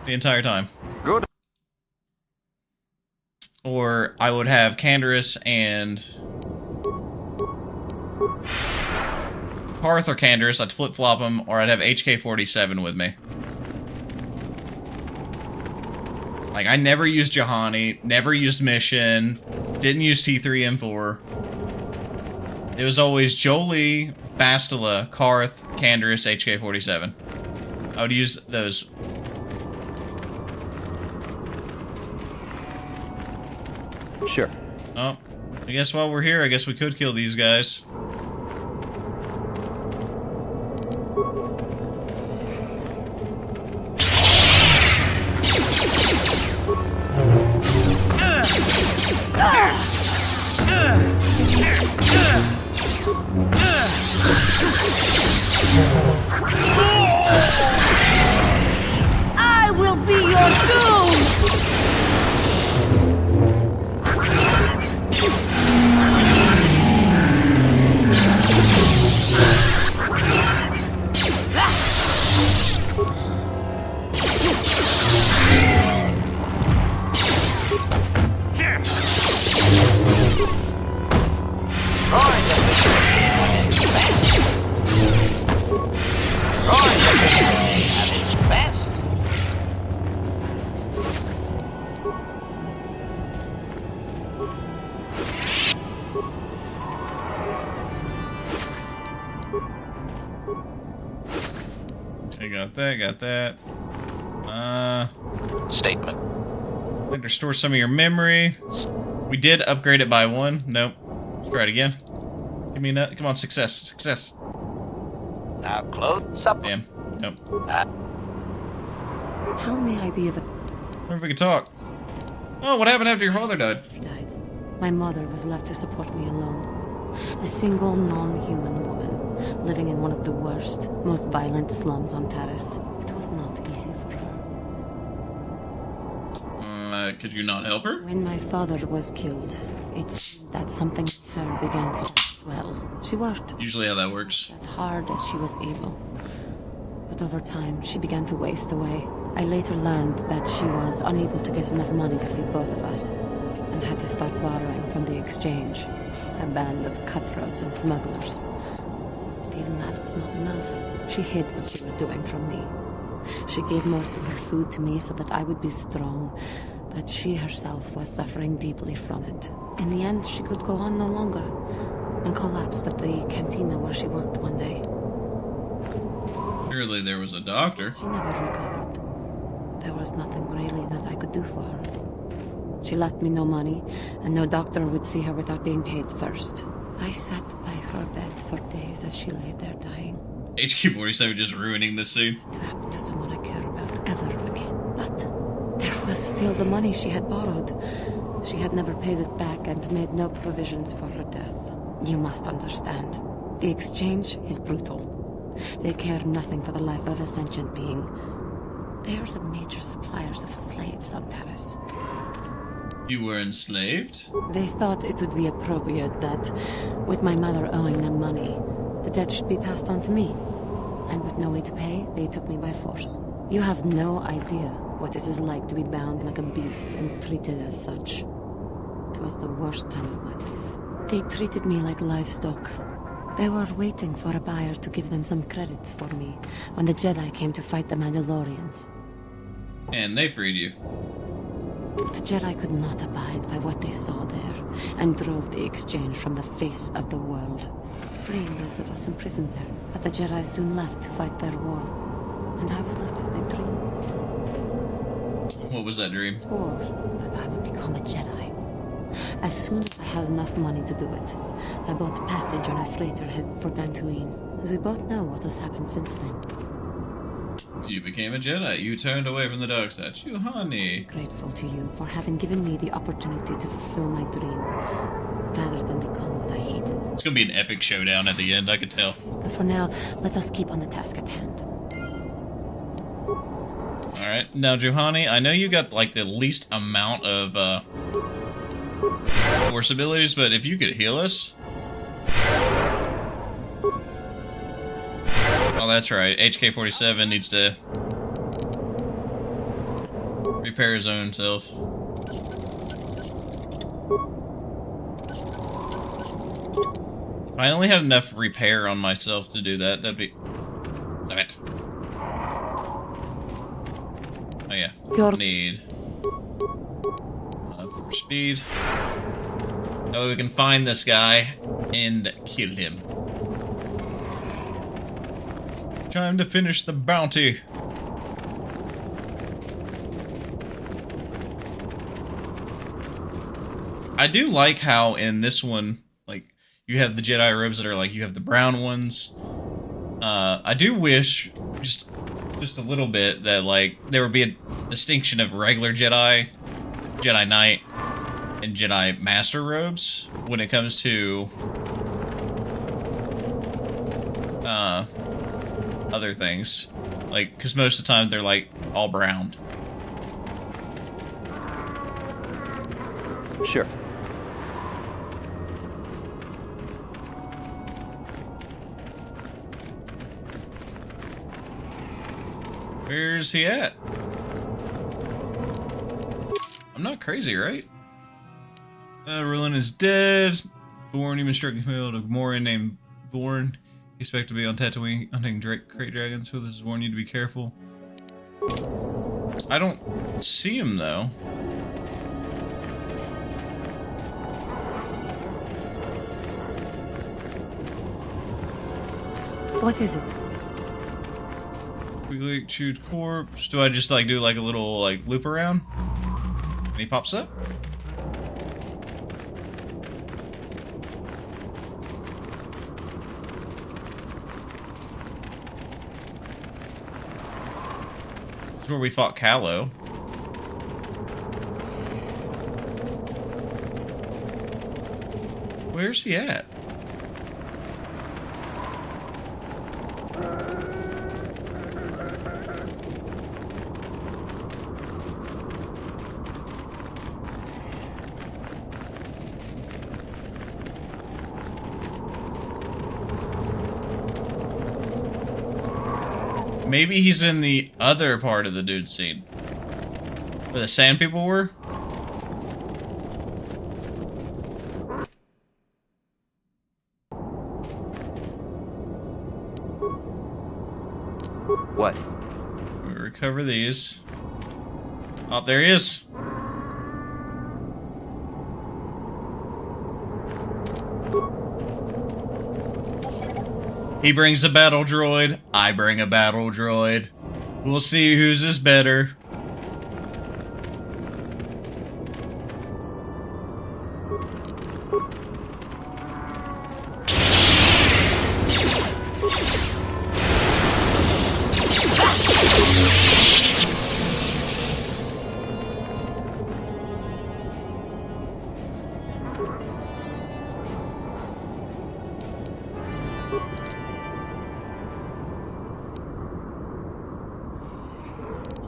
Speaker 1: the entire time.
Speaker 13: Good.
Speaker 1: Or I would have Canderous and Parth or Canderous. I'd flip-flop them, or I'd have HK-47 with me. Like, I never used Juhani, never used Mission, didn't use T3M4. It was always Jolee, Bastila, Karth, Canderous, HK-47. I would use those.
Speaker 19: Sure.
Speaker 1: Oh, I guess while we're here, I guess we could kill these guys.
Speaker 18: I will be your doom!
Speaker 1: Okay, got that.
Speaker 9: Statement.
Speaker 1: I think restore some of your memory. We did upgrade it by 1. Nope. Let's try it again. Give me a come on, success.
Speaker 9: Now close up.
Speaker 1: Damn. Nope.
Speaker 17: How may I be of a...
Speaker 1: Wonder if we could talk. Oh, what happened after your father died?
Speaker 17: My mother was left to support me alone. A single non-human woman, living in one of the worst, most violent slums on Taris. It was not easy for her.
Speaker 1: Could you not help her?
Speaker 17: When my father was killed, it's that something in her began to swell. She worked
Speaker 1: Usually how that works.
Speaker 17: as hard as she was able. But over time, she began to waste away. I later learned that she was unable to get enough money to feed both of us, and had to start borrowing from the exchange, a band of cutthroats and smugglers. even that was not enough. She hid what she was doing from me. She gave most of her food to me so that I would be strong, but she herself was suffering deeply from it. In the end, she could go on no longer, and collapsed at the cantina where she worked one day.
Speaker 2: Surely there was a doctor.
Speaker 17: She never recovered. There was nothing really that I could do for her. She left me no money, and no doctor would see her without being paid first. I sat by her bed for days as she lay there dying.
Speaker 2: HQ-47 just ruining this scene.
Speaker 17: To happen to someone I care about ever again. But there was still the money she had borrowed. She had never paid it back and made no provisions for her death. You must understand. The exchange is brutal. They care nothing for the life of a sentient being. They are the major suppliers of slaves on Taris.
Speaker 2: You were enslaved?
Speaker 17: They thought it would be appropriate that, with my mother owing them money, the debt should be passed on to me. And with no way to pay, they took me by force. You have no idea what it is like to be bound like a beast and treated as such. It was the worst time of my life. They treated me like livestock. They were waiting for a buyer to give them some credits for me when the Jedi came to fight the Mandalorians.
Speaker 2: And they freed you.
Speaker 17: The Jedi could not abide by what they saw there, and drove the exchange from the face of the world, freeing those of us imprisoned there. But the Jedi soon left to fight their war, and I was left with a dream.
Speaker 2: What was that dream?
Speaker 17: I swore that I would become a Jedi. As soon as I had enough money to do it, I bought passage on a freighter headed for Dantooine, and we both know what has happened since then.
Speaker 2: You became a Jedi. You turned away from the dark side. Juhani.
Speaker 17: Grateful to you for having given me the opportunity to fulfill my dream, rather than become what I hated.
Speaker 2: It's gonna be an epic showdown at the end, I could tell.
Speaker 17: But for now, let us keep on the task at hand.
Speaker 2: Alright, now Juhani, I know you got like the least amount of force abilities, but if you could heal us. Oh, that's right. HK-47 needs to repair his own self. If I only had enough repair on myself to do that, that'd be... Damn it. Oh yeah, I need for speed. That way we can find this guy and kill him. Time to finish the bounty. I do like how in this one, like, you have the Jedi robes that are like, you have the brown ones. I do wish, just a little bit, that like, there would be a distinction of regular Jedi, Jedi Knight, and Jedi Master robes when it comes to other things, like, because most of the time they're like all brown.
Speaker 19: Sure.
Speaker 2: Where's he at? I'm not crazy, right? Rillin is dead. Vorn, even struck killed a Gamorrean named Vorn. You expect to be on Tatooine hunting crate dragons, so this is warning you to be careful. I don't see him though.
Speaker 17: What is it?
Speaker 2: Quickly choose corpse. Do I just like do like a little like loop around? And he pops up? This is where we fought Callow. Where's he at? Maybe he's in the other part of the dude scene. Where the sand people were?
Speaker 6: What?
Speaker 2: We recover these. Oh, there he is. He brings a battle droid. I bring a battle droid. We'll see whose is better.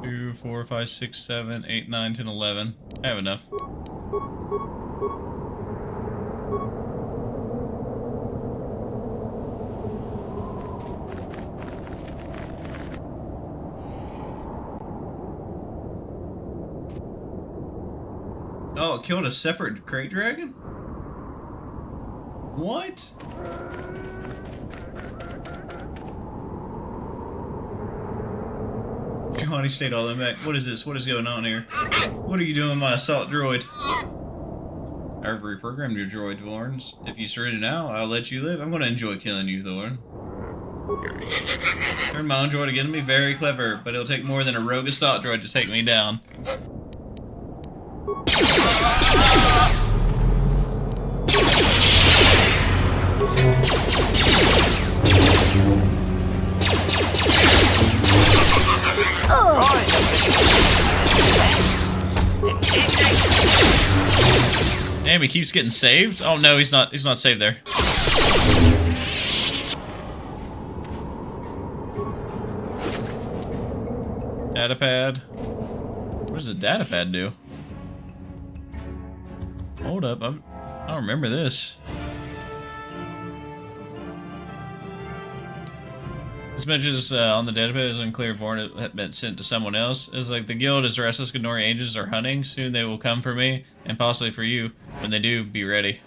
Speaker 2: Two, 4, 5, 6, 7, 8, 9, 10, 11. I have enough. Oh, it killed a separate crate dragon? What? Juhani stayed all the way back. What is this? What is going on here? What are you doing, my assault droid? I've reprogrammed your droid, Thorns. If you surrender now, I'll let you live. I'm going to enjoy killing you, Thorn. Turn my own droid again to be very clever, but it'll take more than a rogue assault droid to take me down. Damn, he keeps getting saved? Oh no, he's not saved there. Datapad. What does the datapad do? Hold up, I don't remember this. This message on the database is unclear if it had been sent to someone else. It's like the guild is restless Gondorian agents are hunting. Soon they will come for me, and possibly for you. When they do, be ready.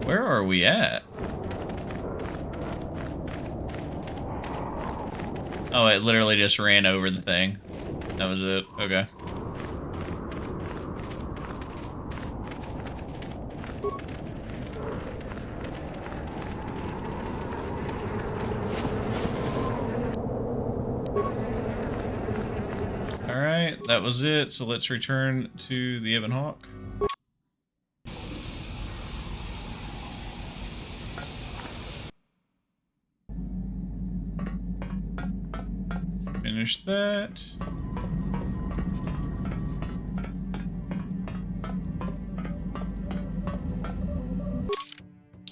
Speaker 2: Where are we at? Oh, it literally just ran over the thing. That was it. Okay. Alright, that was it. So let's return to the Ebon Hawk. Finish that.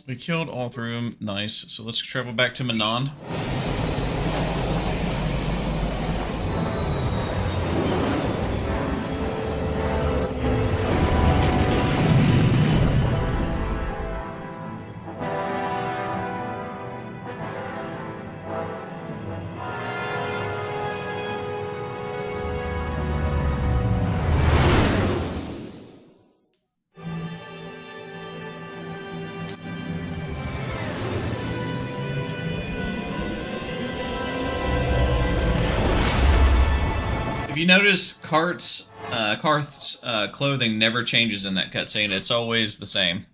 Speaker 2: We killed all through them. Nice. So let's travel back to Manaan. If you notice, Karth's clothing never changes in that cutscene. It's always the same.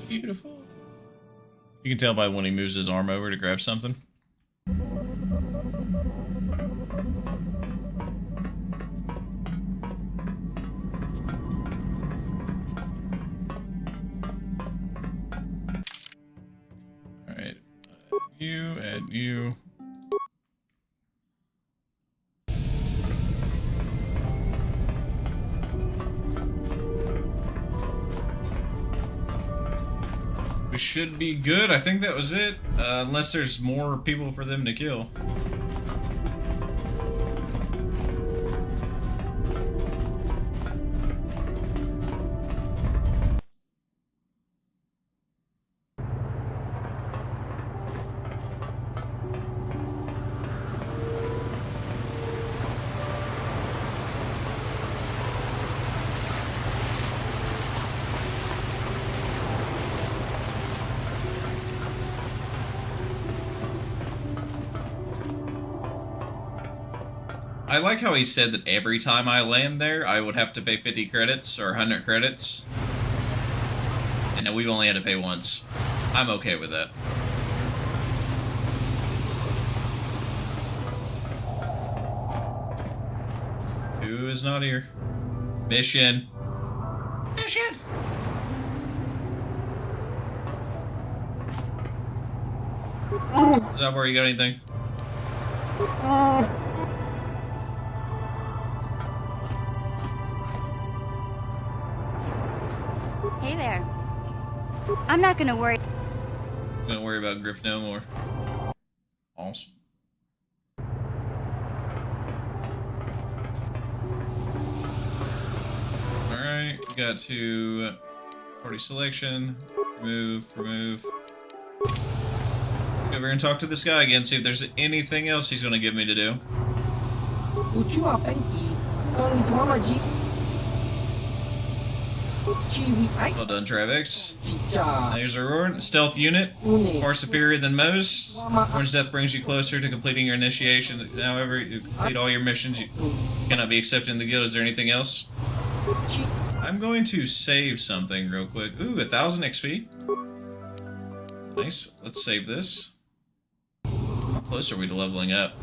Speaker 2: Beautiful. You can tell by when he moves his arm over to grab something. Alright. You and you. We should be good. I think that was it. Unless there's more people for them to kill. I like how he said that every time I land there, I would have to pay 50 credits or 100 credits. And now we've only had to pay once. I'm okay with that. Who is not here? Mission. Mission! Is that where you got anything?
Speaker 18: Hey there. I'm not gonna worry.
Speaker 2: Gonna worry about Griff no more. Awesome. Alright, got to party selection. Remove. Go over and talk to this guy again, see if there's anything else he's gonna give me to do. Well done, Trivex. There's a reward. Stealth unit. Far superior than most. Orange Death brings you closer to completing your initiation. However, you complete all your missions, you cannot be accepted in the guild. Is there anything else? I'm going to save something real quick. Ooh, 1,000 XP. Nice. Let's save this. How close are we to leveling up?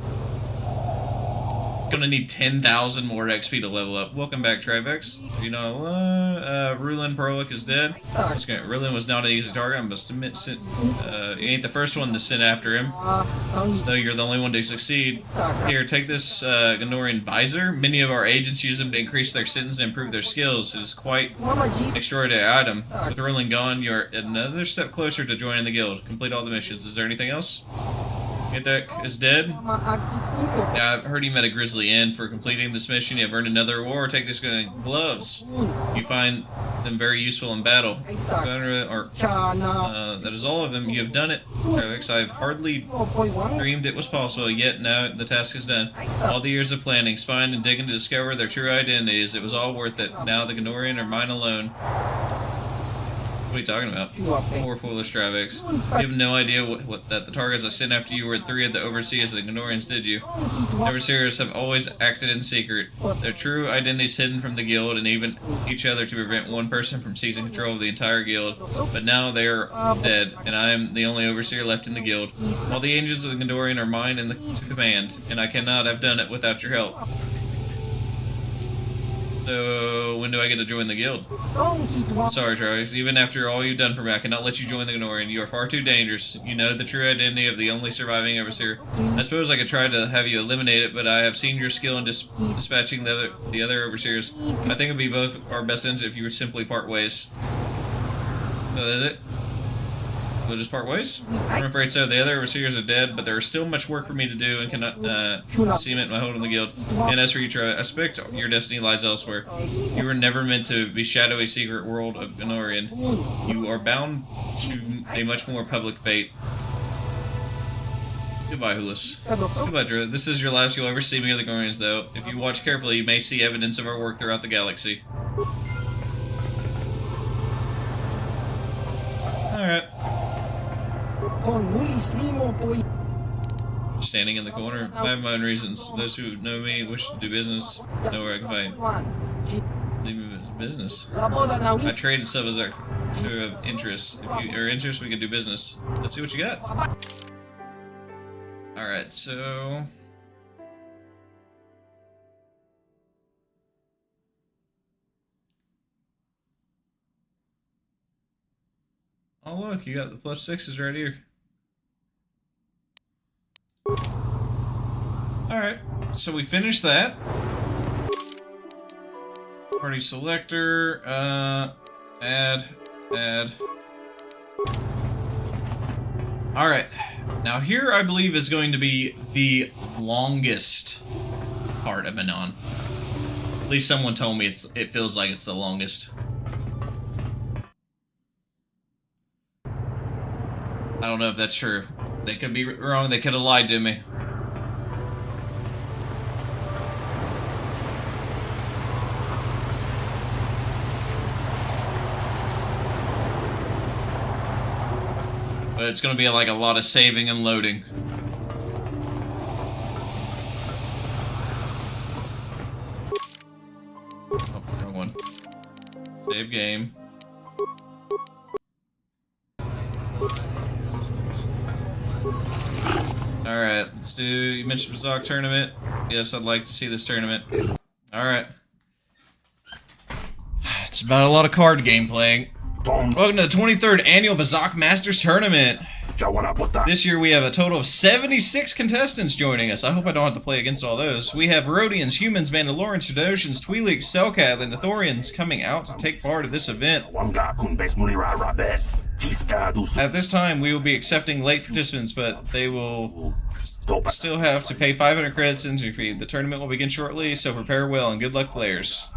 Speaker 2: Gonna need 10,000 more XP to level up. Welcome back, Trivex. You know, Rulin Perlic is dead. Rulin was not an easy target. I must admit, you ain't the first one to sin after him. Though you're the only one to succeed. Here, take this Genoharadan visor. Many of our agents use them to increase their sentence and improve their skills. It is quite an extraordinary item. With Rulin gone, you're another step closer to joining the guild. Complete all the missions. Is there anything else? Githek is dead. Yeah, I've heard he met a grisly end. For completing this mission, you have earned another reward. Take this gloves. You find them very useful in battle. That is all of them. You have done it, Trivex. I have hardly dreamed it was possible, yet now the task is done. All the years of planning, spying, and digging to discover their true identities, it was all worth it. Now the Genoharadan are mine alone. What are you talking about? Poor foolish Trivex. You have no idea that the targets I sent after you were 3 of the overseers of the Genoharans, did you? The overseers have always acted in secret. Their true identities hidden from the guild and even each other to prevent one person from seizing control of the entire guild. But now they are dead, and I am the only overseer left in the guild. All the angels of the Genoharadan are mine in the command, and I cannot have done it without your help. So, when do I get to join the guild? Sorry, Trivex. Even after all you've done for me, I cannot let you join the Genoharadan. You are far too dangerous. You know the true identity of the only surviving overseer. I suppose I could try to have you eliminate it, but I have seen your skill in dispatching the other overseers. I think it would be both our best interest if you would simply part ways. So, is it? We'll just part ways? I'm afraid so. The other overseers are dead, but there is still much work for me to do and cannot cement my hold on the guild. And as for you, I suspect your destiny lies elsewhere. You were never meant to be shadowy secret world of Genoharadan. You are bound to a much more public fate. Goodbye, Hulis. Goodbye, Drew. This is your last you'll ever see me of the Genoharans, though. If you watch carefully, you may see evidence of our work throughout the galaxy. Alright. Standing in the corner. I have my own reasons. Those who know me wish to do business. Know where I can find. Business. I trade stuff as our interests. If you are interested, we can do business. Let's see what you got. Alright, so... Oh look, you got the +6s right here. Alright, so we finished that. Party selector, add. Alright. Now here, I believe, is going to be the longest part of Manaan. At least someone told me it feels like it's the longest. I don't know if that's true. They could be wrong. They could have lied to me. But it's going to be like a lot of saving and loading. Oh, wrong one. Save game. Alright, let's do... You mentioned Pazzak Tournament. Yes, I'd like to see this tournament. Alright. It's about a lot of card game playing. Welcome to the 23rd Annual Pazzak Masters Tournament. This year we have a total of 76 contestants joining us. I hope I don't have to play against all those. We have Rodians, humans, Mandalorians, Trandoshians, Twi'leks, Selkath, and Ithorians coming out to take part of this event. At this time, we will be accepting late participants, but they will still have to pay 500 credits entry fee. The tournament will begin shortly, so prepare well and good luck, players.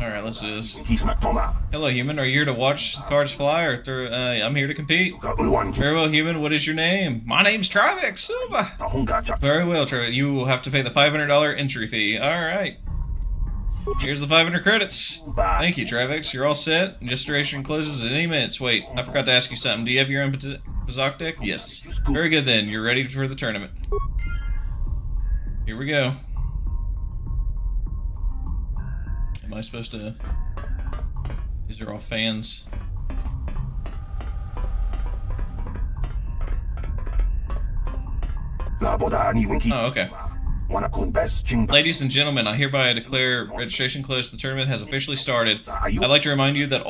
Speaker 2: Alright, let's do this. Hello, human. Are you here to watch the cards fly, or I'm here to compete? Very well, human. What is your name? My name's Trivex Silva. Very well, Trivex. You will have to pay the $500 entry fee. Alright. Here's the 500 credits. Thank you, Trivex. You're all set. Registration closes in any minutes. Wait, I forgot to ask you something. Do you have your own Pazzak deck? Yes. Very good then. You're ready for the tournament. Here we go. Am I supposed to... These are all fans. Oh, okay. Ladies and gentlemen, I hereby declare registration closed. The tournament has officially started. I'd like to remind you that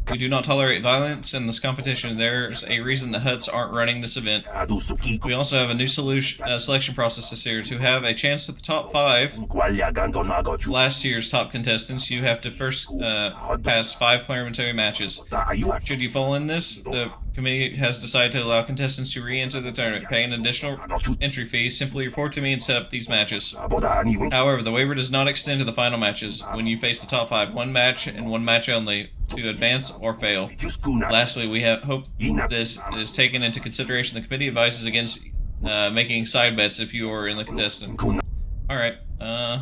Speaker 2: we do not tolerate violence in this competition. There's a reason the Hutts aren't running this event. We also have a new selection process this year. To have a chance at the top 5, last year's top contestants, you have to first pass 5 parliamentary matches. Should you fall in this, the committee has decided to allow contestants to re-enter the tournament, pay an additional entry fee. Simply report to me and set up these matches. However, the waiver does not extend to the final matches. When you face the top 5, 1 match and 1 match only to advance or fail. Lastly, we hope this is taken into consideration. The committee advises against making side bets if you are in the contestant. Alright, what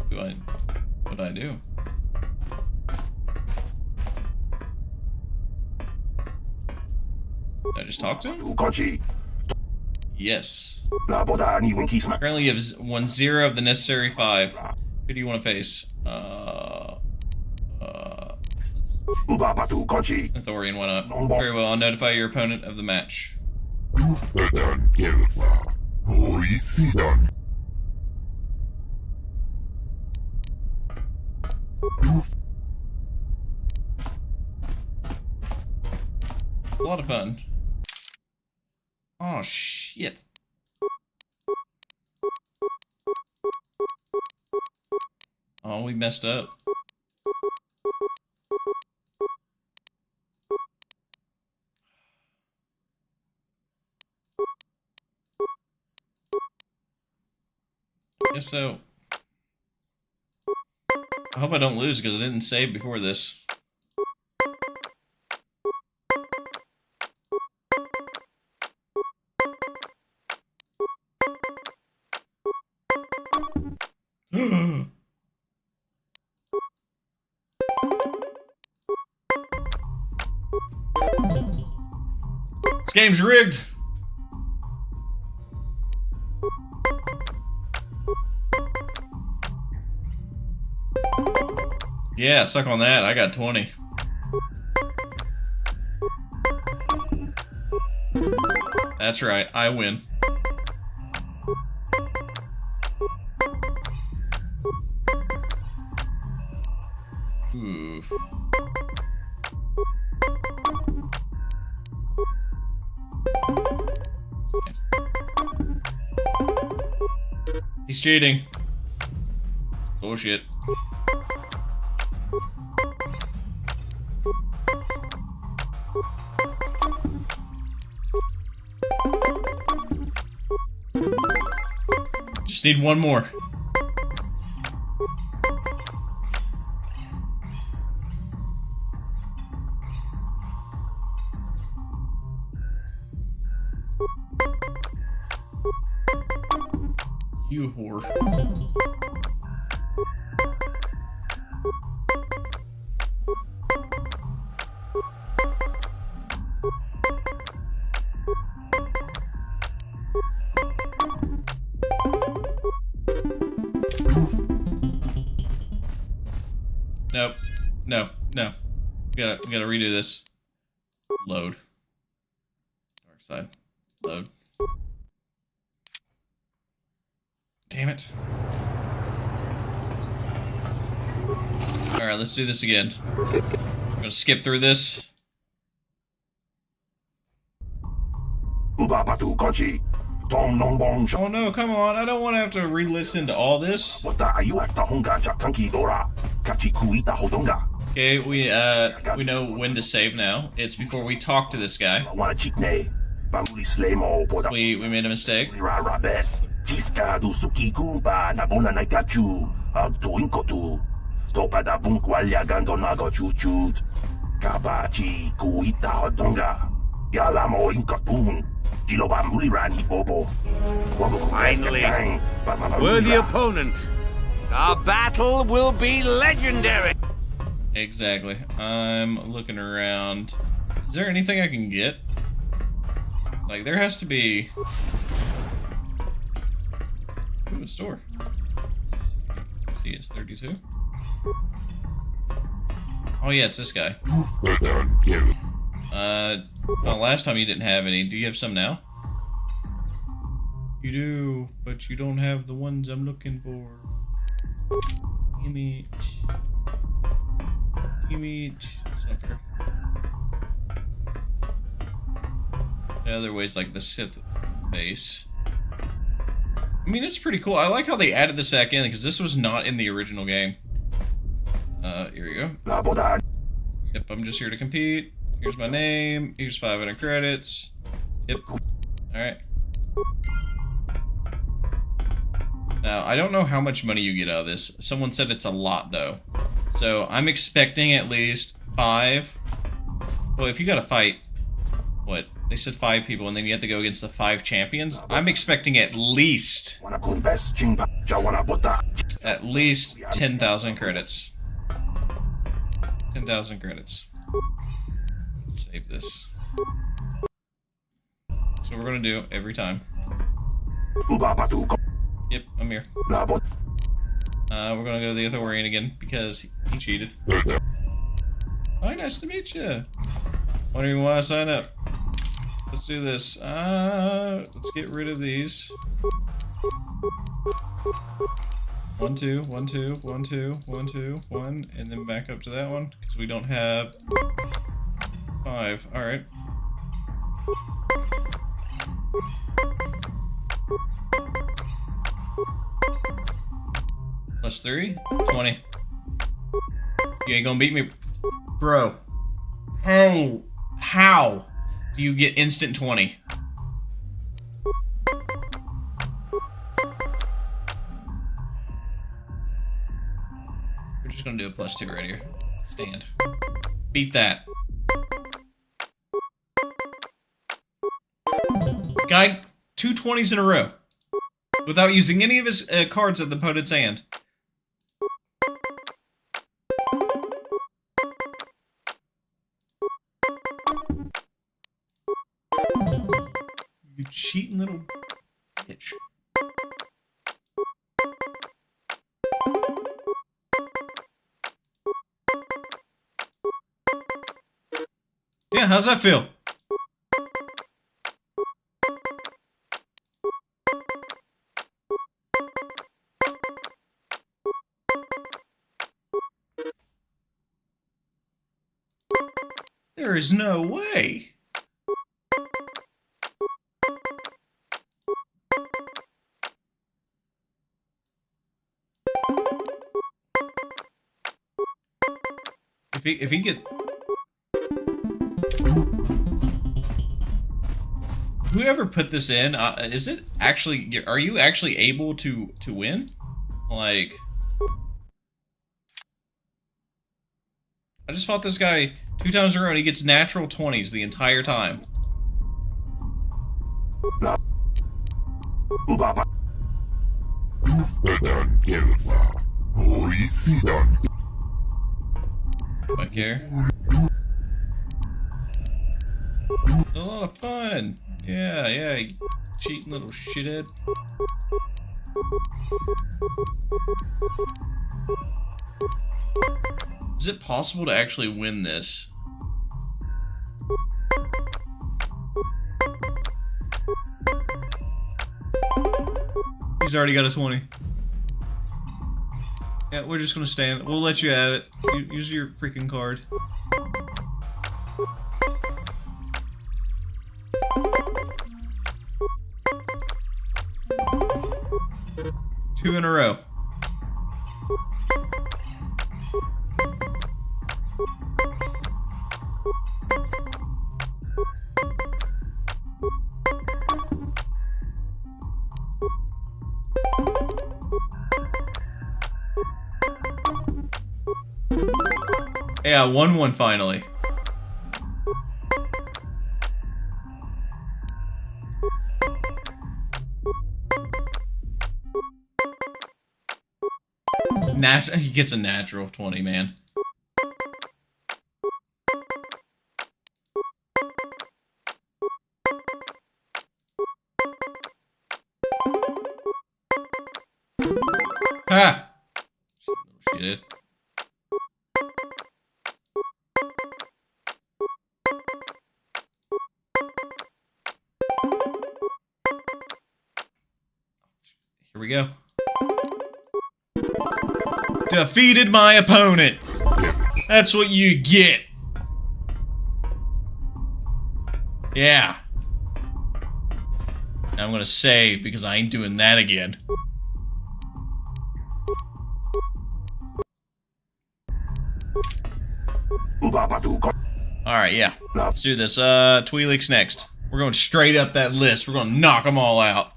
Speaker 2: do I do? Did I just talk to him? Yes. Currently you have won 0 of the necessary 5. Who do you want to face? Ithorian went up. Very well, I'll notify your opponent of the match. A lot of fun. Oh, shit. Oh, we messed up. I guess so. I hope I don't lose because I didn't save before this. This game's rigged. Yeah, suck on that. I got 20. That's right. I win. Oof. He's cheating. Bullshit. Just need one more. You whore. Nope. No. No. We gotta redo this. Load. Dark side. Load. Damn it. Alright, let's do this again. I'm gonna skip through this. Oh no, come on, I don't want to have to re-listen to all this. Okay, we know when to save now. It's before we talk to this guy. We made a mistake.
Speaker 7: Finally, worthy opponent. Our battle will be legendary.
Speaker 2: Exactly. I'm looking around. Is there anything I can get? Like, there has to be... Ooh, a store. See, it's 32. Oh yeah, it's this guy. Well, last time you didn't have any. Do you have some now? You do, but you don't have the ones I'm looking for. Image. That's not fair. Other ways like the Sith base. I mean, it's pretty cool. I like how they added this back in, because this was not in the original game. Here we go. Yep, I'm just here to compete. Here's my name. Here's 500 credits. Yep. Alright. Now, I don't know how much money you get out of this. Someone said it's a lot, though. So, I'm expecting at least 5. Well, if you gotta fight... What? They said 5 people, and then you have to go against the 5 champions? I'm expecting at least... At least 10,000 credits. 10,000 credits. Save this. That's what we're gonna do every time. Yep, I'm here. We're gonna go to the Authorian again, because he cheated. Hi, nice to meet you. Wondering why I sign up. Let's do this. Let's get rid of these. 1, 2, 1, 2, 1, 2, 1, 2, 1, and then back up to that one, because we don't have 5. Alright. Plus 3? 20. You ain't gonna beat me. Bro. Hey. How do you get instant 20? We're just gonna do a plus 2 right here. Stand. Beat that. Guy, 2 20s in a row. Without using any of his cards at the opponent's hand. You cheating little bitch. Yeah, how's that feel? There is no way. If he get... Whoever put this in, is it actually... Are you actually able to win? Like... I just fought this guy 2 times in a row and he gets natural 20s the entire time. Do I care? It's a lot of fun. Yeah, you cheating little shithead. Is it possible to actually win this? He's already got a 20. Yeah, we're just gonna stand. We'll let you have it. Use your freaking card. Two in a row. Yeah, I won one finally. He gets a natural 20, man. Ha! Shit. Here we go. Defeated my opponent. That's what you get. Yeah. Now I'm gonna save because I ain't doing that again. Alright, yeah. Let's do this. Twi'lek's next. We're going straight up that list. We're gonna knock them all out.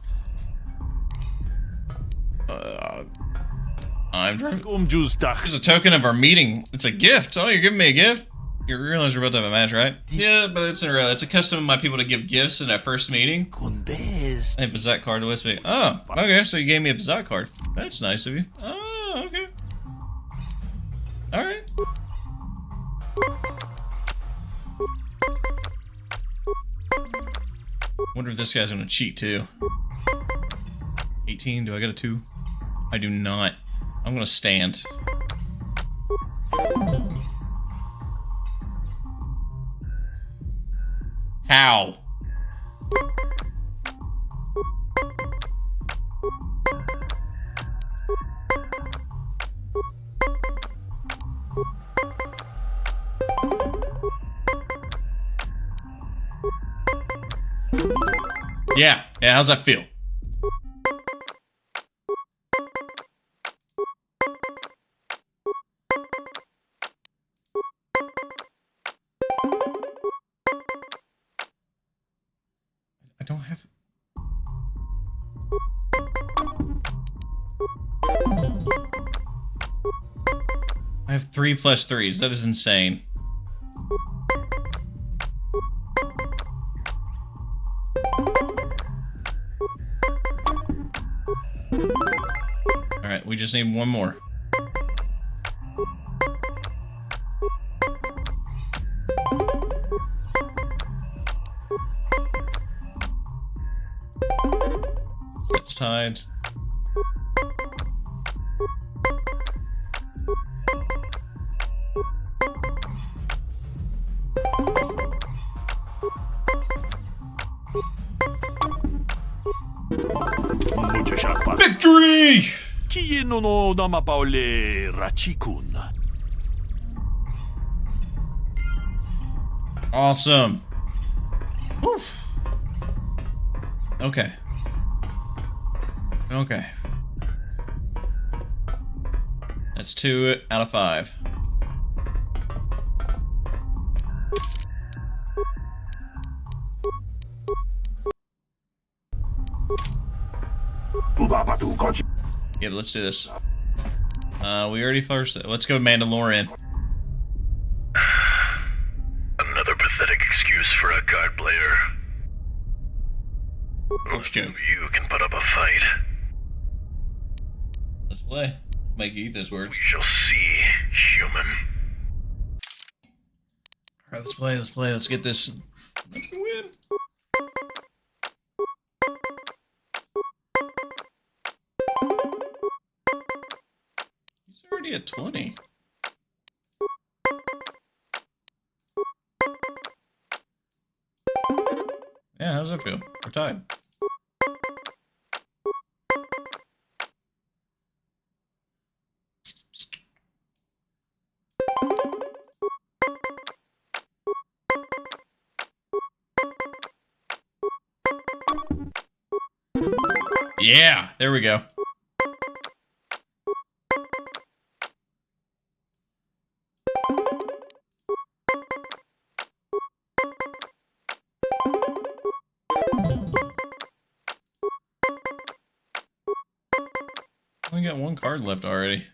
Speaker 2: I'm driving. There's a token of our meeting. It's a gift. Oh, you're giving me a gift? You realize we're about to have a match, right? Yeah, but it's in a row. It's a custom of my people to give gifts in our first meeting. Hey, Pazzak card to West. Oh, okay, so you gave me a Pazzak card. That's nice of you. Oh, okay. Alright. Wonder if this guy's gonna cheat too. 18, do I get a 2? I do not. I'm gonna stand. How? Yeah, how's that feel? I don't have... I have 3 plus 3s. That is insane. Alright, we just need one more. It's tied. Victory! Awesome. Oof. Okay. Okay. That's 2 out of 5. Yeah, but let's do this. We already first. Let's go Mandalorian.
Speaker 8: Another pathetic excuse for a card player.
Speaker 2: First joke.
Speaker 8: You can put up a fight.
Speaker 2: Let's play. Make you eat those words.
Speaker 8: We shall see, human.
Speaker 2: Alright, let's play, let's play, let's get this. Let's win. He's already at 20. Yeah, how's that feel? We're tied. Yeah, there we go. Only got one card left already.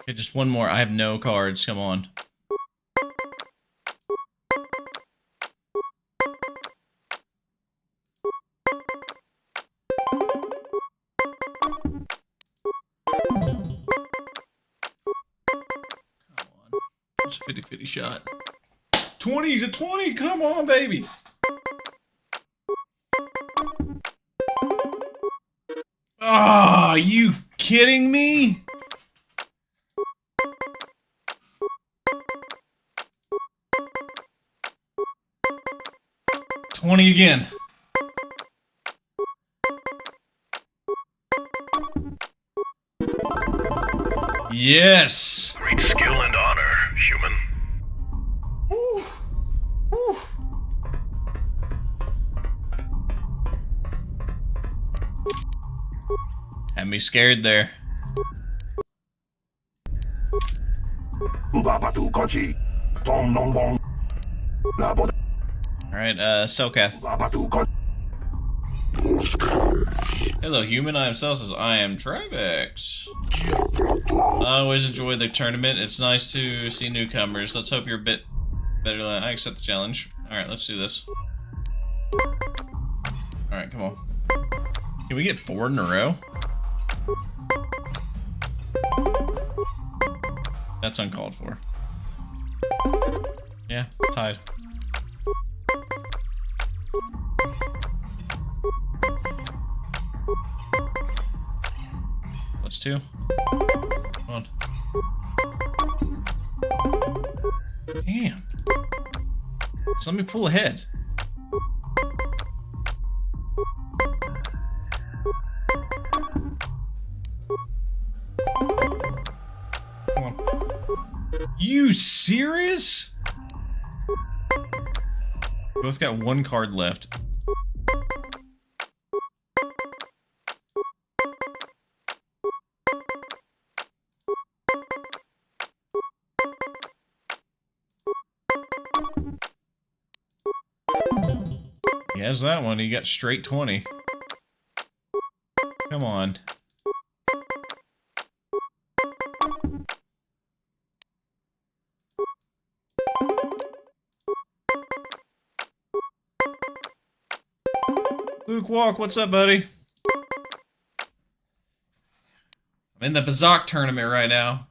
Speaker 2: Okay, just one more. I have no cards. Come on. Just 50-50 shot. 20 to 20. Come on, baby. Ah, you kidding me? $20 again. Yes.
Speaker 8: Great skill and honor, human.
Speaker 2: Woo. Woo. Had me scared there. Alright, Selkath. Hello, human. I am Celsius. I am Trivex. I always enjoy the tournament. It's nice to see newcomers. Let's hope you're a bit better than I accept the challenge. Alright, let's do this. Alright, come on. Can we get 4 in a row? That's uncalled for. Yeah, tied. Plus 2. Come on. Damn. So let me pull ahead. Come on. You serious? Both got 1 card left. He has that one. He got straight 20. Come on. Luke Walk, what's up, buddy? I'm in the Pazzak Tournament right now.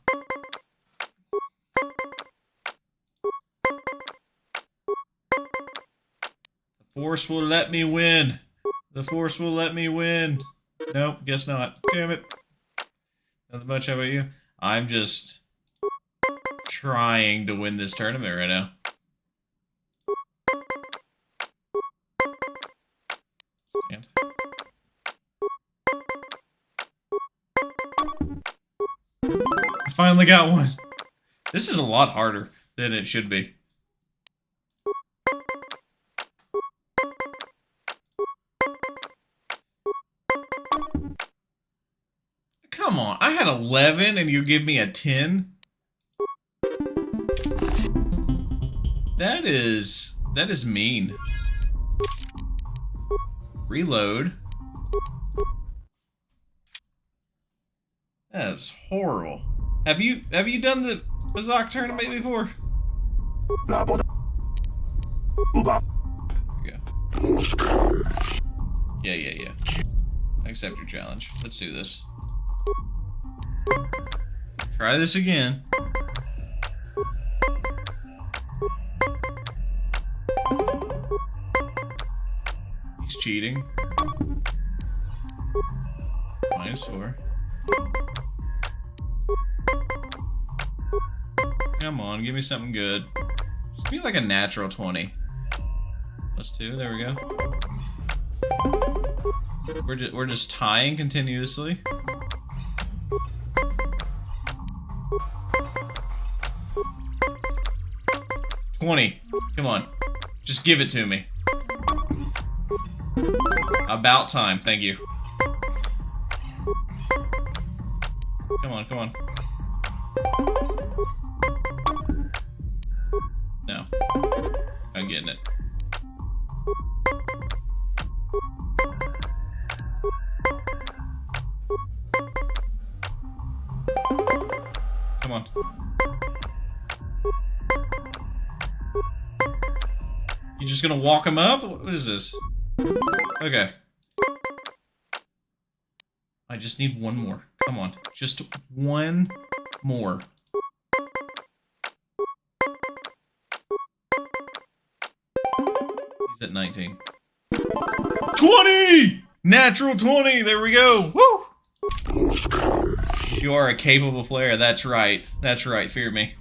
Speaker 2: The Force will let me win. The Force will let me win. Nope, guess not. Damn it. Nothing much. How about you? I'm just trying to win this tournament right now. Stand. I finally got one. This is a lot harder than it should be. Come on, I had 11 and you give me a 10? That is mean. Reload. That is horrible. Have you done the Pazzak tournament before? Yeah. I accept your challenge. Let's do this. Try this again. He's cheating. -4. Come on, give me something good. Just be like a natural 20. +2, there we go. We're just tying continuously. $20. Come on. Just give it to me. About time, thank you. Come on, come on. No. I'm getting it. Come on. You just gonna walk him up? What is this? Okay. I just need one more. Come on. Just one more. He's at 19. 20! Natural 20! There we go! Woo! You are a capable player. That's right. That's right. Fear me.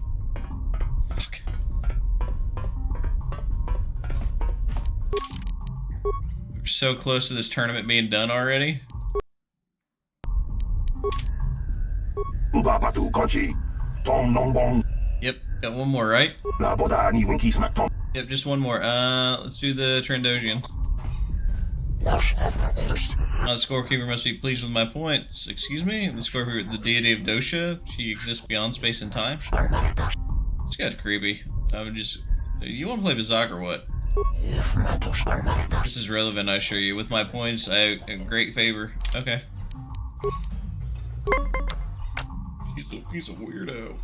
Speaker 2: Fuck. We're so close to this tournament being done already. Yep, got one more, right? Yep, just one more. Let's do the Trandoshan. The scorekeeper must be pleased with my points. Excuse me? The scorekeeper, the deity of Dosha. She exists beyond space and time. This guy's creepy. You want to play Pazzak or what? This is relevant, I assure you. With my points, I have a great favor. Okay. He's a weirdo.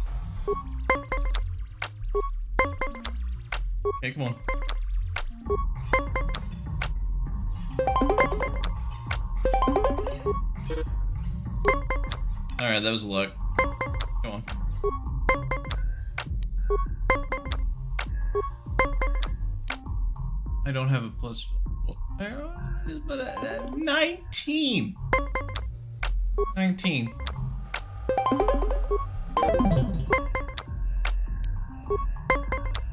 Speaker 2: Okay, come on. Alright, that was luck. Come on. I don't have a plus... 19! 19.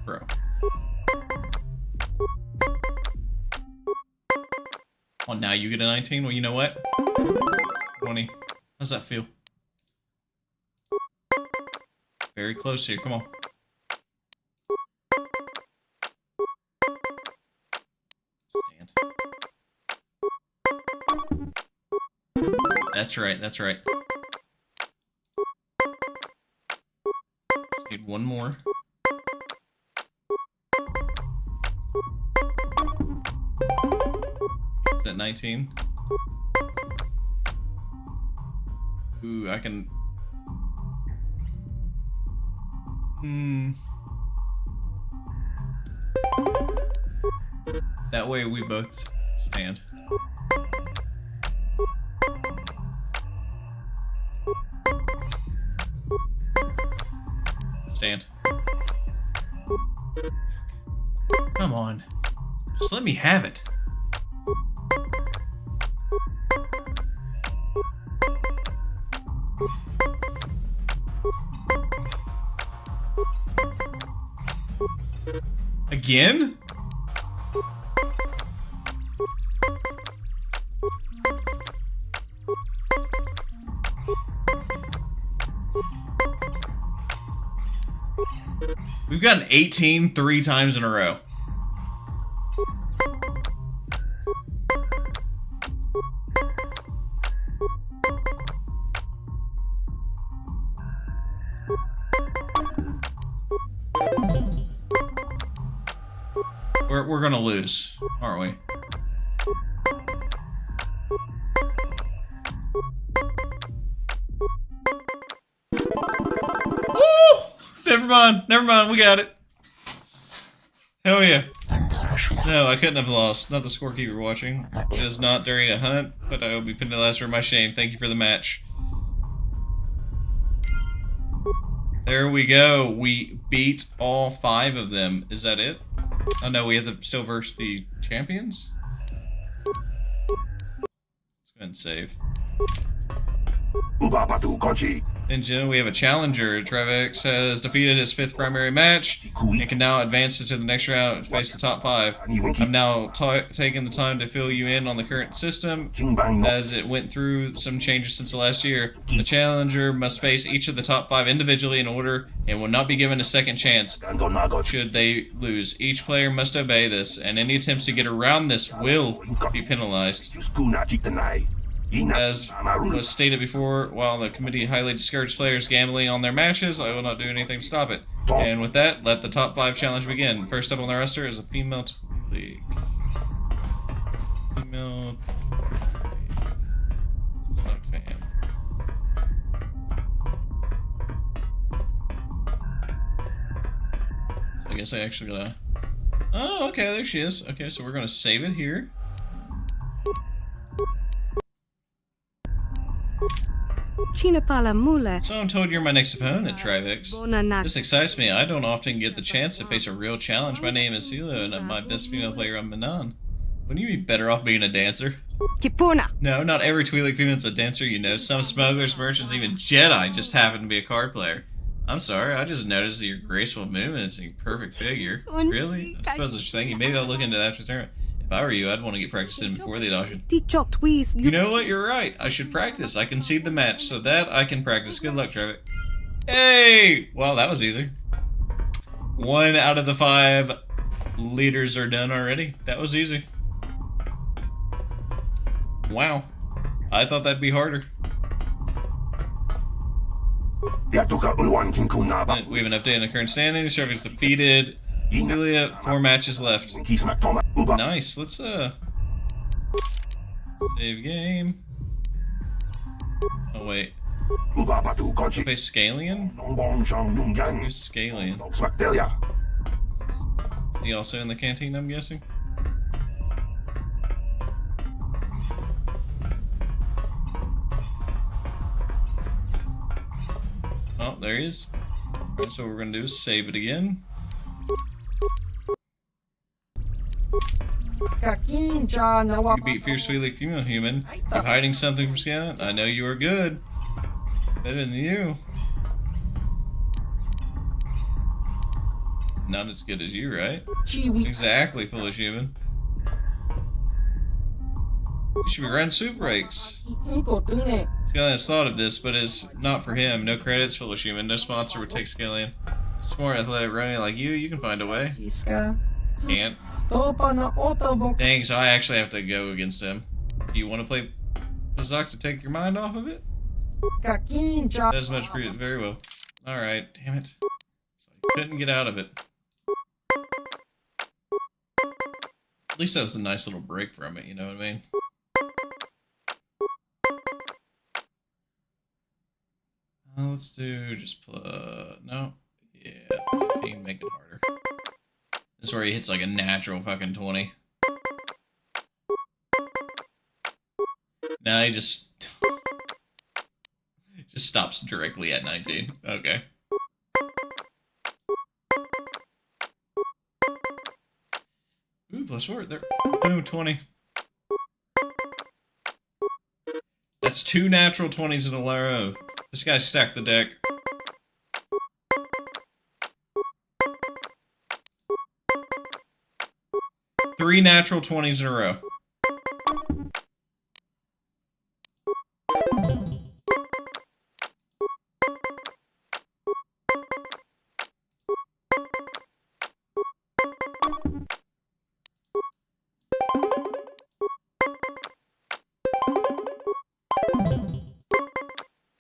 Speaker 2: Bro. Oh, now you get a 19? Well, you know what? 20. How's that feel? Very close here. Come on. Stand. That's right. That's right. Need one more. Is that 19? Ooh, I can... That way we both stand. Stand. Come on. Just let me have it. Again? We've gotten 18 3 times in a row. We're gonna lose, aren't we? Woo! Never mind, we got it. Hell yeah. No, I couldn't have lost. Not the scorekeeper watching. It is not during a hunt, but I will be penalized for my shame. Thank you for the match. There we go. We beat all 5 of them. Is that it? Oh no, we have to still verse the champions? Let's go ahead and save. In Genoa, we have a challenger. Trivex has defeated his 5th primary match and can now advance into the next round and face the top 5. I'm now taking the time to fill you in on the current system as it went through some changes since the last year. The challenger must face each of the top 5 individually in order and will not be given a second chance should they lose. Each player must obey this, and any attempts to get around this will be penalized. As was stated before, while the committee highly discouraged players gambling on their matches, I will not do anything to stop it. And with that, let the top 5 challenge begin. First up on the roster is a female league. Female fan. So I guess I actually gotta... Oh, okay, there she is. Okay, so we're gonna save it here. So I'm told you're my next opponent, Trivex. This excites me. I don't often get the chance to face a real challenge. My name is Silo, and I'm my best female player on Manaan. Wouldn't you be better off being a dancer? No, not every Twi'lek female's a dancer, you know. Some smugglers, merchants, even Jedi just happen to be a card player. I'm sorry, I just noticed your graceful movements and your perfect figure. Really? I suppose it's thinking. Maybe I'll look into that after the tournament. If I were you, I'd want to get practice in before the auction. You know what? You're right. I should practice. I concede the match, so that I can practice. Good luck, Trivex. Hey! Well, that was easy. 1 out of the 5 leaders are done already. That was easy. Wow. I thought that'd be harder. We have an update on the current standings. Trivex defeated Julia, 4 matches left. Nice. Let's save game. Oh wait. Face Scalian? Who's Scalian? Is he also in the canteen, I'm guessing? Oh, there he is. Alright, so what we're gonna do is save it again. You beat Fierce Twi'lek female human. You're hiding something from Scout? I know you are good. Better than you. Not as good as you, right? Exactly, foolish human. You should be running Swoop breaks. Scallion has thought of this, but it's not for him. No credits, foolish human. No sponsor would take Scallion. Smart, athletic running like you can find a way. Can't. Dang, so I actually have to go against him. Do you want to play Pazzak to take your mind off of it? That's much appreciated. Very well. Alright, damn it. So I couldn't get out of it. At least that was a nice little break from it, you know what I mean? Let's do just no. Yeah, 15, make it harder. This is where he hits like a natural fucking 20. Now he just stops directly at 19. Okay. Ooh, +4 there. Boom, 20. That's 2 natural 20s in a row. This guy stacked the deck. Three natural 20s in a row.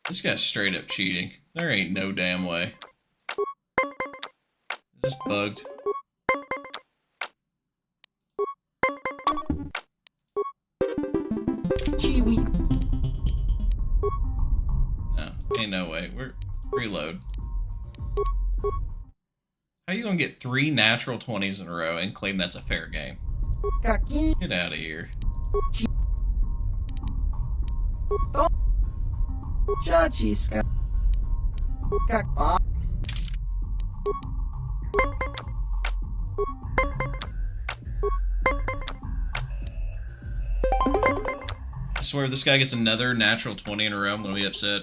Speaker 2: This guy's straight up cheating. There ain't no damn way. Is this bugged? Ain't no way. We're reload. How you gonna get 3 natural 20s in a row and claim that's a fair game? Get out of here.
Speaker 5: Jajiska. Kakpa.
Speaker 2: I swear if this guy gets another natural 20 in a row, I'm gonna be upset.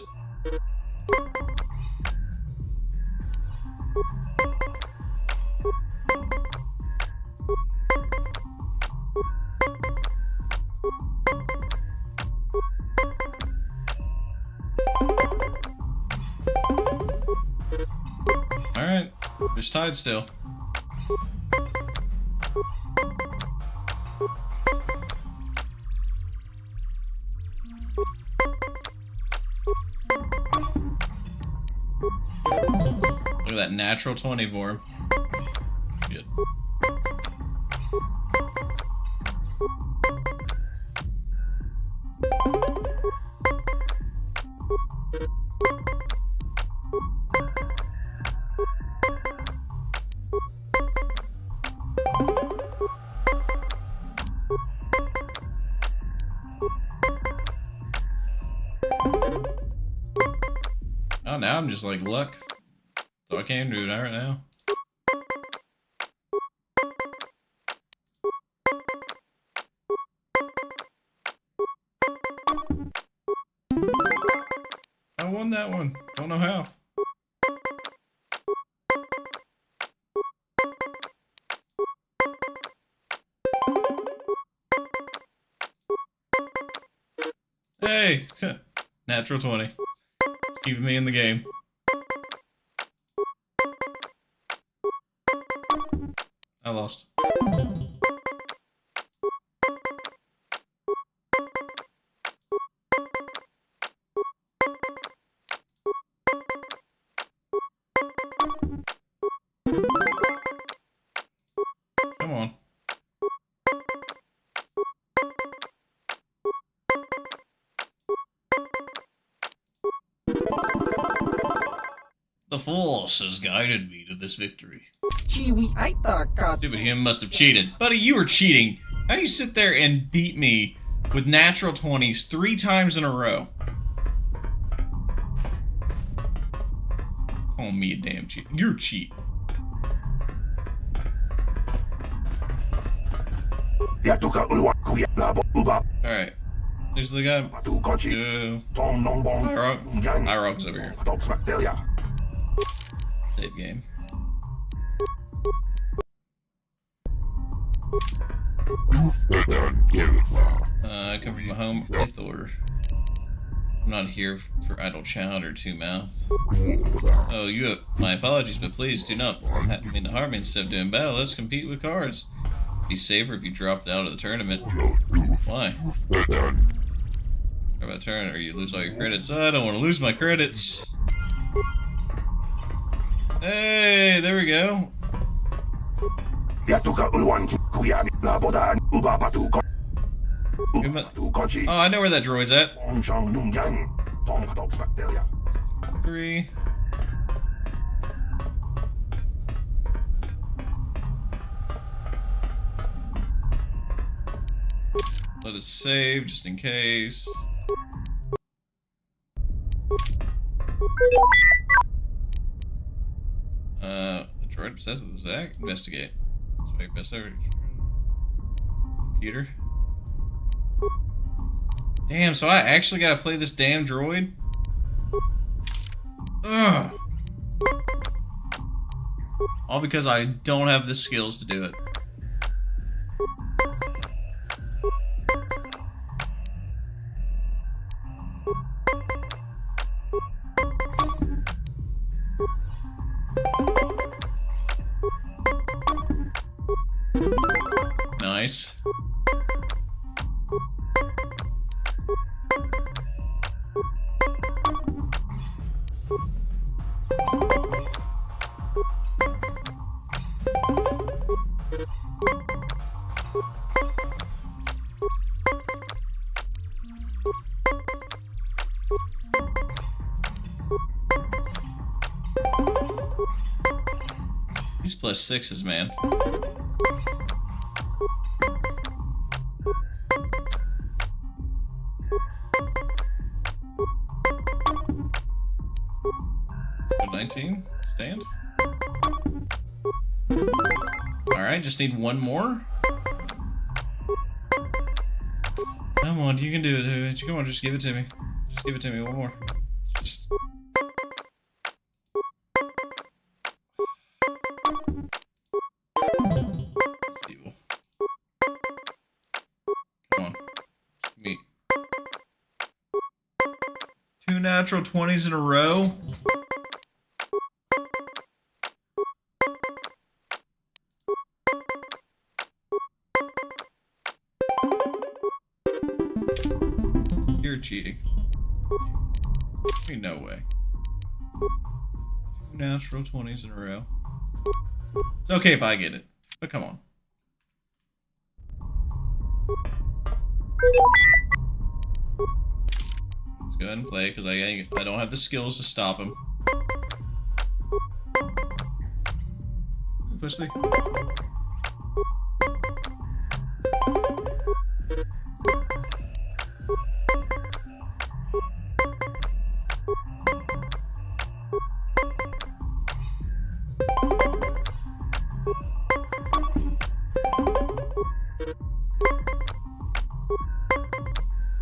Speaker 2: Alright, there's tied still. Look at that natural 20 for him. Good. Oh, now I'm just like, luck. So I can do it right now. I won that one. Don't know how. Hey! Natural 20. Keeping me in the game. I lost. Come on. The Force has guided me to this victory. Stupid him must have cheated. Buddy, you were cheating. How do you sit there and beat me with natural 20s 3 times in a row? Call me a damn cheat. You're a cheat. Alright. There's the guy. Irog's over here. Save game. I come from a home Ithor. I'm not here for idle child or two mouth. Oh, you have my apologies, but please do not mean to harm me instead of doing battle. Let's compete with cards. Be safer if you dropped out of the tournament. Why? How about turn or you lose all your credits? Oh, I don't want to lose my credits. Hey, there we go. Oh, I know where that droid's at. 3. Let it save just in case. Droid obsessed with Zach? Investigate. Let's best ever. Computer. Damn, so I actually gotta play this damn droid? Ugh. All because I don't have the skills to do it. Nice. These plus sixes, man. Let's go 19. Stand. Alright, just need one more. Come on, you can do it, dude. Come on, just give it to me. Just give it to me, one more. Just... It's evil. Come on. Me. 2 natural 20s in a row. You're cheating. No way. 2 natural 20s in a row. It's okay if I get it, but come on. Let's go ahead and play, because I don't have the skills to stop him. Push the...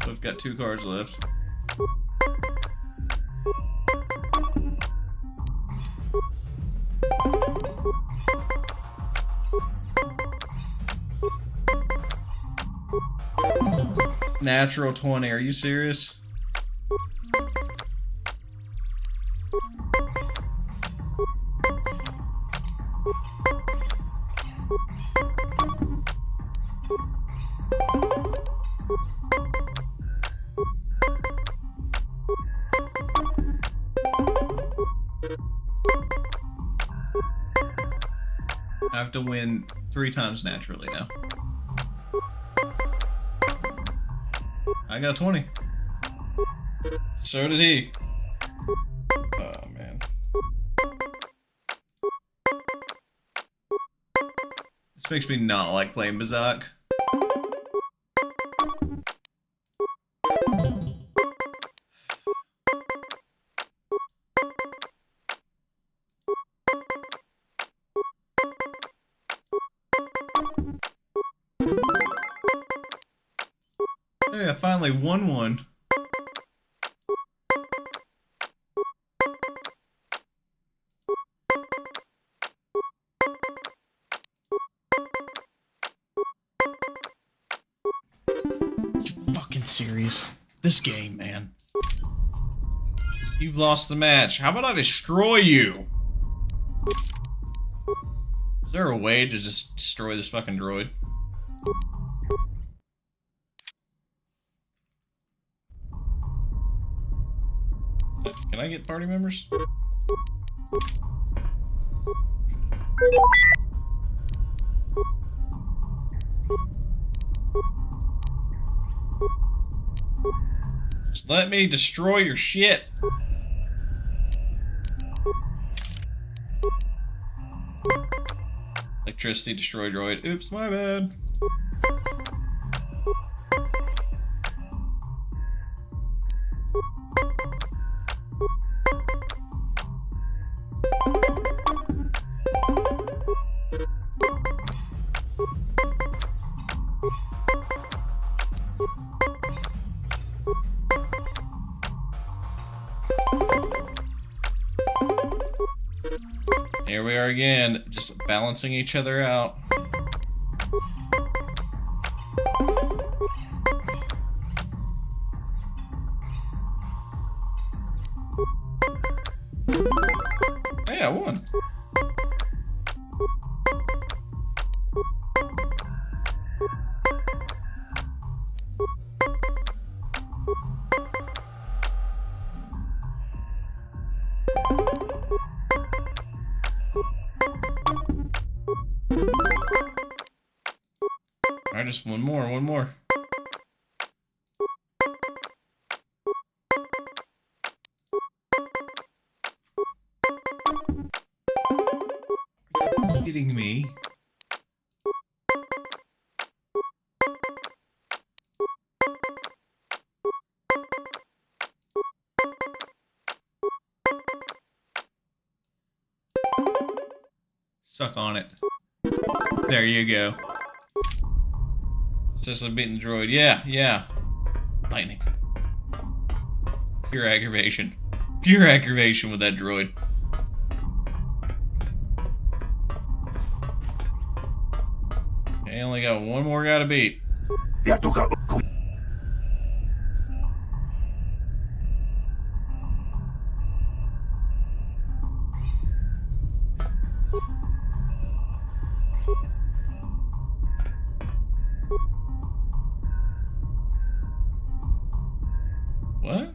Speaker 2: Both got 2 cards left. Natural 20, are you serious? I have to win 3 times naturally now. I got a 20. So did he. Oh, man. This makes me not like playing Pazzak. Hey, I finally won one. You fucking serious? This game, man. You've lost the match. How about I destroy you? Is there a way to just destroy this fucking droid? Can I get party members? Just let me destroy your shit. Electricity destroy droid. Oops, my bad. Here we are again, just balancing each other out. Hey, I won. Alright, just one more. kidding me? Suck on it. There you go. It's just like beating the droid. Yeah, yeah. Lightning. Pure aggravation. Pure aggravation with that droid. Okay, only got one more guy to beat. What?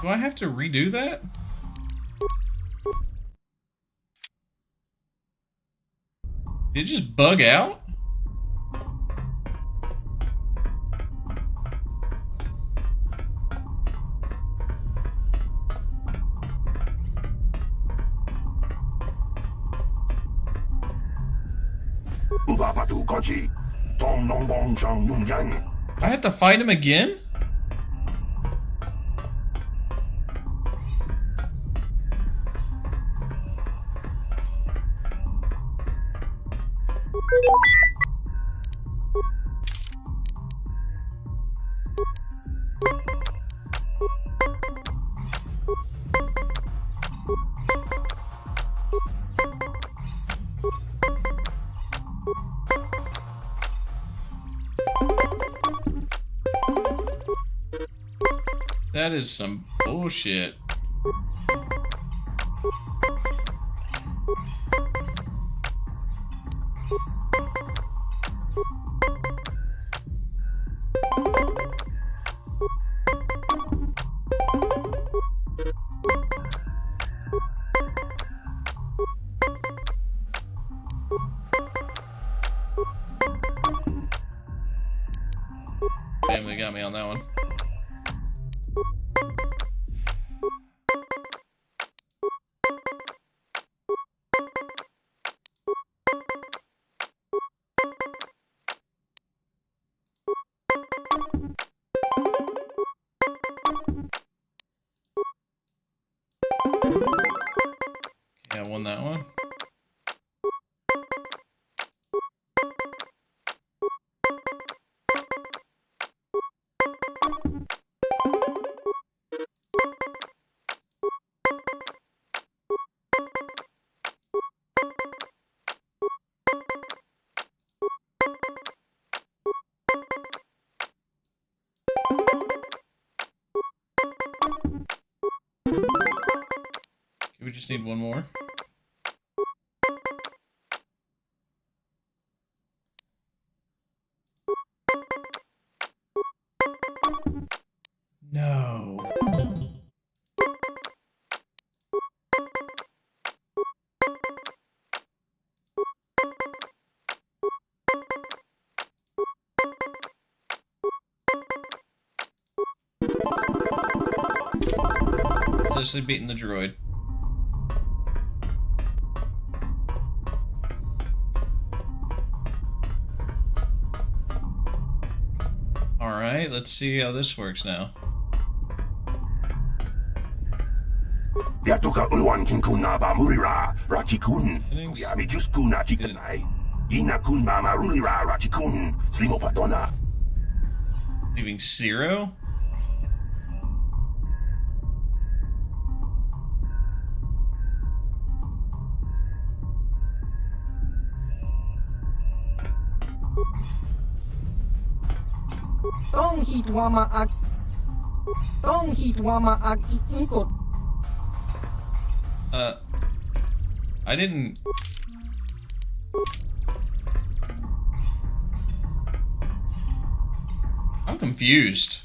Speaker 2: Do I have to redo that? Did it just bug out? I have to fight him again? That is some bullshit. Damn, they got me on that one. Yeah, I won that one. We just need one more. No. Just beating the droid. Alright, let's see how this works now. Leaving zero?
Speaker 5: Don't hit Wama ag. Don't hit Wama ag inkot.
Speaker 2: I didn't. I'm confused.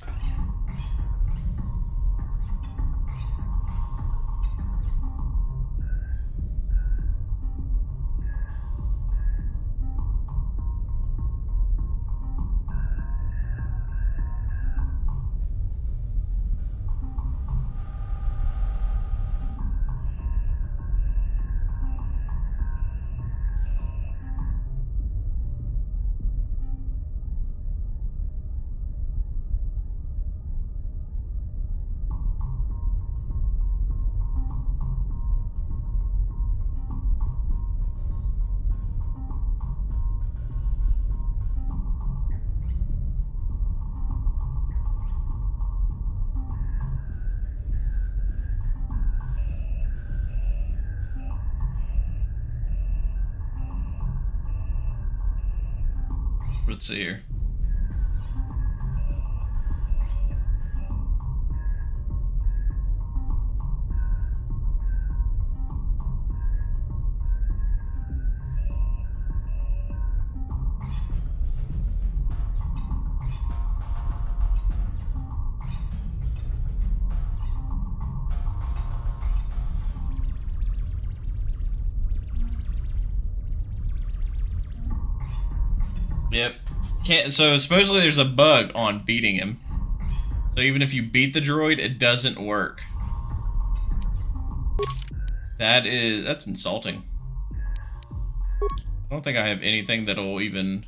Speaker 2: Let's see here. Yep. So supposedly there's a bug on beating him. So even if you beat the droid, it doesn't work. That's insulting. I don't think I have anything that'll even...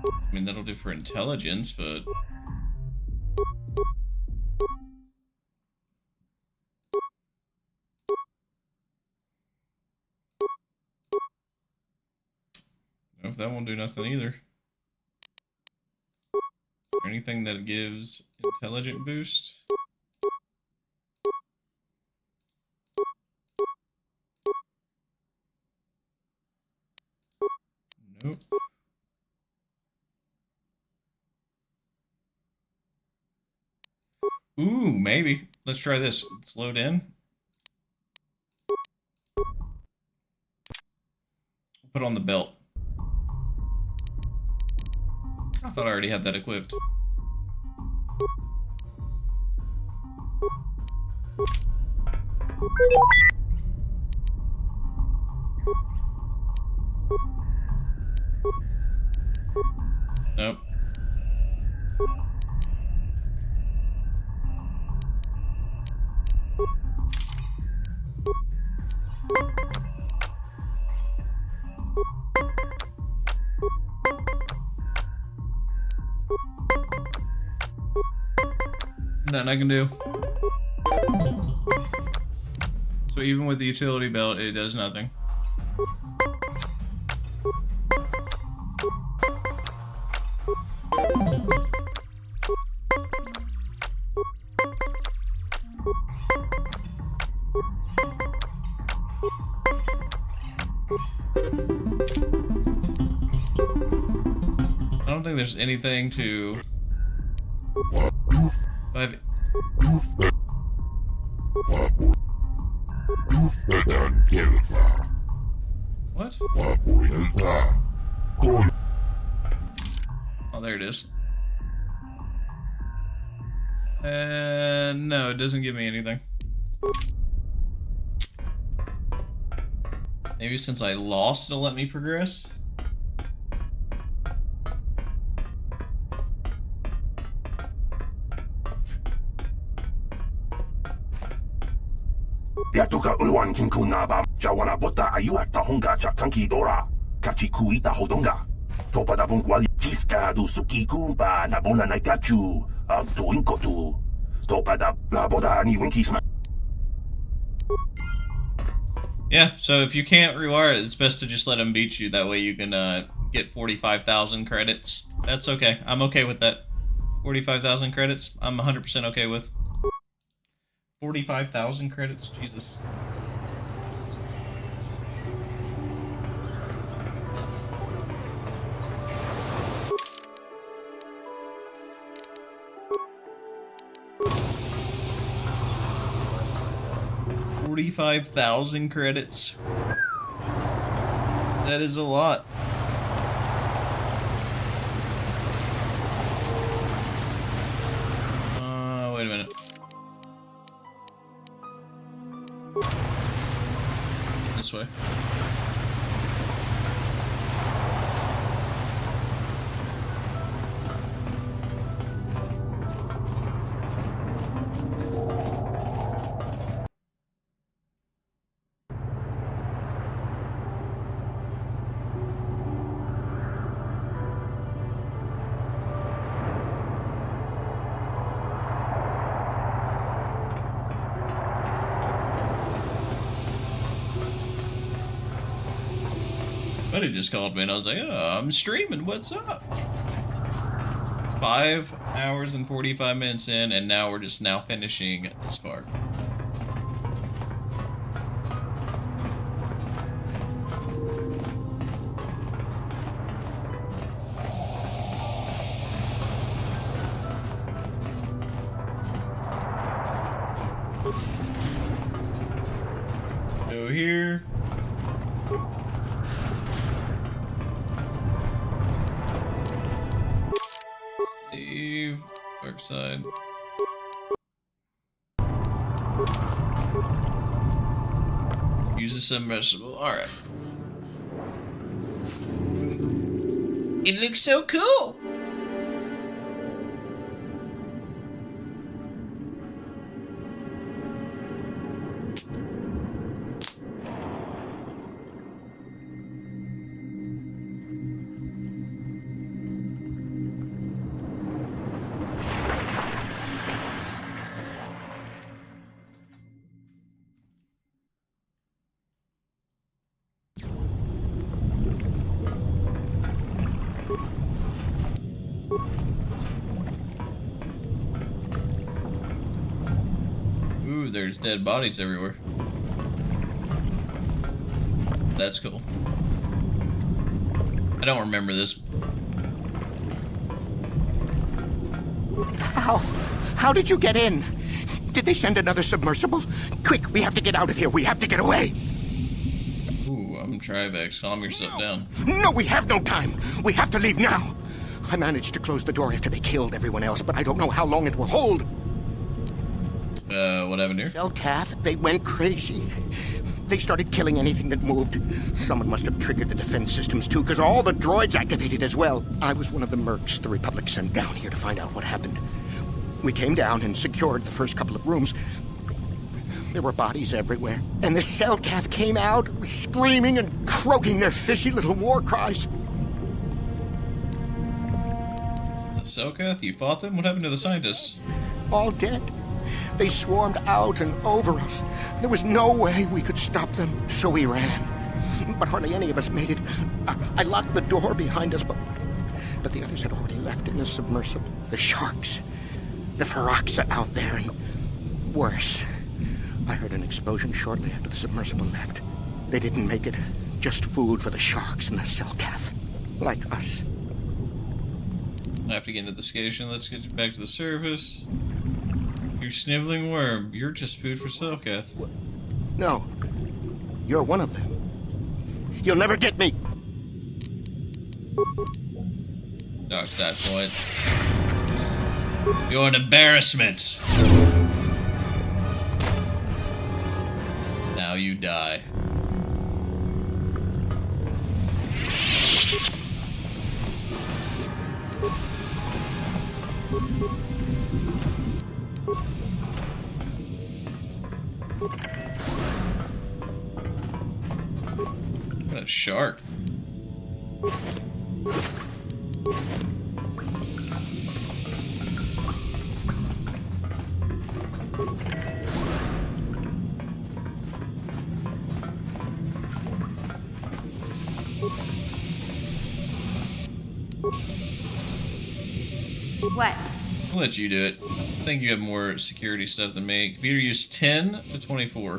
Speaker 2: I mean, that'll do for intelligence, but... Nope, that won't do nothing either. Is there anything that gives intelligent boost? Nope. Ooh, maybe. Let's try this. Let's load in. Put on the belt. I thought I already had that equipped. Nope. Nothing I can do. So even with the utility belt, it does nothing. I don't think there's anything to... What? Oh, there it is. No, it doesn't give me anything. Maybe since I lost, it'll let me progress?
Speaker 14: Yatuka Uwan Kinkunaba, Jawana Bota Ayuata Honga Chakanki Dora, Kachikuita Hodonga, Topada Bunkwali, Gizka du Suki Kumba, Nabona Naikachu, Tuinkotu, Topada Laboda Ni Winkisma.
Speaker 2: Yeah, so if you can't rewire it, it's best to just let him beat you. That way you can get 45,000 credits. That's okay. I'm okay with that. 45,000 credits, I'm 100% okay with. 45,000 credits? Jesus. $45,000 credits. That is a lot. Wait a minute. This way. Buddy just called me and I was like, oh, I'm streaming, what's up? 5
Speaker 1: Hours and 45 minutes in, and now we're just now finishing this part. Go here. Save. Dark side. Use the submersible. Alright. It looks so cool! Ooh, there's dead bodies everywhere. That's cool. I don't remember this.
Speaker 20: How did you get in? Did they send another submersible? Quick, we have to get out of here. We have to get away.
Speaker 1: Ooh, I'm Trivex. Calm yourself down.
Speaker 20: No, we have no time. We have to leave now. I managed to close the door after they killed everyone else, but I don't know how long it will hold.
Speaker 1: What happened here?
Speaker 20: Selkath, they went crazy. They started killing anything that moved. Someone must have triggered the defense systems too, because all the droids activated as well. I was one of the mercs the Republic sent down here to find out what happened. We came down and secured the first couple of rooms. There were bodies everywhere. And the Selkath came out, screaming and croaking their fishy little war cries.
Speaker 1: The Selkath? You fought them? What happened to the scientists?
Speaker 20: All dead. They swarmed out and over us. There was no way we could stop them, so we ran. But hardly any of us made it. I locked the door behind us, but the others had already left in the submersible. The sharks. The Faraxa out there, and worse. I heard an explosion shortly after the submersible left. They didn't make it. Just food for the sharks and the Selkath. Like us.
Speaker 1: I have to get into the station. Let's get back to the surface. You sniveling worm. You're just food for Selkath.
Speaker 20: No. You're one of them. You'll never get me.
Speaker 1: Dark side points. You're an embarrassment. Now you die. What a shark.
Speaker 18: What?
Speaker 1: I'll let you do it. I think you have more security stuff than me. Computer use 10 to 24.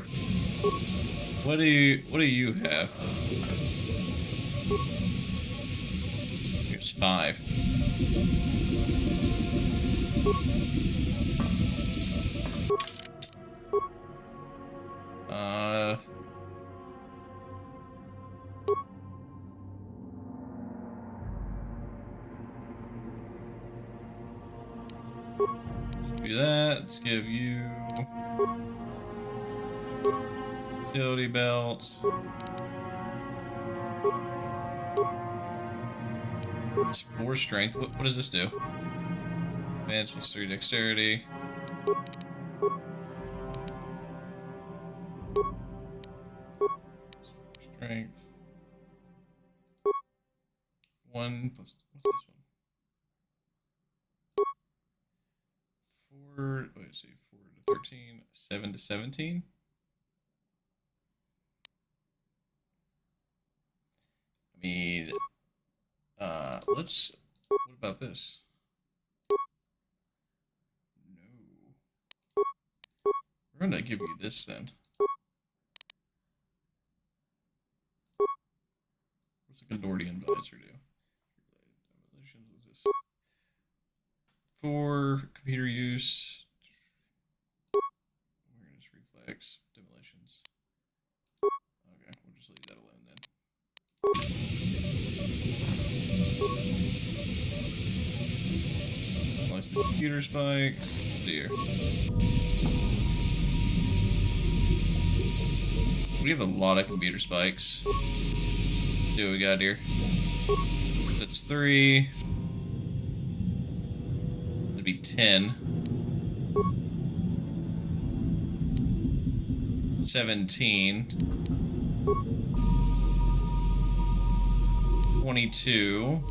Speaker 1: What do you have? Here's 5. Let's do that. Let's give you utility belts. This is 4 strength. What does this do? Advance plus 3 dexterity. Strength. 1 plus what's this one? 4. Wait, let's see, 4 to 13, 7 to 17. I mean, what about this?
Speaker 2: We're gonna give you this then. What's a Gondorian visor do? What's this? For computer use. Awareness, reflex, demolitions. Okay, we'll just leave that alone then. Unless the computer spike. Dear. We have a lot of computer spikes. Let's see what we got here. That's 3. That'd be 10. 17. 22.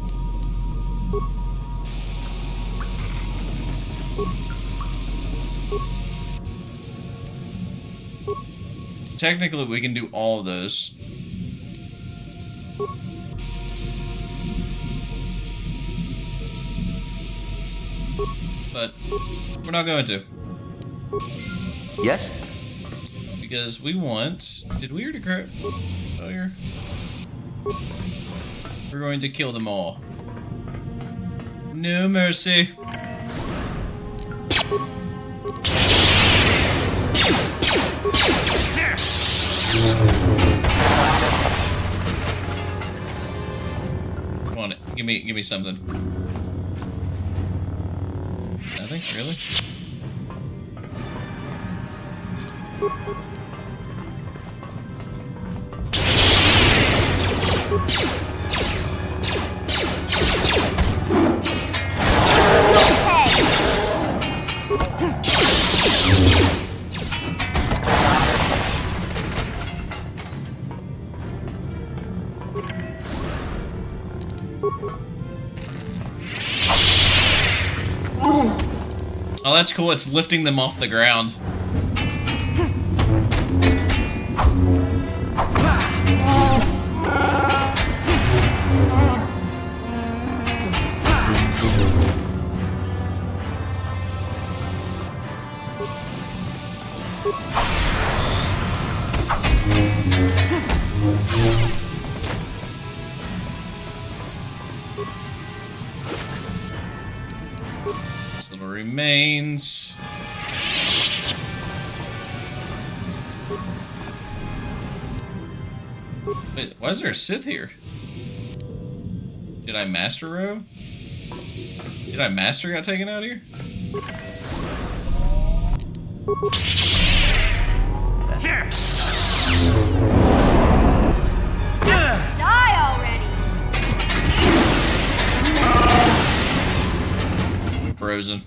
Speaker 2: Technically, we can do all of those. But we're not going to.
Speaker 19: Yes?
Speaker 2: Because we want... Did we already grab... Oh, here. We're going to kill them all. No mercy. Come on, give me something. Nothing, really? Oh, that's cool. It's lifting them off the ground. Remains. Wait, why is there a Sith here? Did I master row? Did I master got taken out here?
Speaker 18: Die already!
Speaker 2: Frozen.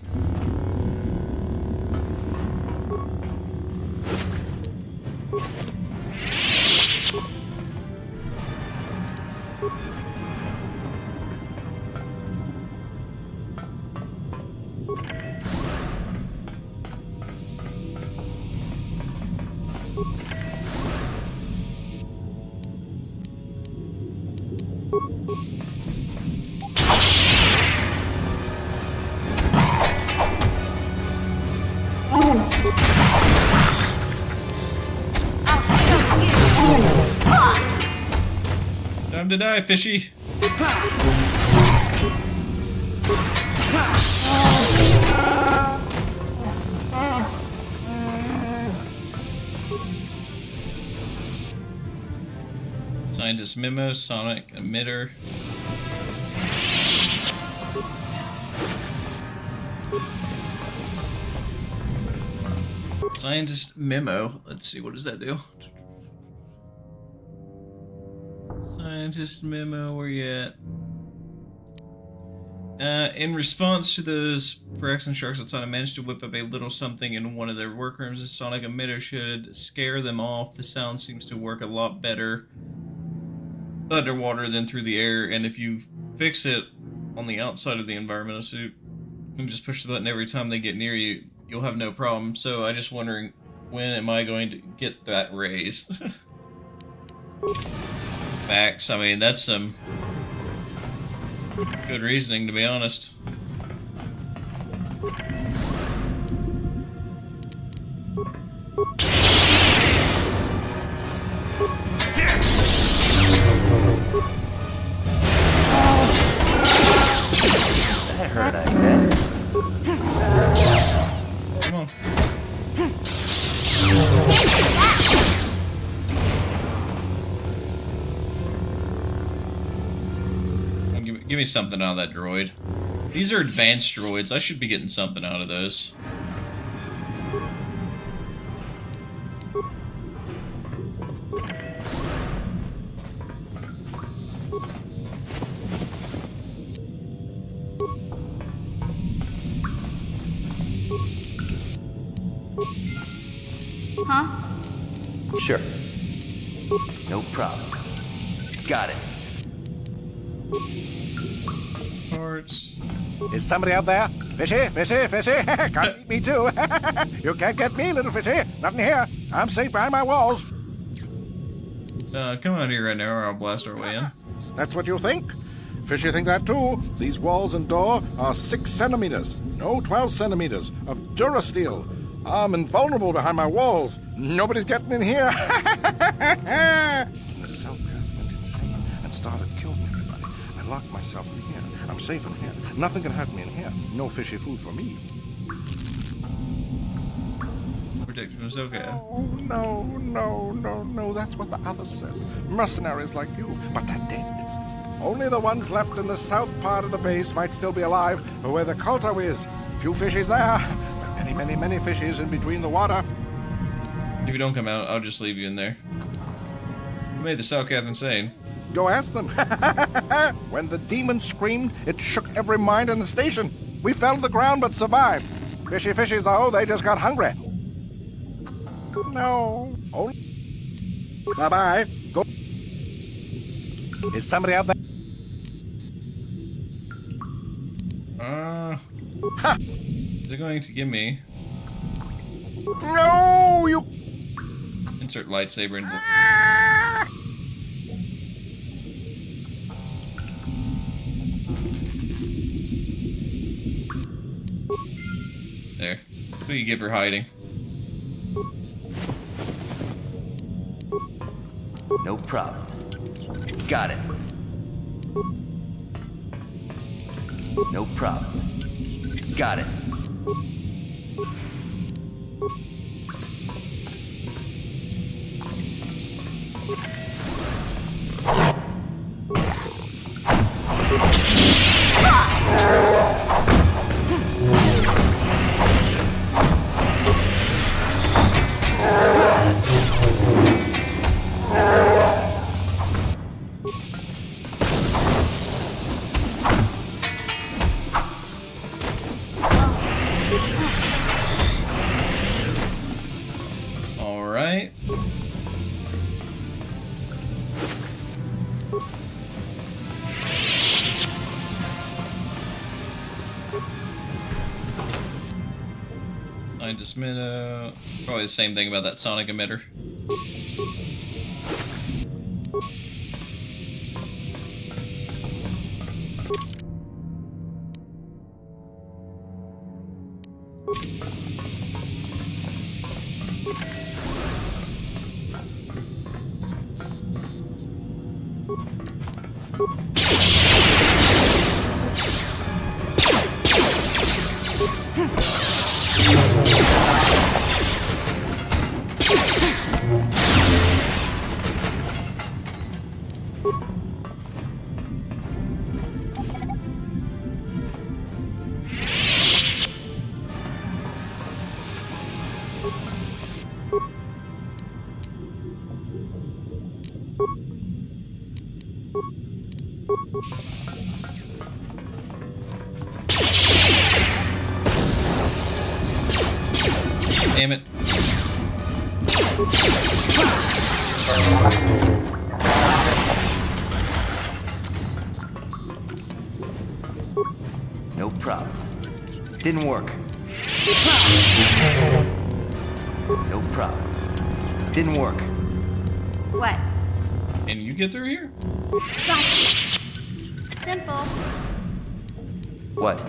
Speaker 2: Time to die, fishy. Scientist memo, sonic emitter. Scientist memo. Let's see, what does that do? Scientist memo, where you at? In response to those Phyrexian sharks outside, I managed to whip up a little something in one of their workrooms. The sonic emitter should scare them off. The sound seems to work a lot better underwater than through the air, and if you fix it on the outside of the environmental suit and just push the button every time they get near you, you'll have no problem. So I'm just wondering, when am I going to get that raise? Facts, I mean, that's some good reasoning, to be honest. Give me something out of that droid. These are advanced droids. I should be getting something out of those.
Speaker 18: Huh?
Speaker 19: Sure. No problem. Got it.
Speaker 2: Parts.
Speaker 7: Is somebody out there? Fishy, fishy, fishy. Can't eat me too. You can't get me, little fishy. Nothing here. I'm safe behind my walls.
Speaker 2: Come out here right now or I'll blast our way in.
Speaker 7: That's what you think? Fishy think that too. These walls and door are 6 centimeters. No, 12 centimeters of Durasteel. I'm invulnerable behind my walls. Nobody's getting in here. The Selkath went insane and started killing everybody. I locked myself in here. I'm safe in here. Nothing can hurt me in here. No fishy food for me.
Speaker 2: Protect from Selkath.
Speaker 7: Oh, no. That's what the others said. Mercenaries like you, but they're dead. Only the ones left in the south part of the base might still be alive, where the Culto is. Few fishies there. Many fishes in between the water.
Speaker 2: If you don't come out, I'll just leave you in there. You made the Selkath insane.
Speaker 7: Go ask them. When the demon screamed, it shook every mind in the station. We fell to the ground but survived. Fishies, though, they just got hungry. No. Oh. Bye-bye. Go. Is somebody out there?
Speaker 2: Ha! Is it going to give me?
Speaker 7: No, you.
Speaker 2: Insert lightsaber into. There. What do you give her hiding?
Speaker 19: No problem. Got it. No problem. Got it.
Speaker 2: Scientist minnow. Probably the same thing about that sonic emitter. Damn it.
Speaker 19: No problem. Didn't work. No problem. Didn't work.
Speaker 18: What?
Speaker 2: Can you get through here?
Speaker 18: Gotcha. Simple.
Speaker 19: What?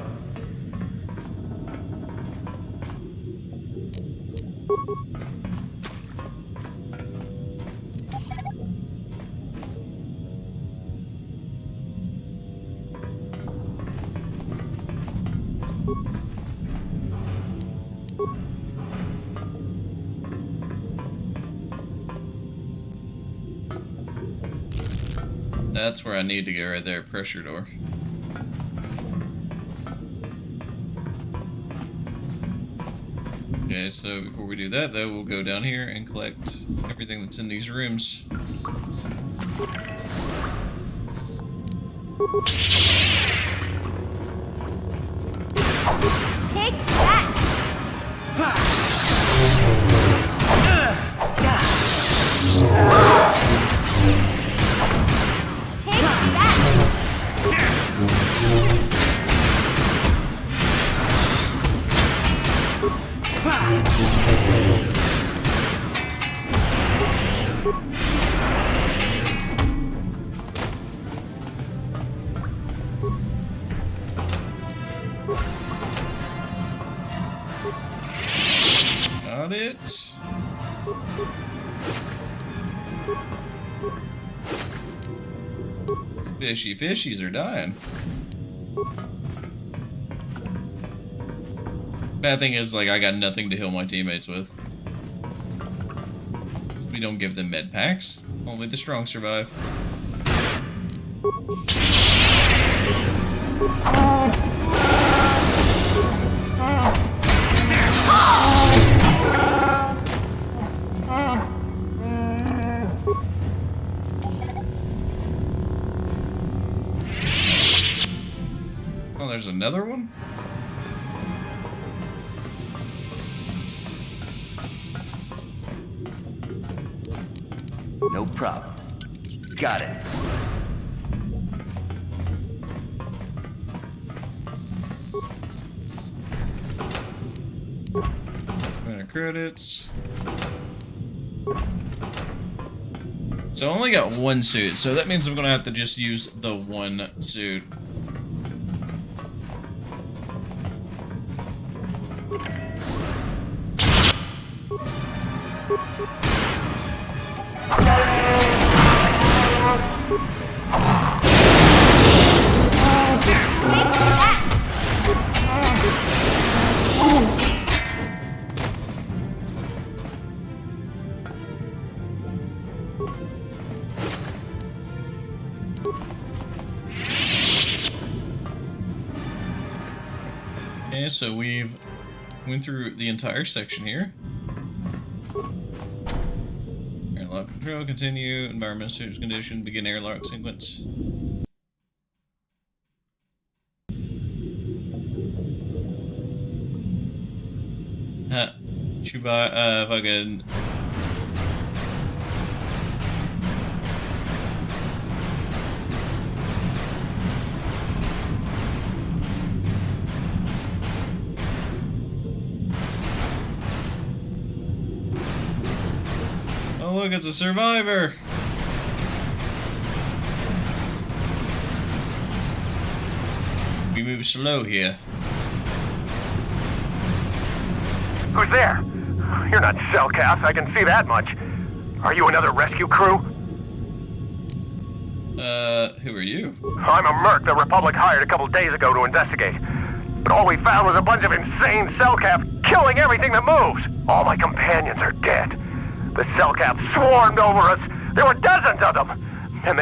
Speaker 2: That's where I need to go right there, pressure door. Okay, so before we do that, though, we'll go down here and collect everything that's in these rooms.
Speaker 18: Take that! Take that!
Speaker 2: Got it. Fishy fishies are dying. Bad thing is, like, I got nothing to heal my teammates with. We don't give them med packs. Only the strong survive. Oh, there's another one?
Speaker 19: No problem. Got it.
Speaker 2: Credits. So I only got one suit, so that means I'm gonna have to just use the one suit. Okay, so we've went through the entire section here. Airlock control, continue, environmental search condition, begin airlock sequence. Fucking... Oh look, it's a survivor! We move slow here.
Speaker 4: Who's there? You're not Selkath, I can see that much. Are you another rescue crew?
Speaker 2: Who are you?
Speaker 4: I'm a merc the Republic hired a couple days ago to investigate. But all we found was a bunch of insane Selkath killing everything that moves. All my companions are dead. The Selkath swarmed over us. There were dozens of them. And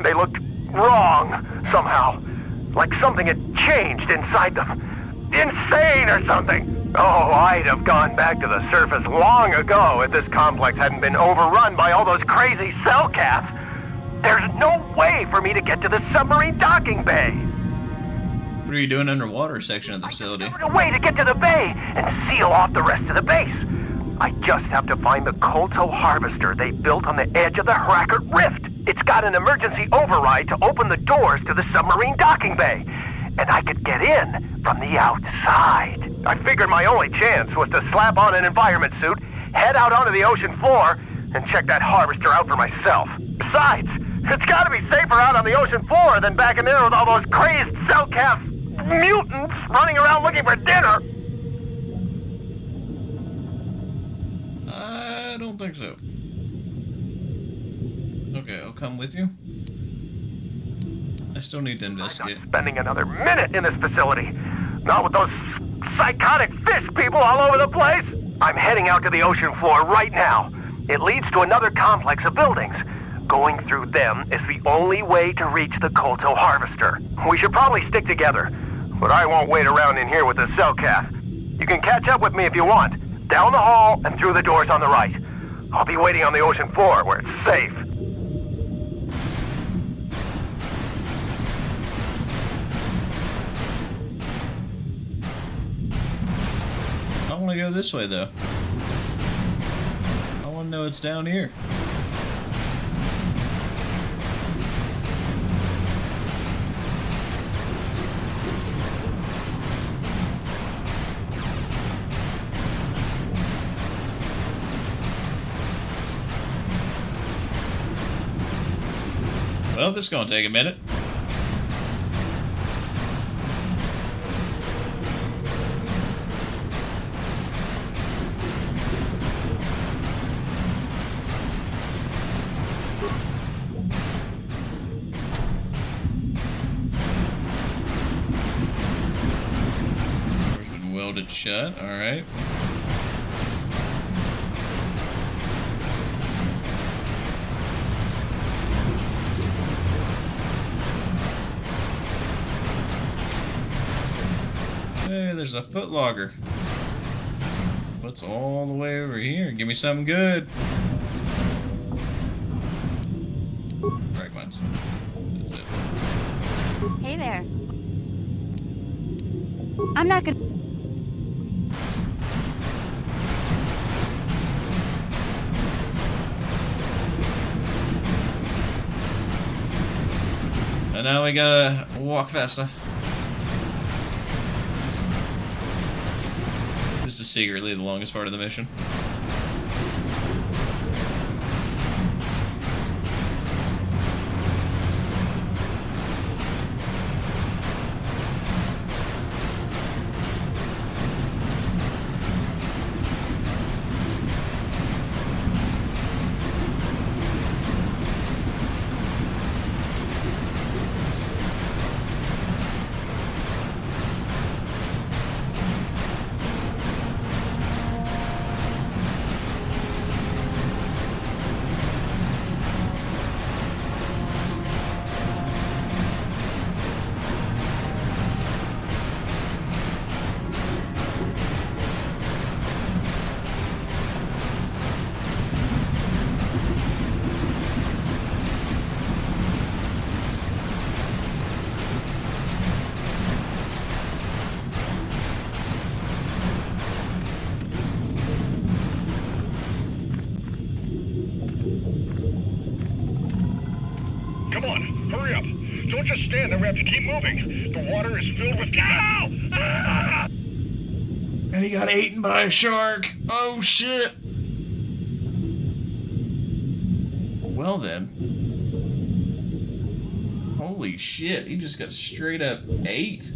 Speaker 4: they looked wrong, somehow. Like something had changed inside them. Insane or something. Oh, I'd have gone back to the surface long ago if this complex hadn't been overrun by all those crazy Selkath. There's no way for me to get to the submarine docking bay.
Speaker 2: What are you doing underwater section of the facility?
Speaker 4: I found a way to get to the bay and seal off the rest of the base. I just have to find the Kolto harvester they built on the edge of the Harakert Rift. It's got an emergency override to open the doors to the submarine docking bay. And I could get in from the outside. I figured my only chance was to slap on an environment suit, head out onto the ocean floor, and check that harvester out for myself. Besides, it's gotta be safer out on the ocean floor than back in there with all those crazed Selkath mutants running around looking for dinner.
Speaker 2: I don't think so. Okay, I'll come with you. I still need to investigate.
Speaker 4: I'm not spending another minute in this facility. Not with those psychotic fish people all over the place. I'm heading out to the ocean floor right now. It leads to another complex of buildings. Going through them is the only way to reach the Kolto harvester. We should probably stick together, but I won't wait around in here with the Selkath. You can catch up with me if you want. Down the hall and through the doors on the right. I'll be waiting on the ocean floor where it's safe.
Speaker 2: I want to go this way, though. I want to know it's down here. Well, this is gonna take a minute. Door's been welded shut, alright. Hey, there's a footlogger. What's all the way over here? Give me something good. Break mines. That's it.
Speaker 18: Hey there. I'm not gonna...
Speaker 2: And now we gotta walk faster. This is secretly the longest part of the mission.
Speaker 4: Come on, hurry up. Don't just stand there, we have to keep moving. The water is filled with... Ow! Ah!
Speaker 2: And he got eaten by a shark. Oh, shit. Well, then. Holy shit, he just got straight up ate.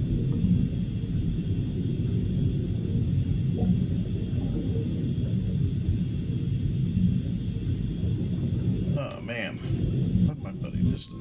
Speaker 2: Oh, man. What my buddy just did.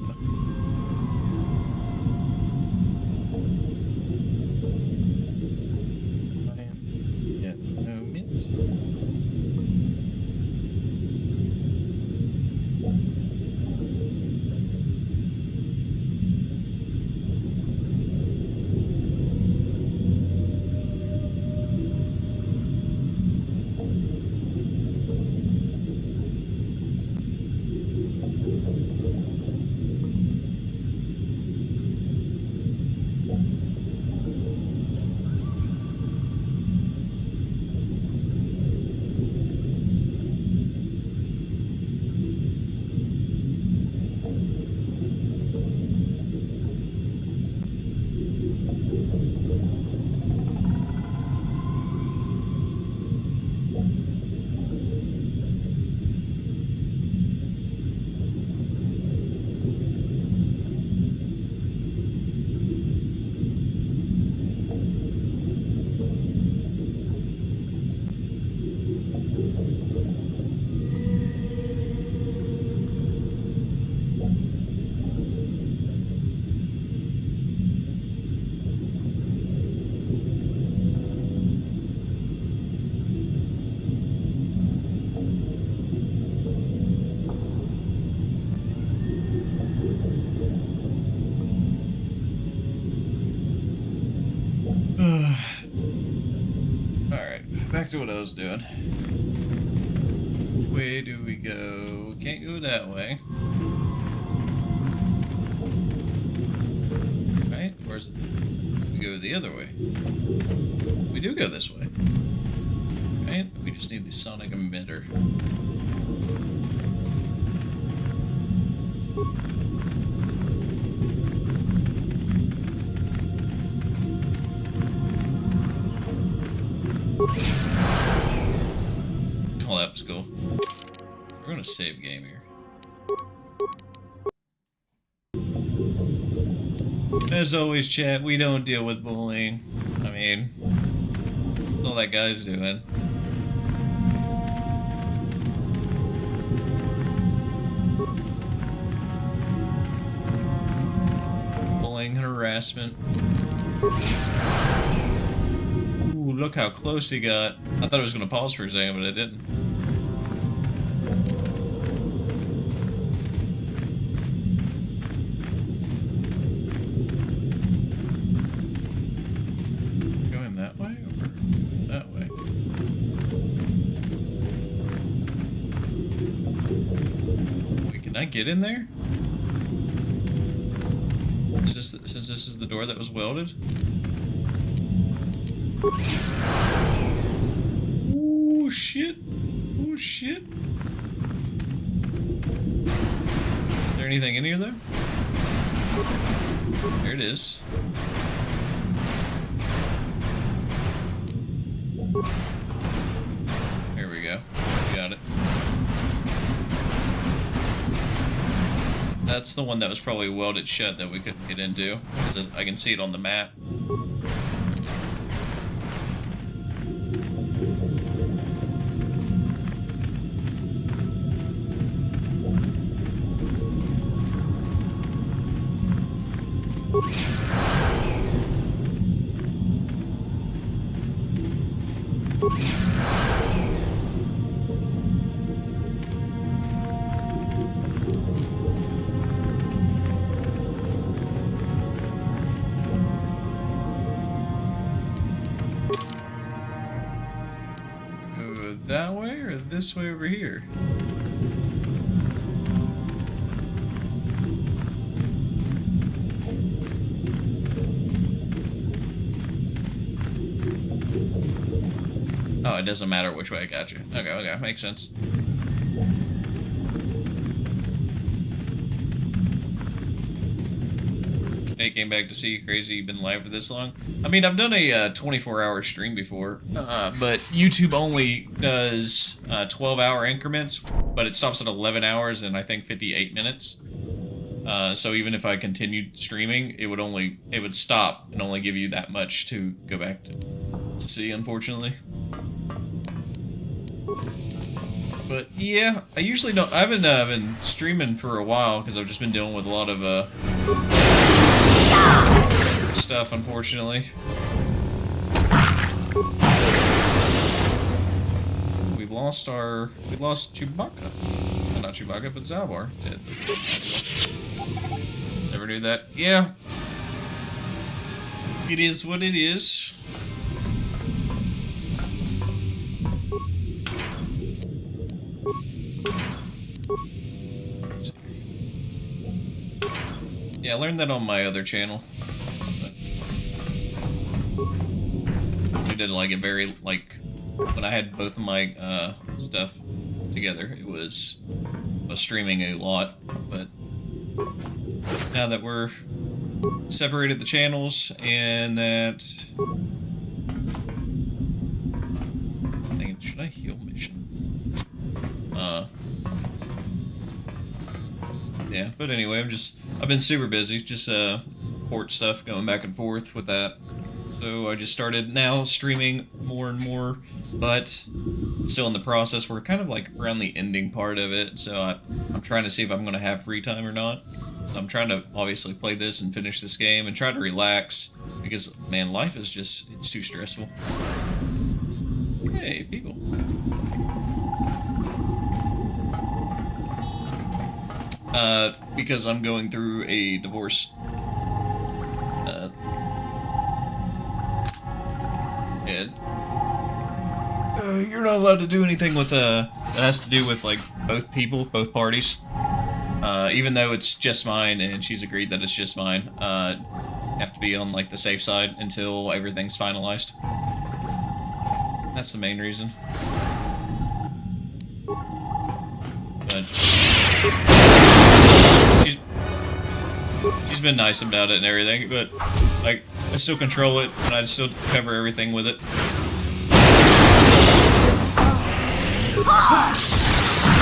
Speaker 2: to what I was doing. Which way do we go? Can't go that way. Right? Where's it? We go the other way. We do go this way. Right? We just need the sonic emitter. Oh, that was cool. We're gonna save game here. As always, chat, we don't deal with bullying. I mean, that's all that guy's doing. Bullying and harassment. Ooh, look how close he got. I thought it was going to pause for a second, but it didn't. Going that way or that way? Wait, can I get in there? Is this, since this is the door that was welded? Oh shit. Oh shit. Is there anything in here though? There it is. There we go. Got it. That's the one that was probably welded shut that we couldn't get into. I can see it on the map. That way or this way over here? Oh, it doesn't matter which way I got you. Okay, okay, makes sense. Hey, came back to see you. Crazy you've been live for this long. I mean, I've done a 24-hour stream before, but YouTube only does 12-hour increments, but it stops at 11 hours and I think 58 minutes. So even if I continued streaming, it would stop and only give you that much to go back to see, unfortunately. But yeah, I usually don't. I haven't been streaming for a while because I've just been dealing with a lot of stuff, unfortunately. We lost Chewbacca. Well, not Chewbacca, but Zalbar did. Never knew that. Yeah. It is what it is. Yeah, I learned that on my other channel. We did like a very, when I had both of my stuff together, it was streaming a lot, but now that we're separated the channels and that... I'm thinking, should I heal mission? Yeah, but anyway, I've been super busy, just court stuff, going back and forth with that. So I just started now streaming more and more, but still in the process. We're kind of like around the ending part of it, so I'm trying to see if I'm going to have free time or not. So I'm trying to obviously play this and finish this game and try to relax, because, man, life is just, it's too stressful. Hey, people. Because I'm going through a divorce. And we're not allowed to do anything with that has to do with like both people, both parties. Even though it's just mine, and she's agreed that it's just mine. Have to be on like the safe side until everything's finalized. That's the main reason. But she's been nice about it and everything, but like I still control it and I still cover everything with it.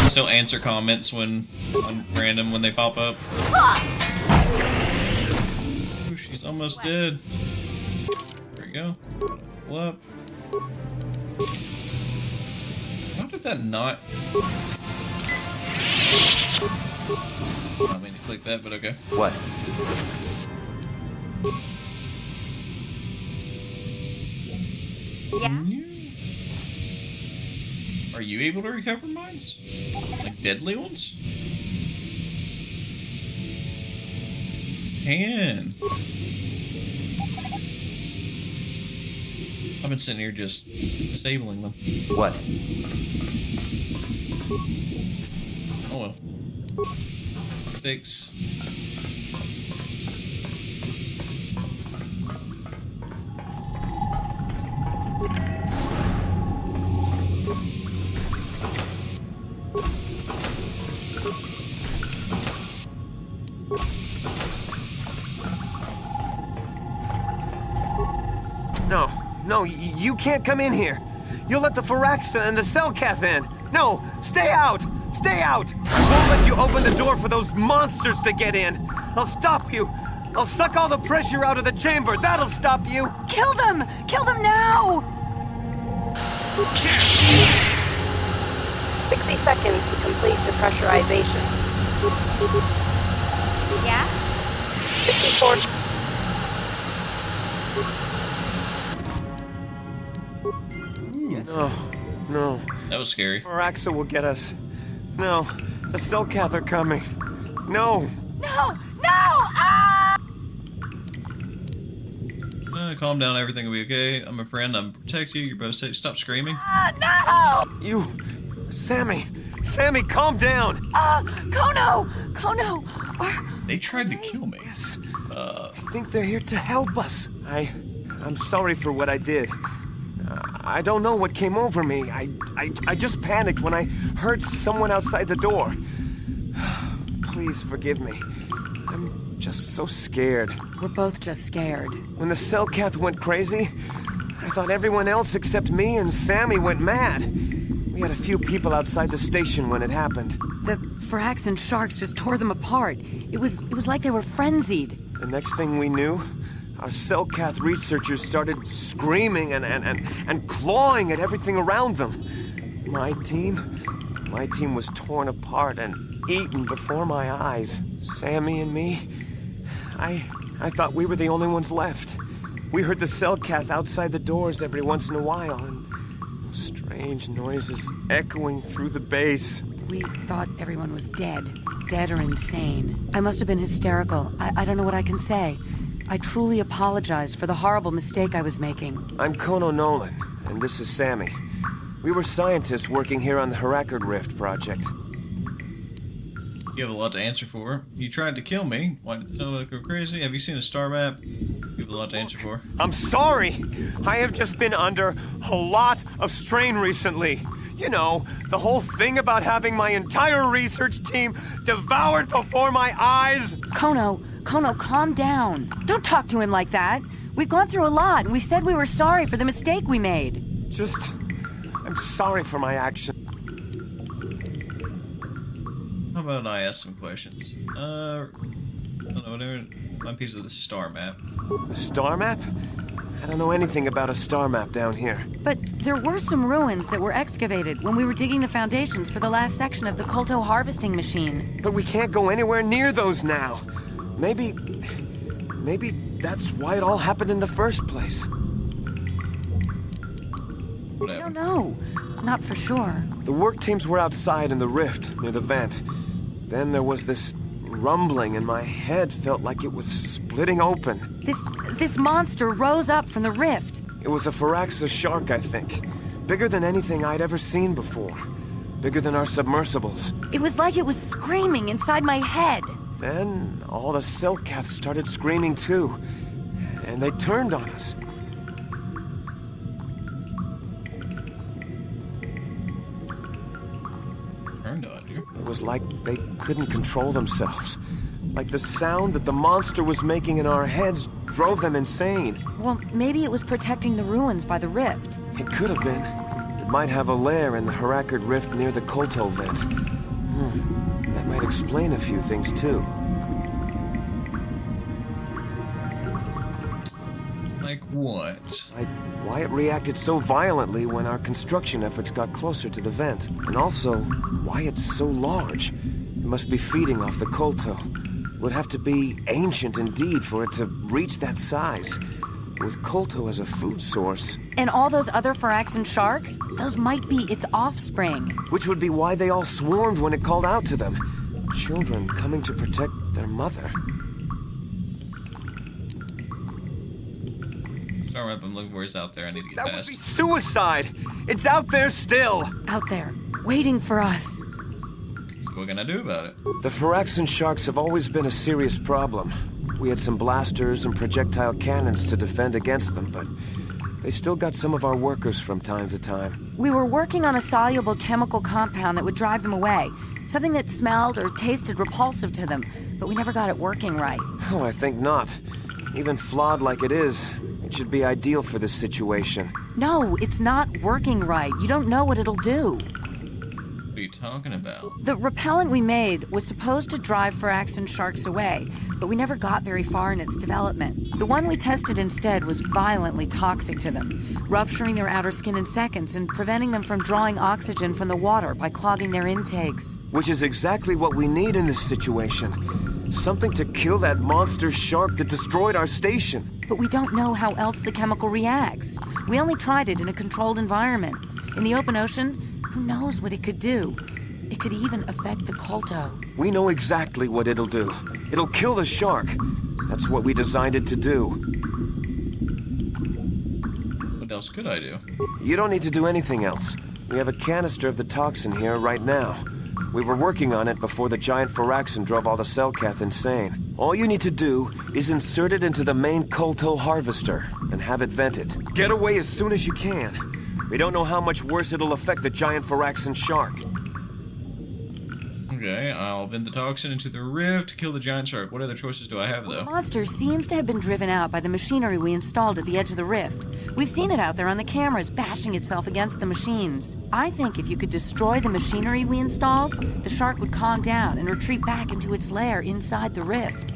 Speaker 2: Still answer comments when on random when they pop up. Ooh, she's almost dead. There we go. Pull up. How did that not? I don't mean to click that, but okay.
Speaker 6: What?
Speaker 18: Yeah.
Speaker 2: Are you able to recover mines? Like deadly ones? Can. I've been sitting here just disabling them.
Speaker 6: What?
Speaker 2: Oh well. Mistakes.
Speaker 13: No, you can't come in here. You'll let the Firaxa and the Selkath in. No, stay out! Stay out! I won't let you open the door for those monsters to get in. I'll stop you. I'll suck all the pressure out of the chamber. That'll stop you.
Speaker 18: Kill them! Kill them now!
Speaker 21: 60 seconds to complete depressurization.
Speaker 18: Yeah?
Speaker 21: 64.
Speaker 13: No.
Speaker 2: That was scary.
Speaker 13: Firaxa will get us. No, the Selkath are coming. No!
Speaker 18: No! Ah!
Speaker 2: Calm down, everything will be okay. I'm a friend, I'm gonna protect you, you're both safe. Stop screaming.
Speaker 18: No!
Speaker 13: You... Sammy, calm down!
Speaker 18: Kono!
Speaker 2: They tried to kill me.
Speaker 13: Yes. I think they're here to help us. I'm sorry for what I did. I don't know what came over me. I just panicked when I heard someone outside the door. Please forgive me. I'm just so scared.
Speaker 11: We're both just scared.
Speaker 13: When the Selkath went crazy, I thought everyone else except me and Sammy went mad. We had a few people outside the station when it happened.
Speaker 11: The Frax and Sharks just tore them apart. It was like they were frenzied.
Speaker 13: The next thing we knew, our Selkath researchers started screaming and clawing at everything around them. My team was torn apart and eaten before my eyes. Sammy and me, I thought we were the only ones left. We heard the Selkath outside the doors every once in a while, and strange noises echoing through the base.
Speaker 11: We thought everyone was dead or insane. I must have been hysterical. I don't know what I can say. I truly apologize for the horrible mistake I was making.
Speaker 13: I'm Kono Nolan, and this is Sammy. We were scientists working here on the Harakard Rift project.
Speaker 2: You have a lot to answer for. You tried to kill me. Why did Selkath go crazy? Have you seen a star map? You have a lot to answer for.
Speaker 13: I'm sorry! I have just been under a lot of strain recently. You know, the whole thing about having my entire research team devoured before my eyes.
Speaker 11: Kono, calm down. Don't talk to him like that. We've gone through a lot, and we said we were sorry for the mistake we made.
Speaker 13: I'm sorry for my actions.
Speaker 2: How about I ask some questions? I don't know, whatever. My piece of the star map.
Speaker 13: A star map? I don't know anything about a star map down here.
Speaker 11: But there were some ruins that were excavated when we were digging the foundations for the last section of the Kolto harvesting machine.
Speaker 13: But we can't go anywhere near those now. Maybe that's why it all happened in the first place.
Speaker 11: I don't know. Not for sure.
Speaker 13: The work teams were outside in the rift near the vent. Then there was this rumbling and my head felt like it was splitting open.
Speaker 11: This monster rose up from the rift.
Speaker 13: It was a Firaxa shark, I think. Bigger than anything I'd ever seen before. Bigger than our submersibles.
Speaker 18: It was like it was screaming inside my head.
Speaker 13: Then, all the Selkath started screaming too. And they turned on us.
Speaker 2: Turned on you?
Speaker 13: It was like they couldn't control themselves. Like the sound that the monster was making in our heads drove them insane.
Speaker 18: Well, maybe it was protecting the ruins by the rift.
Speaker 13: It could have been. It might have a lair in the Harakard rift near the Kolto vent. That might explain a few things too.
Speaker 2: Like what?
Speaker 13: Like why it reacted so violently when our construction efforts got closer to the vent. And also, why it's so large. It must be feeding off the Kolto. It would have to be ancient indeed for it to reach that size. With Kolto as a food source.
Speaker 18: And all those other Faraxan sharks? Those might be its offspring.
Speaker 13: Which would be why they all swarmed when it called out to them. Children coming to protect their mother.
Speaker 2: Sorry, I've been looking for it's out there. I need to get past.
Speaker 13: Would be suicide! It's out there still!
Speaker 18: Out there, waiting for us.
Speaker 2: So what can I do about it?
Speaker 13: The Faraxan sharks have always been a serious problem. We had some blasters and projectile cannons to defend against them, but they still got some of our workers from time to time.
Speaker 18: We were working on a soluble chemical compound that would drive them away. Something that smelled or tasted repulsive to them, but we never got it working right.
Speaker 13: Oh, I think not. Even flawed like it is, it should be ideal for this situation.
Speaker 18: No, it's not working right. You don't know what it'll do.
Speaker 2: What are you talking about?
Speaker 18: The repellent we made was supposed to drive Faraxan sharks away, but we never got very far in its development. The one we tested instead was violently toxic to them, rupturing their outer skin in seconds and preventing them from drawing oxygen from the water by clogging their intakes.
Speaker 13: Which is exactly what we need in this situation. Something to kill that monster shark that destroyed our station.
Speaker 18: But we don't know how else the chemical reacts. We only tried it in a controlled environment. In the open ocean, who knows what it could do? It could even affect the Kolto.
Speaker 13: We know exactly what it'll do. It'll kill the shark. That's what we designed it to do.
Speaker 2: What else could I do?
Speaker 13: You don't need to do anything else. We have a canister of the toxin here right now. We were working on it before the giant Faraxan drove all the Selkath insane. All you need to do is insert it into the main Kolto harvester and have it vented. Get away as soon as you can. We don't know how much worse it'll affect the giant Faraxan shark.
Speaker 2: Okay, I'll vent the toxin into the rift to kill the giant shark. What other choices do I have, though?
Speaker 18: The monster seems to have been driven out by the machinery we installed at the edge of the rift. We've seen it out there on the cameras, bashing itself against the machines. I think if you could destroy the machinery we installed, the shark would calm down and retreat back into its lair inside the rift.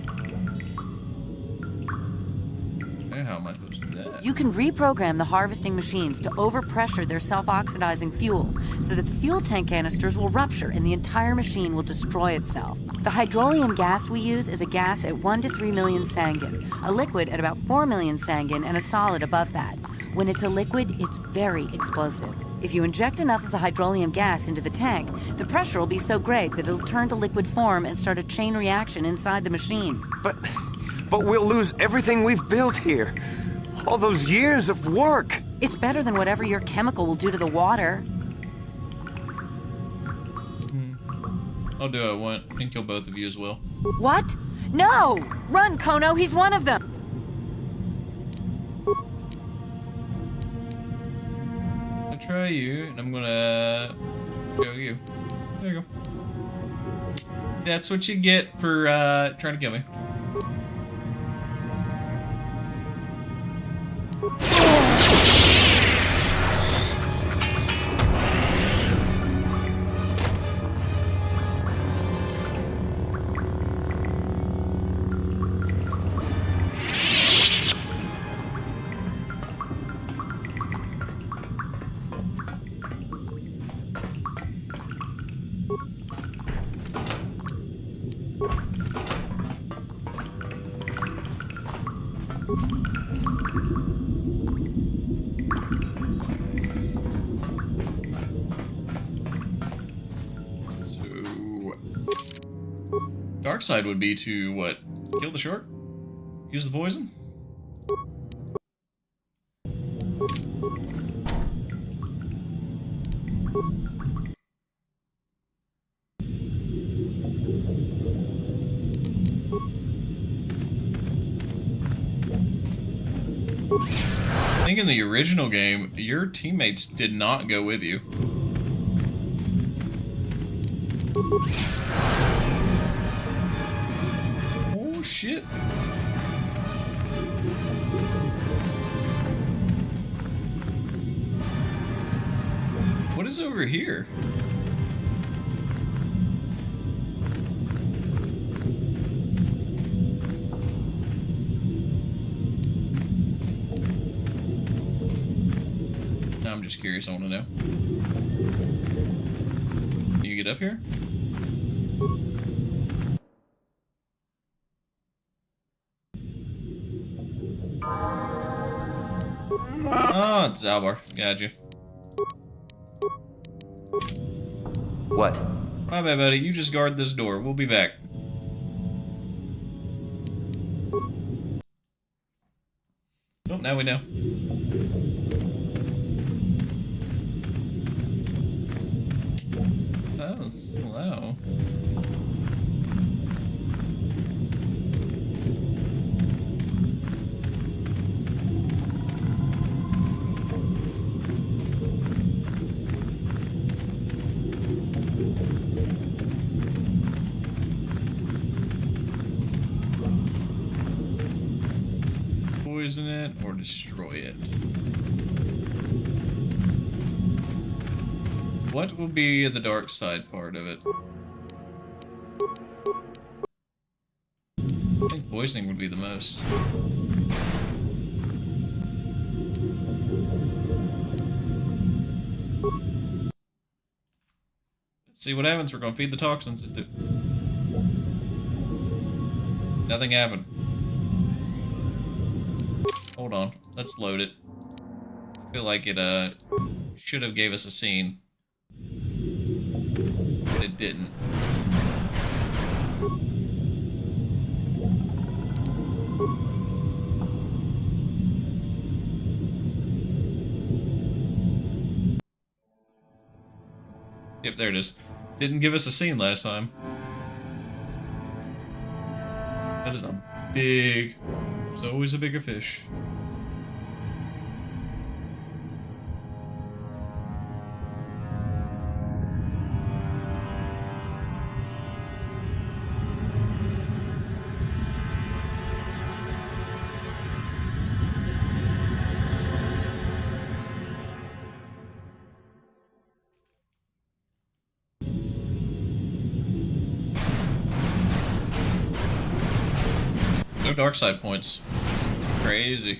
Speaker 2: Okay, how am I supposed to do that?
Speaker 18: You can reprogram the harvesting machines to overpressure their self-oxidizing fuel so that the fuel tank canisters will rupture and the entire machine will destroy itself. The hydrolium gas we use is a gas at 1 to 3 million Sanguine, a liquid at about 4 million Sanguine, and a solid above that. When it's a liquid, it's very explosive. If you inject enough of the hydrolium gas into the tank, the pressure will be so great that it'll turn to liquid form and start a chain reaction inside the machine.
Speaker 13: But we'll lose everything we've built here. All those years of work.
Speaker 18: It's better than whatever your chemical will do to the water.
Speaker 2: I'll do it. I can kill both of you as well.
Speaker 18: What? No! Run, Kono, he's one of them!
Speaker 2: I'll try you, and I'm gonna show you. There you go. That's what you get for trying to kill me. Dark side would be to, what, kill the shark? Use the poison? think in the original game, your teammates did not go with you. Oh, shit. What is over here? I'm just curious, I want to know. Can you get up here? Oh, it's Alvar. Gotcha.
Speaker 19: What?
Speaker 2: My bad, buddy. You just guard this door. We'll be back. Oh, now we know. That was slow. Poison it or destroy it. What will be the dark side part of it? I think poisoning would be the most. Let's see what happens. We're gonna feed the toxins into. Nothing happened. Hold on, let's load it. I feel like it should have gave us a scene. But it didn't. Yep, there it is. Didn't give us a scene last time. That is a big... There's always a bigger fish. No dark side points. Crazy.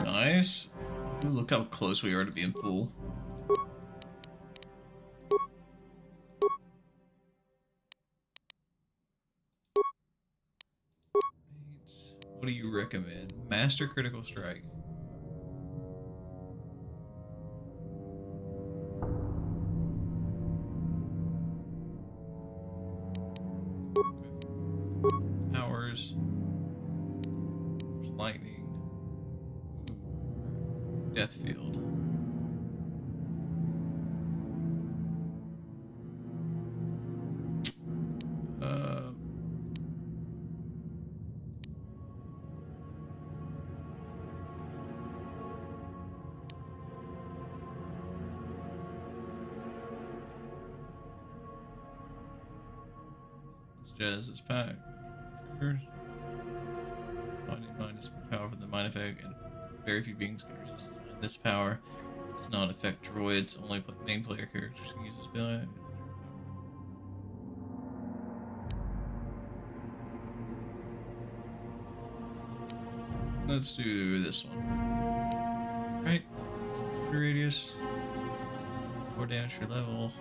Speaker 2: Nice. Ooh, look how close we are to being full. What do you recommend? Master Critical Strike. Powers. Lightning. Death Field. Jazz is packed. Minus power for the mind effect, and very few beings can resist this power. Does not affect droids. Only main player characters can use this ability. Let's do this one. Right. Radius. More damage per level.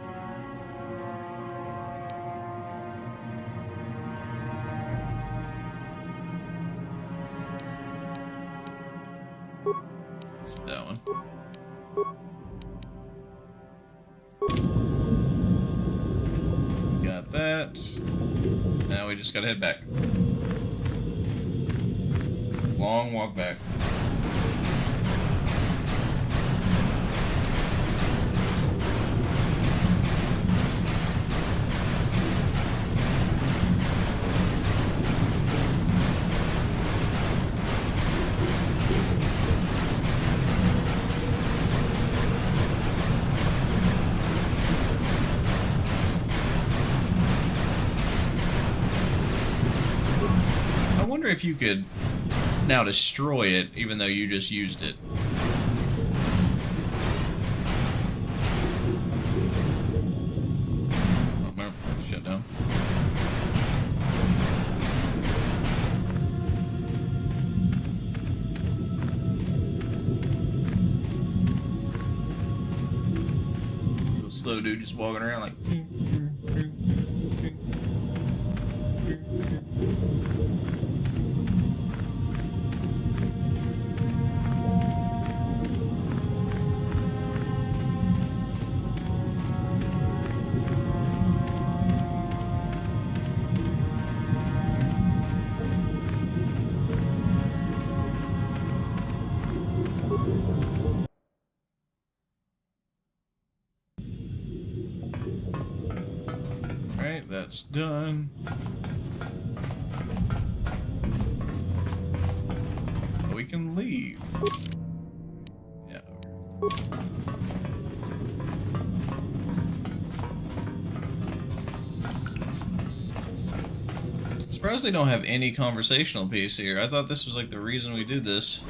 Speaker 2: Let's do that one. Got that. Now we just gotta head back. Long walk back. I wonder if you could now destroy it, even though you just used it. Oh, no. Shut down. Little slow dude just walking around like... Alright, that's done. We can leave. Yeah. Surprised they don't have any conversational piece here. I thought this was like the reason we did this.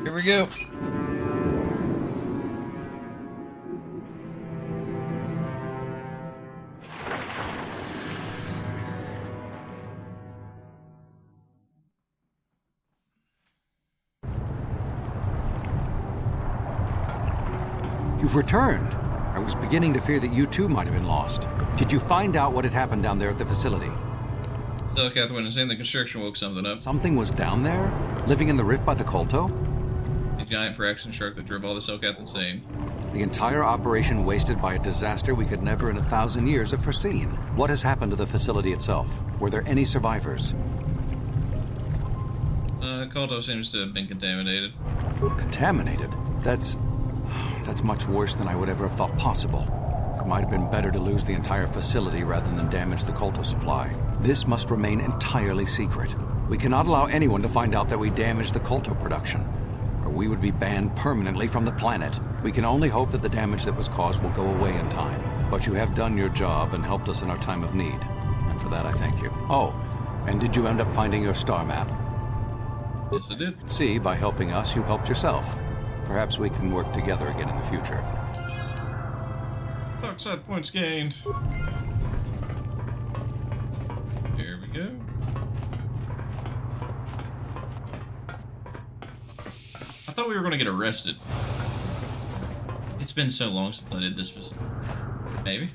Speaker 2: Here we go.
Speaker 15: You've returned. I was beginning to fear that you too might have been lost. Did you find out what had happened down there at the facility?
Speaker 2: Selkath went insane. The construction woke something up.
Speaker 15: Something was down there? Living in the rift by the Kolto?
Speaker 2: A giant Phyraxian shark that drove all the Selkath insane.
Speaker 15: The entire operation wasted by a disaster we could never in 1,000 years have foreseen. What has happened to the facility itself? Were there any survivors?
Speaker 2: Kolto seems to have been contaminated.
Speaker 15: Contaminated? That's much worse than I would ever have thought possible. It might have been better to lose the entire facility rather than damage the Kolto supply. This must remain entirely secret. We cannot allow anyone to find out that we damaged the Kolto production, or we would be banned permanently from the planet. We can only hope that the damage that was caused will go away in time. But you have done your job and helped us in our time of need, and for that I thank you. Oh, and did you end up finding your star map?
Speaker 2: Yes, I did.
Speaker 15: See, by helping us, you helped yourself. Perhaps we can work together again in the future.
Speaker 2: Dark side points gained. Here we go. I thought we were going to get arrested. It's been so long since I did this. Maybe.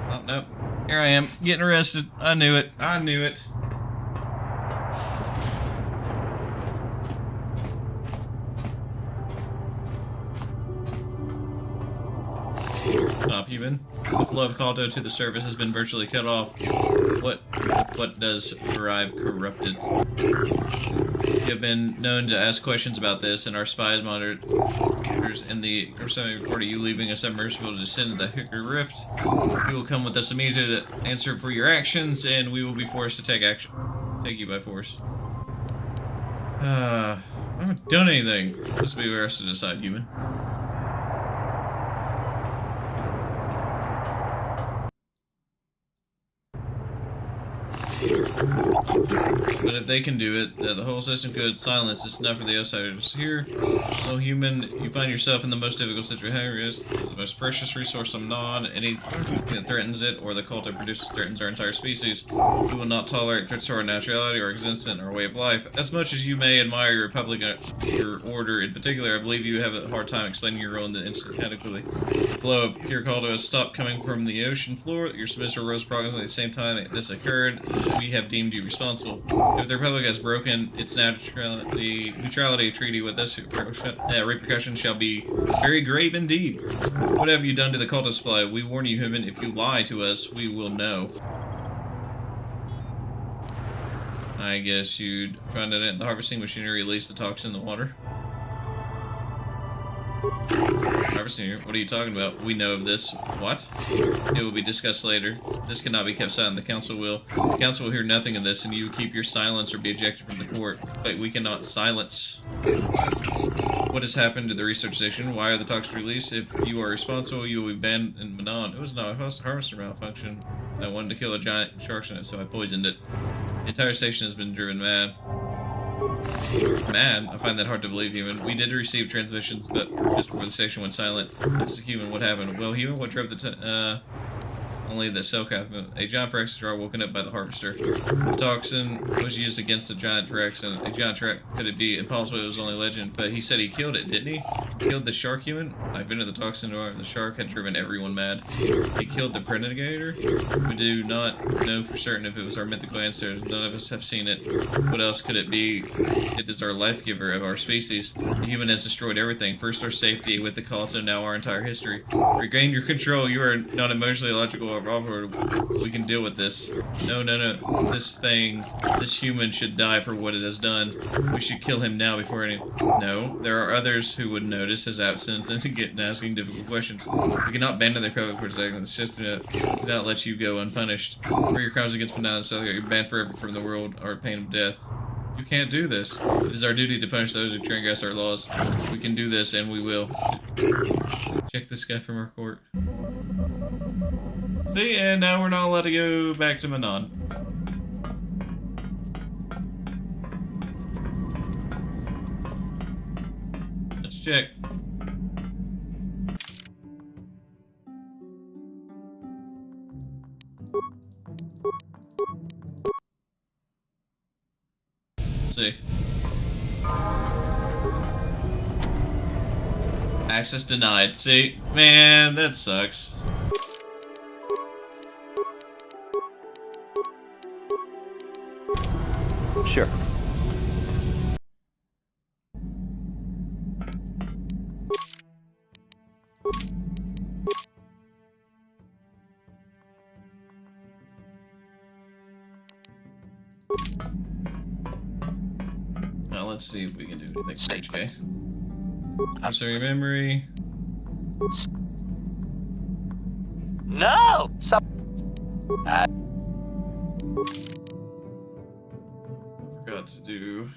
Speaker 2: Oh, nope. Here I am, getting arrested. I knew it. I knew it. Stop, Yavin. The flow of Kolto to the surface has been virtually cut off. What does arrive corrupted? have been known to ask questions about this, and our spies monitors in the Mercenary Report of you leaving a submersible to descend into the Hickory Rift. You will come with us immediately to answer for your actions, and we will be forced to take action. Take you by force. I haven't done anything. This will be for us to decide, human. But if they can do it, the whole system could silence. It's enough for the outsiders here. So human, you find yourself in the most difficult situation. It's the most precious resource on Manaan. Anything that threatens it or the cult it produces threatens our entire species. We will not tolerate threats to our naturality or existence and our way of life. As much as you may admire your republic, your order in particular, I believe you have a hard time explaining your role in the instant categorically. The flow of pure cult has stopped coming from the ocean floor. Your submissive rose progress at the same time this occurred. We have deemed you responsible. If the Republic has broken its neutrality treaty with us, repercussions shall be very grave indeed. What have you done to the cultist supply? We warn you, human, if you lie to us, we will know. I guess you'd find that the harvesting machinery released the toxin in the water. Harvesting, what are you talking about? We know of this. What? It will be discussed later. This cannot be kept silent. The council will. The council will hear nothing of this, and you keep your silence or be ejected from the court. But we cannot silence. What has happened to the research station? Why are the toxins released? If you are responsible, you will be banned in Manaan. It was not a harvester malfunction. I wanted to kill a giant shark in it, so I poisoned it. The entire station has been driven mad. Mad? I find that hard to believe, human. We did receive transmissions, but just before the station went silent. This is human. What happened? Well, human, what drove the only the Selkath moved. A giant Trivex are woken up by the harvester. The toxin was used against the giant Trivex, and a giant Trivex, could it be impossible? It was only legend, but he said he killed it, didn't he? He killed the shark, human? I've been to the toxin, or the shark had driven everyone mad. He killed the predator? We do not know for certain if it was our mythical ancestors. None of us have seen it. What else could it be? It is our life giver of our species. The human has destroyed everything. First our safety with the cult, and now our entire history. Regain your control. You are not emotionally logical or we can deal with this. No. This human should die for what it has done. We should kill him now before any... No. There are others who would notice his absence and get asking difficult questions. We cannot abandon the Republic for a second. The Sith cannot let you go unpunished. For your crimes against Manaan and Selkath, you're banned forever from the world or pain of death. You can't do this. It is our duty to punish those who transgress our laws. We can do this, and we will. Check this guy from our court. See, and now we're not allowed to go back to Manaan. Let's check. Let's see. Access denied. See? Man, that sucks.
Speaker 16: Sure.
Speaker 2: Now let's see if we can do anything for HK. I'm sorry, memory.
Speaker 9: No!
Speaker 2: Forgot to do.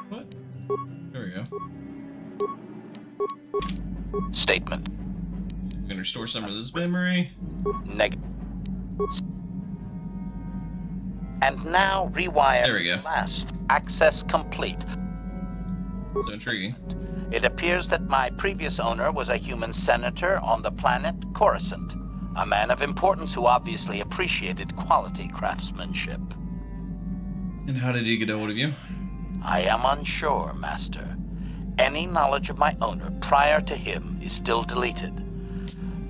Speaker 2: What? There we go.
Speaker 9: Statement.
Speaker 2: I'm gonna restore some of this memory.
Speaker 9: Negative. And now rewire.
Speaker 2: There we go.
Speaker 9: Last. Access complete.
Speaker 2: So intriguing.
Speaker 9: It appears that my previous owner was a human senator on the planet Coruscant. A man of importance who obviously appreciated quality craftsmanship.
Speaker 2: And how did he get a hold of you?
Speaker 9: I am unsure, Master. Any knowledge of my owner prior to him is still deleted.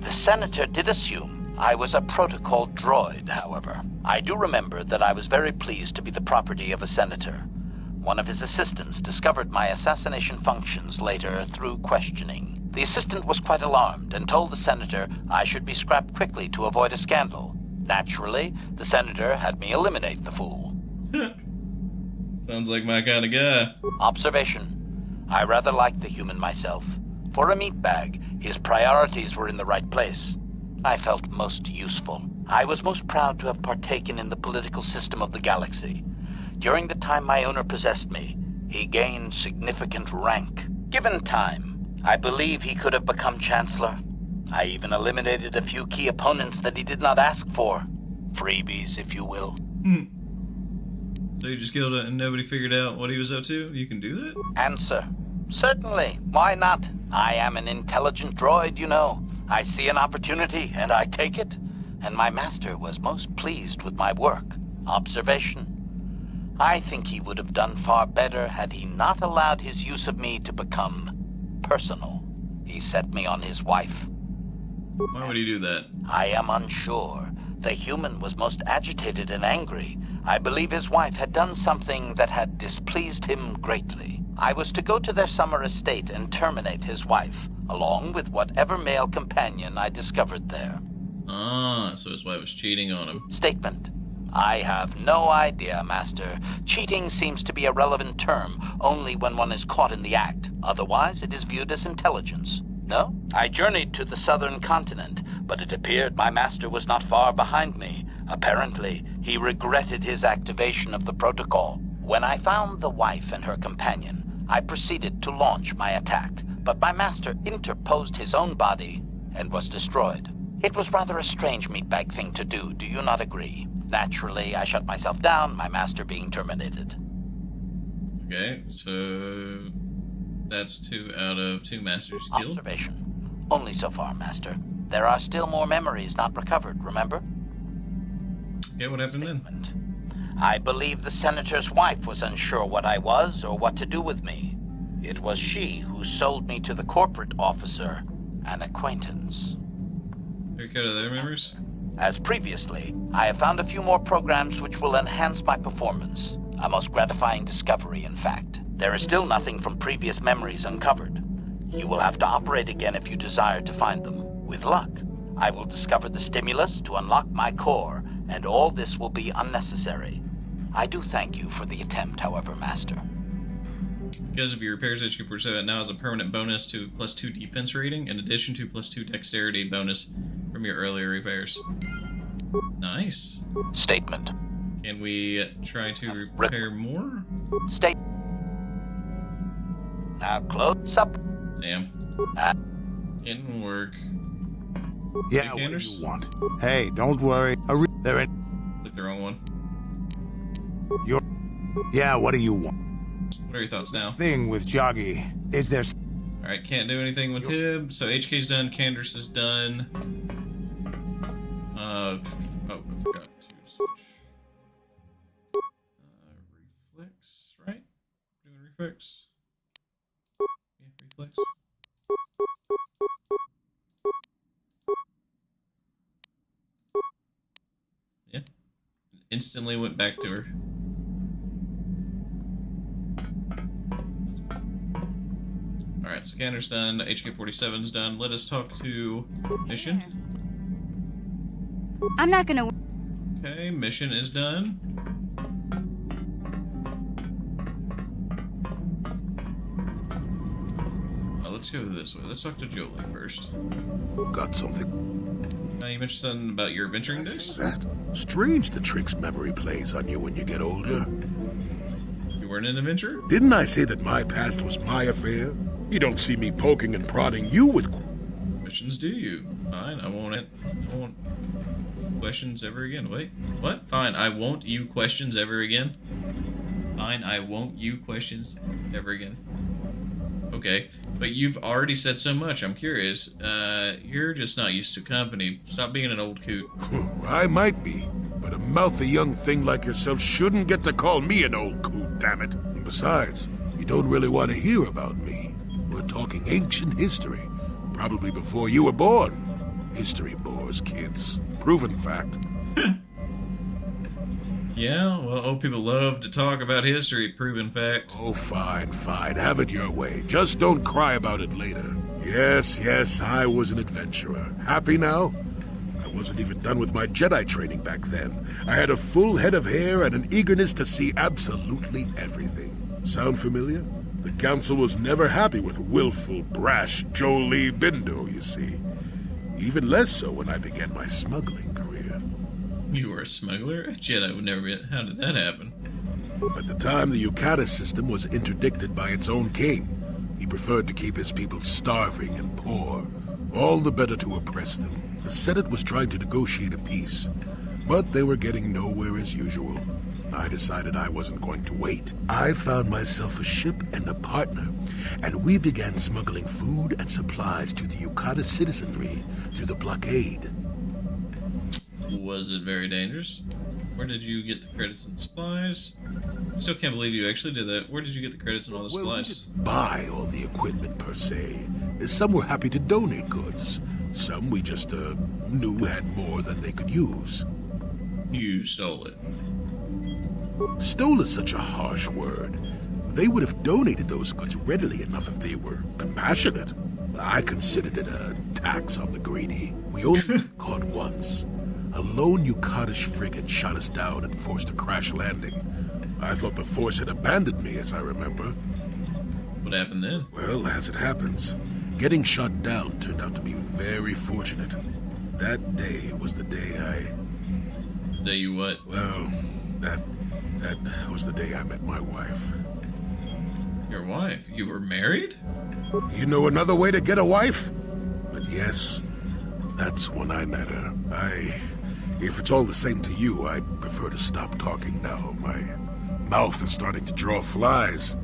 Speaker 9: The senator did assume I was a protocol droid, however. I do remember that I was very pleased to be the property of a senator. One of his assistants discovered my assassination functions later through questioning. The assistant was quite alarmed and told the senator I should be scrapped quickly to avoid a scandal. Naturally, the senator had me eliminate the fool.
Speaker 2: Sounds like my kind of guy.
Speaker 9: Observation. I rather liked the human myself. For a meatbag, his priorities were in the right place. I felt most useful. I was most proud to have partaken in the political system of the galaxy. During the time my owner possessed me, he gained significant rank. Given time, I believe he could have become Chancellor. I even eliminated a few key opponents that he did not ask for. Freebies, if you will.
Speaker 2: So you just killed it and nobody figured out what he was up to? You can do that?
Speaker 9: Answer. Certainly. Why not? I am an intelligent droid, you know. I see an opportunity, and I take it. And my master was most pleased with my work. Observation. I think he would have done far better had he not allowed his use of me to become personal. He set me on his wife.
Speaker 2: Why would he do that?
Speaker 9: I am unsure. The human was most agitated and angry. I believe his wife had done something that had displeased him greatly. I was to go to their summer estate and terminate his wife, along with whatever male companion I discovered there.
Speaker 2: Ah, so his wife was cheating on him.
Speaker 9: Statement. I have no idea, Master. Cheating seems to be a relevant term only when one is caught in the act. Otherwise, it is viewed as intelligence. No? I journeyed to the southern continent, but it appeared my master was not far behind me. Apparently, he regretted his activation of the protocol. When I found the wife and her companion, I proceeded to launch my attack, but my master interposed his own body and was destroyed. It was rather a strange meatbag thing to do, do you not agree? Naturally, I shut myself down, my master being terminated.
Speaker 2: Okay, so that's 2 out of 2 masters killed.
Speaker 9: Observation. Only so far, Master. There are still more memories not recovered, remember?
Speaker 2: Okay, what happened then?
Speaker 9: I believe the senator's wife was unsure what I was or what to do with me. It was she who sold me to the corporate officer, an acquaintance.
Speaker 2: Break out of their memories?
Speaker 9: As previously, I have found a few more programs which will enhance my performance. A most gratifying discovery, in fact. There is still nothing from previous memories uncovered. You will have to operate again if you desire to find them. With luck, I will discover the stimulus to unlock my core, and all this will be unnecessary. I do thank you for the attempt, however, Master.
Speaker 2: Because of your repairs, HK47 now has a permanent bonus to +2 defense rating, in addition to +2 dexterity bonus from your earlier repairs. Nice.
Speaker 9: Statement.
Speaker 2: Can we try to repair more?
Speaker 9: State. Now close up.
Speaker 2: Damn. Didn't work.
Speaker 7: Yeah, what do you want? Hey, don't worry. They're in.
Speaker 2: Click the wrong one.
Speaker 7: Yeah, what do you want?
Speaker 2: What are your thoughts now?
Speaker 7: Thing with Jagi. Is there...
Speaker 2: Alright, can't do anything with him. So HK's done, Candace is done. Oh, I forgot to switch. Reflex, right? Doing reflex. Yeah, reflex. Yeah. Instantly went back to her. Alright, so Cander's done, HK47's done. Let us talk to Mission.
Speaker 3: I'm not gonna...
Speaker 2: Okay, Mission is done. Let's go this way. Let's talk to Jolee first.
Speaker 8: Got something.
Speaker 2: You mentioned something about your adventuring days?
Speaker 8: That? Strange the tricks memory plays on you when you get older.
Speaker 2: You weren't an adventurer?
Speaker 8: Didn't I say that my past was my affair? You don't see me poking and prodding you with
Speaker 2: questions, do you? Fine, I won't questions ever again. Wait, what? Fine, I won't you questions ever again. Fine, I won't you questions ever again. Okay, but you've already said so much. I'm curious. You're just not used to company. Stop being an old coot.
Speaker 8: I might be, but a mouthy young thing like yourself shouldn't get to call me an old coot, damn it. And besides, you don't really want to hear about me. We're talking ancient history, probably before you were born. History bores kids. Proven fact.
Speaker 1: Yeah, well, old people love to talk about history, proven fact.
Speaker 8: Oh, fine, fine. Have it your way. Just don't cry about it later. Yes, I was an adventurer. Happy now? I wasn't even done with my Jedi training back then. I had a full head of hair and an eagerness to see absolutely everything. Sound familiar? The Council was never happy with willful, brash Jolee Bindo, you see. Even less so when I began my smuggling career.
Speaker 1: You were a smuggler? A Jedi would never be... How did that happen?
Speaker 8: At the time, the Yukata system was interdicted by its own king. He preferred to keep his people starving and poor, all the better to oppress them. The Senate was trying to negotiate a peace, but they were getting nowhere as usual. I decided I wasn't going to wait. I found myself a ship and a partner, and we began smuggling food and supplies to the Yukata citizenry through the blockade.
Speaker 1: Was it very dangerous? Where did you get the credits and supplies? Still can't believe you actually did that. Where did you get the credits and all the supplies?
Speaker 8: We didn't buy all the equipment per se. Some were happy to donate goods. Some we just knew had more than they could use.
Speaker 1: You stole it.
Speaker 8: Stole is such a harsh word. They would have donated those goods readily enough if they were compassionate. I considered it a tax on the greedy. We only caught once. A lone Yukatish frigate shot us down and forced a crash landing. I thought the Force had abandoned me, as I remember.
Speaker 1: What happened then?
Speaker 8: Well, as it happens, getting shot down turned out to be very fortunate. That day was the day I...
Speaker 1: Day you what?
Speaker 8: Well, that was the day I met my wife.
Speaker 1: Your wife? You were married?
Speaker 8: You know another way to get a wife? But yes, that's when I met her. If it's all the same to you, I'd prefer to stop talking now. My mouth is starting to draw flies.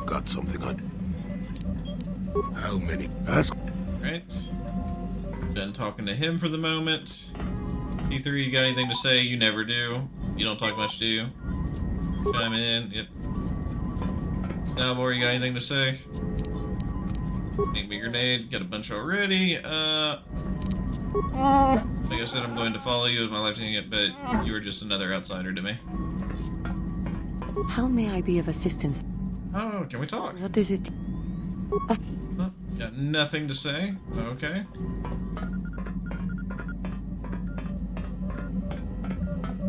Speaker 8: Got something on... How many? Ask...
Speaker 1: Right. Done talking to him for the moment. T3, you got anything to say? You never do. You don't talk much, do you? Chime in. Yep. Salvor, you got anything to say? Make me grenade. Got a bunch already. Like I said, I'm going to follow you with my life team, but you are just another outsider to me.
Speaker 11: How may I be of assistance?
Speaker 1: Oh, can we talk?
Speaker 11: What is it?
Speaker 1: Oh, got nothing to say? Okay.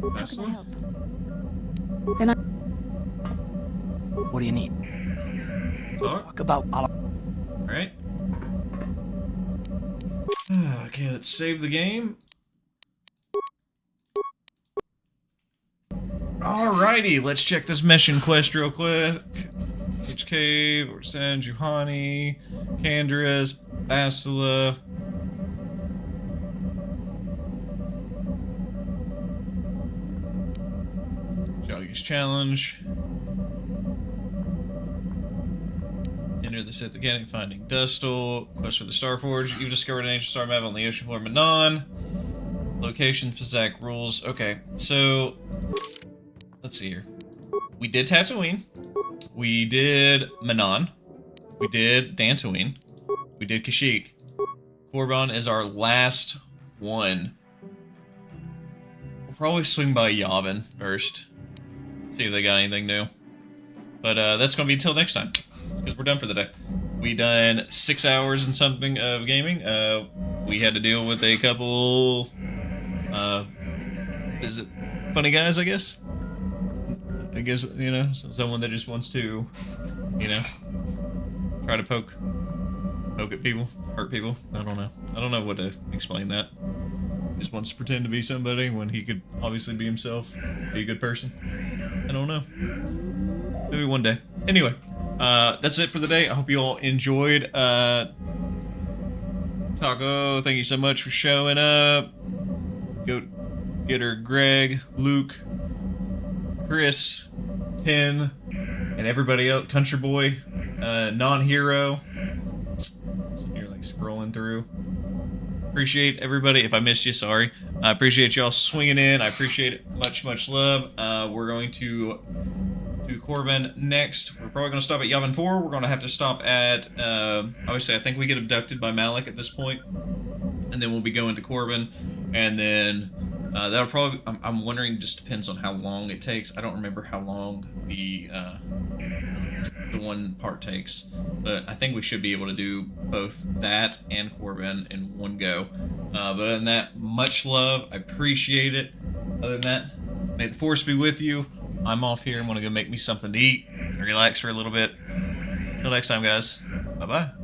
Speaker 1: Bastila?
Speaker 11: Then
Speaker 12: What do you need?
Speaker 1: Talk
Speaker 12: about all.
Speaker 1: Alright. Okay, let's save the game. Alrighty, let's check this mission quest real quick. HK, or San Juhani, Candra's, Bastila. Jagi's challenge. Enter the Sith Academy, finding Dustle. Quest for the Starforge. You've discovered an ancient star map on the ocean floor of Manaan. Location, Pazzak rules. Okay, so let's see here. We did Tatooine. We did Manaan. We did Dantooine. We did Kashyyyk. Korban is our last one. We'll probably swing by Yavin first. See if they got anything new. But that's going to be till next time, because we're done for the day. We done 6 hours and something of gaming. We had to deal with a couple, is it funny guys, I guess? I guess, you know, someone that just wants to, you know, try to poke at people, hurt people. I don't know. I don't know what to explain that. Just wants to pretend to be somebody when he could obviously be himself, be a good person. I don't know. Maybe one day. Anyway, that's it for the day. I hope you all enjoyed. Taco, thank you so much for showing up. Go Getter, Greg, Luke, Chris, Tin, and everybody else. Country Boy, Non-Hero. So you're like scrolling through. Appreciate everybody. If I missed you, sorry. I appreciate y'all swinging in. I appreciate it. Much, much love. We're going to do Korban next. We're probably going to stop at Yavin 4. We're going to have to stop at, obviously, I think we get abducted by Malik at this point. And then we'll be going to Korban. And then
Speaker 2: That'll probably, I'm wondering, just depends on how long it takes. I don't remember how long the one part takes, but I think we should be able to do both that and Corbin in one go. But other than that, much love. I appreciate it. Other than that, may the Force be with you. I'm off here. I'm going to go make me something to eat and relax for a little bit. Until next time, guys. Bye-bye.